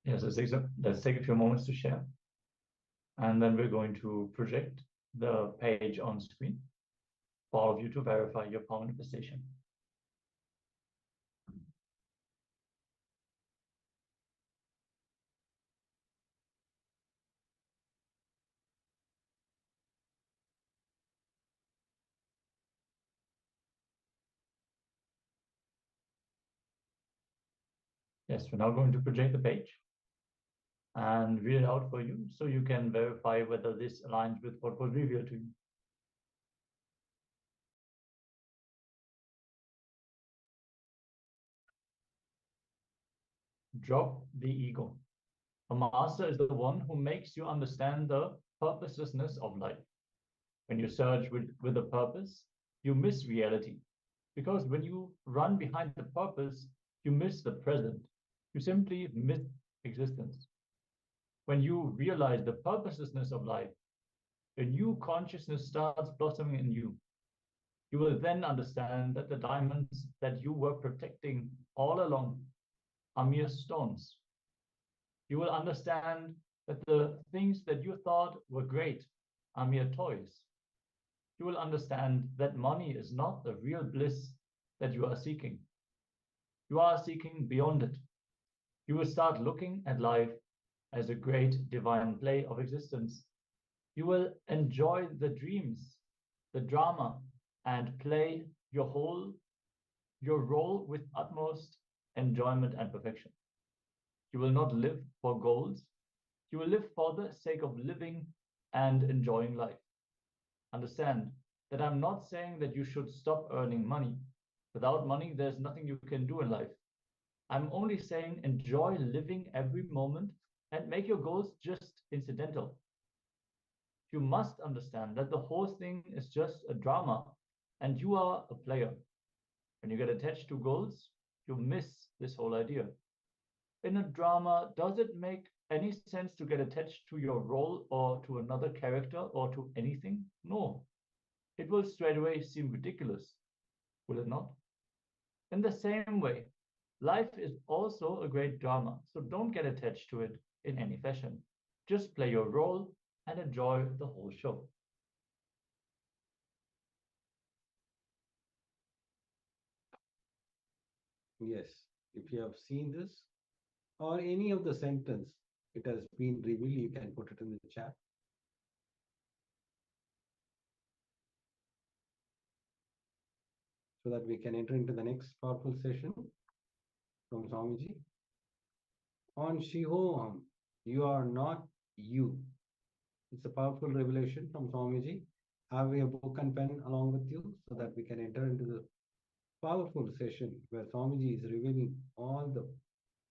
Yes, let's take a few moments to share. And then we're going to project the page on screen for all of you to verify your power manifestation. Yes, we're now going to project the page and read it out for you so you can verify whether this aligns with what was revealed to you. Drop the ego. A master is the one who makes you understand the purposelessness of life. When you search with a purpose, you miss reality. Because when you run behind the purpose, you miss the present. You simply miss existence. When you realize the purposelessness of life, a new consciousness starts blossoming in you. You will then understand that the diamonds that you were protecting all along are mere stones. You will understand that the things that you thought were great are mere toys. You will understand that money is not the real bliss that you are seeking. You are seeking beyond it. You will start looking at life as a great divine play of existence. You will enjoy the dreams, the drama, and play your role with utmost enjoyment and perfection. You will not live for goals. You will live for the sake of living and enjoying life. Understand that I'm not saying that you should stop earning money. Without money, there's nothing you can do in life. I'm only saying enjoy living every moment and make your goals just incidental. You must understand that the whole thing is just a drama and you are a player. When you get attached to goals, you miss this whole idea. In a drama, does it make any sense to get attached to your role or to another character or to anything? No. It will straight away seem ridiculous, will it not? In the same way, life is also a great drama, so don't get attached to it in any fashion. Just play your role and enjoy the whole show. Yes, if you have seen this or any of the sentence, it has been revealed, you can put it in the chat. So that we can enter into the next powerful session from Swamiji. On Shivoham, you are not you. It's a powerful revelation from Swamiji. Have a book and pen along with you so that we can enter into the powerful session where Swamiji is revealing all the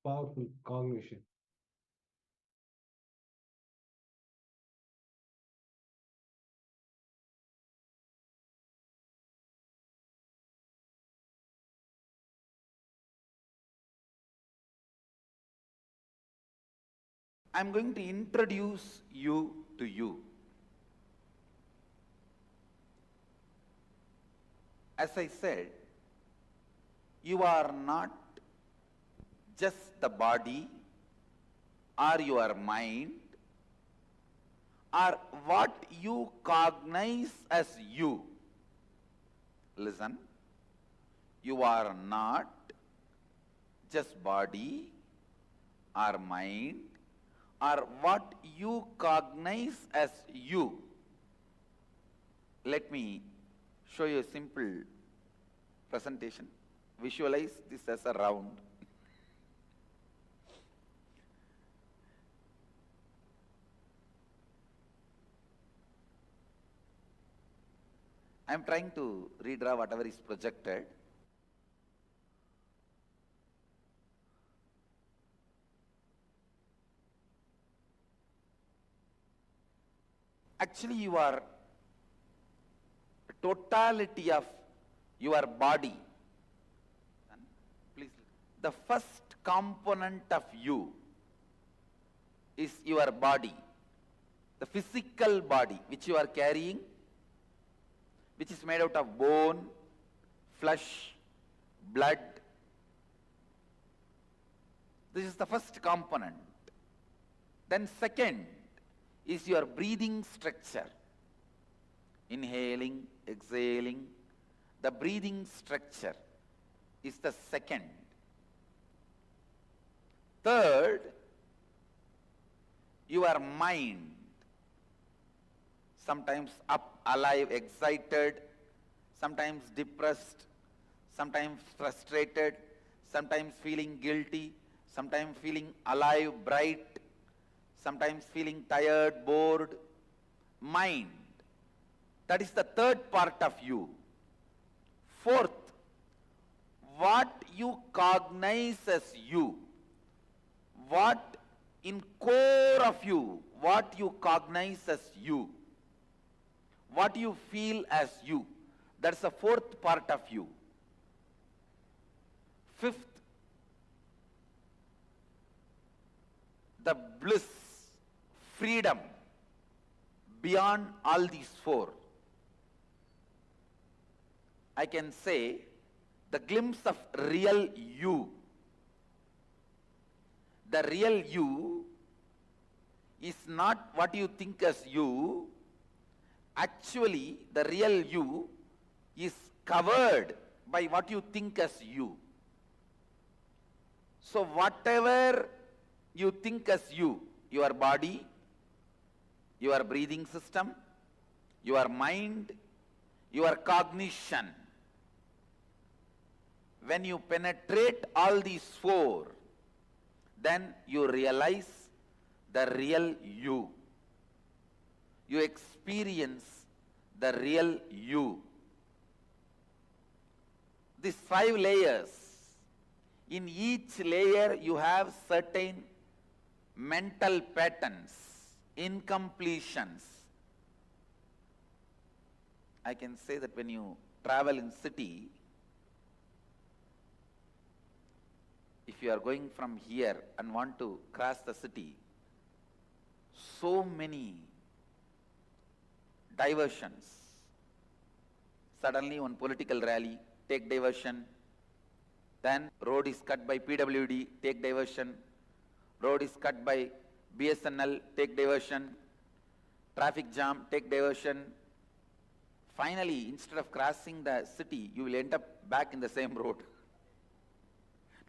powerful cognition I'm going to introduce you to you. As I said, you are not just the body or your mind or what you cognize as you. Listen, you are not just body or mind or what you cognize as you. Let me show you a simple presentation. Visualize this as a round. I am trying to redraw whatever is projected. Actually, you are totality of your body. Please, the first component of you is your body, the physical body which you are carrying, which is made out of bone, flesh, blood. This is the first component. Then second is your breathing structure. Inhaling, exhaling, the breathing structure is the second. Third, your mind. Sometimes up, alive, excited, sometimes depressed, sometimes frustrated, sometimes feeling guilty, sometimes feeling alive, bright, sometimes feeling tired, bored. Mind. That is the third part of you. Fourth, what you cognize as you, what in core of you, what you cognize as you, what you feel as you, that's the fourth part of you. Fifth, the bliss, freedom beyond all these four. I can say the glimpse of real you. The real you is not what you think as you. Actually, the real you is covered by what you think as you. So whatever you think as you, your body, your breathing system, your mind, your cognition, when you penetrate all these four, then you realize the real you. You experience the real you. These 5 layers, in each layer you have certain mental patterns, incompletions. I can say that when you travel in city, if you are going from here and want to cross the city, so many diversions. Suddenly one political rally, take diversion. Then road is cut by PWD, take diversion. Road is cut by BSNL, take diversion. Traffic jam, take diversion. Finally, instead of crossing the city, you will end up back in the same road.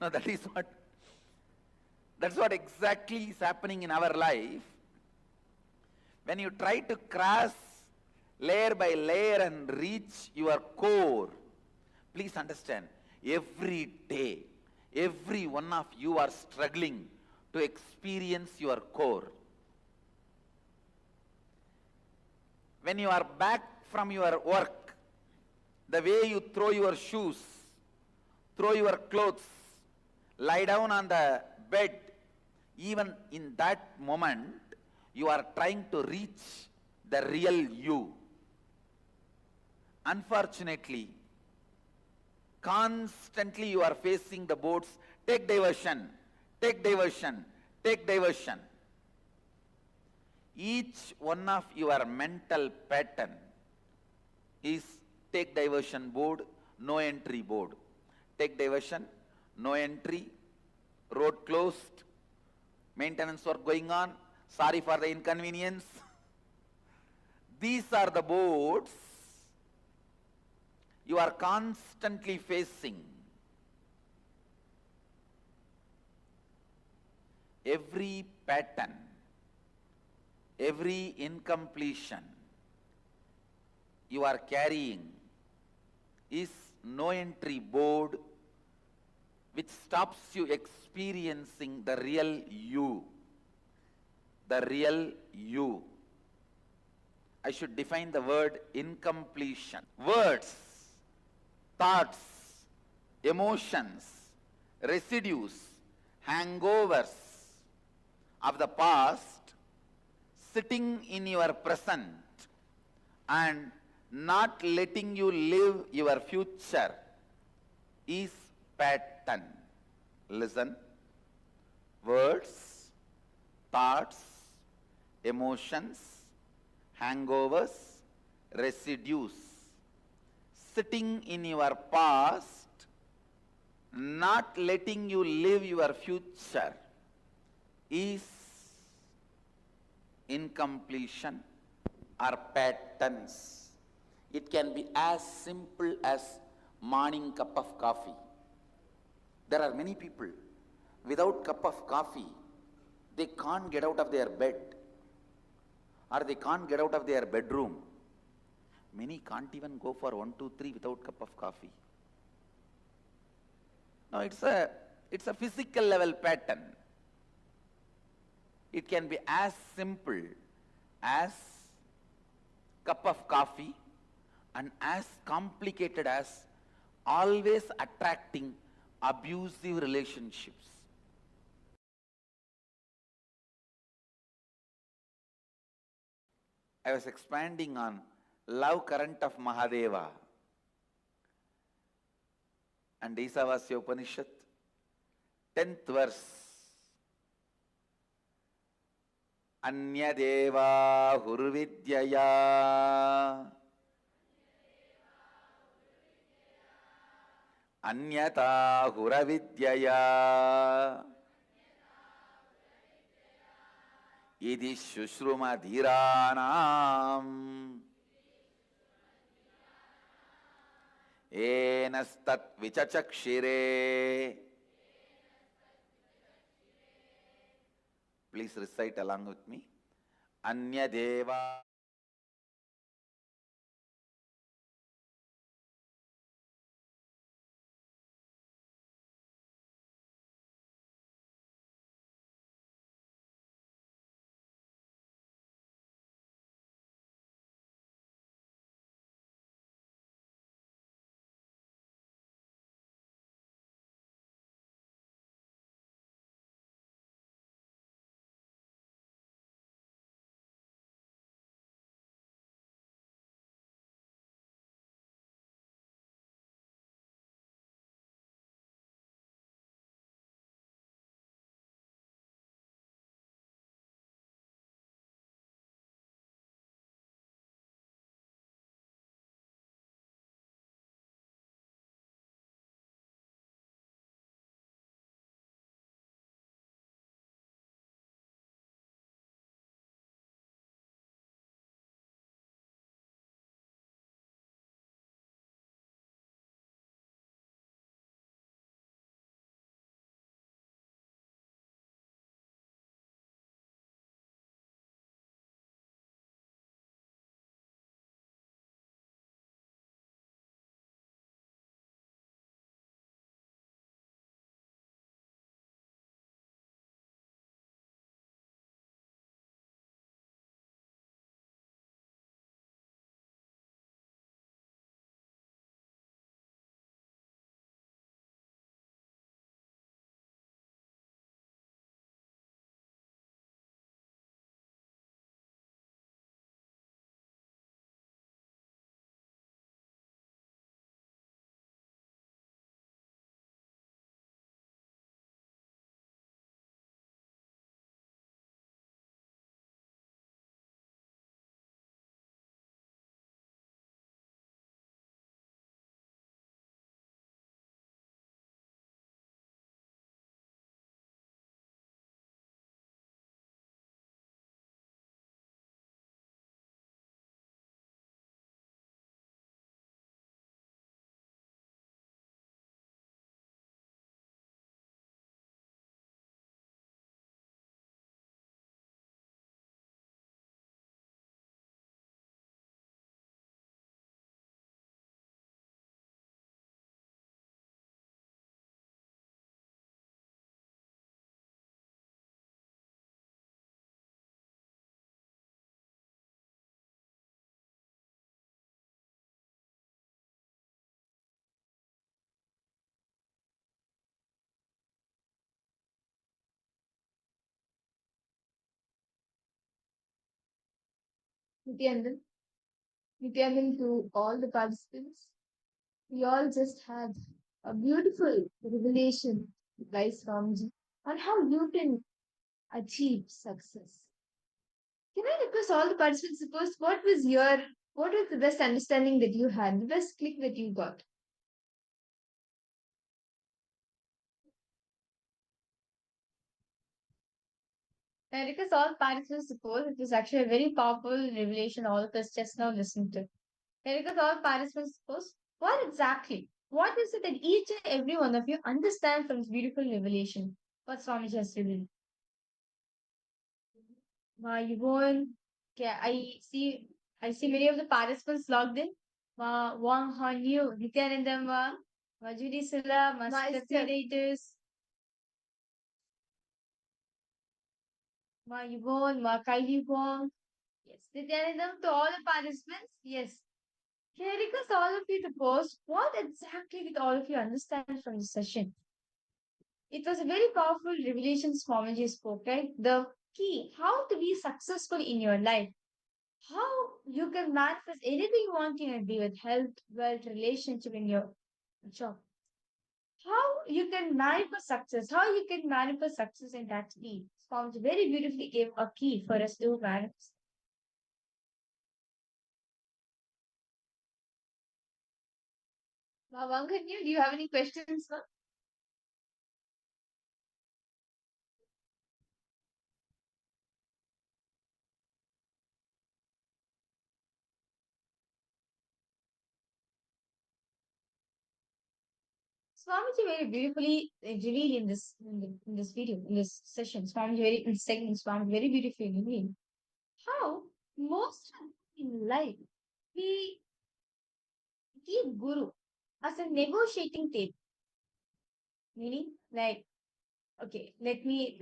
No, that's what exactly is happening in our life. When you try to cross layer by layer and reach your core, please understand, every day, every one of you are struggling to experience your core. When you are back from your work, the way you throw your shoes, throw your clothes, lie down on the bed, even in that moment, you are trying to reach the real you. Unfortunately, constantly you are facing the boards, take diversion, take diversion, take diversion. Each one of your mental pattern is take diversion board, no entry board. Take diversion, no entry, road closed, maintenance work going on, sorry for the inconvenience. These are the boards you are constantly facing. Every pattern, every incompletion you are carrying is no entry board which stops you experiencing the real you. The real you. I should define the word incompletion. Words, thoughts, emotions, residues, hangovers of the past sitting in your present and not letting you live your future is pattern. Listen. Words, thoughts, emotions, hangovers, residues sitting in your past, not letting you live your future is incompletion or patterns. It can be as simple as morning cup of coffee. There are many people, without cup of coffee, they can't get out of their bed or they can't get out of their bedroom. Many can't even go for 1, 2, 3 without cup of coffee. No, it's a physical level pattern. It can be as simple as cup of coffee and as complicated as always attracting abusive relationships. I was expanding on love current of Mahadeva and Isavasya Upanishad, 10th verse. Anyadeva hurvidyaya Anyata huravidyaya Idi shushruma dhiranam Enastat vichachakshire. Please recite along with me. Anyadeva Nithyananda to all the participants. We all just had a beautiful revelation by Swamiji on how you can achieve success. Can I request all the participants to post what was the best understanding that you had, the best click that you got? I request all participants to post. It was actually a very powerful revelation all of us just now listened to. I request all participants to post what is it that each and every one of you understand from this beautiful revelation? What Swamiji has revealed? Yvonne, okay, I see many of the participants logged in. Wang Hanyu, Nithyananda, Judy Sula, facilitators. Yvonne, Kaili Wong. Yes, Nithyananda to all the participants. Yes. Can I request all of you to post what exactly did all of you understand from the session? It was a very powerful revelation Swamiji spoke, right? The key, how to be successful in your life. How you can manifest anything you want in your day with health, wealth, relationship in your job. How you can manifest success, in that key. Swamiji very beautifully gave a key for us to manifest. Vanganyu, do you have any questions, sir? Swamiji very beautifully revealed in this video, in this session. Swamiji very beautifully revealed how most in life we keep Guru as a negotiating table. Meaning, like, okay, let me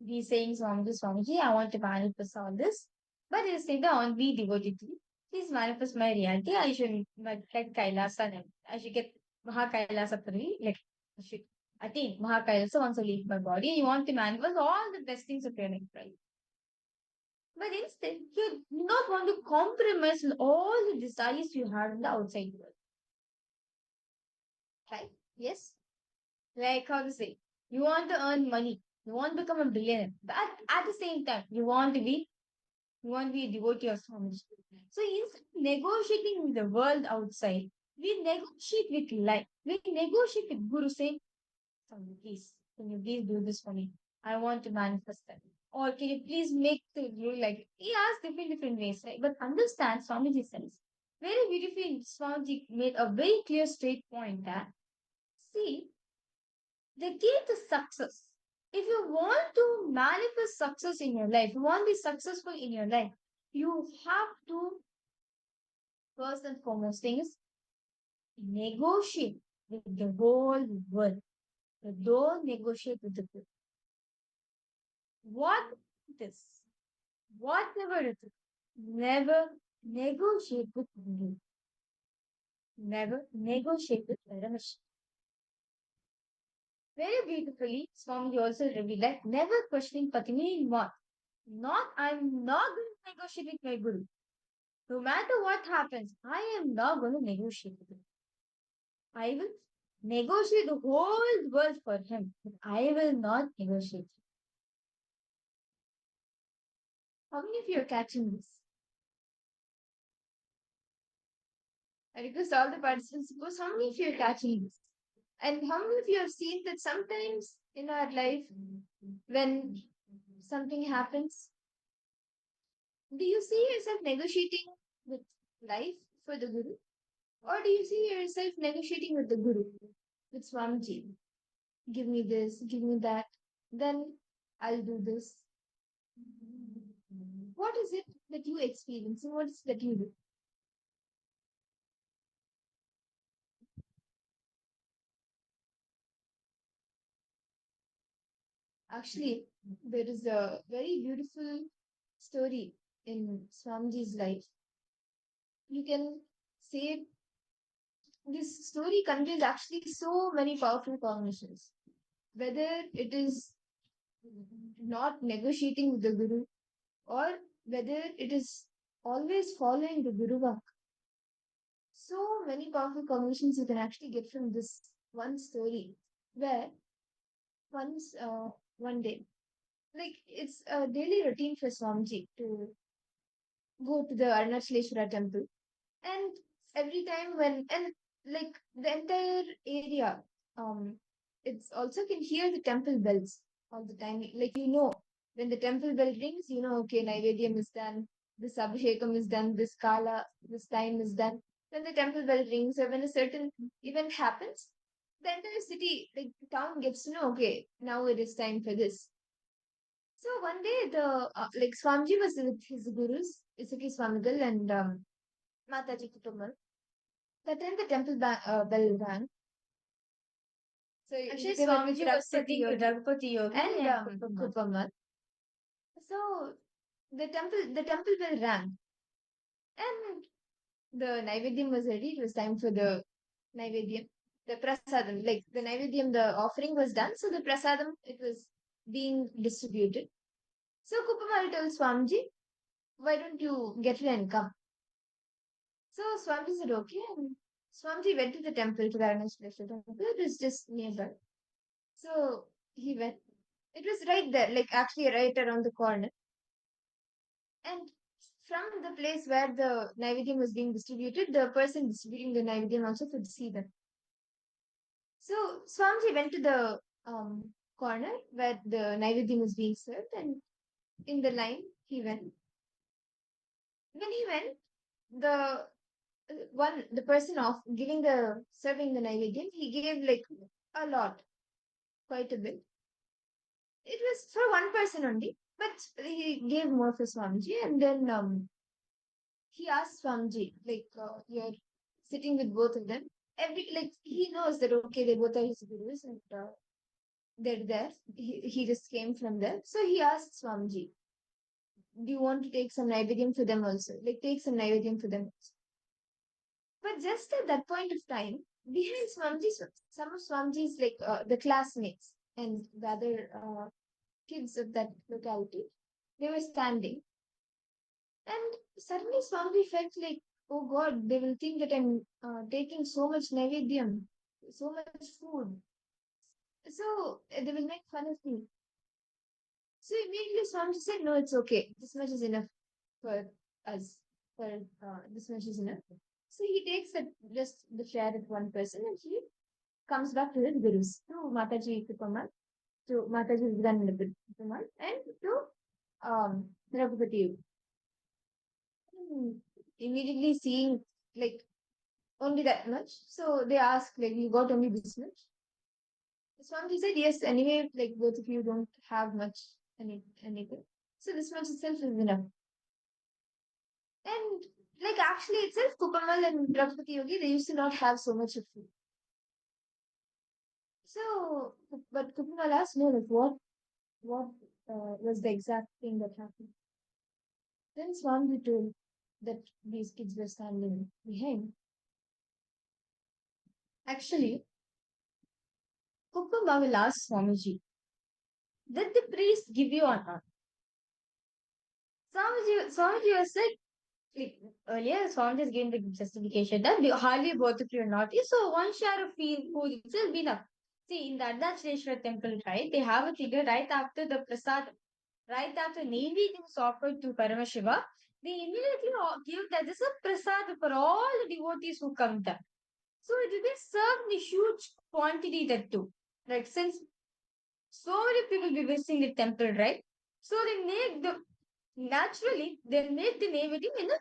be saying Swamiji, I want to manifest all this, but at the same time, I want to be devoted to you. Please manifest my reality. I should like Kailasa. I should get Kailasa for me. Like, I should attain Kailasa once I leave my body. You want to manifest all the blessings of your life, right? But instead, you do not want to compromise all the desires you have in the outside world. Right? Yes? Like how to say, you want to earn money, you want to become a billionaire, but at the same time, you want to be a devotee of Swamiji. So instead of negotiating with the world outside, we negotiate with life. We negotiate with Guru saying, Swamiji, please, can you please do this for me? I want to manifest that. Or can you please make the rule like he asks different ways, right? But understand Swamiji says. Very beautifully, Swamiji made a very clear straight point that see, the key to success. If you want to manifest success in your life, you want to be successful in your life, you have to, first and foremost thing is, negotiate with the whole world. Don't negotiate with the people. What it is, whatever it is, never negotiate with me. Never negotiate with Paramashivoham. Very beautifully, Swami also revealed that never questioning Patini what. I'm not going to negotiate with my Guru. No matter what happens, I am not going to negotiate with him. I will negotiate the whole world for him, but I will not negotiate. How many of you are catching this? I request all the participants to post how many of you are catching this? And how many of you have seen that sometimes in our life, when something happens, do you see yourself negotiating with life for the Guru? Or do you see yourself negotiating with the Guru, with Swamiji? Give me this, give me that, then I'll do this. What is it that you experience and what is it that you do? Actually, there is a very beautiful story in Swamiji's life. You can say this story contains actually so many powerful combinations. Whether it is not negotiating with the Guru or whether it is always following the Guru Vak. So many powerful combinations you can actually get from this one story, where once one day, like it's a daily routine for Swamiji to go to the Arunachaleshwara temple, and every time when and like the entire area, it's also can hear the temple bells all the time. Like when the temple bell rings, okay, Naivedyam is done, this Abhishekam is done, this Kala, this time is done. When the temple bell rings or when a certain event happens, the entire city, like the town gets to know, okay, now it is time for this. So one day the like Swamiji was with his gurus, Isaki Swamigal and Mataji Kutumal. That time the temple bell rang. So actually Swamiji was sitting with Ragupati Yogi and Kutumal. So the temple bell rang, and the Naivedyam was ready. It was time for the Naivedyam, the prasadam. Like the Naivedyam, the offering was done. So the prasadam, it was being distributed. So Kupamal told Swamiji, why don't you get it and come? So Swamiji said, okay. And Swamiji went to the temple, to the Arunachaleshwara temple. It was just nearby. So he went. It was right there, like actually right around the corner. And from the place where the Naivedyam was being distributed, the person distributing the Naivedyam also could see them. So Swamiji went to the corner where the Naivedyam was being served, and in the line he went. When he went, the person of giving the serving the Naivedyam, he gave like a lot, quite a bit. It was for one person only, but he gave more for Swamiji, and then he asked Swamiji, like, you're sitting with both of them. He knows that okay, they both are his gurus, and they're there. He just came from there. So he asked Swamiji, do you want to take some Naivedyam for them also? Like, take some Naivedyam for them also. But just at that point of time, behind Swamiji, some of Swamiji's, like, the classmates and the other kids of that locality, they were standing. And suddenly Swamiji felt like, oh God, they will think that I'm taking so much Naivedyam, so much food. So they will make fun of me. So immediately Swamiji said, no, it's okay. This much is enough for us. This much is enough. So he takes just the share of one person, and he comes back to his gurus, to Mataji Kupamal, to Mataji Vidananda Kupamal, and to Raghupati. Immediately seeing like only that much. So they asked, like, you got only this much? Swamiji said, yes, anyway, like both of you don't have much anything. So this much itself is enough. And like actually itself, Kupamal and Raghupati Yogi, they used to not have so much of food. So, but Kupamal asked, no, like what was the exact thing that happened? Then Swamiji told that these kids were standing behind. Actually, Kupamal will ask Swamiji, did the priest give you or not? Swamiji was like earlier, Swamiji is giving the justification that hardly both of you are naughty, so one share of food itself be enough. See, in the Arunachaleshwara temple, right, they have a figure right after the prasad, right after Naivedyam is offered to Paramashiva, they immediately give that this is a prasad for all the devotees who come there. So it will be served in a huge quantity that too. Like since so many people will be visiting the temple, right? So they make naturally they'll make the Naivedyam in a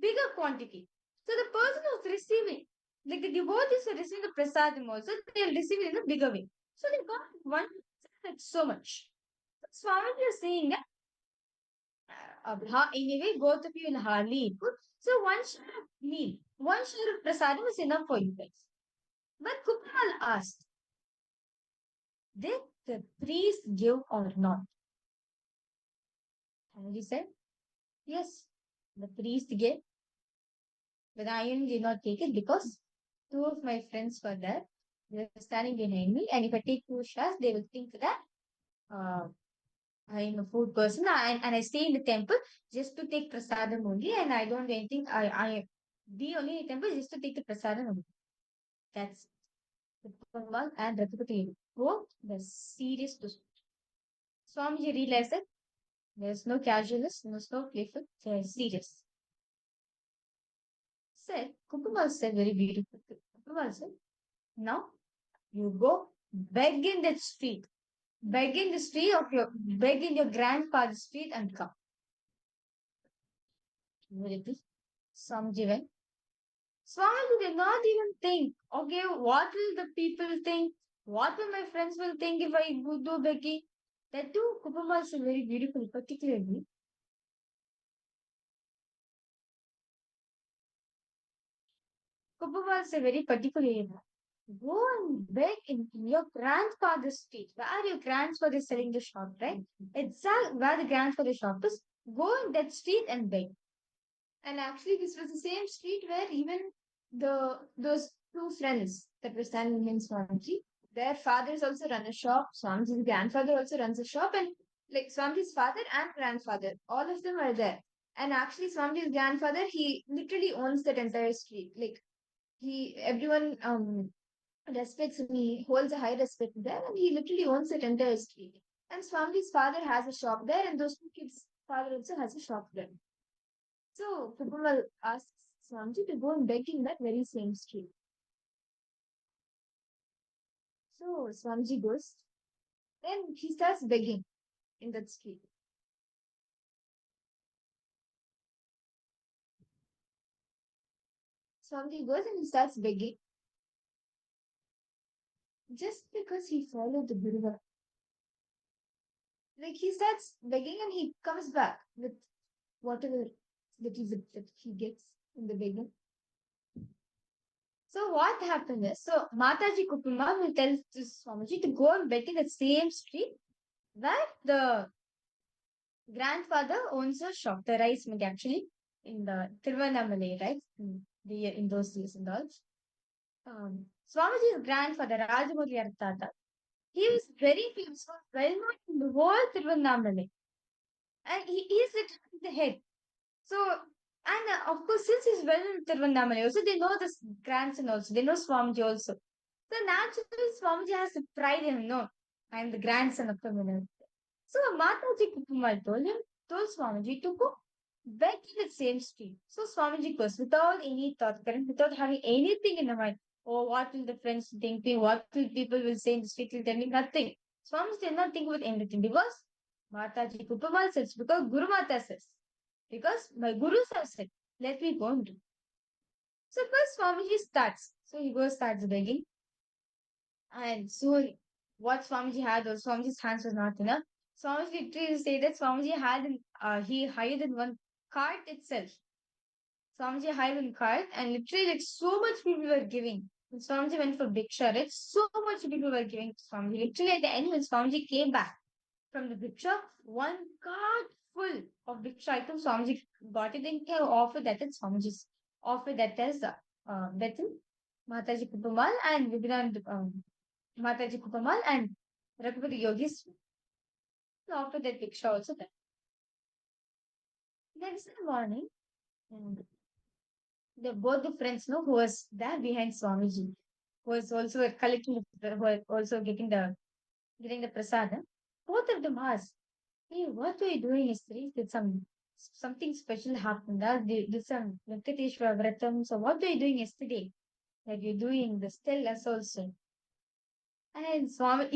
bigger quantity. So the person who's receiving, like the devotees who are receiving the prasadam also, they'll receive it in a bigger way. So they got one, it's so much. So Swamiji is saying that anyway, both of you will hardly eat food. So one share of meal, one share of prasadam is enough for you guys. But Kupamal asked, did the priest give or not? And he said, yes, the priest gave. But I did not take it because two of my friends were there. They were standing behind me, and if I take two shots, they will think that I'm a food person and I stay in the temple just to take prasadam only, and I don't do anything. I be only in the temple just to take the prasadam only. That's Kuppammal and Raghupati. Both the serious to Swamiji realized that there's no casualness, there's no playful, they're serious. Said, Kuppammal said very beautiful. Kuppammal said, now you go beg in that street. Beg in the street of your beg in your grandfather's street and come. Swamiji went. Swamiji did not even think, okay, what will the people think? What will my friends will think if I do begging? That too, Kuppammal is very beautiful, particularly. Kuppammal is a very particular area. Go and beg in your grandfather's street. Where your grandfather is selling the shop, right? Exactly where the grandfather's shop is. Go in that street and beg. And actually, this was the same street where even those two friends that were standing in Swamiji, their fathers also run a shop. Swamiji's grandfather also runs a shop, and like Swamiji's father and grandfather, all of them are there. And actually, Swamiji's grandfather, he literally owns that entire street. Like everyone respects him, he holds a high respect there, and he literally owns that entire street. And Swamiji's father has a shop there, and those two kids' father also has a shop there. So Kuppammal asks Swamiji to go and beg in that very same street. So Swamiji goes, then he starts begging in that street. Swamiji goes and he starts begging just because he followed the Guru. Like he starts begging and he comes back with whatever little bit that he gets in the begging. So what happened is, so Mataji Kuppammal will tell to Swamiji to go and beg in the same street where the grandfather owns a shop, the rice mill actually, in the Tiruvannamalai, right? In those days and all. Swamiji's grandfather, Rajamurli Artata, he was very famous, well known in the whole Tiruvannamalai. And he is at the head. So, and of course, since he's well known in Tiruvannamalai, also they know this grandson also, they know Swamiji also. So naturally, Swamiji has the pride in him, no, I am the grandson of the winner. So Mataji Kuppammal told Swamiji to go back in the same street. So Swamiji goes without any thought current, without having anything in the mind. Oh, what will the friends think me? What will people will say in the street? Will tell me nothing. Swamiji did not think about anything because Mataji Kuppammal says, because Guru Mata says, because my gurus have said, let me go and do. So first Swamiji starts. So he goes starts begging. And soon what Swamiji had was Swamiji's hands was not enough. Swamiji literally say that Swamiji had he hired in one cart itself. Swamiji hired in cart and literally like so much people were giving. When Swamiji went for Bhiksha, right? So much people were giving to Swamiji. Literally at the end when Swamiji came back from the Bhiksha, one cart full of Bhiksha items, Swamiji got it and he offered that at Swamiji's offered that as Mataji Kuppammal and Vivekanand Mataji Kuppammal and Raghupati Yogis offered that picture also there. Next morning, both the friends know who was there behind Swamiji, who was also collecting, who was also getting the prasadam. Both of them asked, "Hey, what were you doing yesterday? Did something special happen? Did some Venkateshwara Vratam? So what were you doing yesterday? That you're doing the still as also." And inside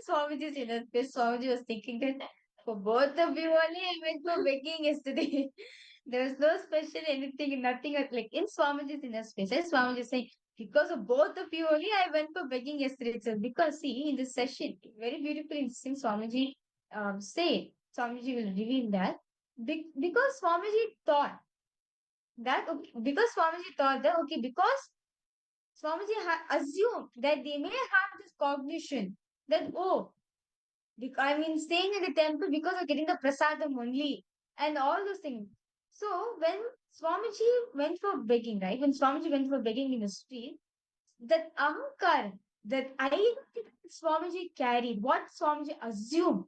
Swamiji's inner space, Swamiji was thinking that for both of you only, I went for begging yesterday. There was no special anything, nothing like in Swamiji's inner space. And Swamiji is saying, because of both of you only, I went for begging yesterday itself. Because see, in this session, very beautifully interesting, Swamiji Swamiji will reveal that because Swamiji thought that, okay, because Swamiji assumed that they may have this cognition that, oh, I mean, staying in the temple because of getting the prasadam only and all those things. So when Swamiji went for begging, right? When Swamiji went for begging in the street, that ahankar, that identity that Swamiji carried, what Swamiji assumed,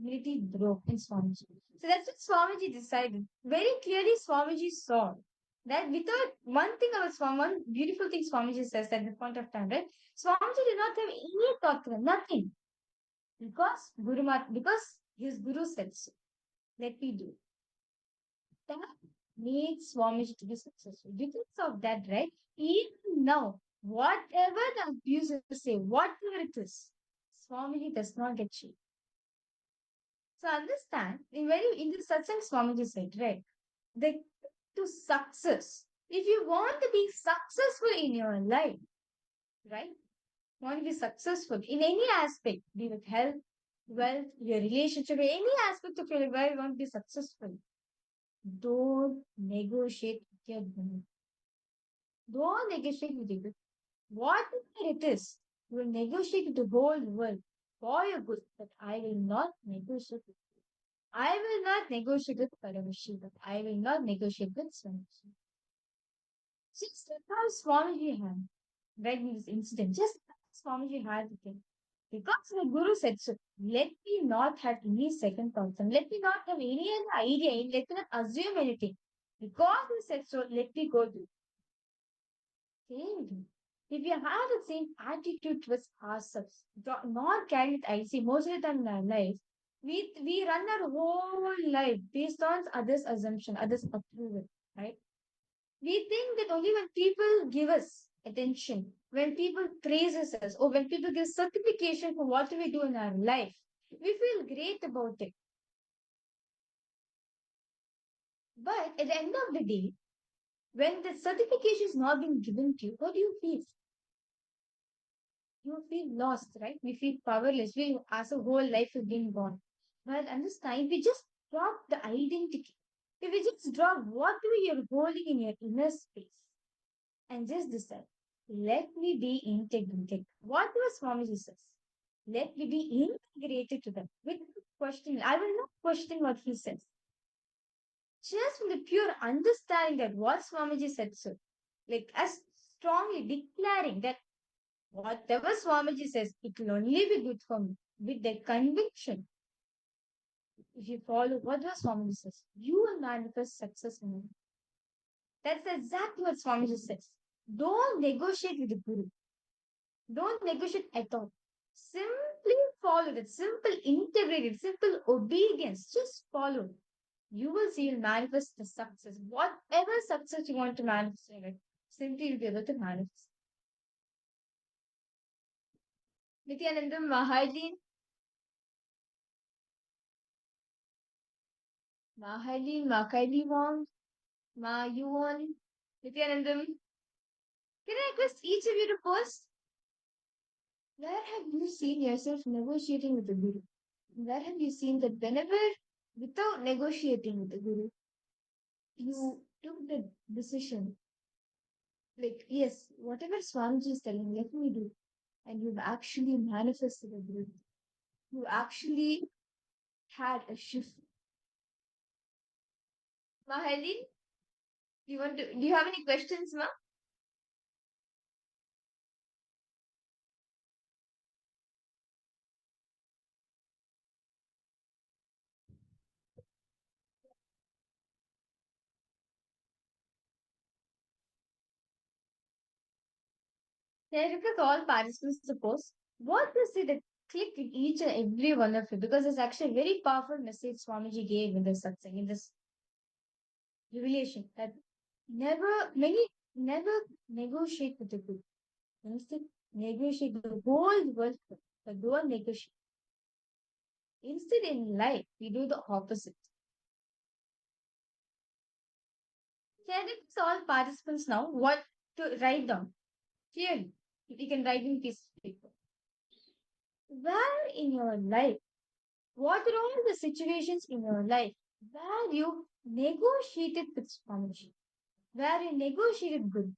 humility broke in Swamiji. So that's what Swamiji decided. Very clearly, Swamiji saw that without one thing about Swami, one beautiful thing Swamiji says at the point of time, right? Swamiji did not have any thought, nothing. Because his Guru said so. Let me do. That made Swamiji to be successful. Because of that, right? Even now, whatever the abusers say, whatever it is, Swamiji does not get cheated. So understand, in the satsang Swamiji said, right? The to success. If you want to be successful in your life, right? Want to be successful in any aspect, be it health, wealth, your relationship, any aspect of your life where you want to be successful, don't negotiate with your guru. Don't negotiate with your guru. Whatever it is, you will negotiate with the whole world for your good, but I will not negotiate with you. I will not negotiate with Paramashivoham. I will not negotiate with Swamiji. Just how Swamiji had read this incident, just as Swamiji had the thing. Because the Guru said so, let me not have any second thoughts and let me not have any other idea, let me not assume anything. Because he said so, let me go do. Same. If you have the same attitude towards ourselves, not carrying it, I see most of the time in our life, we run our whole life based on others' assumption, others' approval, right? We think that only when people give us attention, when people praises us, or when people give certification for what we do in our life, we feel great about it. But at the end of the day, when the certification is not being given to you, what do you feel? You feel lost, right? We feel powerless. We, as a whole life, has been gone. But understand, if we just drop the identity, if we just drop what you're holding in your inner space, and just decide, let me be integrated. What was Swamiji says? Let me be integrated to them. With question, I will not question what he says. Just from the pure understanding that what Swamiji said so, like as strongly declaring that whatever Swamiji says, it will only be good for me. With that conviction, if you follow what the Swamiji says, you will manifest success in life. That's exactly what Swamiji says. Don't negotiate with the Guru. Don't negotiate at all. Simply follow that. Simple integrated, simple obedience. Just follow. You will see you'll manifest the success. Whatever success you want to manifest, simply you'll be able to manifest. Nithyananda, Mahalin. Mahalin, Makaili Wong, Ma Yuan, Nithyanandam. Can I request each of you to post? Where have you seen yourself negotiating with the Guru? Where have you seen that whenever, without negotiating with the Guru, you took the decision, like, yes, whatever Swamiji is telling, let me do, and you've actually manifested a Guru. You actually had a shift. Mahalin, do you have any questions, Ma? Can I request all participants to post? What is it that clicked with each and every one of you? Because it's actually a very powerful message Swamiji gave in this satsang, in this revelation, that never negotiate with the Guru. Instead, negotiate the whole world, but don't negotiate. Instead, in life, we do the opposite. Can I request all participants now what to write down? Clearly, if you can write in piece of paper. Where in your life, what are all the situations in your life where you negotiated with Swamiji, where you negotiated good,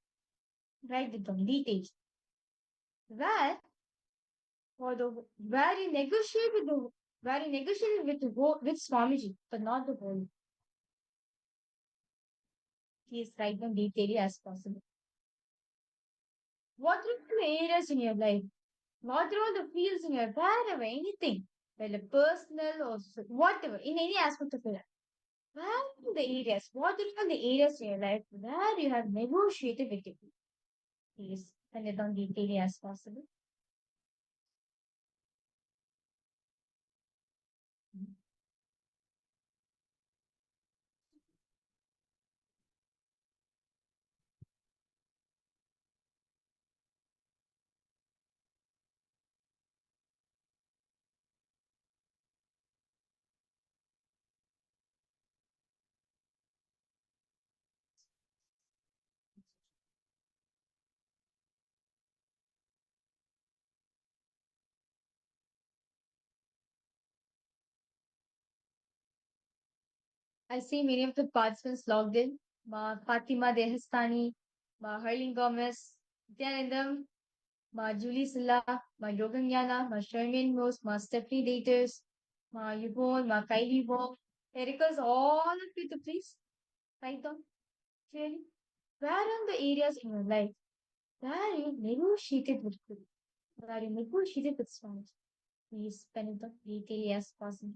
write it down, details. Where you negotiated with Swamiji, but not the whole. Please write them detailedly as possible. What are the areas in your life? What are all the fields in your wherever, anything whether personal or whatever, in any aspect of your life. Where are the areas? What are the areas in your life where you have negotiated with people? Please send it on detail as possible. I see many of the participants logged in. Ma Fatima Dehastani, Ma Harleen Gomez, Nithyanandam, Ma Julie Silla, Ma Yoganyana, Ma Sherman Rose, Ma Stephanie Daters, Ma Yvonne, Ma Kylie Wong. I request all of you to please write down clearly where are the areas in your life where you negotiated with people, where you negotiated with friends. Please spend it on detail as possible.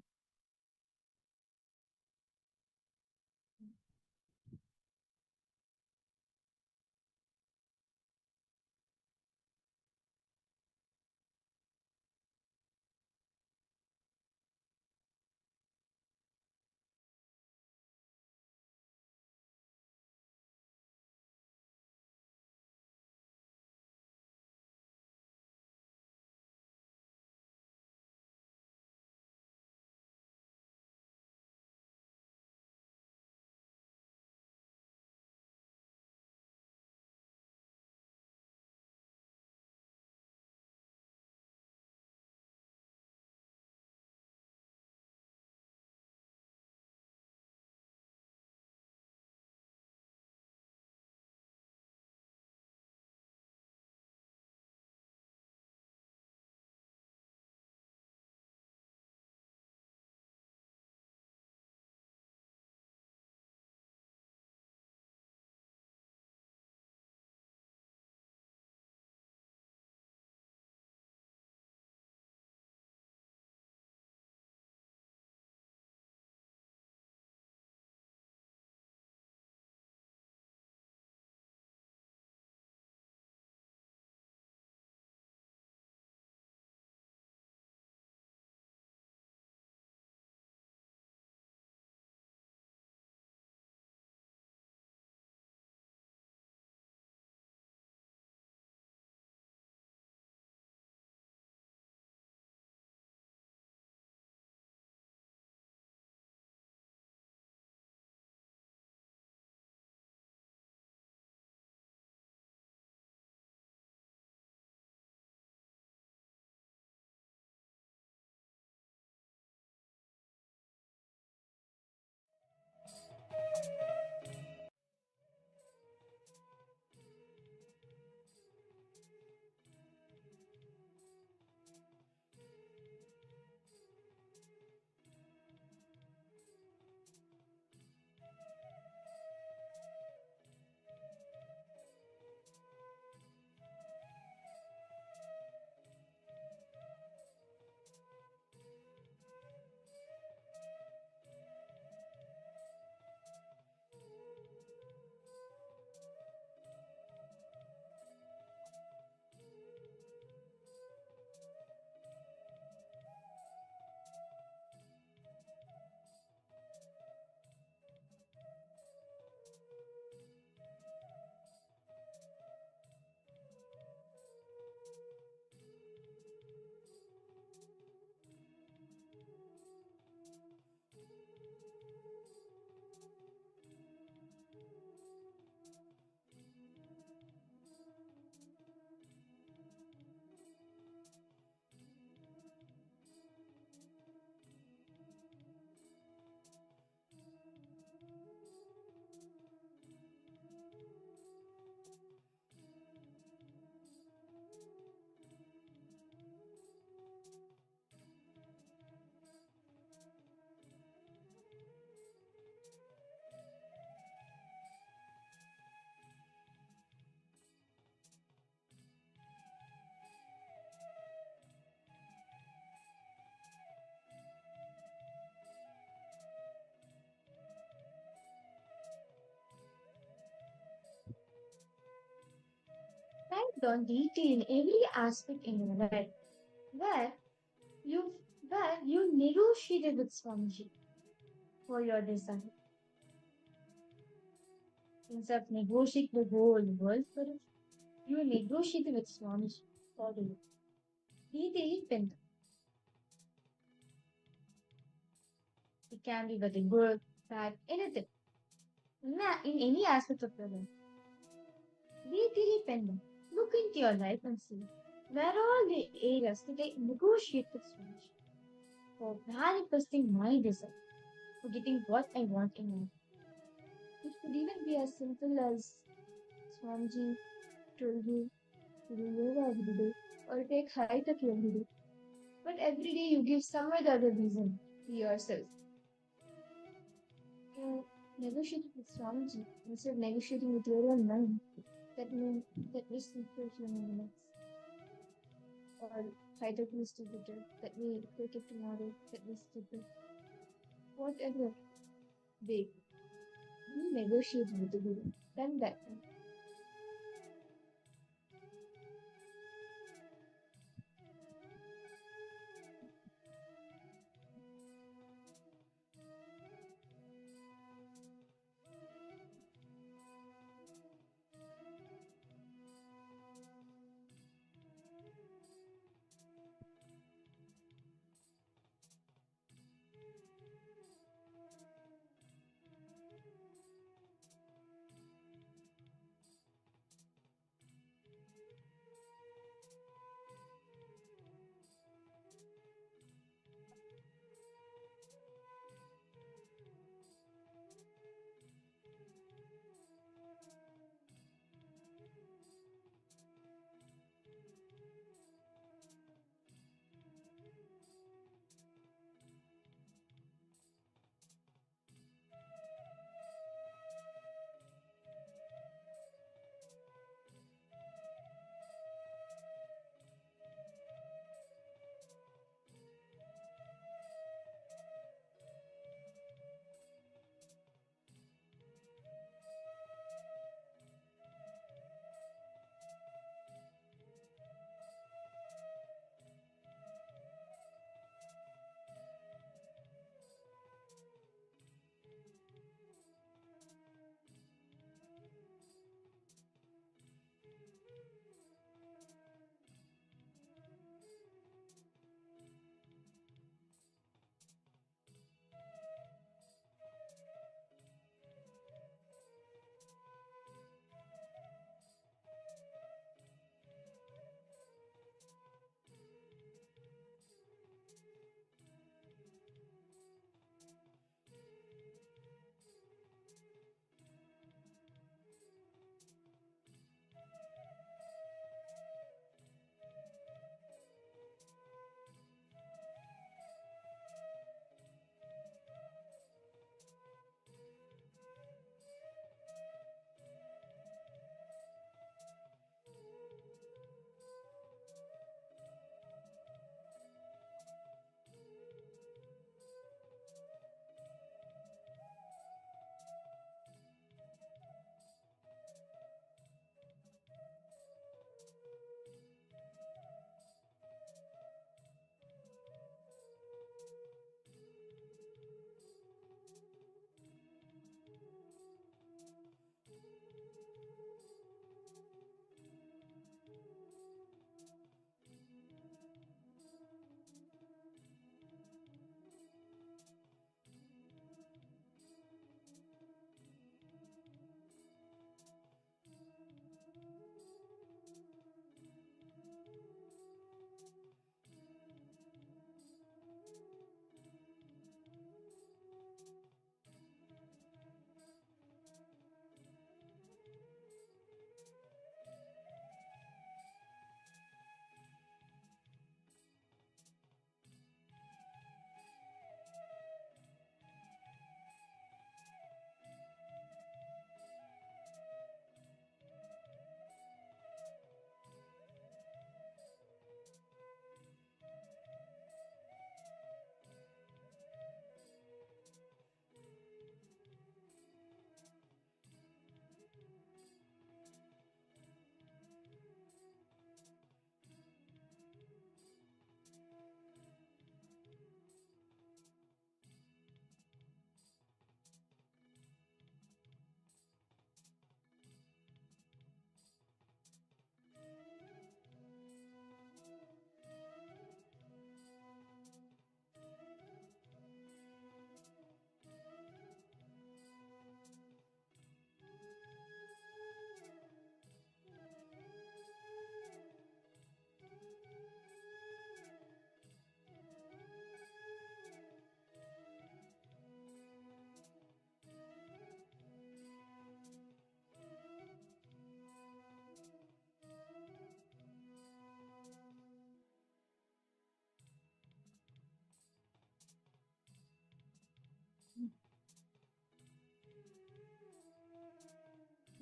on detail in every aspect in your life, where you negotiated with Swamiji for your desire. Instead of negotiating the whole world for it, you negotiated with Swamiji for you. Detail pinned. It can be whether good, bad, anything. In any aspect of your life. Be dependent. Look into your life and see where are the areas that I negotiate with Swamiji for manifesting my desire, for getting what I want in life. It could even be as simple as Swamiji told you to do yoga every day or take high-tech every day. But every day you give some other reason to yourself. You negotiate with Swamiji instead of negotiating with your own mind. That means that we simple human limits. Or high-tech is stupid. That we take it tomorrow. That we stupid. Whatever. Big. We negotiate with the Guru. Then that time.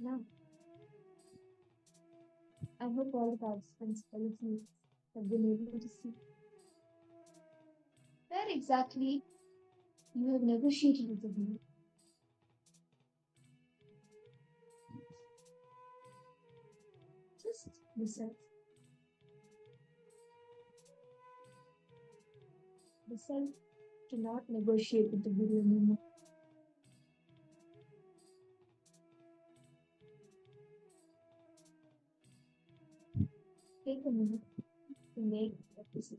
now. I hope all the participants and listeners have been able to see where exactly you have negotiated with the guru. Just decide. Decide to not negotiate with the guru anymore. Take a minute to make that decision.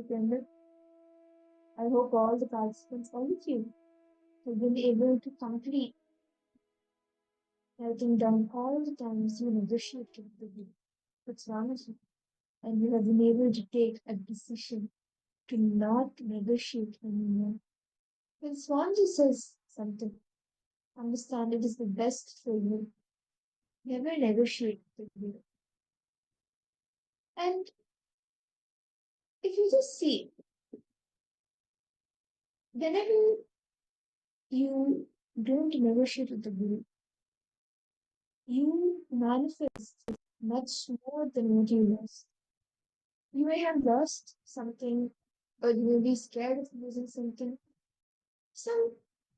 Nithyananda. I hope all the participants, all of you, have been able to complete writing down all the times you negotiated with Swamiji, and you have been able to take a decision to not negotiate anymore. When Swamiji says something, understand it is the best for you. Never negotiate with you. And if you just see, whenever you don't negotiate with the Guru, you manifest much more than what you lost. You may have lost something, or you may be scared of losing something. Some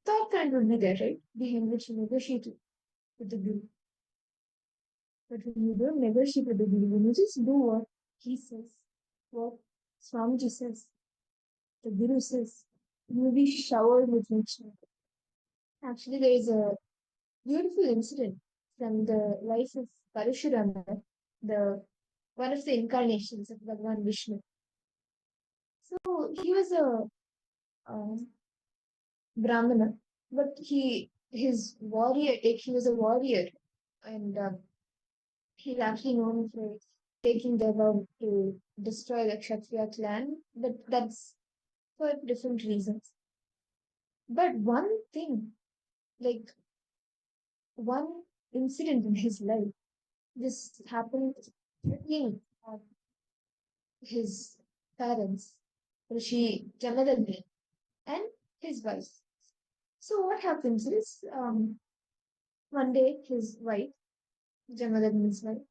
thought kind would be there, right? Behind which you negotiated with the Guru. But when you don't negotiate with the Guru, when you just do what he says, what Swamiji says, the Guru says, you will be showered with nature. Actually, there is a beautiful incident from the life of Parashurama, one of the incarnations of Bhagavan Vishnu. So he was a Brahmana, but he was a warrior, and he's actually known for taking the vow to destroy the Kshatriya clan, but that's for different reasons. But one thing, like one incident in his life, this happened between his parents, Rishi Jamadagni, and his wife. So what happens is, one day his wife, Jamadagni's wife,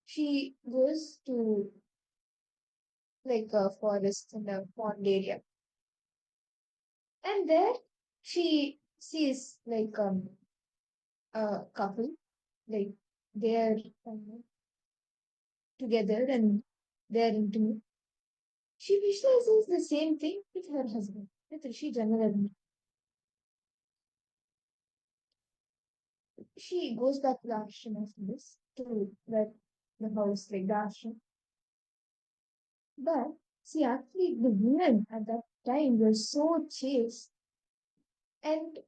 she goes to like a forest and a pond area, and there she sees like a couple, like they're together and they're intimate. She visualizes the same thing with her husband, with Rishi Jamadagni. She goes back to the ashram after this, to the house, like the ashram. But see, actually, the women at that time were so chaste, and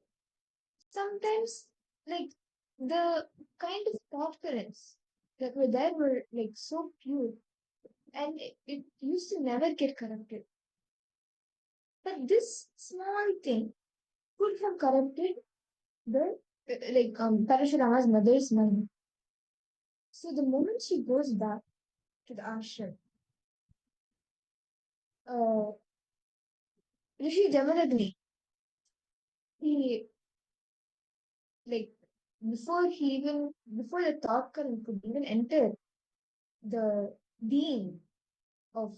sometimes, like, the kind of thought currents that were there were like so pure, and it used to never get corrupted. But this small thing could have corrupted the Parashurama's mother's mind. So the moment she goes back to the ashram, Rishi Jamadagni, he like before the thought current could even enter the being of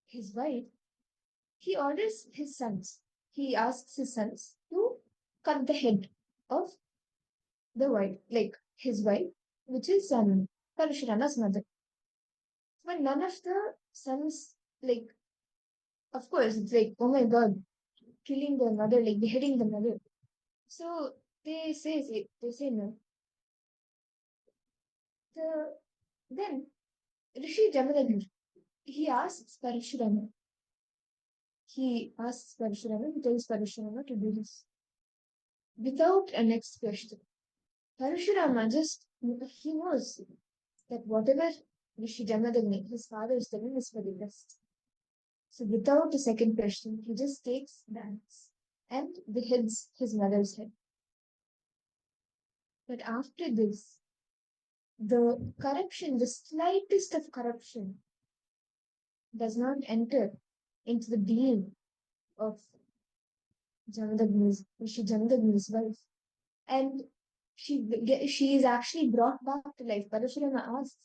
his wife, he orders his sons. He asks his sons to cut the head of the wife, like his wife, which is Parashurama's mother. But none of the sons, like, of course, it's like, oh my god, killing the mother, like beheading the mother. So they say no. Then Rishi Jamadagni, he asks Parashurama. He tells Parashurama to do this without a next question. Parashurama he knows that whatever Rishi Jamadagni, his father, is telling is for the best. So without a second question, he just takes the axe and beheads his mother's head. But after this, the slightest of corruption does not enter into the being of Rishi Jamadagni's wife. And she is actually brought back to life. Parashurama asks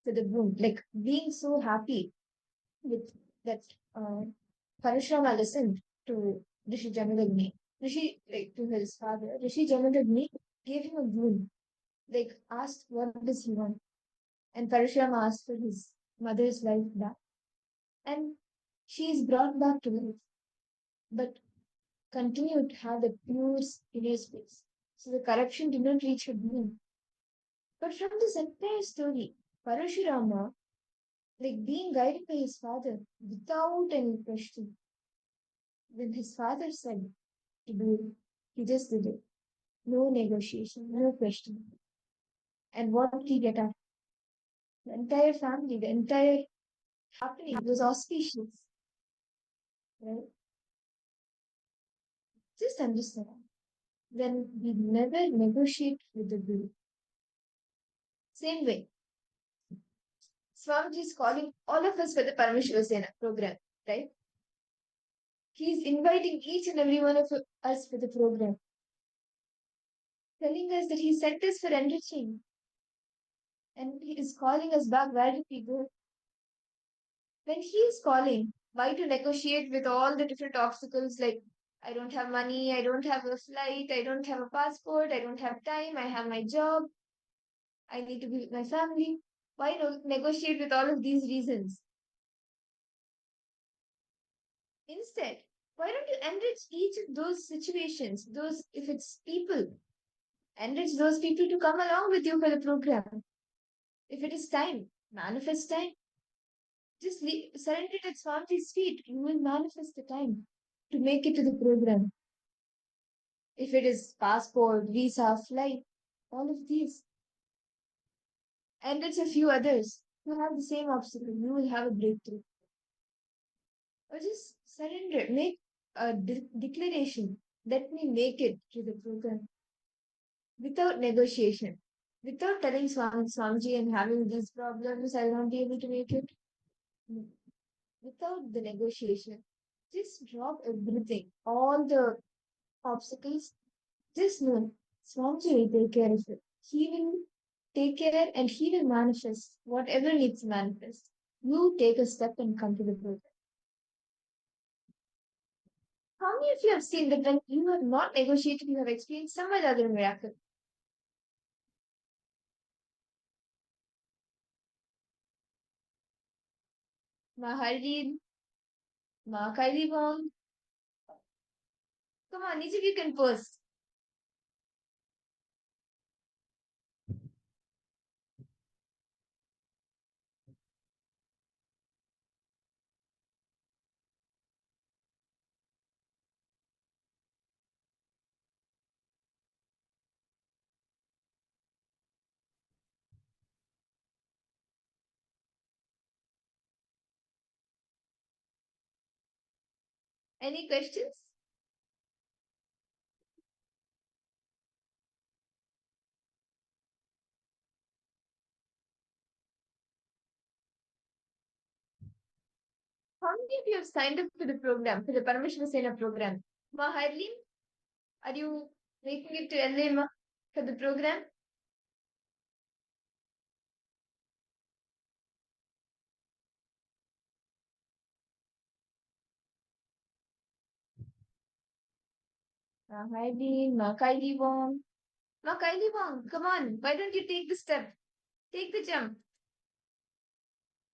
to the groom, like being so happy with that Parashurama listened to Rishi Jamadagni. To his father, Rishi Jamadagni gave him a groom, like asked what does he want. And Parashurama asked for his mother's life back. And she is brought back to life, but continued to have the pure inner space. So the corruption did not reach her being. But from this entire story, Parashurama like being guided by his father without any question. When his father said to do it, he just did it. No negotiation, no question. And what did he get after? The entire family, the entire happening was auspicious. Right? Just understand. When we never negotiate with the guru. Same way, Swamiji is calling all of us for the Paramashivoham program, right? He is inviting each and every one of us for the program, telling us that he sent us for enriching, and he is calling us back. Where did we go? When he is calling, why to negotiate with all the different obstacles like I don't have money, I don't have a flight, I don't have a passport, I don't have time, I have my job, I need to be with my family. Why negotiate with all of these reasons? Instead, why don't you enrich each of those situations? Those, if it's people, enrich those people to come along with you for the program. If it is time, manifest time. Just surrender it at Swamiji's feet. You will manifest the time to make it to the program. If it is passport, visa, flight, all of these. Enrich a few others who have the same obstacle. You will have a breakthrough. Or just surrender. Make a declaration. Let me make it to the program. Without negotiation, without telling Swamiji and having these problems, I'll not be able to make it. Without the negotiation, just drop everything, all the obstacles. Just know Swamiji will take care of it. He will take care and he will manifest whatever needs to manifest. You take a step and come to the program. How many of you have seen that when you have not negotiated, you have experienced some other miracle? Maharid, Ma Kailibong. Come on, each of you can post. Any questions? How many of you have signed up for the program, for the Paramashivoham program? Ma Harleen, are you making it to LA ma, for the program? Ma Harleen, Ma Kylie Wong. Ma Kylie Wong, come on, why don't you take the step? Take the jump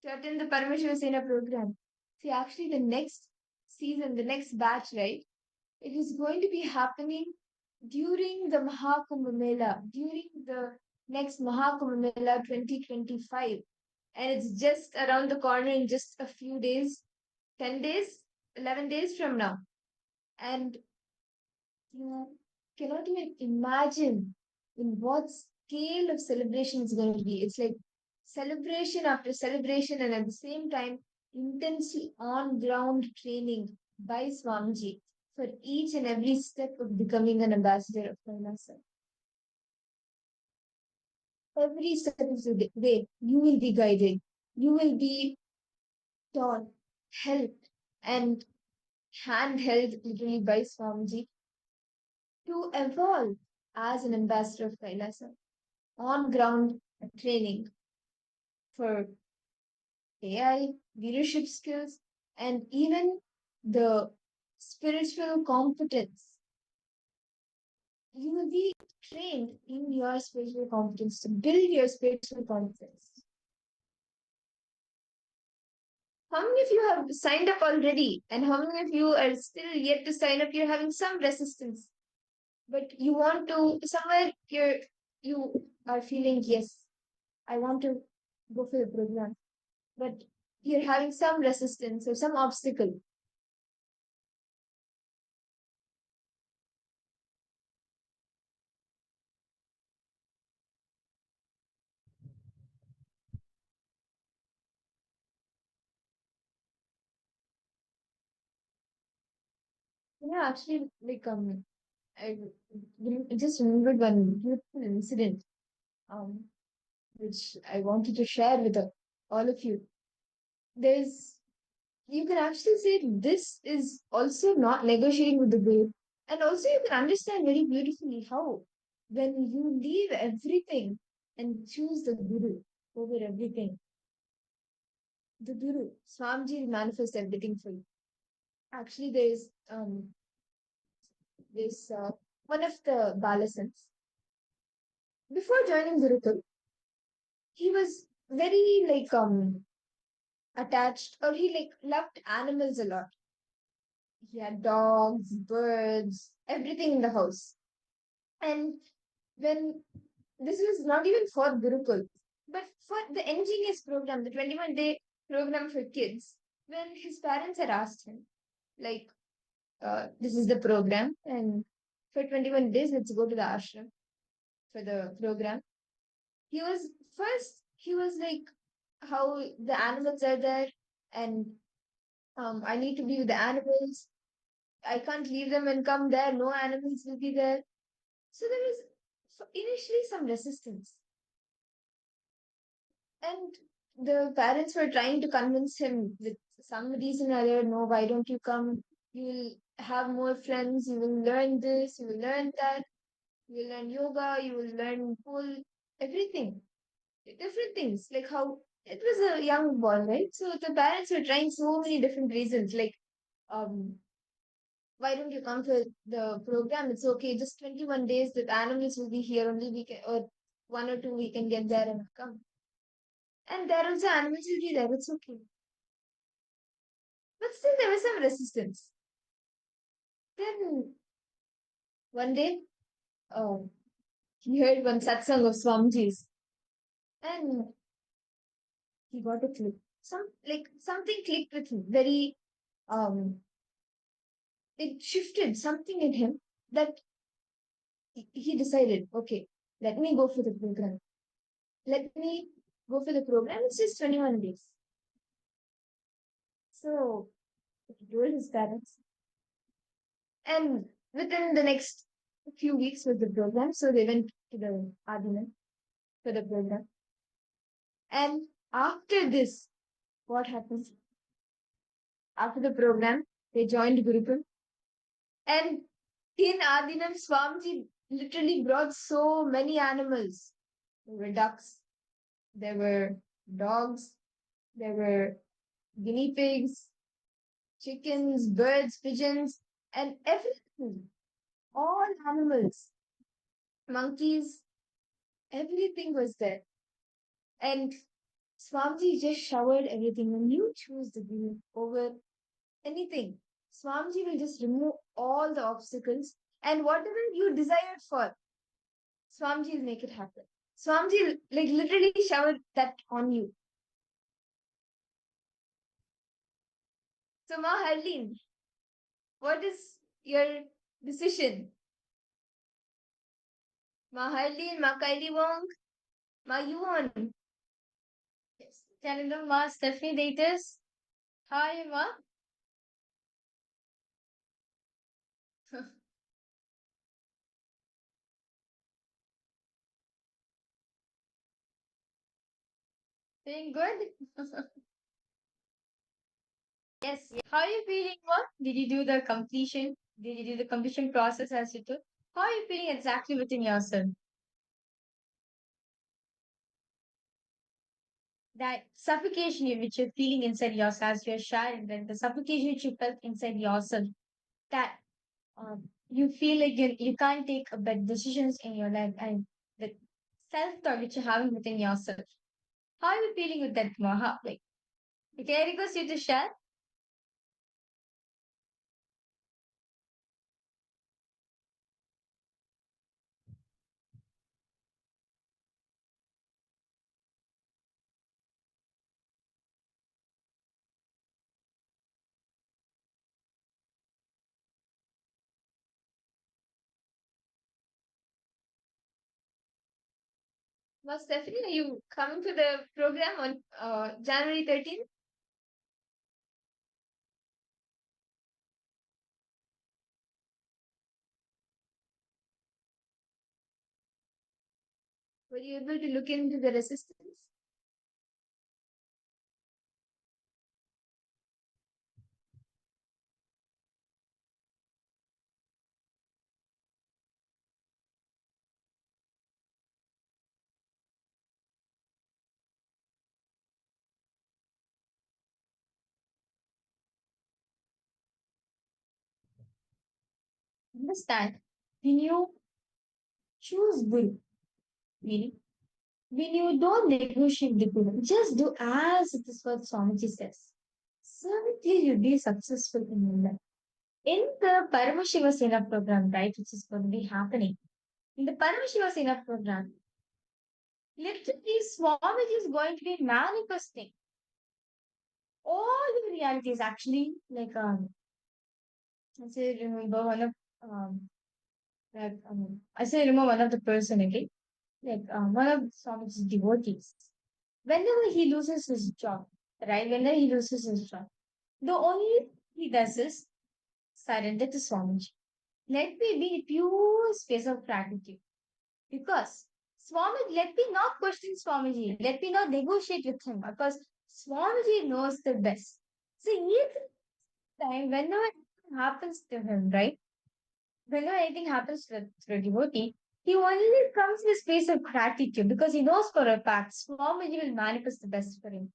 to attend the Paramashivoham program. See, actually, the next season, the next batch, right? It is going to be happening during the Mahakumbh Mela, during the next Mahakumbh Mela 2025. And it's just around the corner in just a few days, 10 days, 11 days from now. And you cannot even imagine in what scale of celebration it's going to be. It's like celebration after celebration, and at the same time, intensely on ground training by Swamiji for each and every step of becoming an ambassador of KAILASA. Every step of the way, you will be guided, you will be taught, helped, and handheld literally by Swamiji to evolve as an ambassador of KAILASA. On ground training for AI, leadership skills, and even the spiritual competence. You will be trained in your spiritual competence to build your spiritual competence. How many of you have signed up already? And how many of you are still yet to sign up? You're having some resistance. But you want to, somewhere you are feeling, yes, I want to go for the program. But you're having some resistance or some obstacle. Yeah, actually, like I just remembered one beautiful incident, um, which I wanted to share with all of you. There's, you can actually say this is also not negotiating with the guru, and also you can understand very beautifully how when you leave everything and choose the guru over everything, the guru, Swamiji will manifest everything for you. Actually, there's this one of the Balasans. Before joining Gurukul, he was very like attached, or he like loved animals a lot. He had dogs, birds, everything in the house. And when this was not even for Gurukul, but for the NGS program, the 21-day program for kids, when his parents had asked him, like, this is the program, and for 21 days, let's go to the ashram for the program. He was like, how the animals are there, and I need to be with the animals. I can't leave them and come there. No animals will be there. So there was initially some resistance. And the parents were trying to convince him with some reason or other, no, why don't you come? You will have more friends, you will learn this, you will learn that, you will learn yoga, you will learn pool, everything. Different things, like how it was a young boy, right? So the parents were trying so many different reasons, like, why don't you come for the program? It's okay, just 21 days, the animals will be here, only we can, or 1 or 2 we can get there and come. And there also animals will be there, it's okay. But still there was some resistance. Then one day, he heard one satsang of Swamiji's, and he got a click. Something clicked with him. Very it shifted something in him that he decided, okay, let me go for the program. Let me go for the program. It's just 21 days. So he told his parents. And within the next few weeks was the program. So they went to the Adinam for the program. And after this, what happens? After the program, they joined Gurukul. And in Adinam, Swamiji literally brought so many animals. There were ducks, there were dogs, there were guinea pigs, chickens, birds, pigeons, and everything. All animals, monkeys, everything was there. And Swamiji just showered everything. When you choose the guru over anything, Swamiji will just remove all the obstacles, and whatever you desired for, Swamiji will make it happen. Swamiji like literally showered that on you. So Ma Harleen, what is your decision? Ma Harleen, Ma Kylie Wong, Ma Yuan. Yes. Canada Ma Stephanie Datus. Hi Ma. Doing good? Yes. How are you feeling, Ma? Did you do the completion? Did you do the completion process as you took? How are you feeling exactly within yourself? That suffocation which you're feeling inside yourself as you're sharing, then the suffocation which you felt inside yourself, that you feel like you can't take bad decisions in your life, and the self-talk which you're having within yourself. How are you feeling with that, Maha? Like, can I request you to share? Was Stephanie, are you coming to the program on January 13th? Were you able to look into the resistance? Understand? When you choose Guru, meaning when you don't negotiate the Guru, just do as it is what Swamiji says. Certainly you'll be successful in your life. In the Paramashiva Sena program, right, which is going to be happening, in the Paramashiva Sena program, literally Swamiji is going to be manifesting all the realities actually, like I say remember one of I say remember one of the person, okay? Like one of Swamiji's devotees. Whenever he loses his job, right? Whenever he loses his job, the only thing he does is surrender to Swamiji. Let me be a pure space of gratitude. Because Swamiji, let me not question Swamiji. Let me not negotiate with him. Because Swamiji knows the best. So each time, whenever anything happens to him, right? Whenever anything happens to a devotee, he only comes in a space of gratitude because he knows for a fact Swamiji will manifest the best for him.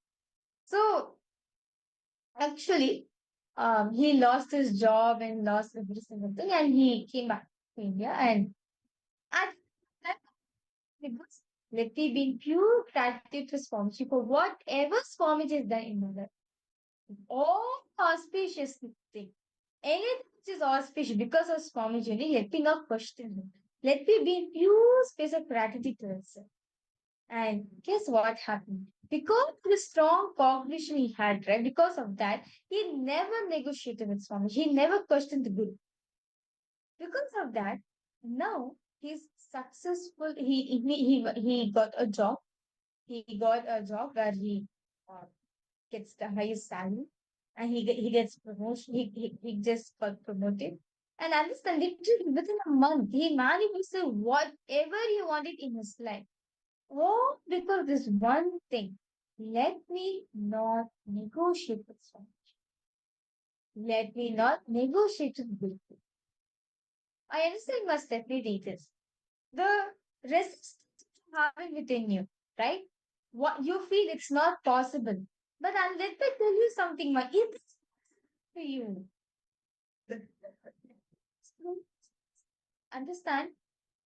So actually, he lost his job and lost every single thing, and he came back to India. And at that time, let me be in pure gratitude for Swamiji for whatever Swamiji has done in my life. All auspicious thing. Anything which is auspicious because of Swamiji, only let me not question him. Let me be in pure space of gratitude to himself. And guess what happened? Because of the strong cognition he had, right? Because of that, he never negotiated with Swami. He never questioned the Guru. Because of that, now he's successful. He got a job. He got a job where he uh, gets the highest salary, and he gets promotion. He just got promoted. And understand, literally within a month, he manifested whatever he wanted in his life. Oh, because this one thing, let me not negotiate with someone. Let me not negotiate with people. I understand you must definitely this. The resistance you have it within you, right? What you feel it's not possible. But let me tell you something, it's for you. Understand?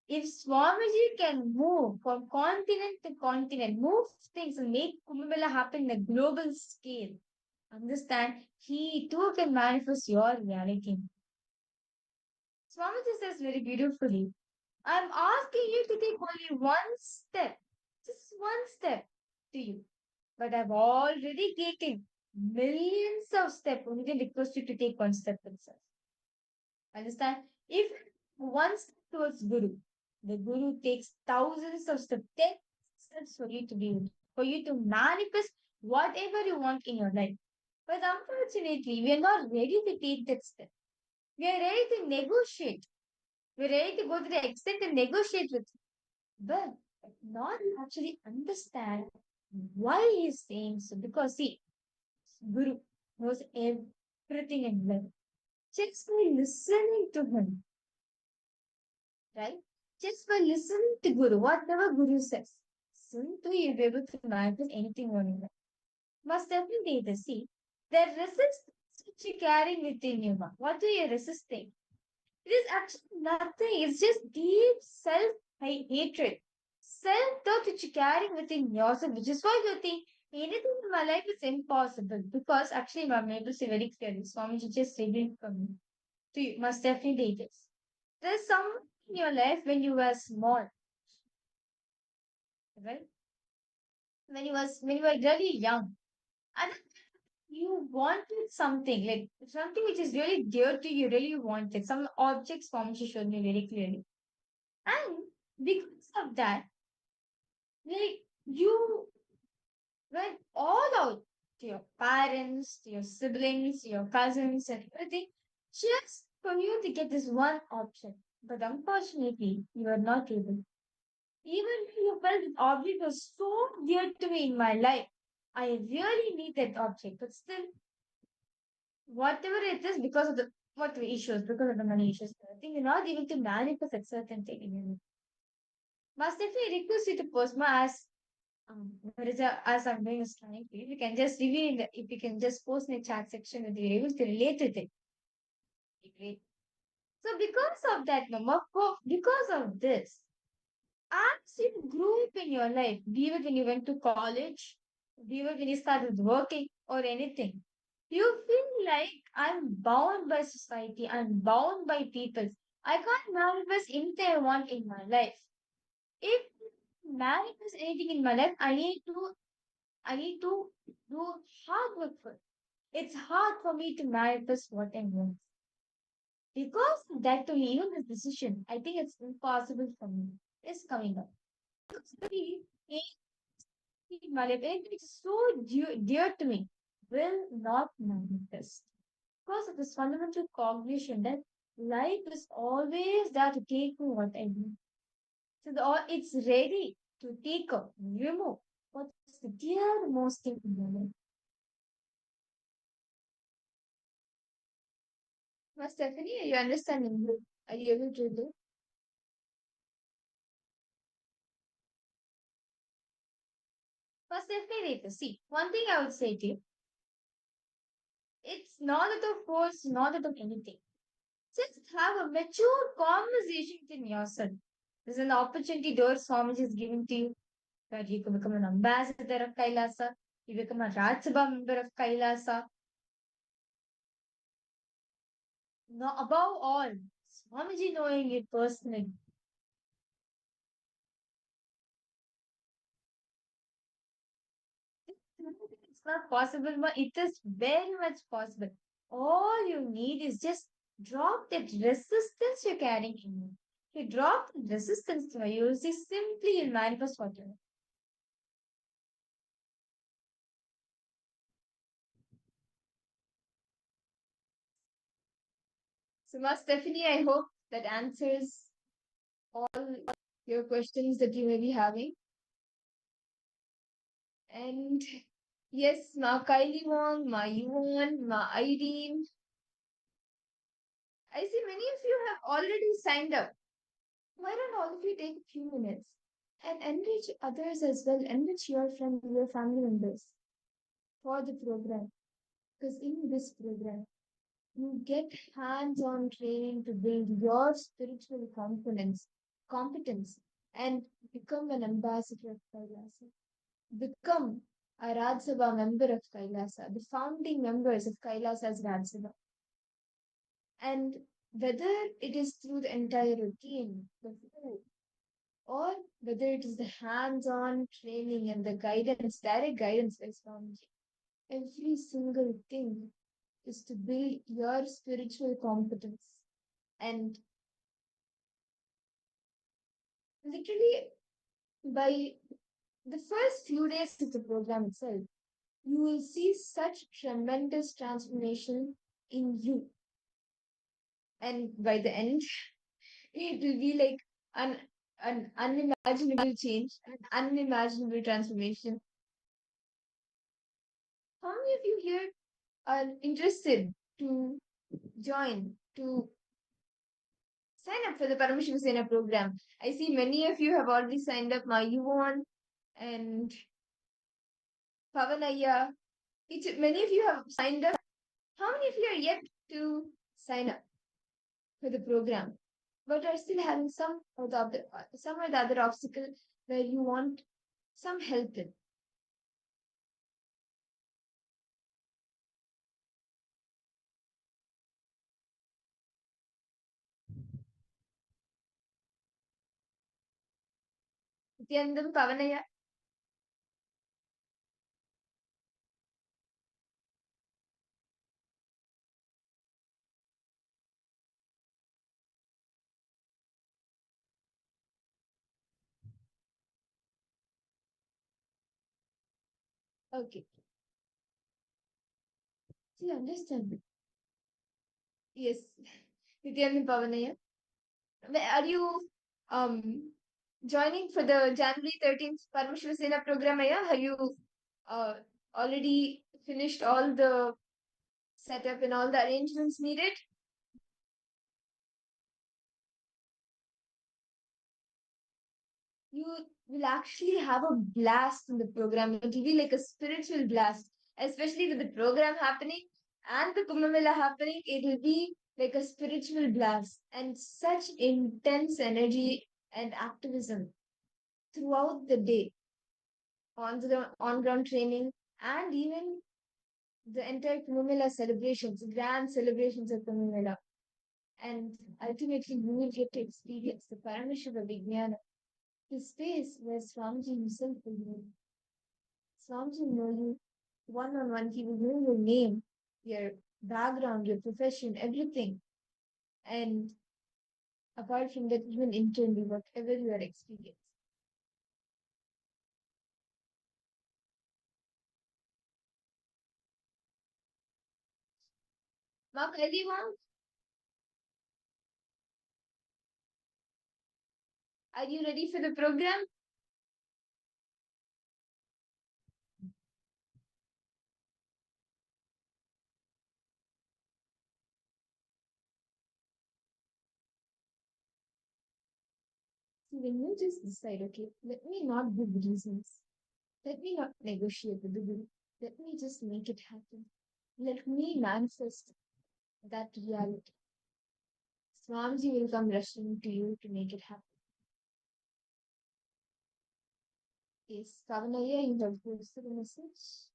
If Swamiji can move from continent to continent, move things and make Kumbh Mela happen in a global scale, understand, he too can manifest your reality. Swamiji says very beautifully, I'm asking you to take only one step, just one step to you. But I've already taken millions of steps, only to request you to take one step itself. Understand? If one step towards Guru, the Guru takes thousands of steps, 10 steps for you to be, for you to manifest whatever you want in your life. But unfortunately, we are not ready to take that step. We are ready to negotiate. We're ready to go to the extent and negotiate with him. But not actually understand why he's saying so. Because see, Guru knows everything in life. Just by listening to him, right? Just by listening to Guru, whatever Guru says, simply you'll be able to manifest anything on your life. Must definitely the see the resistance which you carry within you. What are you resisting? It is actually nothing. It's just deep self hatred, self doubt which you carry within yourself, which is why you think anything in my life is impossible. Because actually, I'm able to say very clearly, Swamiji just revealed for me. So you must definitely this. There's someone in your life when you were small, right? When you were really young, and you wanted something like something which is really dear to you, really wanted some objects. Swamiji showed me very clearly, and because of that, Like you went all out to your parents, to your siblings, your cousins, and everything, just for you to get this one option. But unfortunately, you are not able. Even if you felt this object was so dear to me in my life, I really need that object. But still, whatever it is, because of the what the issues, because of the money issues, I think you're not able to manifest a certain thing in you. Must definitely request you to post my there is as I'm doing a scanning, if you can just review in the, if you can just post in the chat section that you're able to relate with it. Great. So because of that, because of this, as you grew up in your life, be it when you went to college, be it when you started working or anything, you feel like I'm bound by society, I'm bound by people. I can't manifest anything I want in my life. If manifest anything in my life, I need to do hard work for it. It's hard for me to manifest what I want. Because of that to even this decision, I think it's impossible for me. It's coming up. Because maybe in my life, anything which is so dear to me will not manifest. Because of this fundamental cognition that life is always there to take me what I need. So it's ready to take up, remove what's the dearmost thing in my life. But Stephanie, are you understanding? Are you able to do? But Stephanie, see, one thing I would say to you, it's not out of force, not out of anything. Just have a mature conversation within yourself. There's an opportunity door Swamiji is giving to you that you can become an ambassador of Kailasa, you become a Rajya Sabha member of Kailasa. No, above all, Swamiji knowing it personally. It's not possible, but it is very much possible. All you need is just drop that resistance you're carrying in you. You drop the resistance to you, see simply you'll manifest whatever. So, Ma Stephanie, I hope that answers all your questions that you may be having. And yes, Ma Kylie Wong, Ma Yuan, Ma Irene. I see many of you have already signed up. Why don't all of you take a few minutes and enrich others as well, enrich your friends, your family members for the program? Because in this program, you get hands-on training to build your spiritual competence, and become an ambassador of Kailasa. Become a Rajya Sabha member of Kailasa, the founding members of Kailasa's Rajya Sabha. And whether it is through the entire routine, the food, or whether it is the hands-on training and the guidance, direct guidance by Swamiji, every single thing is to build your spiritual competence. And literally, by the first few days of the program itself, you will see such tremendous transformation in you. And by the end, it will be like an unimaginable change, an unimaginable transformation. How many of you here are interested to join, to sign up for the Paramashivoham program? I see many of you have already signed up, Mayuvan and Pavanaya. Many of you have signed up. How many of you are yet to sign up for the program, but are still having some or the other obstacle where you want some help in? Nithyanandam, Pavanaya. Okay. See, understand. Yes. Nithyananda Pavanaya. Are you joining for the January 13th Paramashiva Sena program, Aya? Have you uh, already finished all the setup and all the arrangements needed? You will actually have a blast in the program. It will be like a spiritual blast, especially with the program happening and the Kumbh Mela happening. It will be like a spiritual blast and such intense energy and activism throughout the day, on the on-ground training, and even the entire Kumbh Mela celebrations, grand celebrations of Kumbh Mela. And ultimately, you will get to experience the Paramashiva Vijnana, the space where Swamiji himself will be. Swamiji will know you one on one. He will know your name, your background, your profession, everything. And apart from that, even internally, whatever you are experiencing. Mark, anyone? Are you ready for the program? See, when you just decide, okay, let me not give reasons. Let me not negotiate with the Guru. Let me just make it happen. Let me manifest that reality. Swamiji will come rushing to you to make it happen. Yes, Kavanaya, you have posted a message.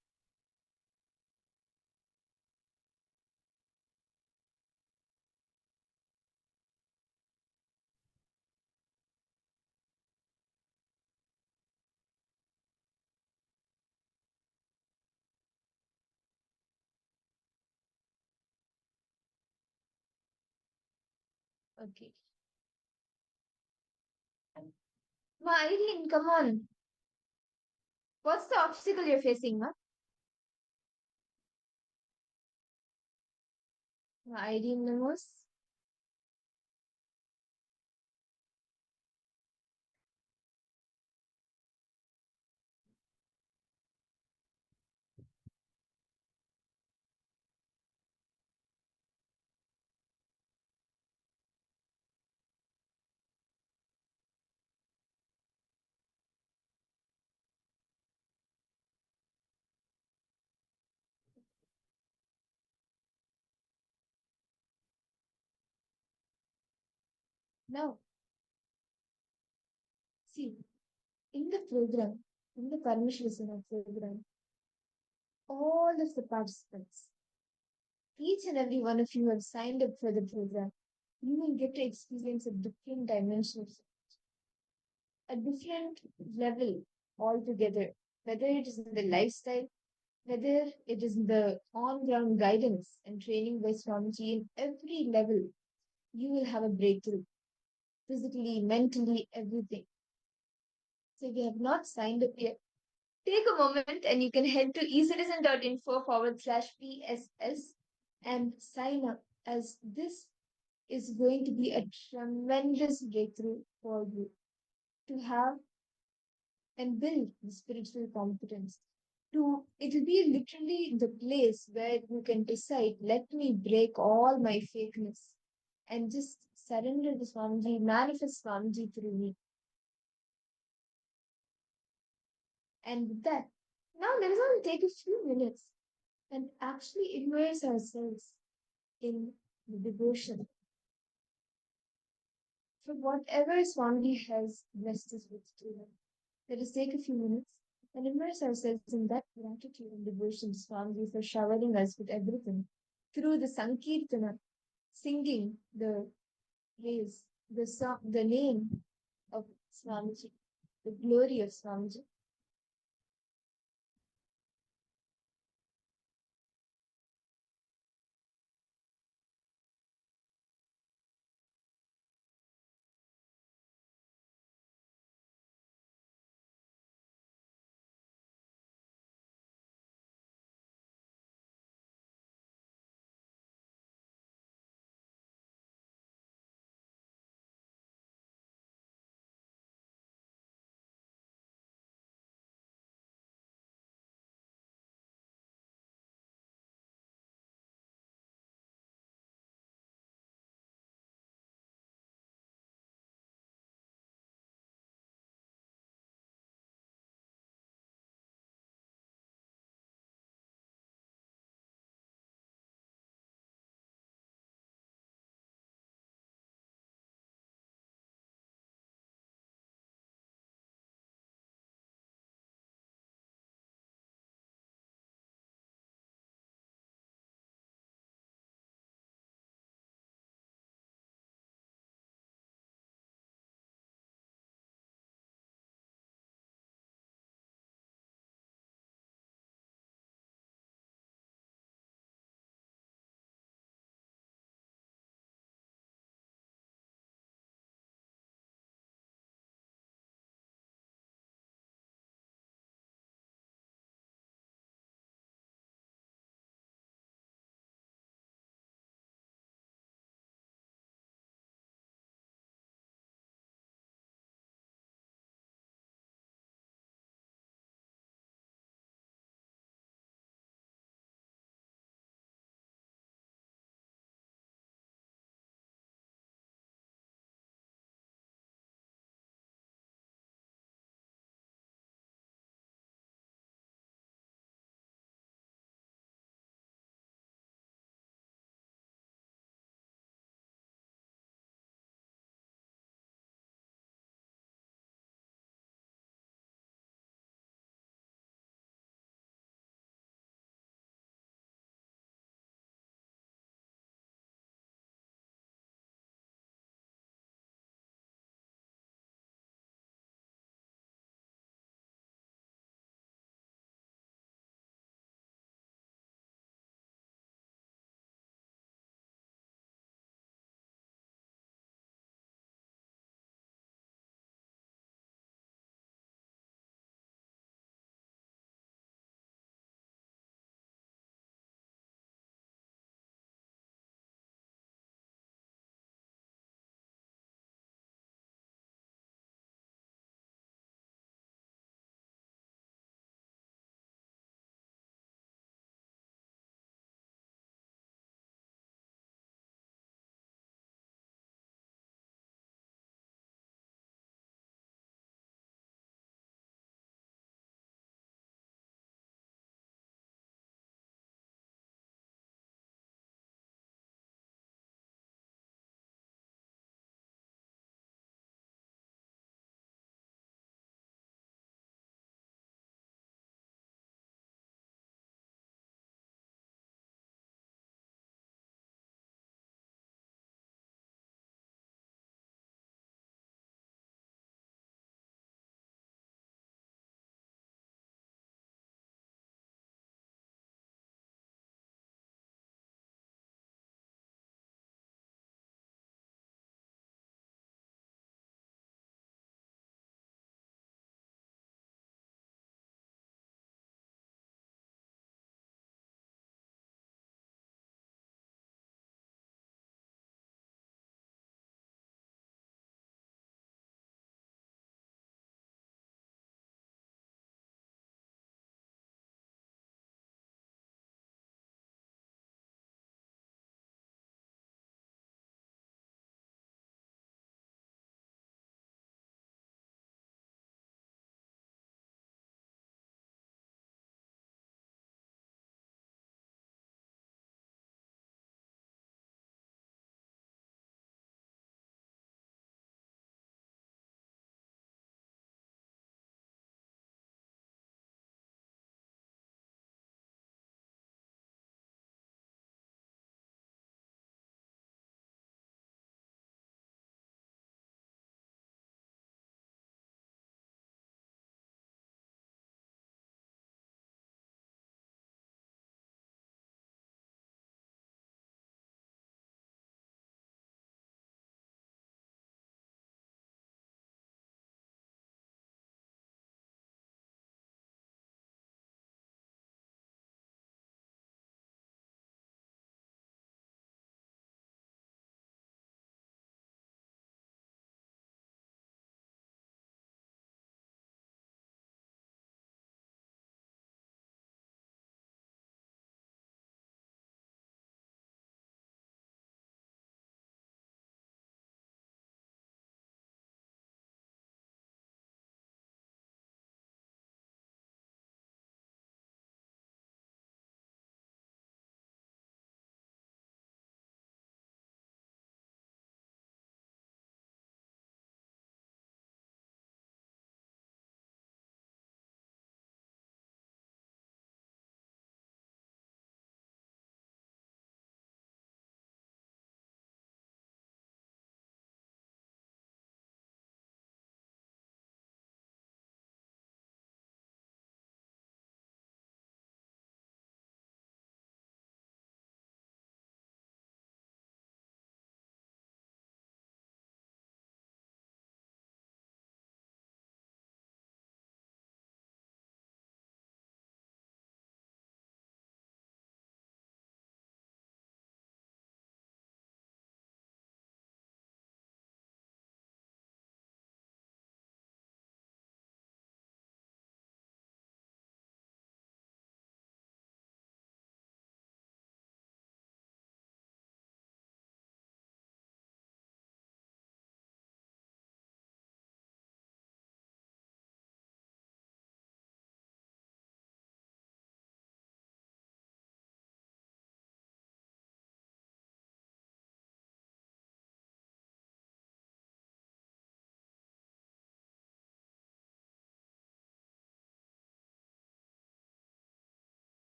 Okay. Ma Irene, come on. What's the obstacle you're facing, ma? Ma Irene Namos. Now, see, in the program, in the Paramashiva program, all of the participants, each and every one of you have signed up for the program. You will get to experience a different dimension, a different level altogether, whether it is in the lifestyle, whether it is in the on-ground guidance and training by Swamiji, in every level, you will have a breakthrough, physically, mentally, everything. So if you have not signed up yet, take a moment and you can head to ecitizen.info/PSS and sign up, as this is going to be a tremendous breakthrough for you to have and build the spiritual competence. It will be literally the place where you can decide, let me break all my fakeness and just surrender to Swamiji, manifest Swamiji through me. And with that, now let us all take a few minutes and actually immerse ourselves in the devotion for whatever Swamiji has blessed us with today. Let us take a few minutes and immerse ourselves in that gratitude and devotion to Swamiji for showering us with everything through the Sankirtana, singing the praise, the song, the name of Swamiji, the glory of Swamiji.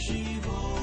Shivoham.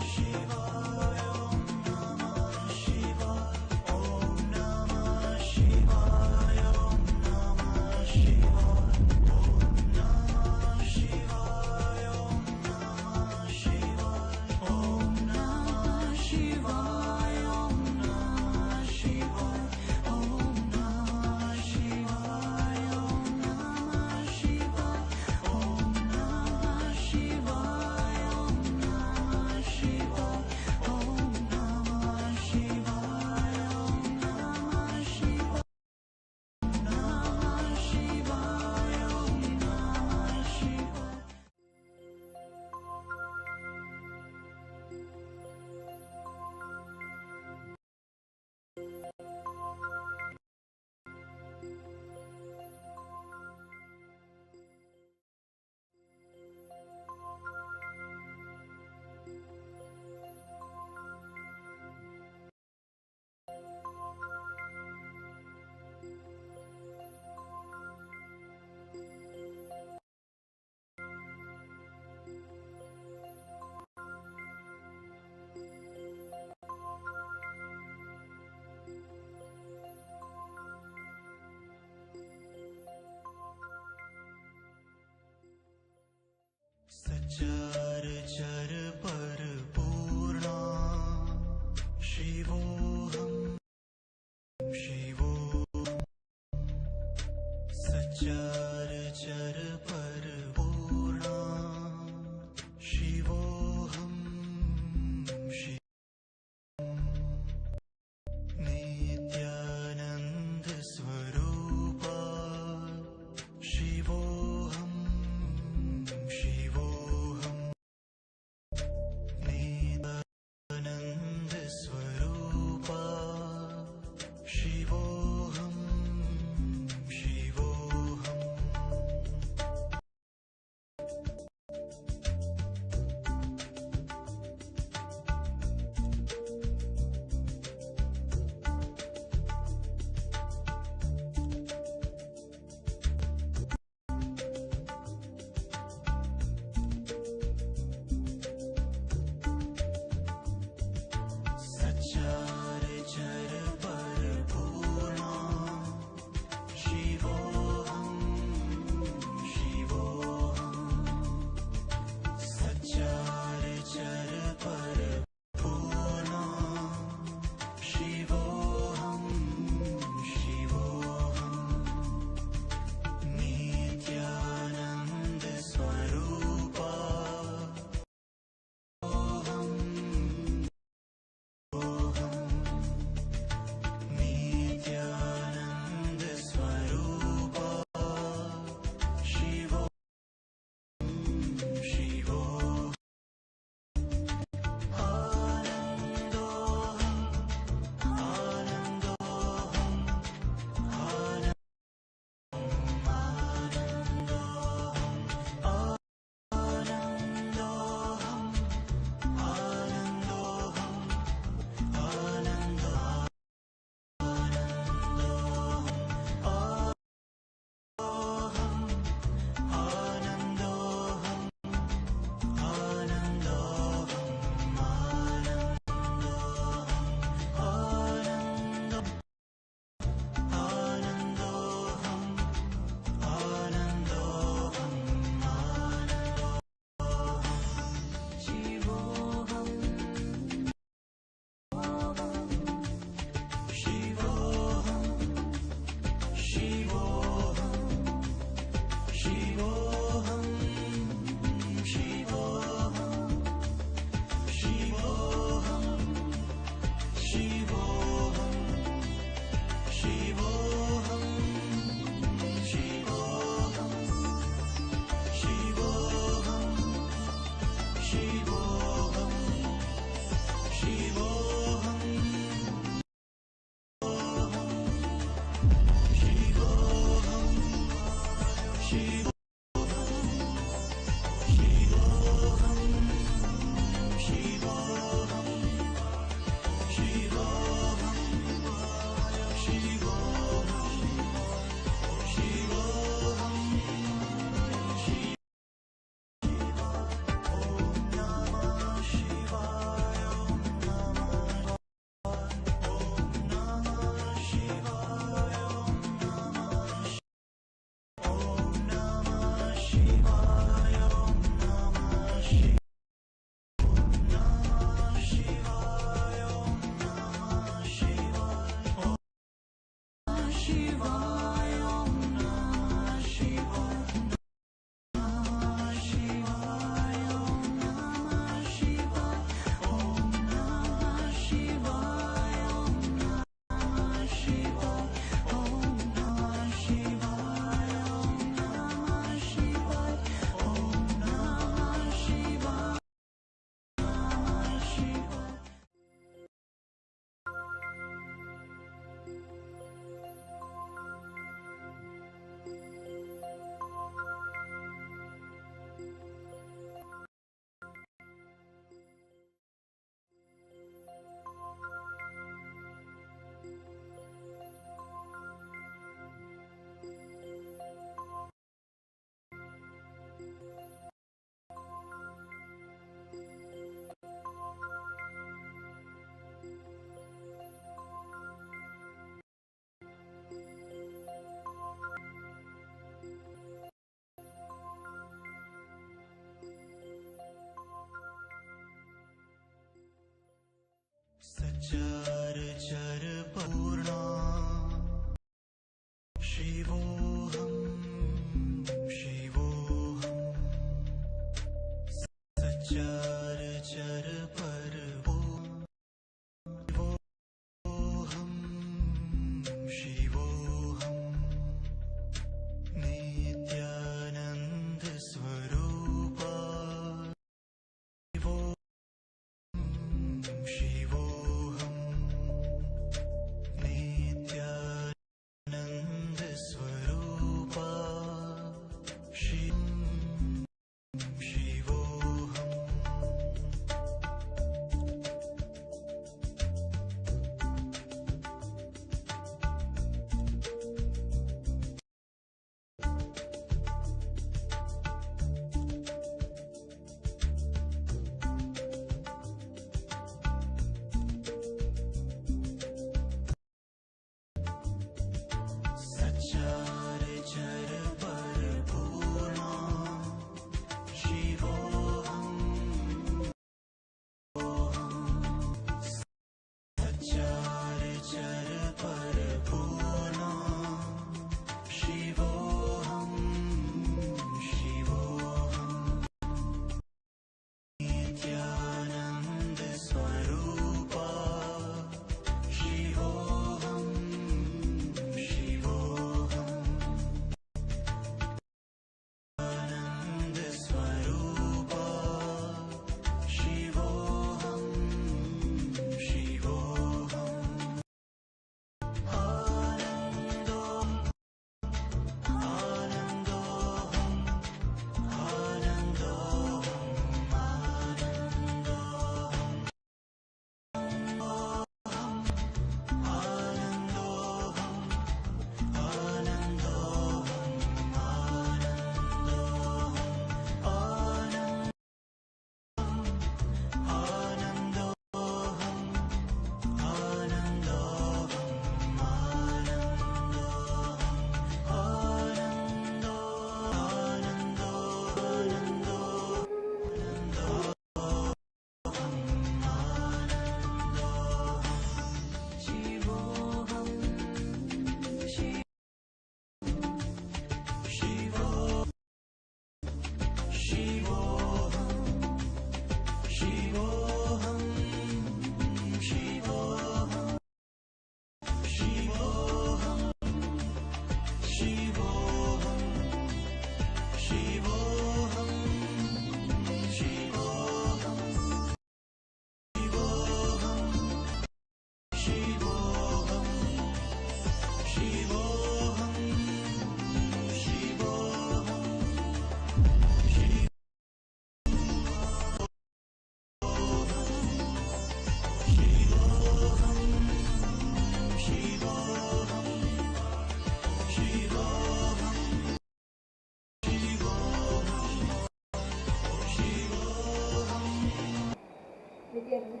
together.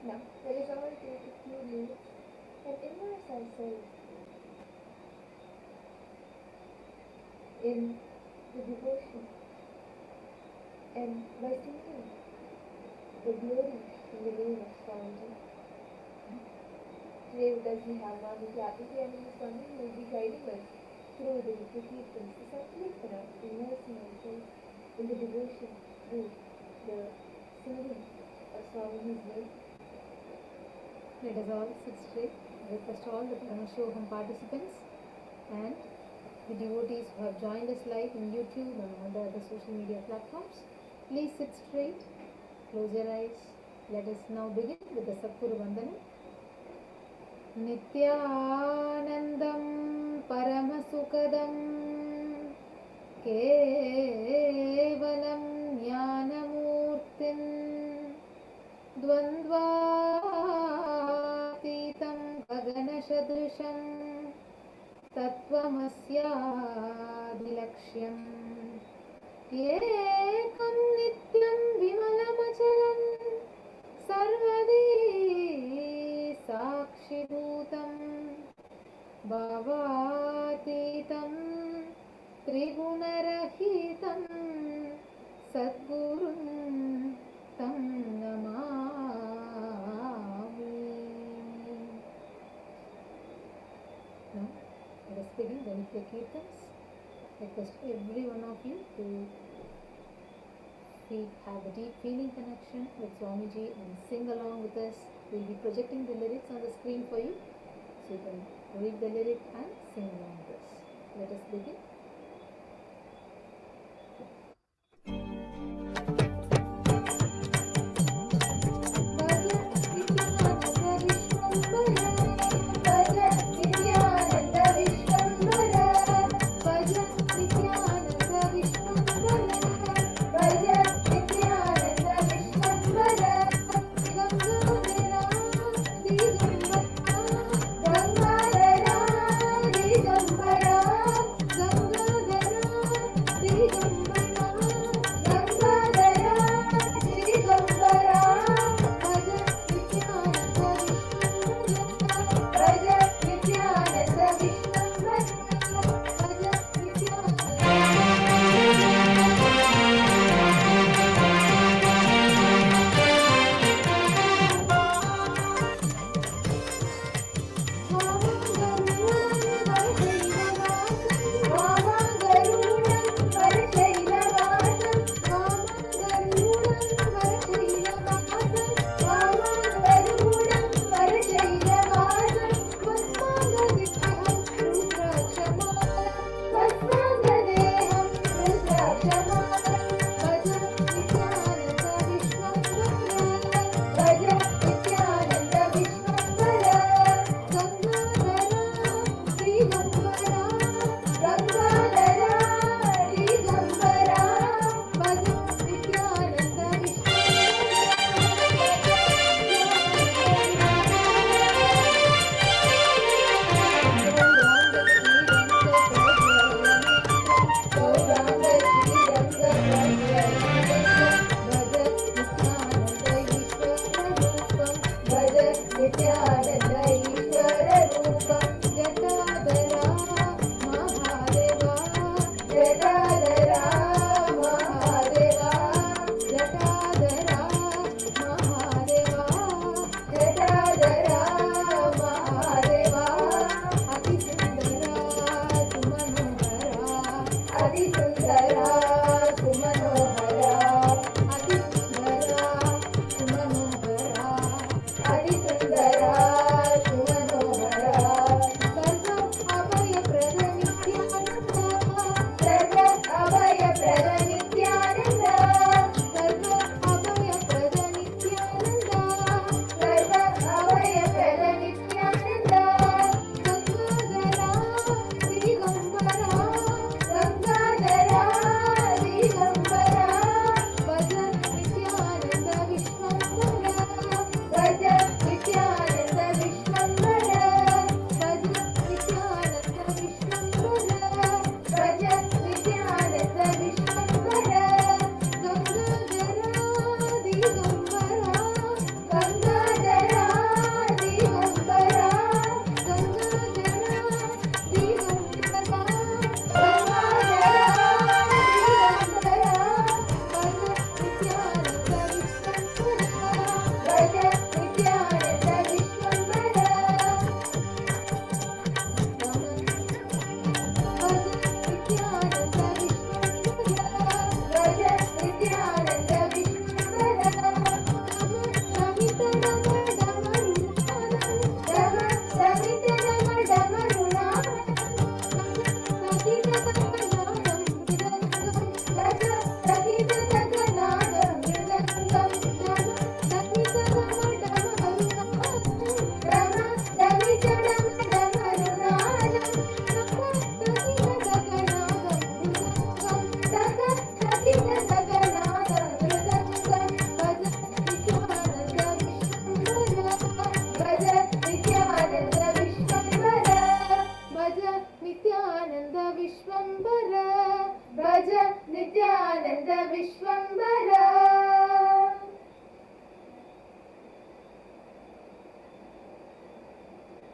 Now, let us all take a few minutes and immerse ourselves in the devotion and by singing the glory in the name of Swamiji. Today with us we have Nithyananda Swami who will be guiding us through the Kirtans, the Sankirtana, immersing ourselves in the devotion through the singing of Swamiji's name. Let us all sit straight. I request all the Paramashivoham participants and the devotees who have joined us live in YouTube and all the other social media platforms. Please sit straight, close your eyes. Let us now begin with the Satguru Vandanam. Nithyanandam Paramasukadam Kevalam Jnanamurtin Dvandvatitam Gaganashadrisham Tattvamasyadilaksham Ekam Nityam Vimalachalam Sarvadi Sakshibhutam Bhavatitam Trigunarahitam Sadgurum Tam Namami. Now, let us begin the Nitya Kirtans. I request every one of you to have a deep feeling connection with Swamiji and sing along with us. We will be projecting the lyrics on the screen for you, so you can read the lyric and sing along with us. Let us begin. Ganga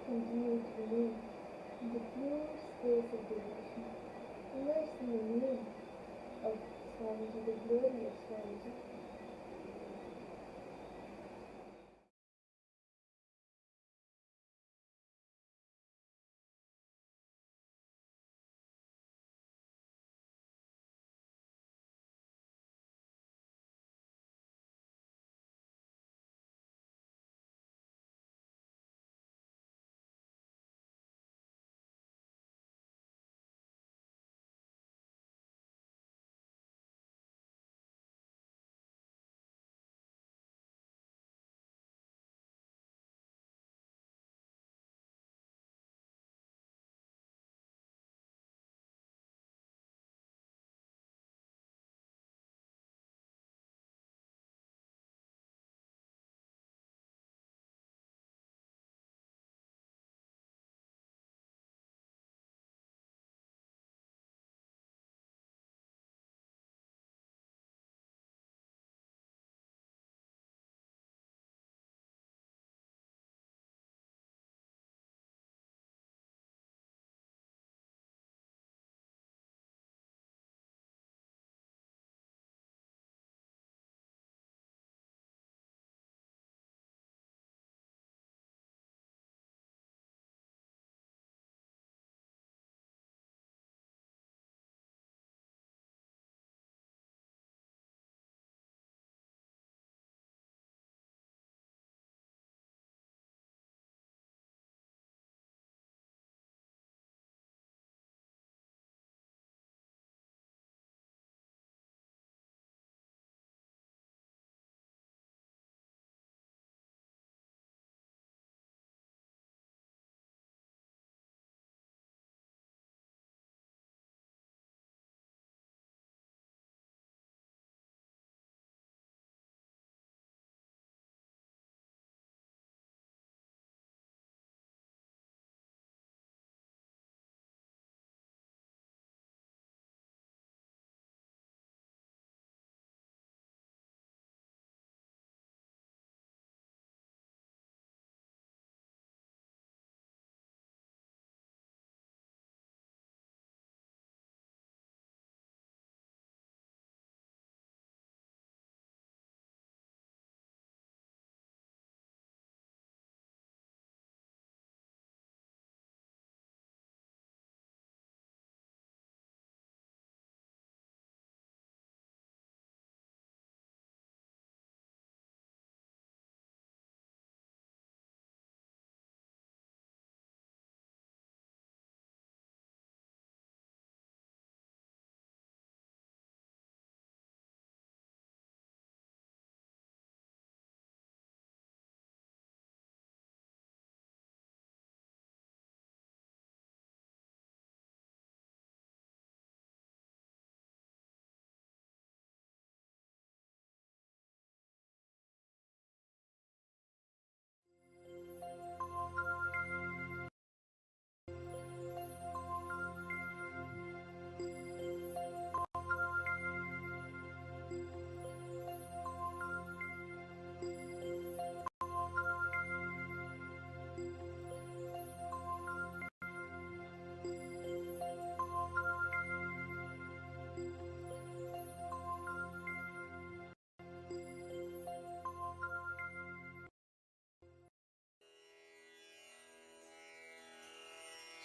Continue to move in the pure space of devotion, immersed in the name of Swamiji, the glory of Swamiji.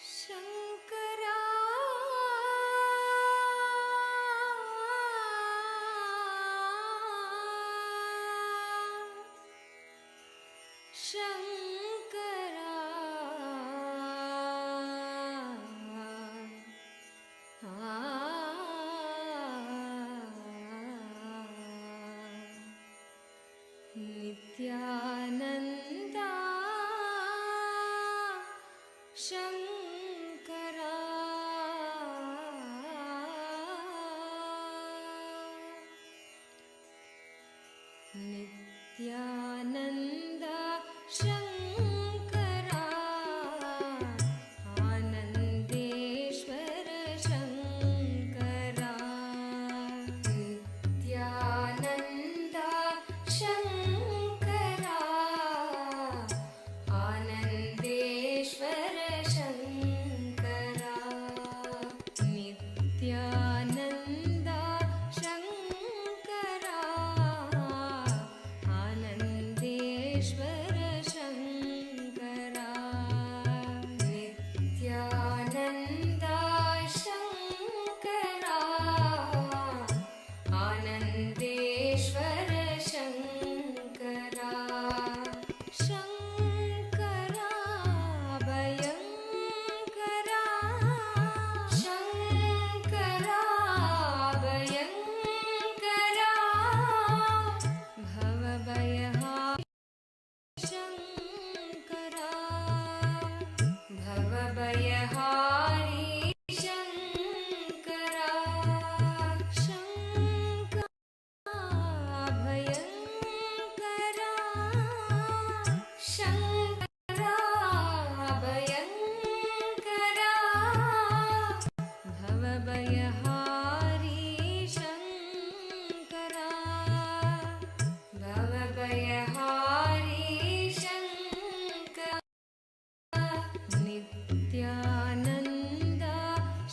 Shankara Shankara Nithyananda Shankara Nithyananda Shankara Anandeshwara Shankara Nithyananda Shankara Nityananda Shankara Anandeshwar Shankara Shankara भयङ्करा Shankara भयङ्करा भवभयहा Shankara भवभयहारी Shankara Shankara भयङ्करा Shankara भयङ्करा भवभयहारी Shankara भवभयहारी Shankara Nityananda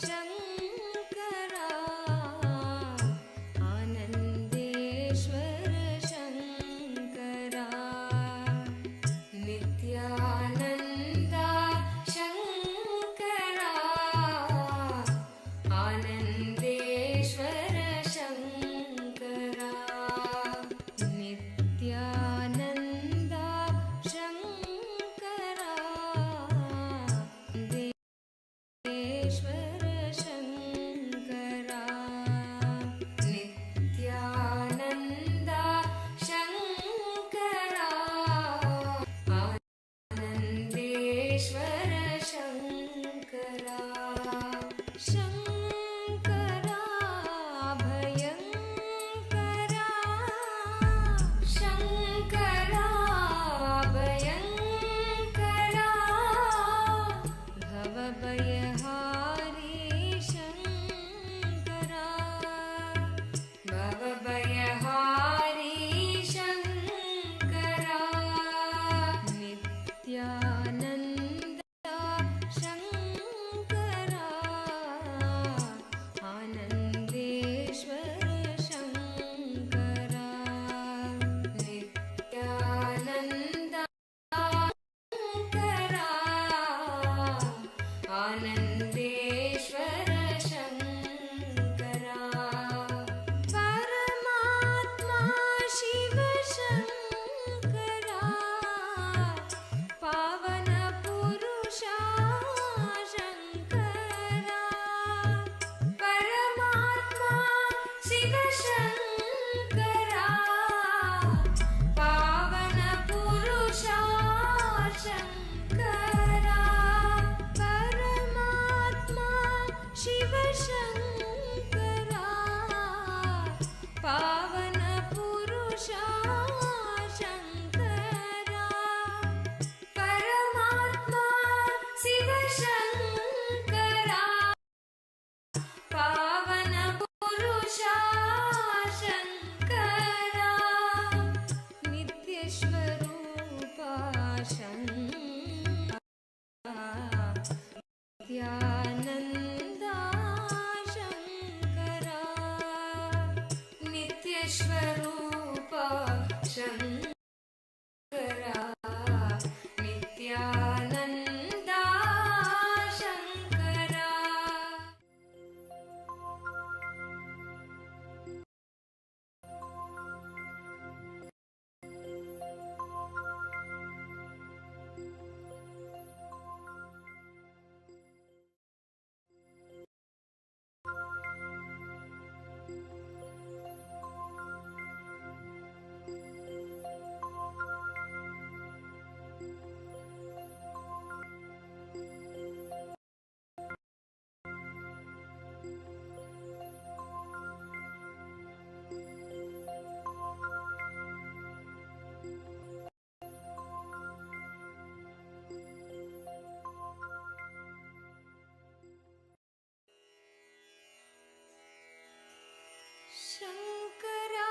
Shankara Anandeshwar Shankara Nityananda Shankara Anandeshwar Shankara Nityananda Shankara देश्वर Shankara Nityananda Shankara Anandeshwar Shankara Shankara भयङ्करा Shankara भयङ्करा भवभयहारी Shankara भवभयहारी Shankara Nityananda Shankara Anandeshwar Shankara Nityananda Shankara Anandeshwar Shankara परमात्मा शिव शङ्करा पावन पुरुषा शङ्करा परमात्मा शिव शङ्करा पावन पुरुषा शङ्करा परमात्मा शिव शङ्करा पावन पुरुषा शङ्करा परमात्मा शिव शङ्करा पावन पुरुषा Shankara नित्यस्वरूपा Shankara Nityananda Shankara नित्यस्वरूपा Shankara Nityananda Shankara Shankara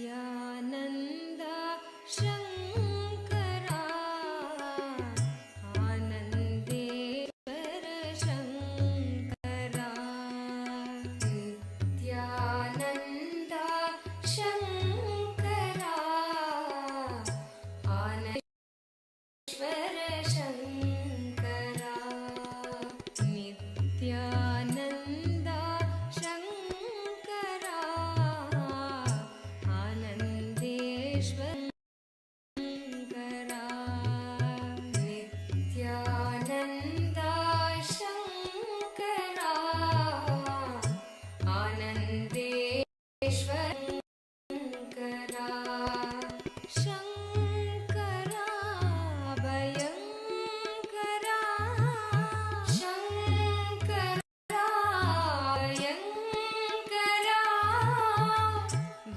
Nithyananda Shankara Anandeshwara Shankara Nithyananda Shankara Anandeshwara Shankara Nithyananda Shankara Anandeshwara Shankara Nithyananda Shankara Anandeshwara Shankara Shankara Bhayankara Shankara Bhayankara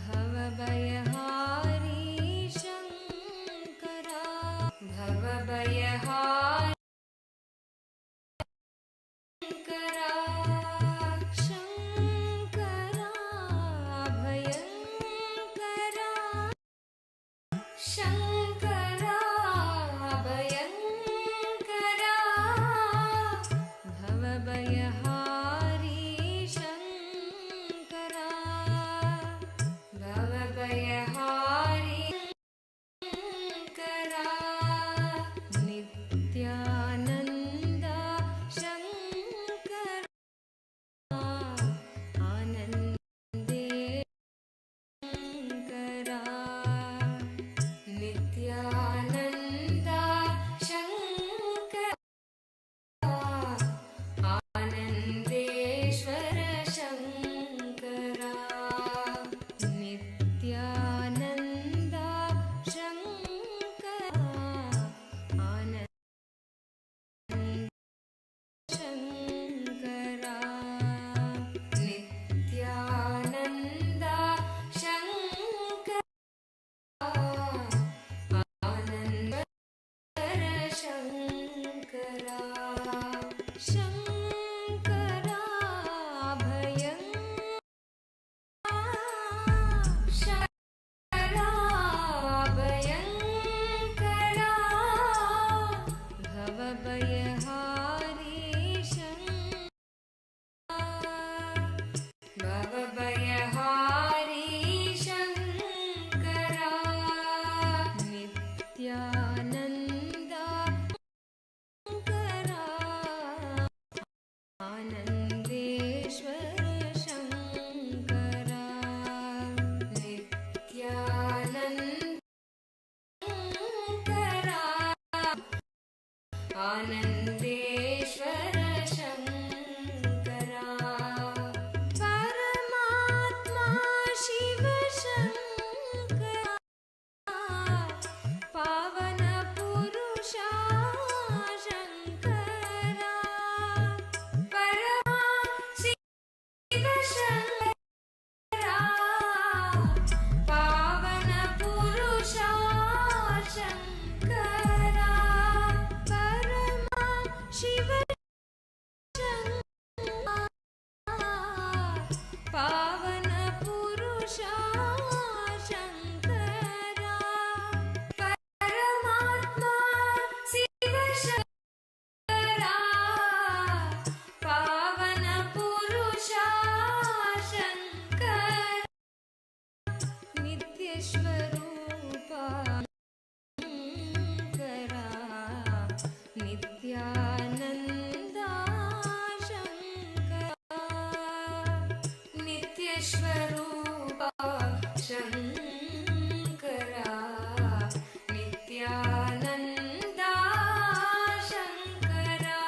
Bhavabhayahari Shankara Bhavabhayahari Shankara Shankara Bhayankara Shankara Bhayankara Bhavabhayahari Shankara Bhavabhayahari Shankara Nithyananda Shankara Anande Shankara Nithyananda Shankara Anandeshwara Shankara Nithyananda Shankara Anand Shankara Nithyananda Shankara Anand Shankara Shankara Bhayankara Shankara Bhayankara Bhavabhayahari Shankara Bhavabhayahari Shankara Nithyananda Shankara Anandeshwara Shankara Nithyananda Shankara Anandeshwara Shankara Paramatma Shiva Shankara Pavana Purusha Shankara Paramashiva Shankara Pavana Purusha Shankara Paramashiva Shankara Pavana Purusha Shankara Paramatma Shiva Shankara Pavana Purusha Shankara Nitya Swarupa Shankara Nithyananda Shankara Nitya Swarupa Shankara Nithyananda Shankara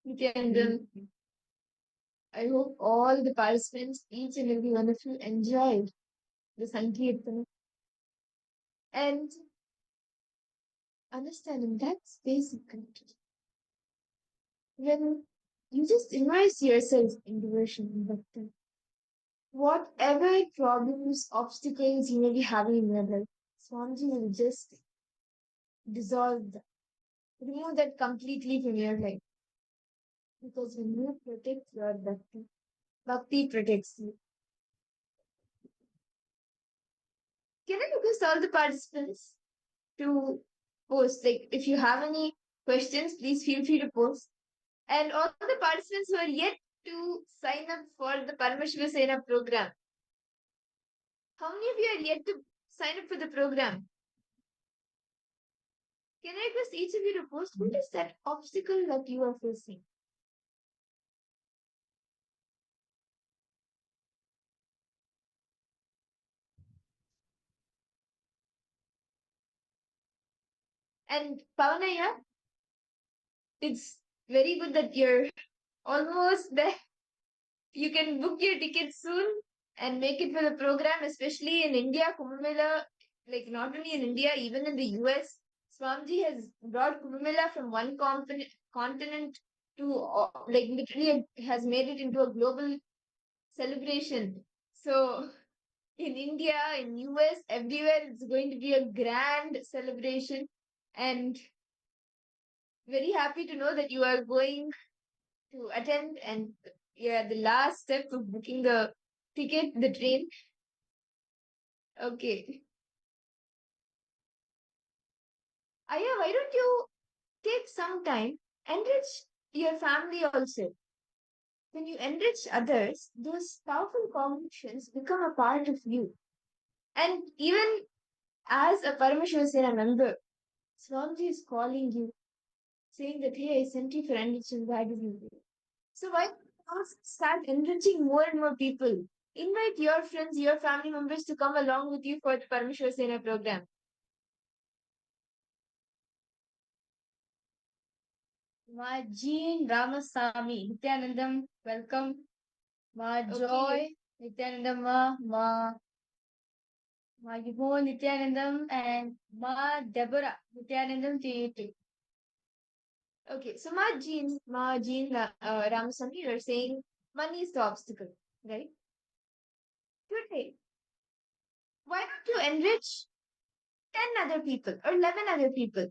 Nithyananda, I hope all the participants, each and every one of you, enjoyed the Sankirtana and understanding that's basic connection. When you just immerse yourself in devotion and bhakti. Whatever problems, obstacles you may be having in your life, Swamiji will just dissolve that, remove that completely from your life. Because when you protect your bhakti, bhakti protects you. Can I request all the participants to post? Like, if you have any questions, please feel free to post. And all the participants who are yet to sign up for the Paramashivoham program, how many of you are yet to sign up for the program? Can I request each of you to post what is that obstacle that you are facing? And Pavanaya, it's very good that you're almost there. You can book your ticket soon and make it for the program, especially in India, Kumbh Mela, like not only in India, even in the US. Swamiji has brought Kumbh Mela from one continent to, like literally has made it into a global celebration. So in India, in US, everywhere, it's going to be a grand celebration. And very happy to know that you are going to attend, and yeah, the last step of booking the ticket, the train. Okay. Aya, why don't you take some time, enrich your family also? When you enrich others, those powerful connections become a part of you. And even as a Paramashivoham member, Swamiji is calling you, saying that, hey, I sent you for enriching Bhagavan. So why not start enriching more and more people? Invite your friends, your family members to come along with you for the Paramashivoham program. Ma Jean Ramasamy, Nithyanandam, welcome. Ma Joy, Nithyanandam, Ma Yvonne, Nithyanandam, and Ma Deborah, Nithyanandam to you too. Okay, so Ma Jean Ramasamy, you are saying money is the obstacle, right? Today, why don't you enrich 10 other people or 11 other people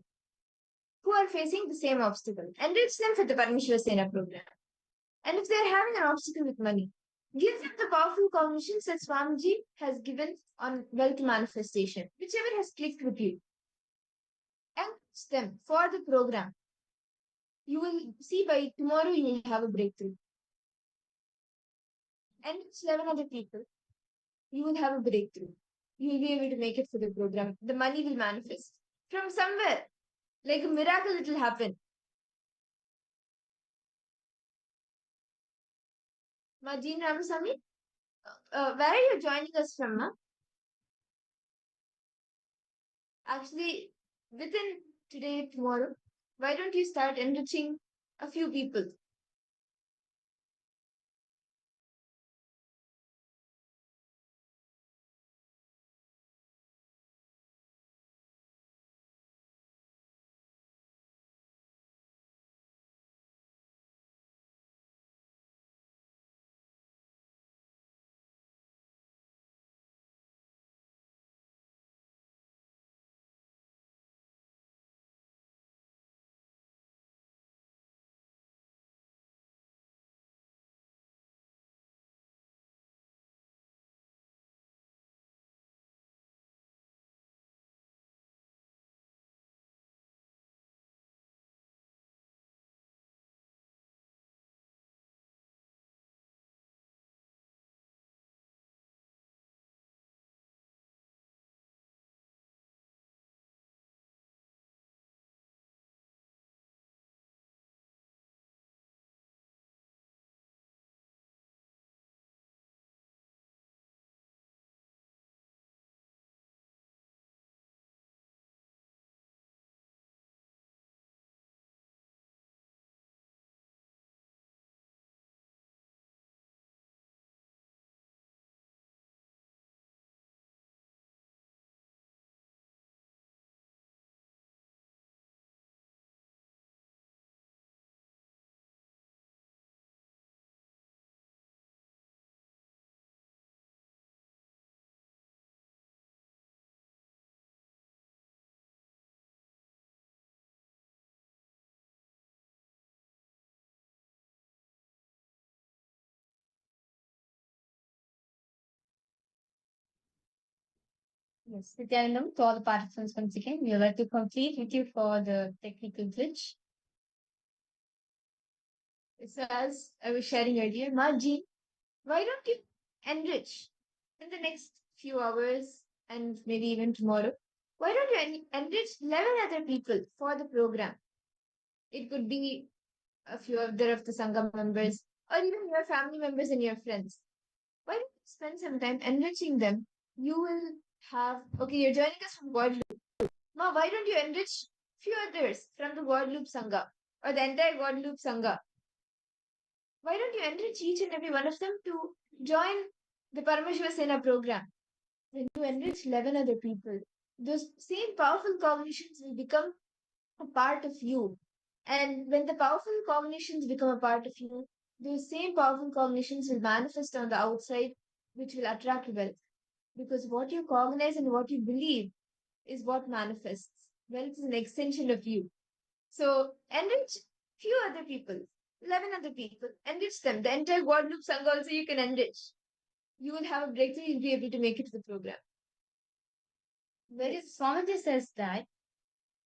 who are facing the same obstacle? Enrich them for the Paramashivoham program. And if they're having an obstacle with money, give them the powerful cognitions that Swamiji has given on wealth manifestation, whichever has clicked with you. Encourage them for the program. You will see by tomorrow you will have a breakthrough. And it's 11 other people, you will have a breakthrough. You will be able to make it for the program. The money will manifest from somewhere. Like a miracle, it will happen. Majin Ramasamy, where are you joining us from, ma? Actually, within today, tomorrow, why don't you start enriching a few people? Yes, Nithyanandam, to all the participants once again, we would like to complete with you for the technical glitch. So as I was sharing earlier, Marji, why don't you enrich in the next few hours and maybe even tomorrow? Why don't you enrich 11 other people for the program? It could be a few other of the Sangha members or even your family members and your friends. Why don't you spend some time enriching them? You will have, okay, you're joining us from Guadalupe. Ma, why don't you enrich few others from the Guadalupe Sangha or the entire Guadalupe Sangha? Why don't you enrich each and every one of them to join the Paramashivoham program? When you enrich 11 other people, those same powerful cognitions will become a part of you. And when the powerful cognitions become a part of you, those same powerful cognitions will manifest on the outside, which will attract wealth. Because what you cognize and what you believe is what manifests. Wealth is an extension of you. So enrich few other people, 11 other people, enrich them. The entire Guadalupe Sangha also you can enrich. You will have a breakthrough, you'll be able to make it to the program. Whereas Swamiji says that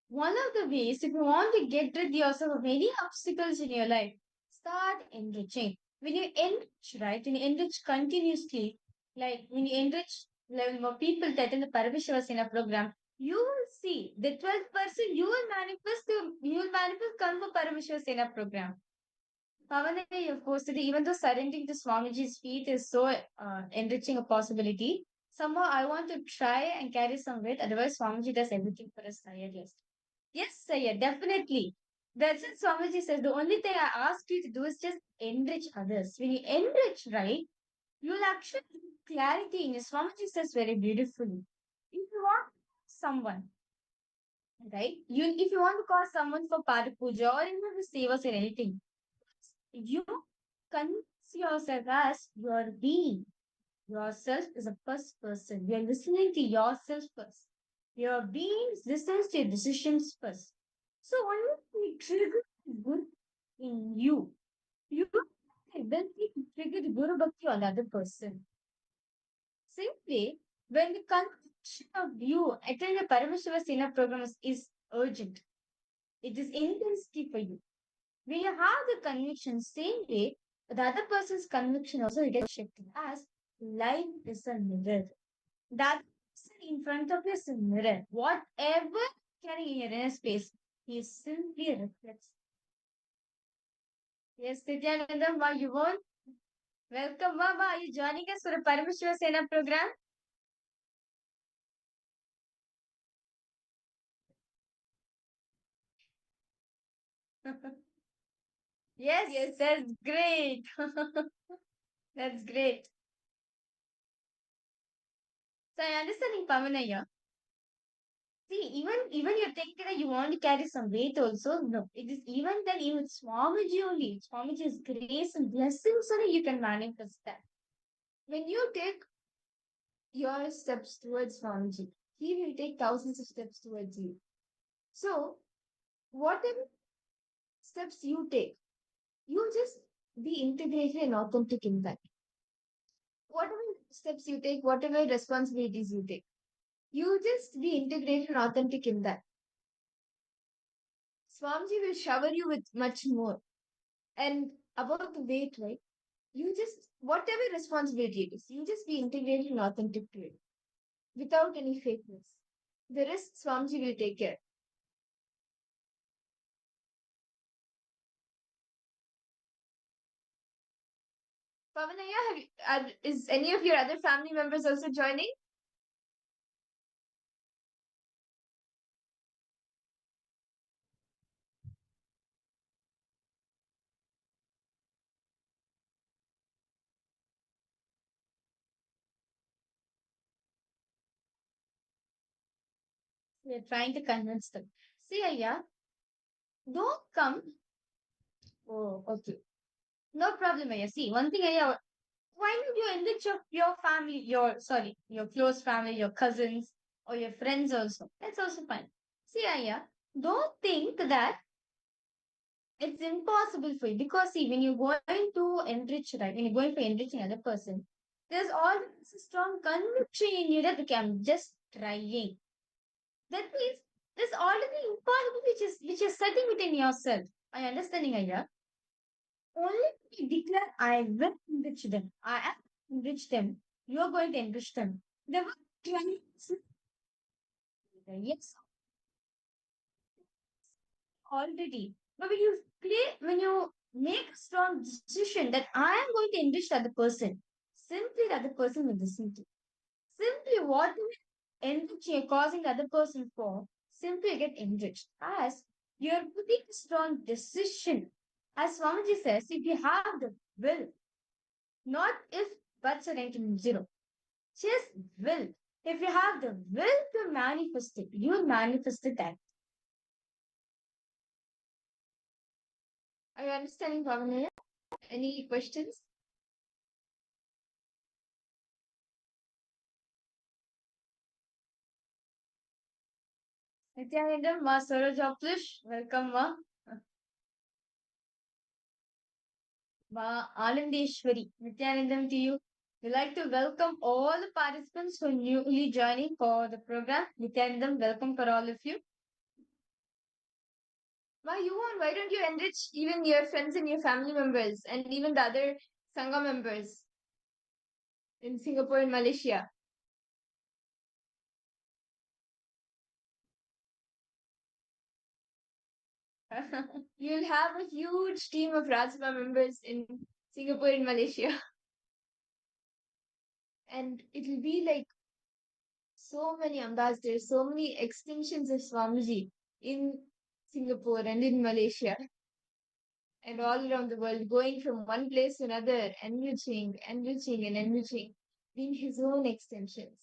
one of the ways, if you want to get rid yourself of any obstacles in your life, start enriching. When you enrich, right? When you enrich continuously, like when you enrich 11 more people that in the Paramashivoham program, you will see the 12th person you will manifest come for Paramashivoham program. Pavana, of course, today, even though surrendering to Swamiji's feet is so enriching a possibility, somehow I want to try and carry some weight. Otherwise, Swamiji does everything for us tirelessly. Yes, Sayya, definitely. That's what Swamiji says. The only thing I ask you to do is just enrich others. When you enrich, right, you'll actually get clarity in it. Swamiji says very beautifully. If you want someone, right, if you want to call someone for Parapuja or even for Sevas or anything, you convince yourself as your being. Yourself is a first person. You are listening to yourself first. Your being listens to your decisions first. So only we trigger good in you. You then we trigger the Guru Bhakti on the other person. Simply, when the conviction of you attend the Paramashivoham program is urgent, it is intensity for you. When you have the conviction, same way, the other person's conviction also gets shifted as life is a mirror. That person in front of you is a mirror. Whatever carrying in your inner space, he simply reflects. Yes, Nithyananda, Ma, you won't? Welcome, Mama. Are you joining us for a Paramashivoham program? Yes, that's great. That's great. So I understanding Pavana here. See, even you're thinking that you want to carry some weight also. No, it is even then even Swamiji only. Swamiji's grace and blessings only you can manifest that. When you take your steps towards Swamiji, he will take thousands of steps towards you. So whatever steps you take, you just be integrated and authentic in that. Whatever steps you take, whatever responsibilities you take, you just be integrated and authentic in that. Swamiji will shower you with much more. And about the weight, right? You just, whatever responsibility it is, you just be integrated and authentic to it without any fakeness. The rest, Swamiji will take care. Pavanaya, is any of your other family members also joining? We're trying to convince them. See, Ayya, don't come. Oh, okay. No problem, Ayya. See, one thing, Ayya, why don't you enrich your family, your close family, your cousins, or your friends also? That's also fine. See, Ayya, don't think that it's impossible for you because see, when you're going to enrich, right, when you're going for enriching another person, there's always a strong conviction in you that okay, I'm just trying. That means there's already impossible which is setting within yourself. Are you understanding, Aya? Only when you declare, I will enrich them. I am enrich them. You are going to enrich them. The word trying is yes, already. But when you make a strong decision that I am going to enrich the other person, simply the other person will listen to. Simply what enrich you're causing the other person for, simply get enriched. As you're putting a strong decision. As Swamiji says, if you have the will, not if buts are entering zero, just will. If you have the will to manifest it, you manifested that. Are you understanding, Pavanaya? Any questions? Nithyananda, Ma Sorojoplish, welcome, Ma. Ma Anandeshwari, Nithyanandam to you. We'd like to welcome all the participants who are newly joining for the program. Nithyanandam, welcome for all of you. Ma, why don't you enrich even your friends and your family members and even the other Sangha members in Singapore and Malaysia? You'll have a huge team of Rajma members in Singapore and Malaysia. And it'll be like so many ambassadors, so many extensions of Swamiji in Singapore and in Malaysia and all around the world, going from one place to another, enriching, enriching, and enriching, being his own extensions.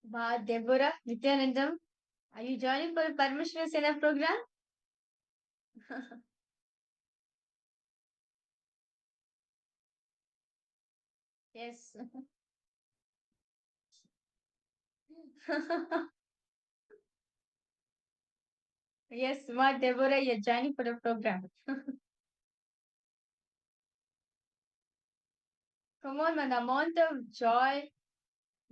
Ma Deborah, Nithyanandam, are you joining for the Paramashivoham Sena program? Yes. Yes, Ma Deborah, you're joining for the program. Come on, man, the amount of joy,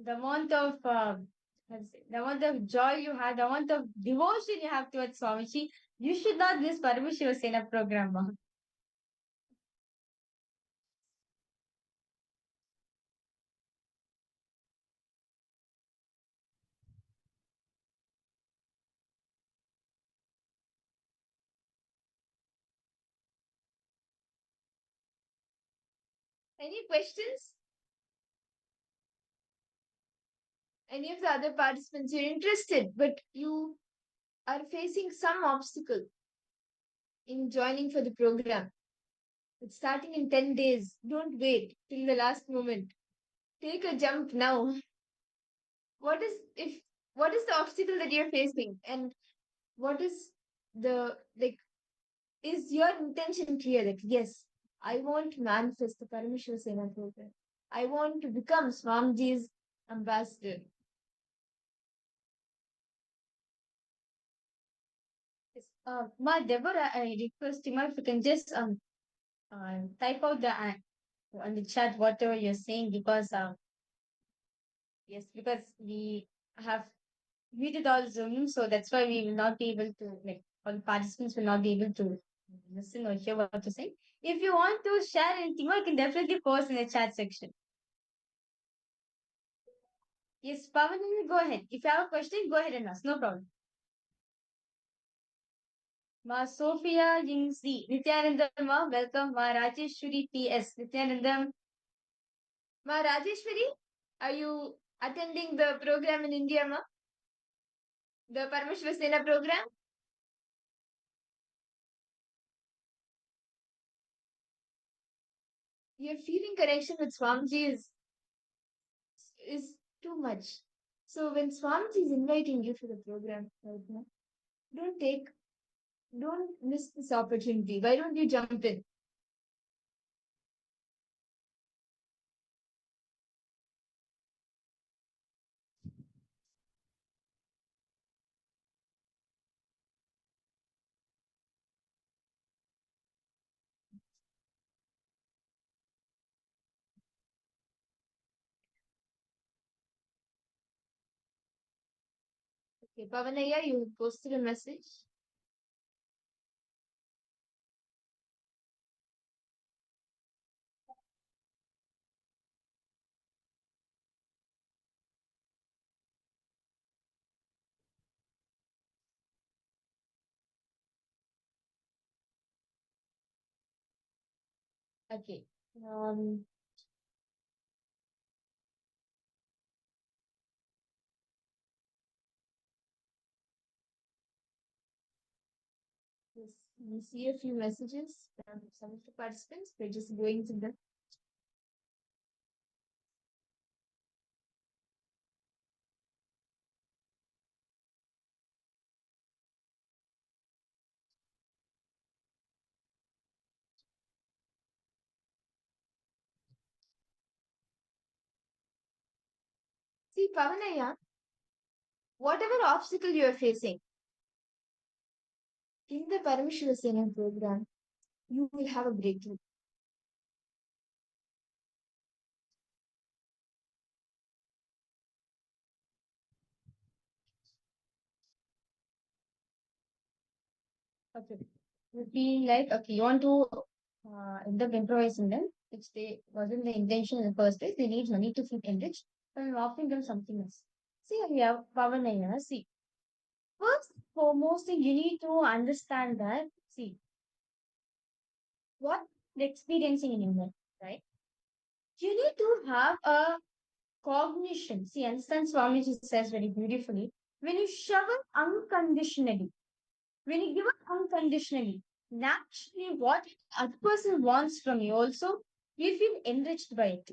the amount of the amount of joy you have, the amount of devotion you have towards Swamiji, you should not miss Paramashivoham Sena program, Ma. Any questions? Any of the other participants, you're interested, but you are facing some obstacle in joining for the program. It's starting in 10 days. Don't wait till the last moment. Take a jump now. What is the obstacle that you're facing? And what is the is your intention clear that yes, I want to manifest the Paramashivoham Sena program. I want to become Swamiji's ambassador. Yes. Ma Deborah, I request you if you can just type out on the chat whatever you're saying because yes, because we have muted all Zoom, so that's why we will not be able to all the participants will not be able to listen or hear what you're saying. If you want to share anything, you can definitely post in the chat section. Yes, Pavan, go ahead. If you have a question, go ahead and ask. No problem. Ma Sophia Yingzi, Nithyanandam, ma, welcome. Ma Rajeshwari PS, Nithyanandam. Ma Rajeshwari, are you attending the program in India, ma? The Paramashivoham Sena program? Your feeling connection with Swamiji is too much. So when Swamiji is inviting you for the program right now, don't miss this opportunity. Why don't you jump in? Okay, Pavanaya, you posted a message. Okay. Yes, we see a few messages from some of the participants. We're just going through them. See, Pavanaya, whatever obstacle you are facing in the Paramashivoham program, you will have a breakthrough. Okay. You feel like, okay, you want to end up improvising them, which they wasn't the intention in the first place. They need money to feel enriched, but I'm offering them something else. See, we have Pavanaya. See, first foremost thing you need to understand that, see, what they're experiencing in your life, right? You need to have a cognition. See, understand Swamiji says very beautifully, when you shower unconditionally, when you give up unconditionally, naturally what other person wants from you also, you feel enriched by it.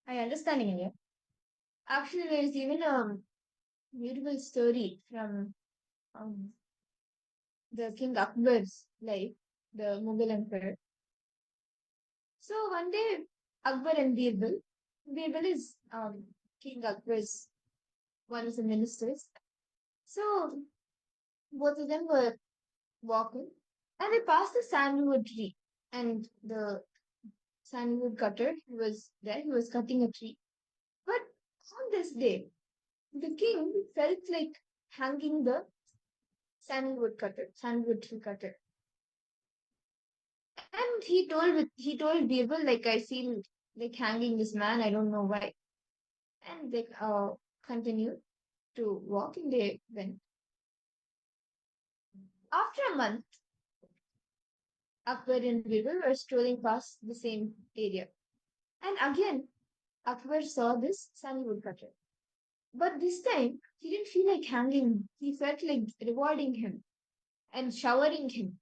Are you understanding it? Actually, there is even a beautiful story from um, the King Akbar's life, the Mughal emperor. So one day, Akbar and Birbal is King Akbar's one of the ministers. So both of them were walking and they passed the sandalwood tree. And the sandalwood cutter was there, he was cutting a tree. But on this day, the king felt like hanging the sandalwood tree cutter. And he told Birbal, like, I feel like hanging this man, I don't know why. And they continued to walk and they went. After a month, Akbar and Birbal were strolling past the same area. And again, Akbar saw this sandalwood cutter. But this time, he didn't feel like hanging him. He felt like rewarding him and showering him.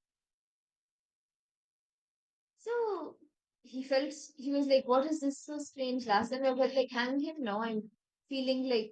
So he was like, what is this so strange? Last time I felt like hanging him. Now I'm feeling like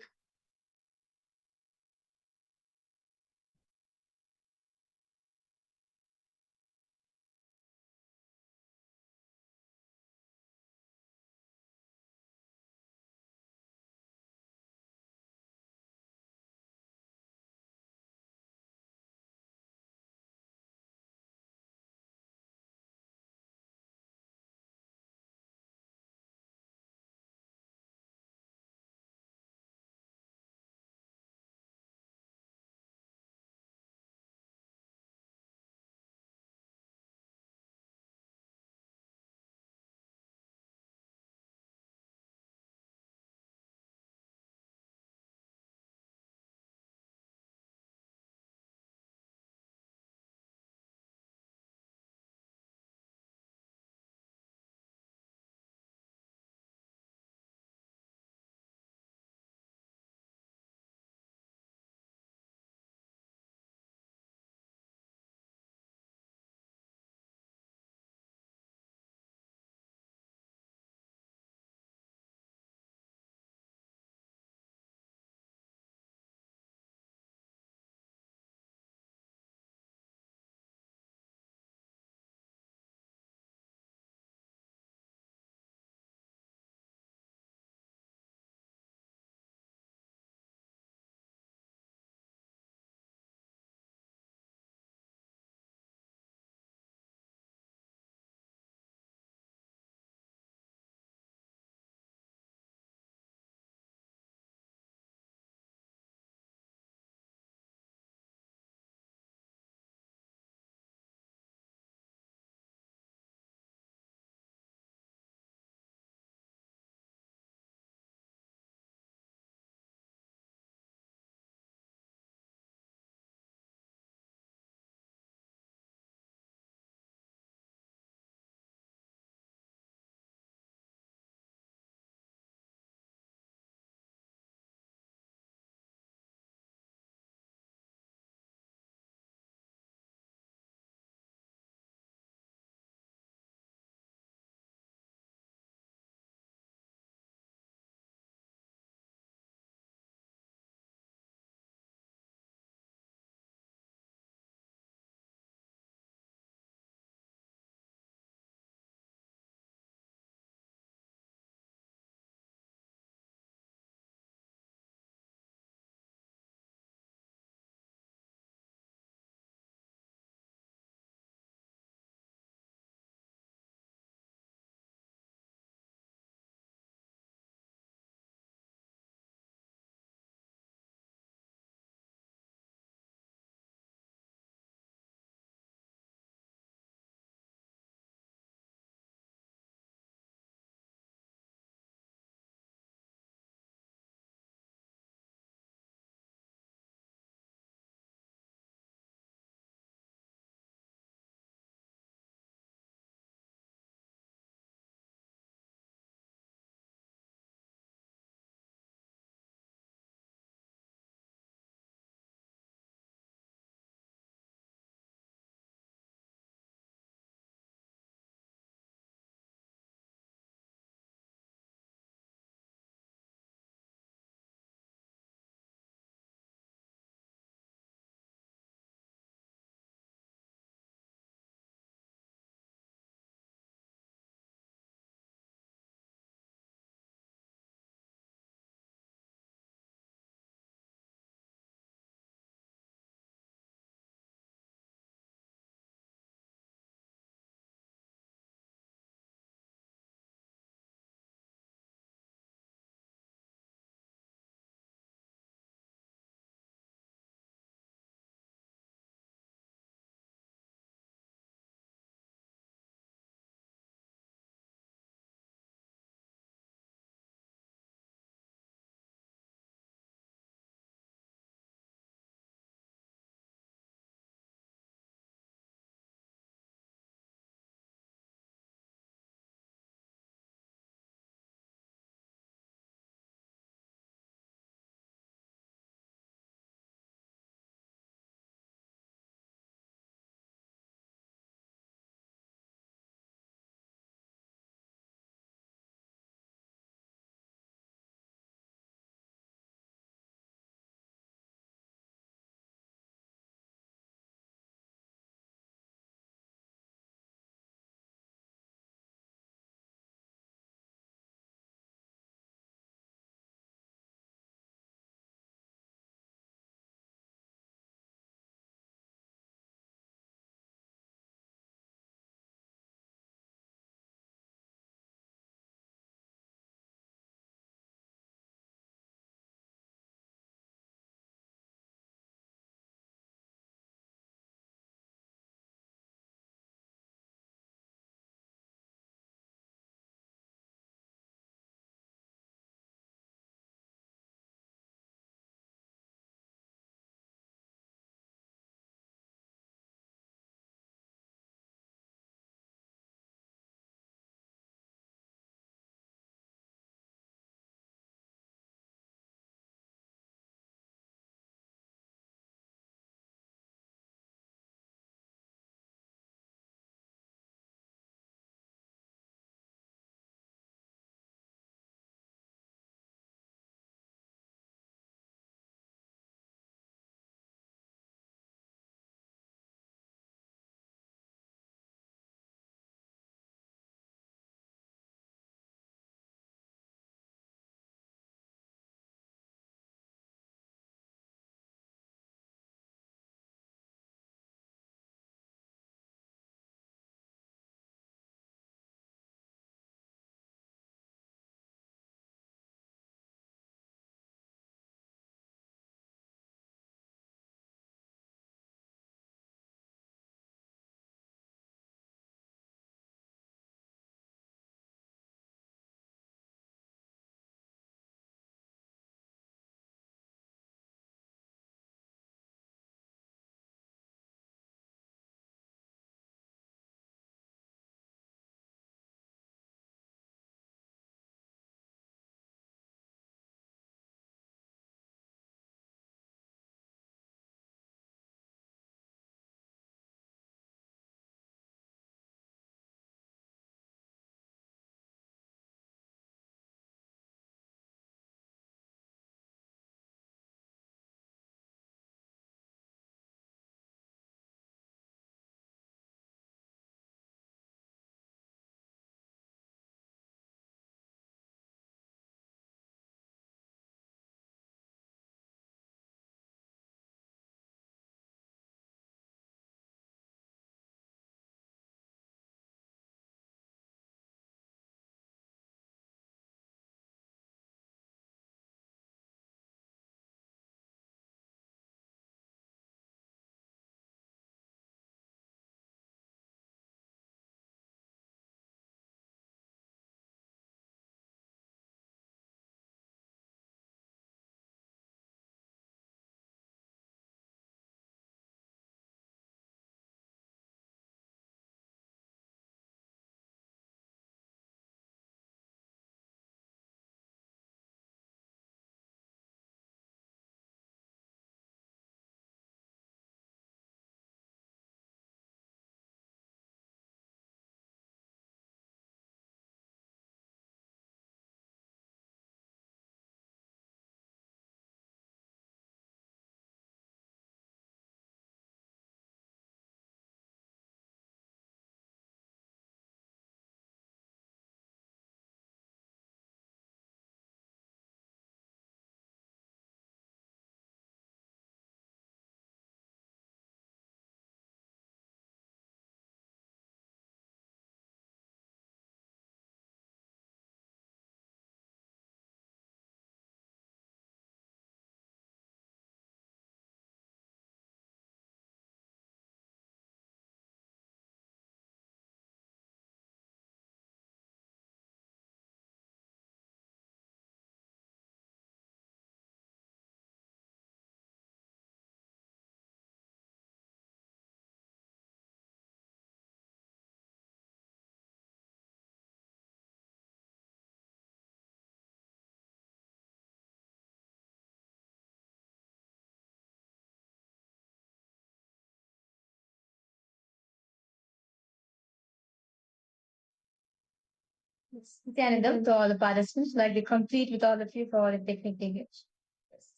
Nithyananda, to all the participants, like to complete with all of you for all the technical issues.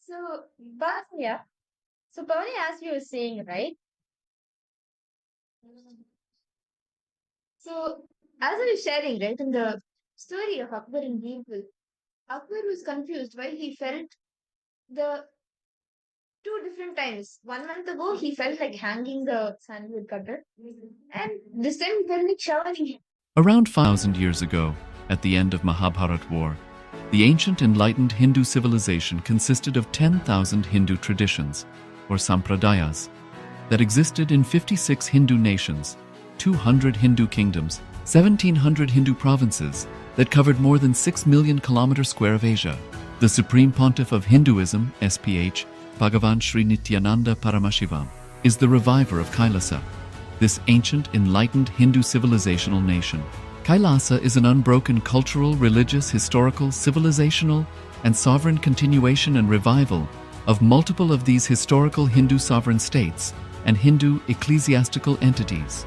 So, Pavani, as you were saying, right? So, as I was sharing, right, in the story of Akbar and Birbal, Akbar was confused why he felt the two different times. 1 month ago, he felt like hanging the sandalwood cutter, and this time he felt like showering him. Around 5,000 years ago, at the end of Mahabharat War, the ancient enlightened Hindu civilization consisted of 10,000 Hindu traditions, or sampradayas, that existed in 56 Hindu nations, 200 Hindu kingdoms, 1,700 Hindu provinces that covered more than 6 million kilometers square of Asia. The Supreme Pontiff of Hinduism, SPH, Bhagavan Sri Nithyananda Paramashivoham, is the reviver of KAILASA, this ancient enlightened Hindu civilizational nation. KAILASA is an unbroken cultural, religious, historical, civilizational, and sovereign continuation and revival of multiple of these historical Hindu sovereign states and Hindu ecclesiastical entities.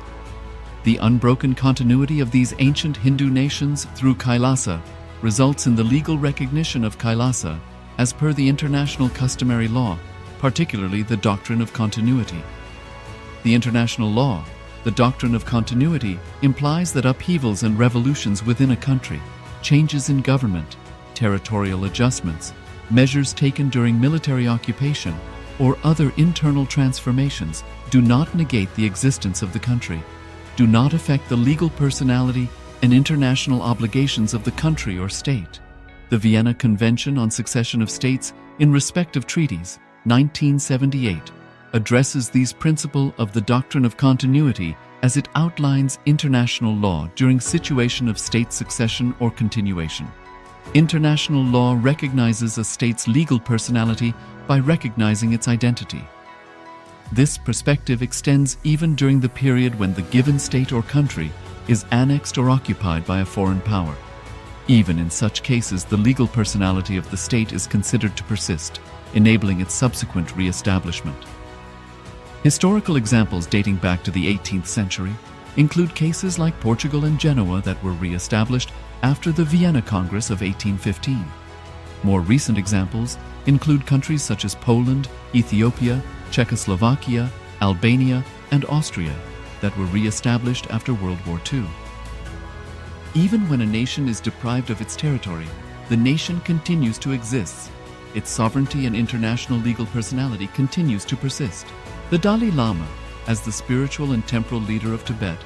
The unbroken continuity of these ancient Hindu nations through KAILASA results in the legal recognition of KAILASA as per the international customary law, particularly the doctrine of continuity. The international law, the doctrine of continuity, implies that upheavals and revolutions within a country, changes in government, territorial adjustments, measures taken during military occupation, or other internal transformations do not negate the existence of the country, do not affect the legal personality and international obligations of the country or state. The Vienna Convention on Succession of States in respect of treaties, 1978, addresses these principles of the doctrine of continuity as it outlines international law during situation of state succession or continuation. International law recognizes a state's legal personality by recognizing its identity. This perspective extends even during the period when the given state or country is annexed or occupied by a foreign power. Even in such cases, the legal personality of the state is considered to persist, enabling its subsequent re-establishment. Historical examples dating back to the 18th century include cases like Portugal and Genoa that were re-established after the Vienna Congress of 1815. More recent examples include countries such as Poland, Ethiopia, Czechoslovakia, Albania, and Austria that were re-established after World War II. Even when a nation is deprived of its territory, the nation continues to exist. Its sovereignty and international legal personality continues to persist. The Dalai Lama, as the spiritual and temporal leader of Tibet,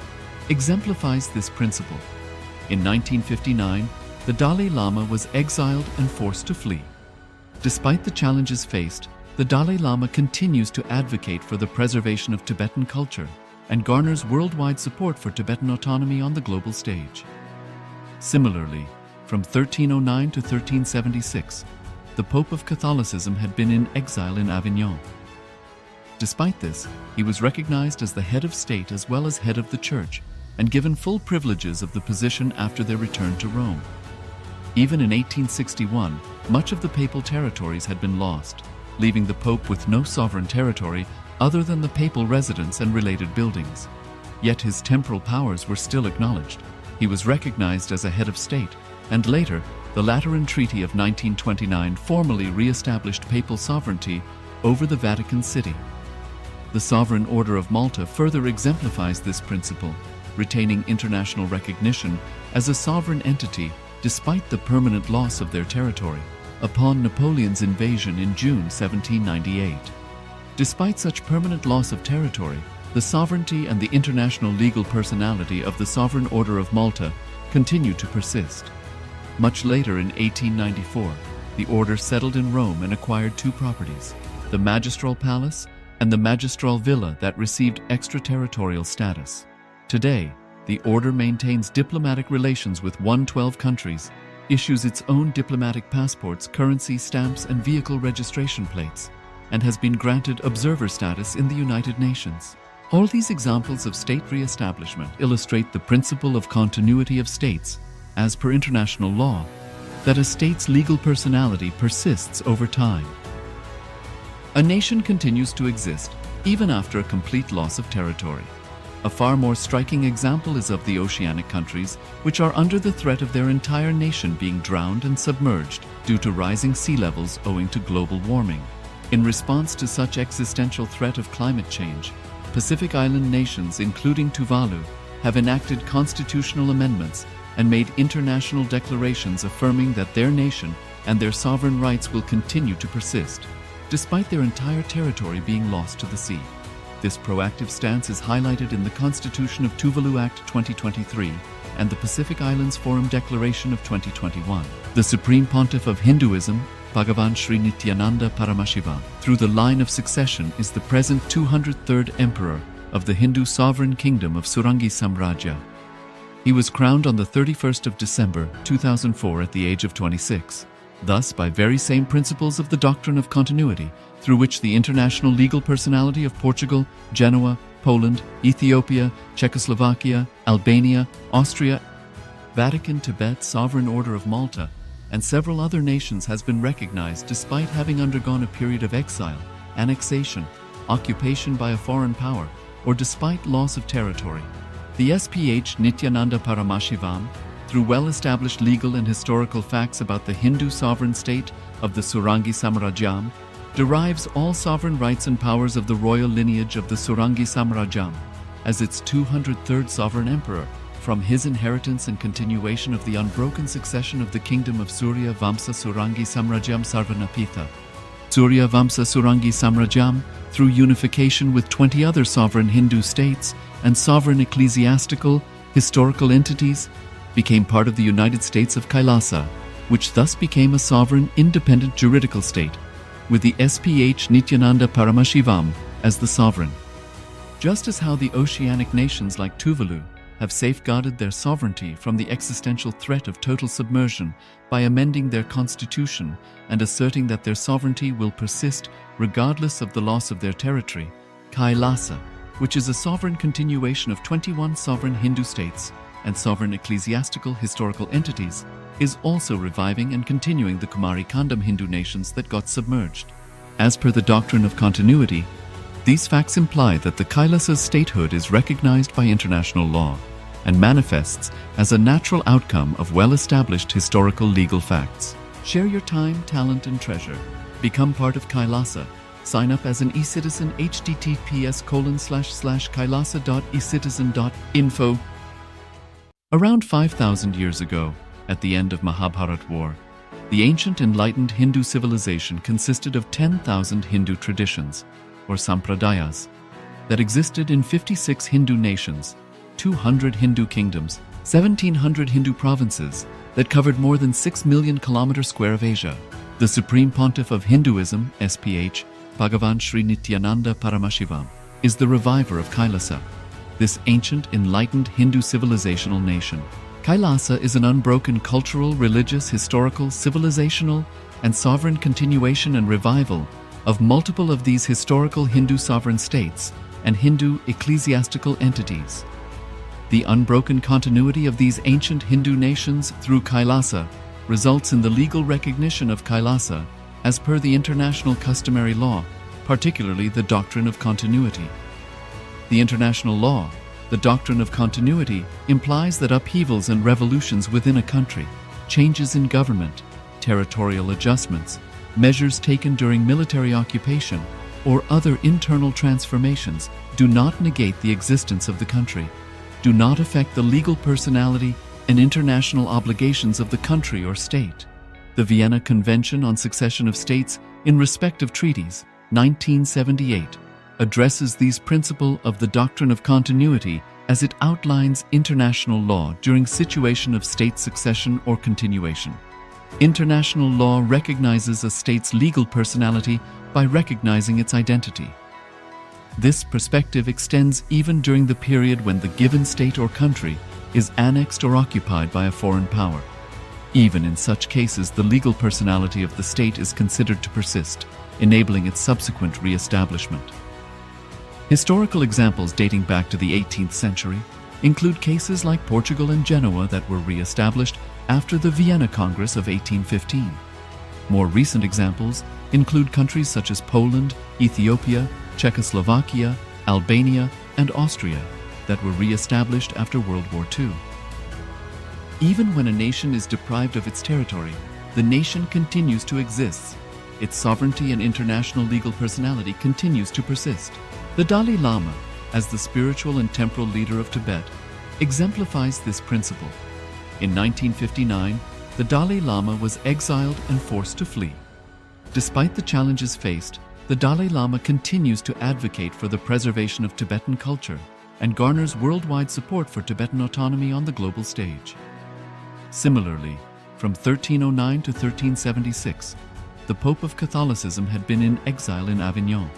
exemplifies this principle. In 1959, the Dalai Lama was exiled and forced to flee. Despite the challenges faced, the Dalai Lama continues to advocate for the preservation of Tibetan culture and garners worldwide support for Tibetan autonomy on the global stage. Similarly, from 1309 to 1376, the Pope of Catholicism had been in exile in Avignon. Despite this, he was recognized as the head of state as well as head of the church and given full privileges of the position after their return to Rome. Even in 1861, much of the papal territories had been lost, leaving the Pope with no sovereign territory other than the papal residence and related buildings. Yet his temporal powers were still acknowledged. He was recognized as a head of state, and later, the Lateran Treaty of 1929 formally re-established papal sovereignty over the Vatican City. The Sovereign Order of Malta further exemplifies this principle, retaining international recognition as a sovereign entity despite the permanent loss of their territory upon Napoleon's invasion in June 1798. Despite such permanent loss of territory, the sovereignty and the international legal personality of the Sovereign Order of Malta continue to persist. Much later in 1894, the order settled in Rome and acquired two properties, the Magistral Palace and the Magistral Villa that received extraterritorial status. Today, the order maintains diplomatic relations with 112 countries, issues its own diplomatic passports, currency, stamps, and vehicle registration plates, and has been granted observer status in the United Nations. All these examples of state re-establishment illustrate the principle of continuity of states, as per international law, that a state's legal personality persists over time. A nation continues to exist even after a complete loss of territory. A far more striking example is of the oceanic countries, which are under the threat of their entire nation being drowned and submerged due to rising sea levels owing to global warming. In response to such existential threat of climate change, Pacific Island nations, including Tuvalu, have enacted constitutional amendments and made international declarations affirming that their nation and their sovereign rights will continue to persist, despite their entire territory being lost to the sea. This proactive stance is highlighted in the Constitution of Tuvalu Act 2023 and the Pacific Islands Forum Declaration of 2021. The Supreme Pontiff of Hinduism, Bhagavan Sri Nithyananda Paramashivoham, through the line of succession is the present 203rd Emperor of the Hindu Sovereign Kingdom of Surangi Samrajya. He was crowned on the 31st of December 2004 at the age of 26. Thus, by very same principles of the doctrine of continuity, through which the international legal personality of Portugal, Genoa, Poland, Ethiopia, Czechoslovakia, Albania, Austria, Vatican, Tibet, Sovereign Order of Malta, and several other nations has been recognized despite having undergone a period of exile, annexation, occupation by a foreign power, or despite loss of territory. The SPH Nithyananda Paramashivoham, through well-established legal and historical facts about the Hindu sovereign state of the Surangi Samrajyam, derives all sovereign rights and powers of the royal lineage of the Surangi Samrajyam as its 203rd sovereign emperor from his inheritance and continuation of the unbroken succession of the kingdom of Surya Vamsa Surangi Samrajyam Sarvanapitha. Surya Vamsa Surangi Samrajyam, through unification with 20 other sovereign Hindu states and sovereign ecclesiastical, historical entities, became part of the United States of KAILASA, which thus became a sovereign, independent juridical state, with the SPH Nithyananda Paramashivoham as the sovereign. Just as how the oceanic nations like Tuvalu have safeguarded their sovereignty from the existential threat of total submersion by amending their constitution and asserting that their sovereignty will persist regardless of the loss of their territory, KAILASA, which is a sovereign continuation of 21 sovereign Hindu states and sovereign ecclesiastical historical entities, is also reviving and continuing the Kumari Kandam Hindu nations that got submerged. As per the doctrine of continuity, these facts imply that the Kailasa's statehood is recognized by international law and manifests as a natural outcome of well-established historical legal facts. Share your time, talent, and treasure. Become part of Kailasa. Sign up as an eCitizen https://kailasa.ecitizen.info. Around 5,000 years ago, at the end of Mahabharat War, the ancient enlightened Hindu civilization consisted of 10,000 Hindu traditions, or sampradayas, that existed in 56 Hindu nations, 200 Hindu kingdoms, 1,700 Hindu provinces that covered more than 6 million kilometers square of Asia. The Supreme Pontiff of Hinduism, SPH, Bhagavan Sri Nithyananda Paramashivoham, is the reviver of Kailasa, this ancient, enlightened Hindu civilizational nation. Kailasa is an unbroken cultural, religious, historical, civilizational, and sovereign continuation and revival of multiple of these historical Hindu sovereign states and Hindu ecclesiastical entities. The unbroken continuity of these ancient Hindu nations through Kailasa results in the legal recognition of Kailasa as per the international customary law, particularly the doctrine of continuity. The international law, the doctrine of continuity, implies that upheavals and revolutions within a country, changes in government, territorial adjustments, measures taken during military occupation, or other internal transformations do not negate the existence of the country, do not affect the legal personality and international obligations of the country or state. The Vienna Convention on Succession of States in respect of treaties, 1978, addresses these principles of the doctrine of continuity as it outlines international law during situation of state succession or continuation. International law recognizes a state's legal personality by recognizing its identity. This perspective extends even during the period when the given state or country is annexed or occupied by a foreign power. Even in such cases, the legal personality of the state is considered to persist, enabling its subsequent re-establishment. Historical examples dating back to the 18th century include cases like Portugal and Genoa that were re-established after the Vienna Congress of 1815. More recent examples include countries such as Poland, Ethiopia, Czechoslovakia, Albania, and Austria. that were re-established after World War II. Even when a nation is deprived of its territory, the nation continues to exist. Its sovereignty and international legal personality continues to persist. The Dalai Lama, as the spiritual and temporal leader of Tibet, exemplifies this principle. In 1959, the Dalai Lama was exiled and forced to flee. Despite the challenges faced, the Dalai Lama continues to advocate for the preservation of Tibetan culture and garners worldwide support for Tibetan autonomy on the global stage. Similarly, from 1309 to 1376, the Pope of Catholicism had been in exile in Avignon.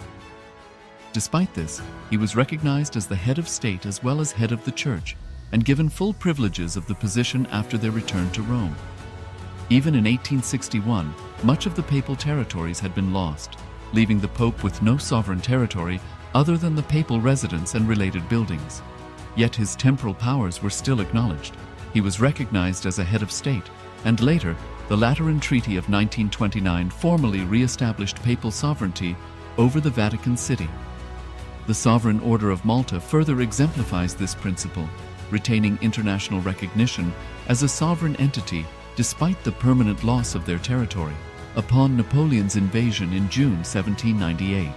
Despite this, he was recognized as the head of state as well as head of the church and given full privileges of the position after their return to Rome. Even in 1861, much of the papal territories had been lost, leaving the Pope with no sovereign territory other than the papal residence and related buildings. Yet his temporal powers were still acknowledged. He was recognized as a head of state, and later, the Lateran Treaty of 1929 formally re-established papal sovereignty over the Vatican City. The Sovereign Order of Malta further exemplifies this principle, retaining international recognition as a sovereign entity despite the permanent loss of their territory upon Napoleon's invasion in June 1798.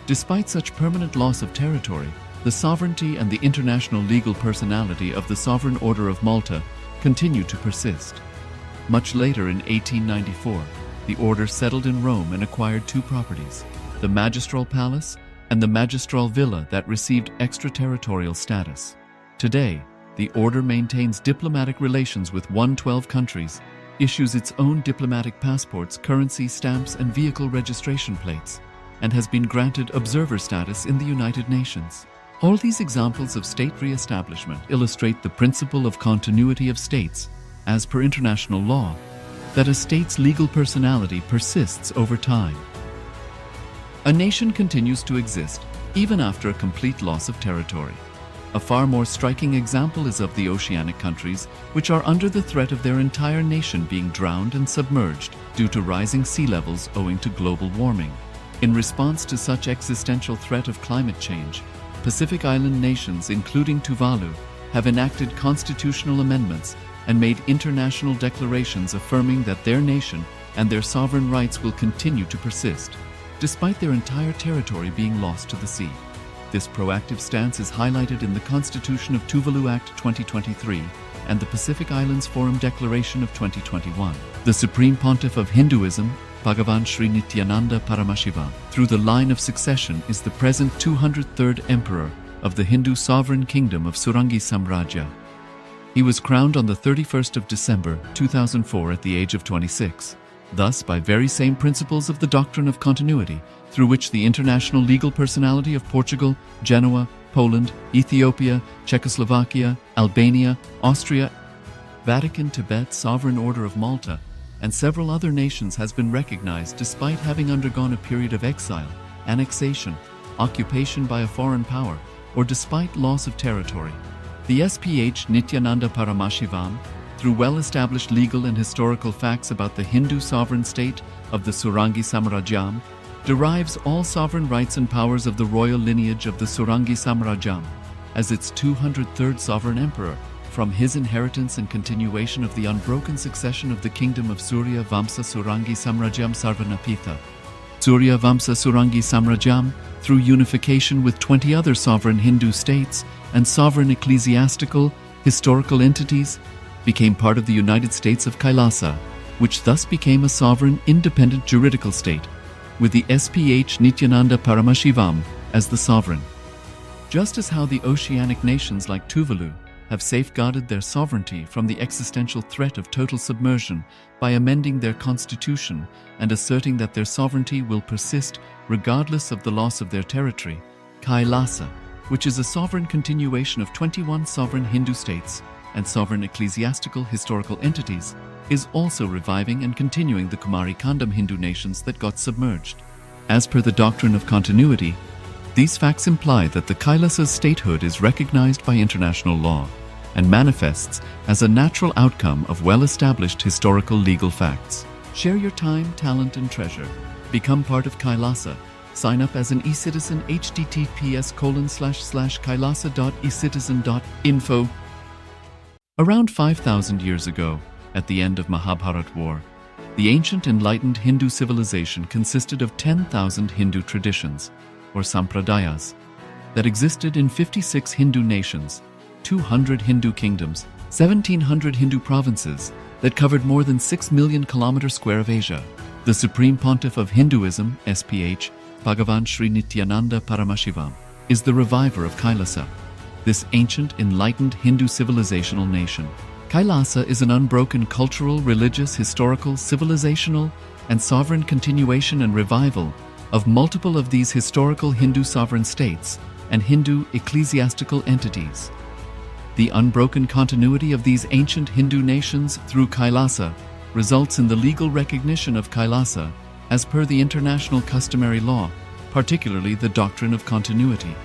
Despite such permanent loss of territory, the sovereignty and the international legal personality of the Sovereign Order of Malta continue to persist. Much later in 1894, the order settled in Rome and acquired two properties, the Magistral Palace and the Magistral Villa that received extraterritorial status. Today, the order maintains diplomatic relations with 112 countries, issues its own diplomatic passports, currency, stamps, and vehicle registration plates, and has been granted observer status in the United Nations. All these examples of state re-establishment illustrate the principle of continuity of states, as per international law, that a state's legal personality persists over time. A nation continues to exist even after a complete loss of territory. A far more striking example is of the oceanic countries, which are under the threat of their entire nation being drowned and submerged due to rising sea levels owing to global warming. In response to such existential threat of climate change, Pacific Island nations, including Tuvalu, have enacted constitutional amendments and made international declarations affirming that their nation and their sovereign rights will continue to persist, despite their entire territory being lost to the sea. This proactive stance is highlighted in the Constitution of Tuvalu Act 2023 and the Pacific Islands Forum Declaration of 2021. The Supreme Pontiff of Hinduism, Bhagavan Sri Nithyananda Paramashivoham, through the line of succession is the present 203rd Emperor of the Hindu Sovereign Kingdom of Surangi Samrajya. He was crowned on the 31st of December 2004 at the age of 26. Thus, by very same principles of the doctrine of continuity, through which the international legal personality of Portugal, Genoa, Poland, Ethiopia, Czechoslovakia, Albania, Austria, Vatican, Tibet, Sovereign Order of Malta, and several other nations has been recognized despite having undergone a period of exile, annexation, occupation by a foreign power, or despite loss of territory. The SPH Nithyananda Paramashivoham, through well-established legal and historical facts about the Hindu sovereign state of the Surangi Samrajyam, derives all sovereign rights and powers of the royal lineage of the Surangi Samrajyam as its 203rd sovereign emperor from his inheritance and continuation of the unbroken succession of the kingdom of Surya Vamsa Surangi Samrajyam Sarvanapitha. Surya Vamsa Surangi Samrajyam, through unification with 20 other sovereign Hindu states and sovereign ecclesiastical, historical entities, became part of the United States of KAILASA, which thus became a sovereign independent juridical state, with the SPH Nithyananda Paramashivoham as the sovereign. Just as how the oceanic nations like Tuvalu have safeguarded their sovereignty from the existential threat of total submersion by amending their constitution and asserting that their sovereignty will persist regardless of the loss of their territory, KAILASA, which is a sovereign continuation of 21 sovereign Hindu states and sovereign ecclesiastical historical entities, is also reviving and continuing the Kumari Kandam Hindu nations that got submerged. As per the doctrine of continuity, these facts imply that the Kailasa's statehood is recognized by international law and manifests as a natural outcome of well-established historical legal facts. Share your time, talent, and treasure. Become part of Kailasa. Sign up as an eCitizen https://kailasa.ecitizen.info. Around 5,000 years ago, at the end of Mahabharat War, the ancient enlightened Hindu civilization consisted of 10,000 Hindu traditions, or sampradayas, that existed in 56 Hindu nations, 200 Hindu kingdoms, 1,700 Hindu provinces that covered more than 6 million kilometers square of Asia. The Supreme Pontiff of Hinduism, SPH, Bhagavan Sri Nithyananda Paramashivoham, is the reviver of KAILASA, this ancient enlightened Hindu civilizational nation. KAILASA is an unbroken cultural, religious, historical, civilizational, and sovereign continuation and revival of multiple of these historical Hindu sovereign states and Hindu ecclesiastical entities. The unbroken continuity of these ancient Hindu nations through KAILASA results in the legal recognition of KAILASA as per the international customary law, particularly the doctrine of continuity.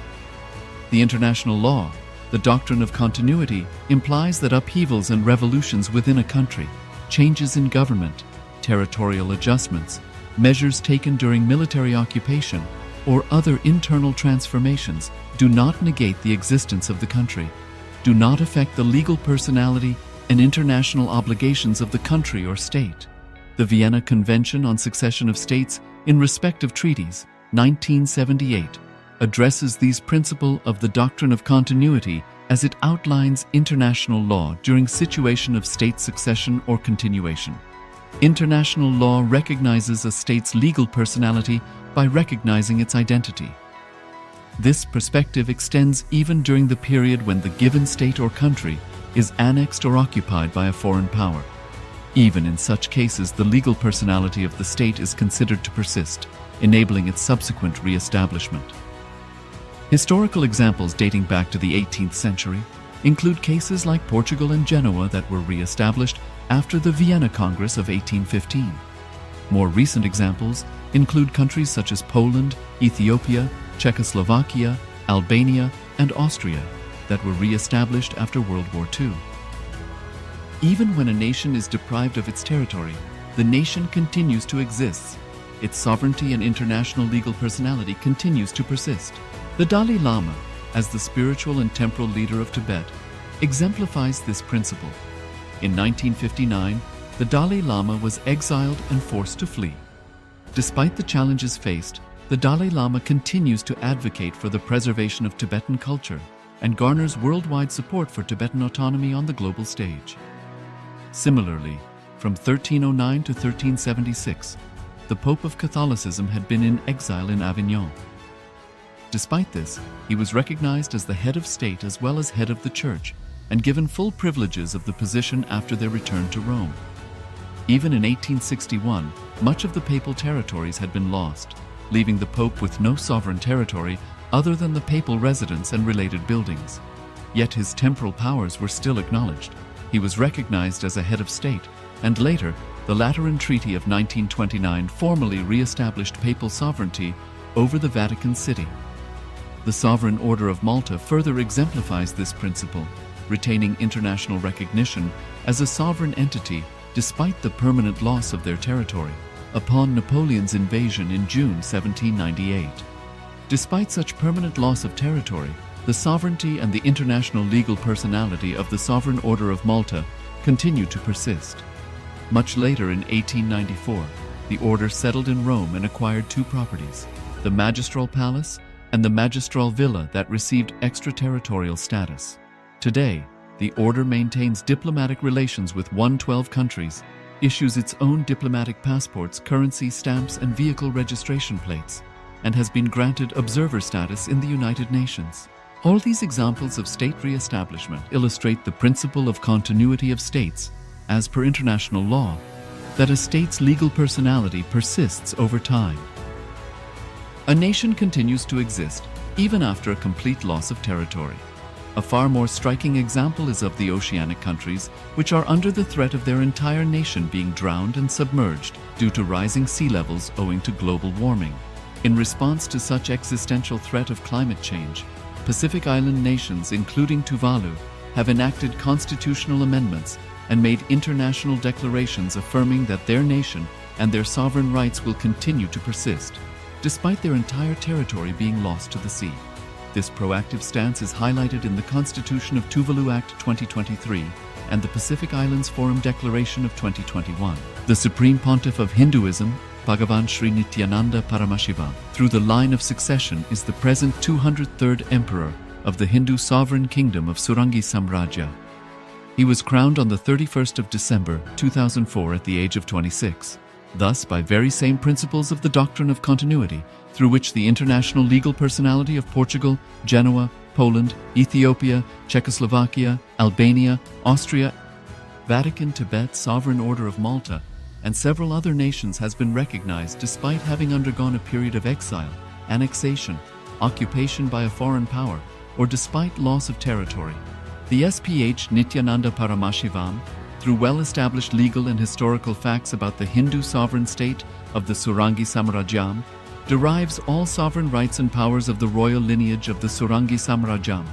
The international law, the doctrine of continuity, implies that upheavals and revolutions within a country, changes in government, territorial adjustments, measures taken during military occupation, or other internal transformations do not negate the existence of the country, do not affect the legal personality and international obligations of the country or state. The Vienna Convention on Succession of States in respect of treaties, 1978, addresses these principles of the doctrine of continuity as it outlines international law during situation of state succession or continuation. International law recognizes a state's legal personality by recognizing its identity. This perspective extends even during the period when the given state or country is annexed or occupied by a foreign power. Even in such cases, the legal personality of the state is considered to persist, enabling its subsequent re-establishment. Historical examples dating back to the 18th century include cases like Portugal and Genoa that were re-established after the Vienna Congress of 1815. More recent examples include countries such as Poland, Ethiopia, Czechoslovakia, Albania, and Austria that were re-established after World War II. Even when a nation is deprived of its territory, the nation continues to exist. Its sovereignty and international legal personality continues to persist. The Dalai Lama, as the spiritual and temporal leader of Tibet, exemplifies this principle. In 1959, the Dalai Lama was exiled and forced to flee. Despite the challenges faced, the Dalai Lama continues to advocate for the preservation of Tibetan culture and garners worldwide support for Tibetan autonomy on the global stage. Similarly, from 1309 to 1376, the Pope of Catholicism had been in exile in Avignon. Despite this, he was recognized as the head of state as well as head of the church and given full privileges of the position after their return to Rome. Even in 1861, much of the papal territories had been lost, leaving the Pope with no sovereign territory other than the papal residence and related buildings. Yet his temporal powers were still acknowledged. He was recognized as a head of state, and later, the Lateran Treaty of 1929 formally re-established papal sovereignty over the Vatican City. The Sovereign Order of Malta further exemplifies this principle, retaining international recognition as a sovereign entity despite the permanent loss of their territory upon Napoleon's invasion in June 1798. Despite such permanent loss of territory, the sovereignty and the international legal personality of the Sovereign Order of Malta continue to persist. Much later in 1894, the order settled in Rome and acquired two properties, the Magistral Palace and the Magistral Villa that received extraterritorial status. Today, the order maintains diplomatic relations with 112 countries, issues its own diplomatic passports, currency, stamps, and vehicle registration plates, and has been granted observer status in the United Nations. All these examples of state re-establishment illustrate the principle of continuity of states, as per international law, that a state's legal personality persists over time. A nation continues to exist even after a complete loss of territory. A far more striking example is of the oceanic countries, which are under the threat of their entire nation being drowned and submerged due to rising sea levels owing to global warming. In response to such existential threat of climate change, Pacific Island nations, including Tuvalu, have enacted constitutional amendments and made international declarations affirming that their nation and their sovereign rights will continue to persist. despite their entire territory being lost to the sea. This proactive stance is highlighted in the Constitution of Tuvalu Act 2023 and the Pacific Islands Forum Declaration of 2021. The Supreme Pontiff of Hinduism, Bhagavan Sri Nithyananda Paramashivoham, through the line of succession is the present 203rd Emperor of the Hindu Sovereign Kingdom of Surangi Samrajya. He was crowned on the 31st of December 2004 at the age of 26. Thus, by very same principles of the doctrine of continuity, through which the international legal personality of Portugal, Genoa, Poland, Ethiopia, Czechoslovakia, Albania, Austria, Vatican, Tibet, Sovereign Order of Malta, and several other nations has been recognized despite having undergone a period of exile, annexation, occupation by a foreign power, or despite loss of territory. The SPH Nithyananda Paramashivoham, through well-established legal and historical facts about the Hindu sovereign state of the Surangi Samrajyam, derives all sovereign rights and powers of the royal lineage of the Surangi Samrajyam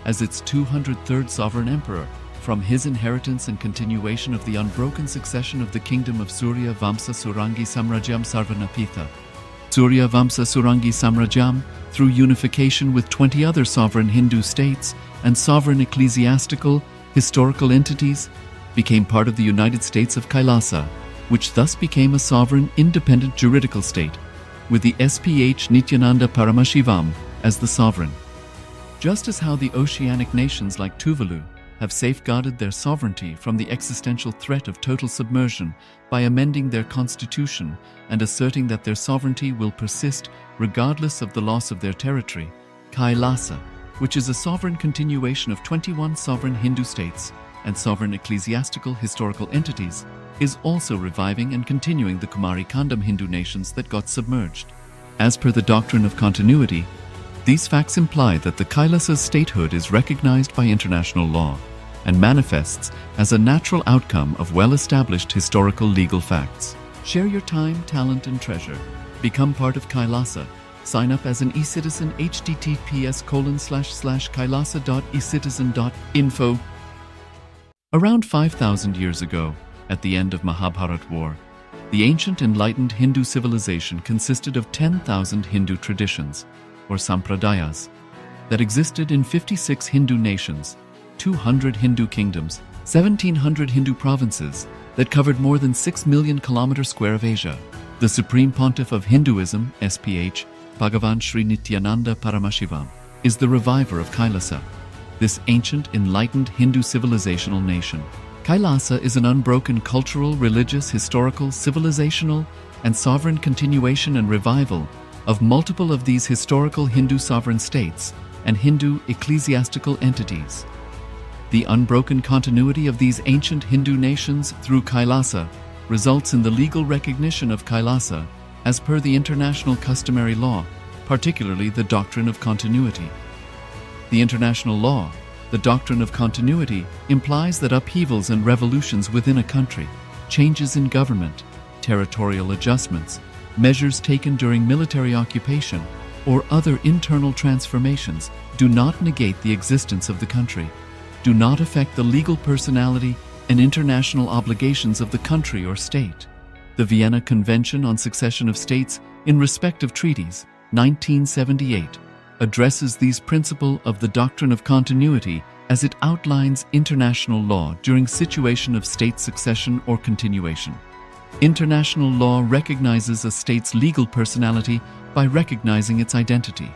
as its 203rd sovereign emperor, from his inheritance and continuation of the unbroken succession of the kingdom of Surya Vamsa Surangi Samrajyam Sarvanapitha. Surya Vamsa Surangi Samrajyam, through unification with 20 other sovereign Hindu states and sovereign ecclesiastical, historical entities, became part of the United States of KAILASA, which thus became a sovereign, independent juridical state, with the SPH Nithyananda Paramashivoham as the sovereign. Just as how the oceanic nations like Tuvalu have safeguarded their sovereignty from the existential threat of total submersion by amending their constitution and asserting that their sovereignty will persist regardless of the loss of their territory, KAILASA, which is a sovereign continuation of 21 sovereign Hindu states and sovereign ecclesiastical historical entities, is also reviving and continuing the Kumari Kandam Hindu nations that got submerged. As per the doctrine of continuity, these facts imply that the Kailasa's statehood is recognized by international law and manifests as a natural outcome of well-established historical legal facts. Share your time, talent, and treasure. Become part of Kailasa. Sign up as an eCitizen https://kailasa.ecitizen.info. Around 5,000 years ago, at the end of Mahabharat War, the ancient enlightened Hindu civilization consisted of 10,000 Hindu traditions, or sampradayas, that existed in 56 Hindu nations, 200 Hindu kingdoms, 1,700 Hindu provinces that covered more than 6 million kilometers square of Asia. The Supreme Pontiff of Hinduism, SPH, Bhagavan Sri Nithyananda Paramashivoham, is the reviver of Kailasa, this ancient, enlightened Hindu civilizational nation. Kailasa is an unbroken cultural, religious, historical, civilizational, and sovereign continuation and revival of multiple of these historical Hindu sovereign states and Hindu ecclesiastical entities. The unbroken continuity of these ancient Hindu nations through Kailasa results in the legal recognition of Kailasa as per the international customary law, particularly the doctrine of continuity. The international law, the doctrine of continuity, implies that upheavals and revolutions within a country, changes in government, territorial adjustments, measures taken during military occupation, or other internal transformations do not negate the existence of the country, do not affect the legal personality and international obligations of the country or state. The Vienna Convention on Succession of States in respect of treaties, 1978, addresses these principles of the doctrine of continuity as it outlines international law during situation of state succession or continuation. International law recognizes a state's legal personality by recognizing its identity.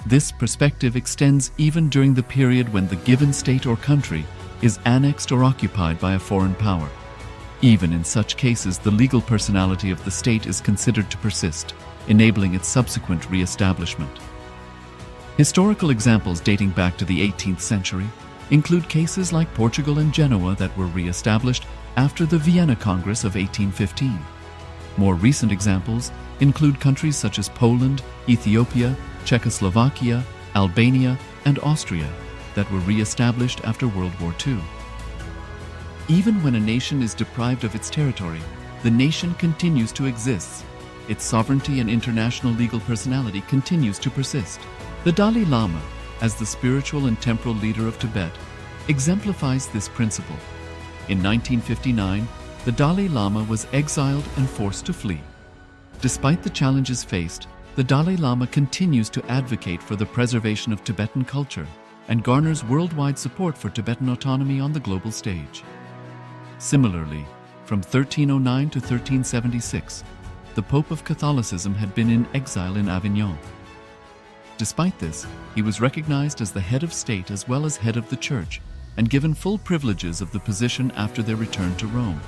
This perspective extends even during the period when the given state or country is annexed or occupied by a foreign power. Even in such cases, the legal personality of the state is considered to persist, enabling its subsequent re-establishment. Historical examples dating back to the 18th century include cases like Portugal and Genoa that were re-established after the Vienna Congress of 1815. More recent examples include countries such as Poland, Ethiopia, Czechoslovakia, Albania, and Austria that were re-established after World War II. Even when a nation is deprived of its territory, the nation continues to exist. Its sovereignty and international legal personality continues to persist. The Dalai Lama, as the spiritual and temporal leader of Tibet, exemplifies this principle. In 1959, the Dalai Lama was exiled and forced to flee. Despite the challenges faced, the Dalai Lama continues to advocate for the preservation of Tibetan culture and garners worldwide support for Tibetan autonomy on the global stage. Similarly, from 1309 to 1376, the Pope of Catholicism had been in exile in Avignon. Despite this, he was recognized as the head of state as well as head of the church and given full privileges of the position after their return to Rome.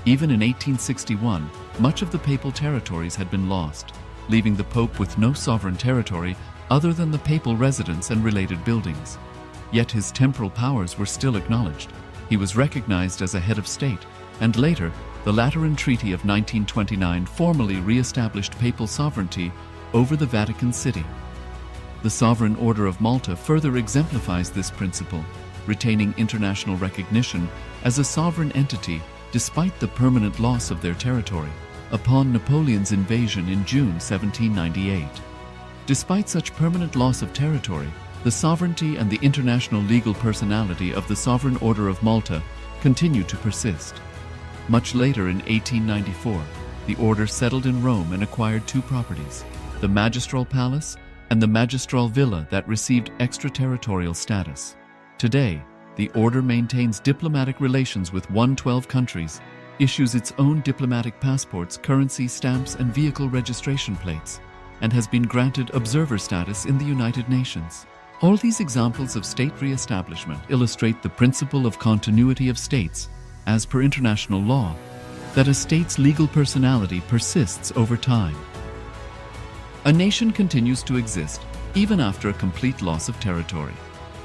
Even in 1861, much of the papal territories had been lost, leaving the Pope with no sovereign territory other than the papal residence and related buildings. Yet his temporal powers were still acknowledged. He was recognized as a head of state, and later, the Lateran Treaty of 1929 formally re-established papal sovereignty over the Vatican City. The Sovereign Order of Malta further exemplifies this principle, retaining international recognition as a sovereign entity despite the permanent loss of their territory upon Napoleon's invasion in June 1798. Despite such permanent loss of territory, the sovereignty and the international legal personality of the Sovereign Order of Malta continue to persist. Much later in 1894, the order settled in Rome and acquired two properties, the Magistral Palace and the Magistral Villa that received extraterritorial status. Today, the order maintains diplomatic relations with 112 countries, issues its own diplomatic passports, currency, stamps, and vehicle registration plates, and has been granted observer status in the United Nations. All these examples of state re-establishment illustrate the principle of continuity of states, as per international law, that a state's legal personality persists over time. A nation continues to exist even after a complete loss of territory.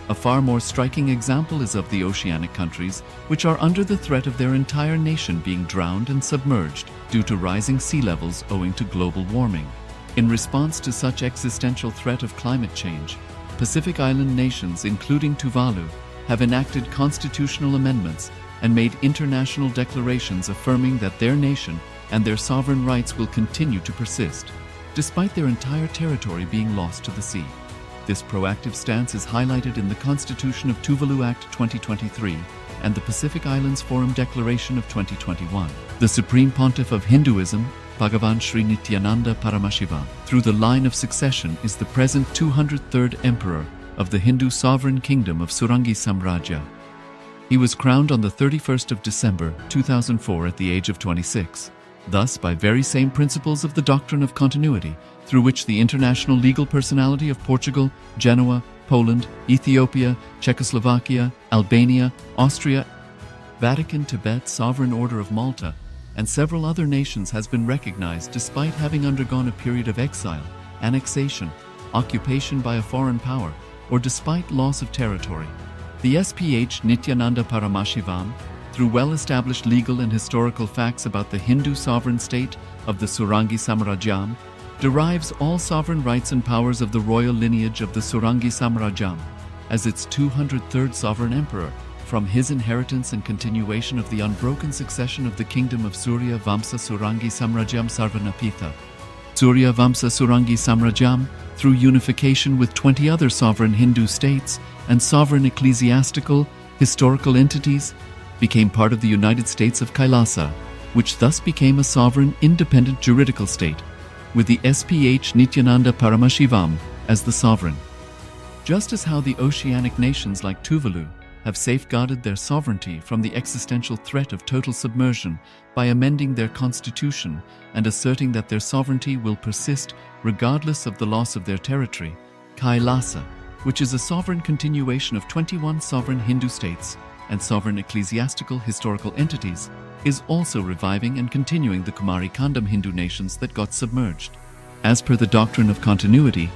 A far more striking example is of the oceanic countries, which are under the threat of their entire nation being drowned and submerged due to rising sea levels owing to global warming. In response to such existential threat of climate change, Pacific Island nations, including Tuvalu, have enacted constitutional amendments and made international declarations affirming that their nation and their sovereign rights will continue to persist, despite their entire territory being lost to the sea. This proactive stance is highlighted in the Constitution of Tuvalu Act 2023 and the Pacific Islands Forum Declaration of 2021. The Supreme Pontiff of Hinduism, Bhagavan Sri Nithyananda Paramashivoham, through the line of succession is the present 203rd Emperor of the Hindu Sovereign Kingdom of Surangi Samrajya. He was crowned on the 31st of December 2004 at the age of 26. Thus, by very same principles of the doctrine of continuity, through which the international legal personality of Portugal, Genoa, Poland, Ethiopia, Czechoslovakia, Albania, Austria, Vatican, Tibet, Sovereign Order of Malta, and several other nations has been recognized despite having undergone a period of exile, annexation, occupation by a foreign power, or despite loss of territory. The SPH Nithyananda Paramashivoham, through well-established legal and historical facts about the Hindu sovereign state of the Surangi Samrajyam, derives all sovereign rights and powers of the royal lineage of the Surangi Samrajyam as its 203rd sovereign emperor from his inheritance and continuation of the unbroken succession of the kingdom of Surya Vamsa Surangi Samrajyam Sarvanapitha. Surya Vamsa Surangi Samrajyam, through unification with 20 other sovereign Hindu states and sovereign ecclesiastical, historical entities, became part of the United States of KAILASA, which thus became a sovereign, independent juridical state, with the SPH Nithyananda Paramashivoham as the sovereign. Just as how the oceanic nations like Tuvalu have safeguarded their sovereignty from the existential threat of total submersion by amending their constitution and asserting that their sovereignty will persist regardless of the loss of their territory, KAILASA, which is a sovereign continuation of 21 sovereign Hindu states and sovereign ecclesiastical historical entities, is also reviving and continuing the Kumari Kandam Hindu nations that got submerged. As per the doctrine of continuity,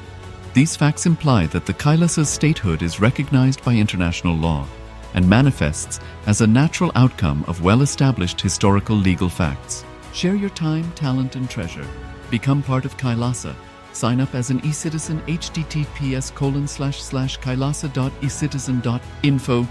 these facts imply that the Kailasa's statehood is recognized by international law and manifests as a natural outcome of well-established historical legal facts. Share your time, talent, and treasure. Become part of Kailasa. Sign up as an eCitizen https://kailasa.ecitizen.info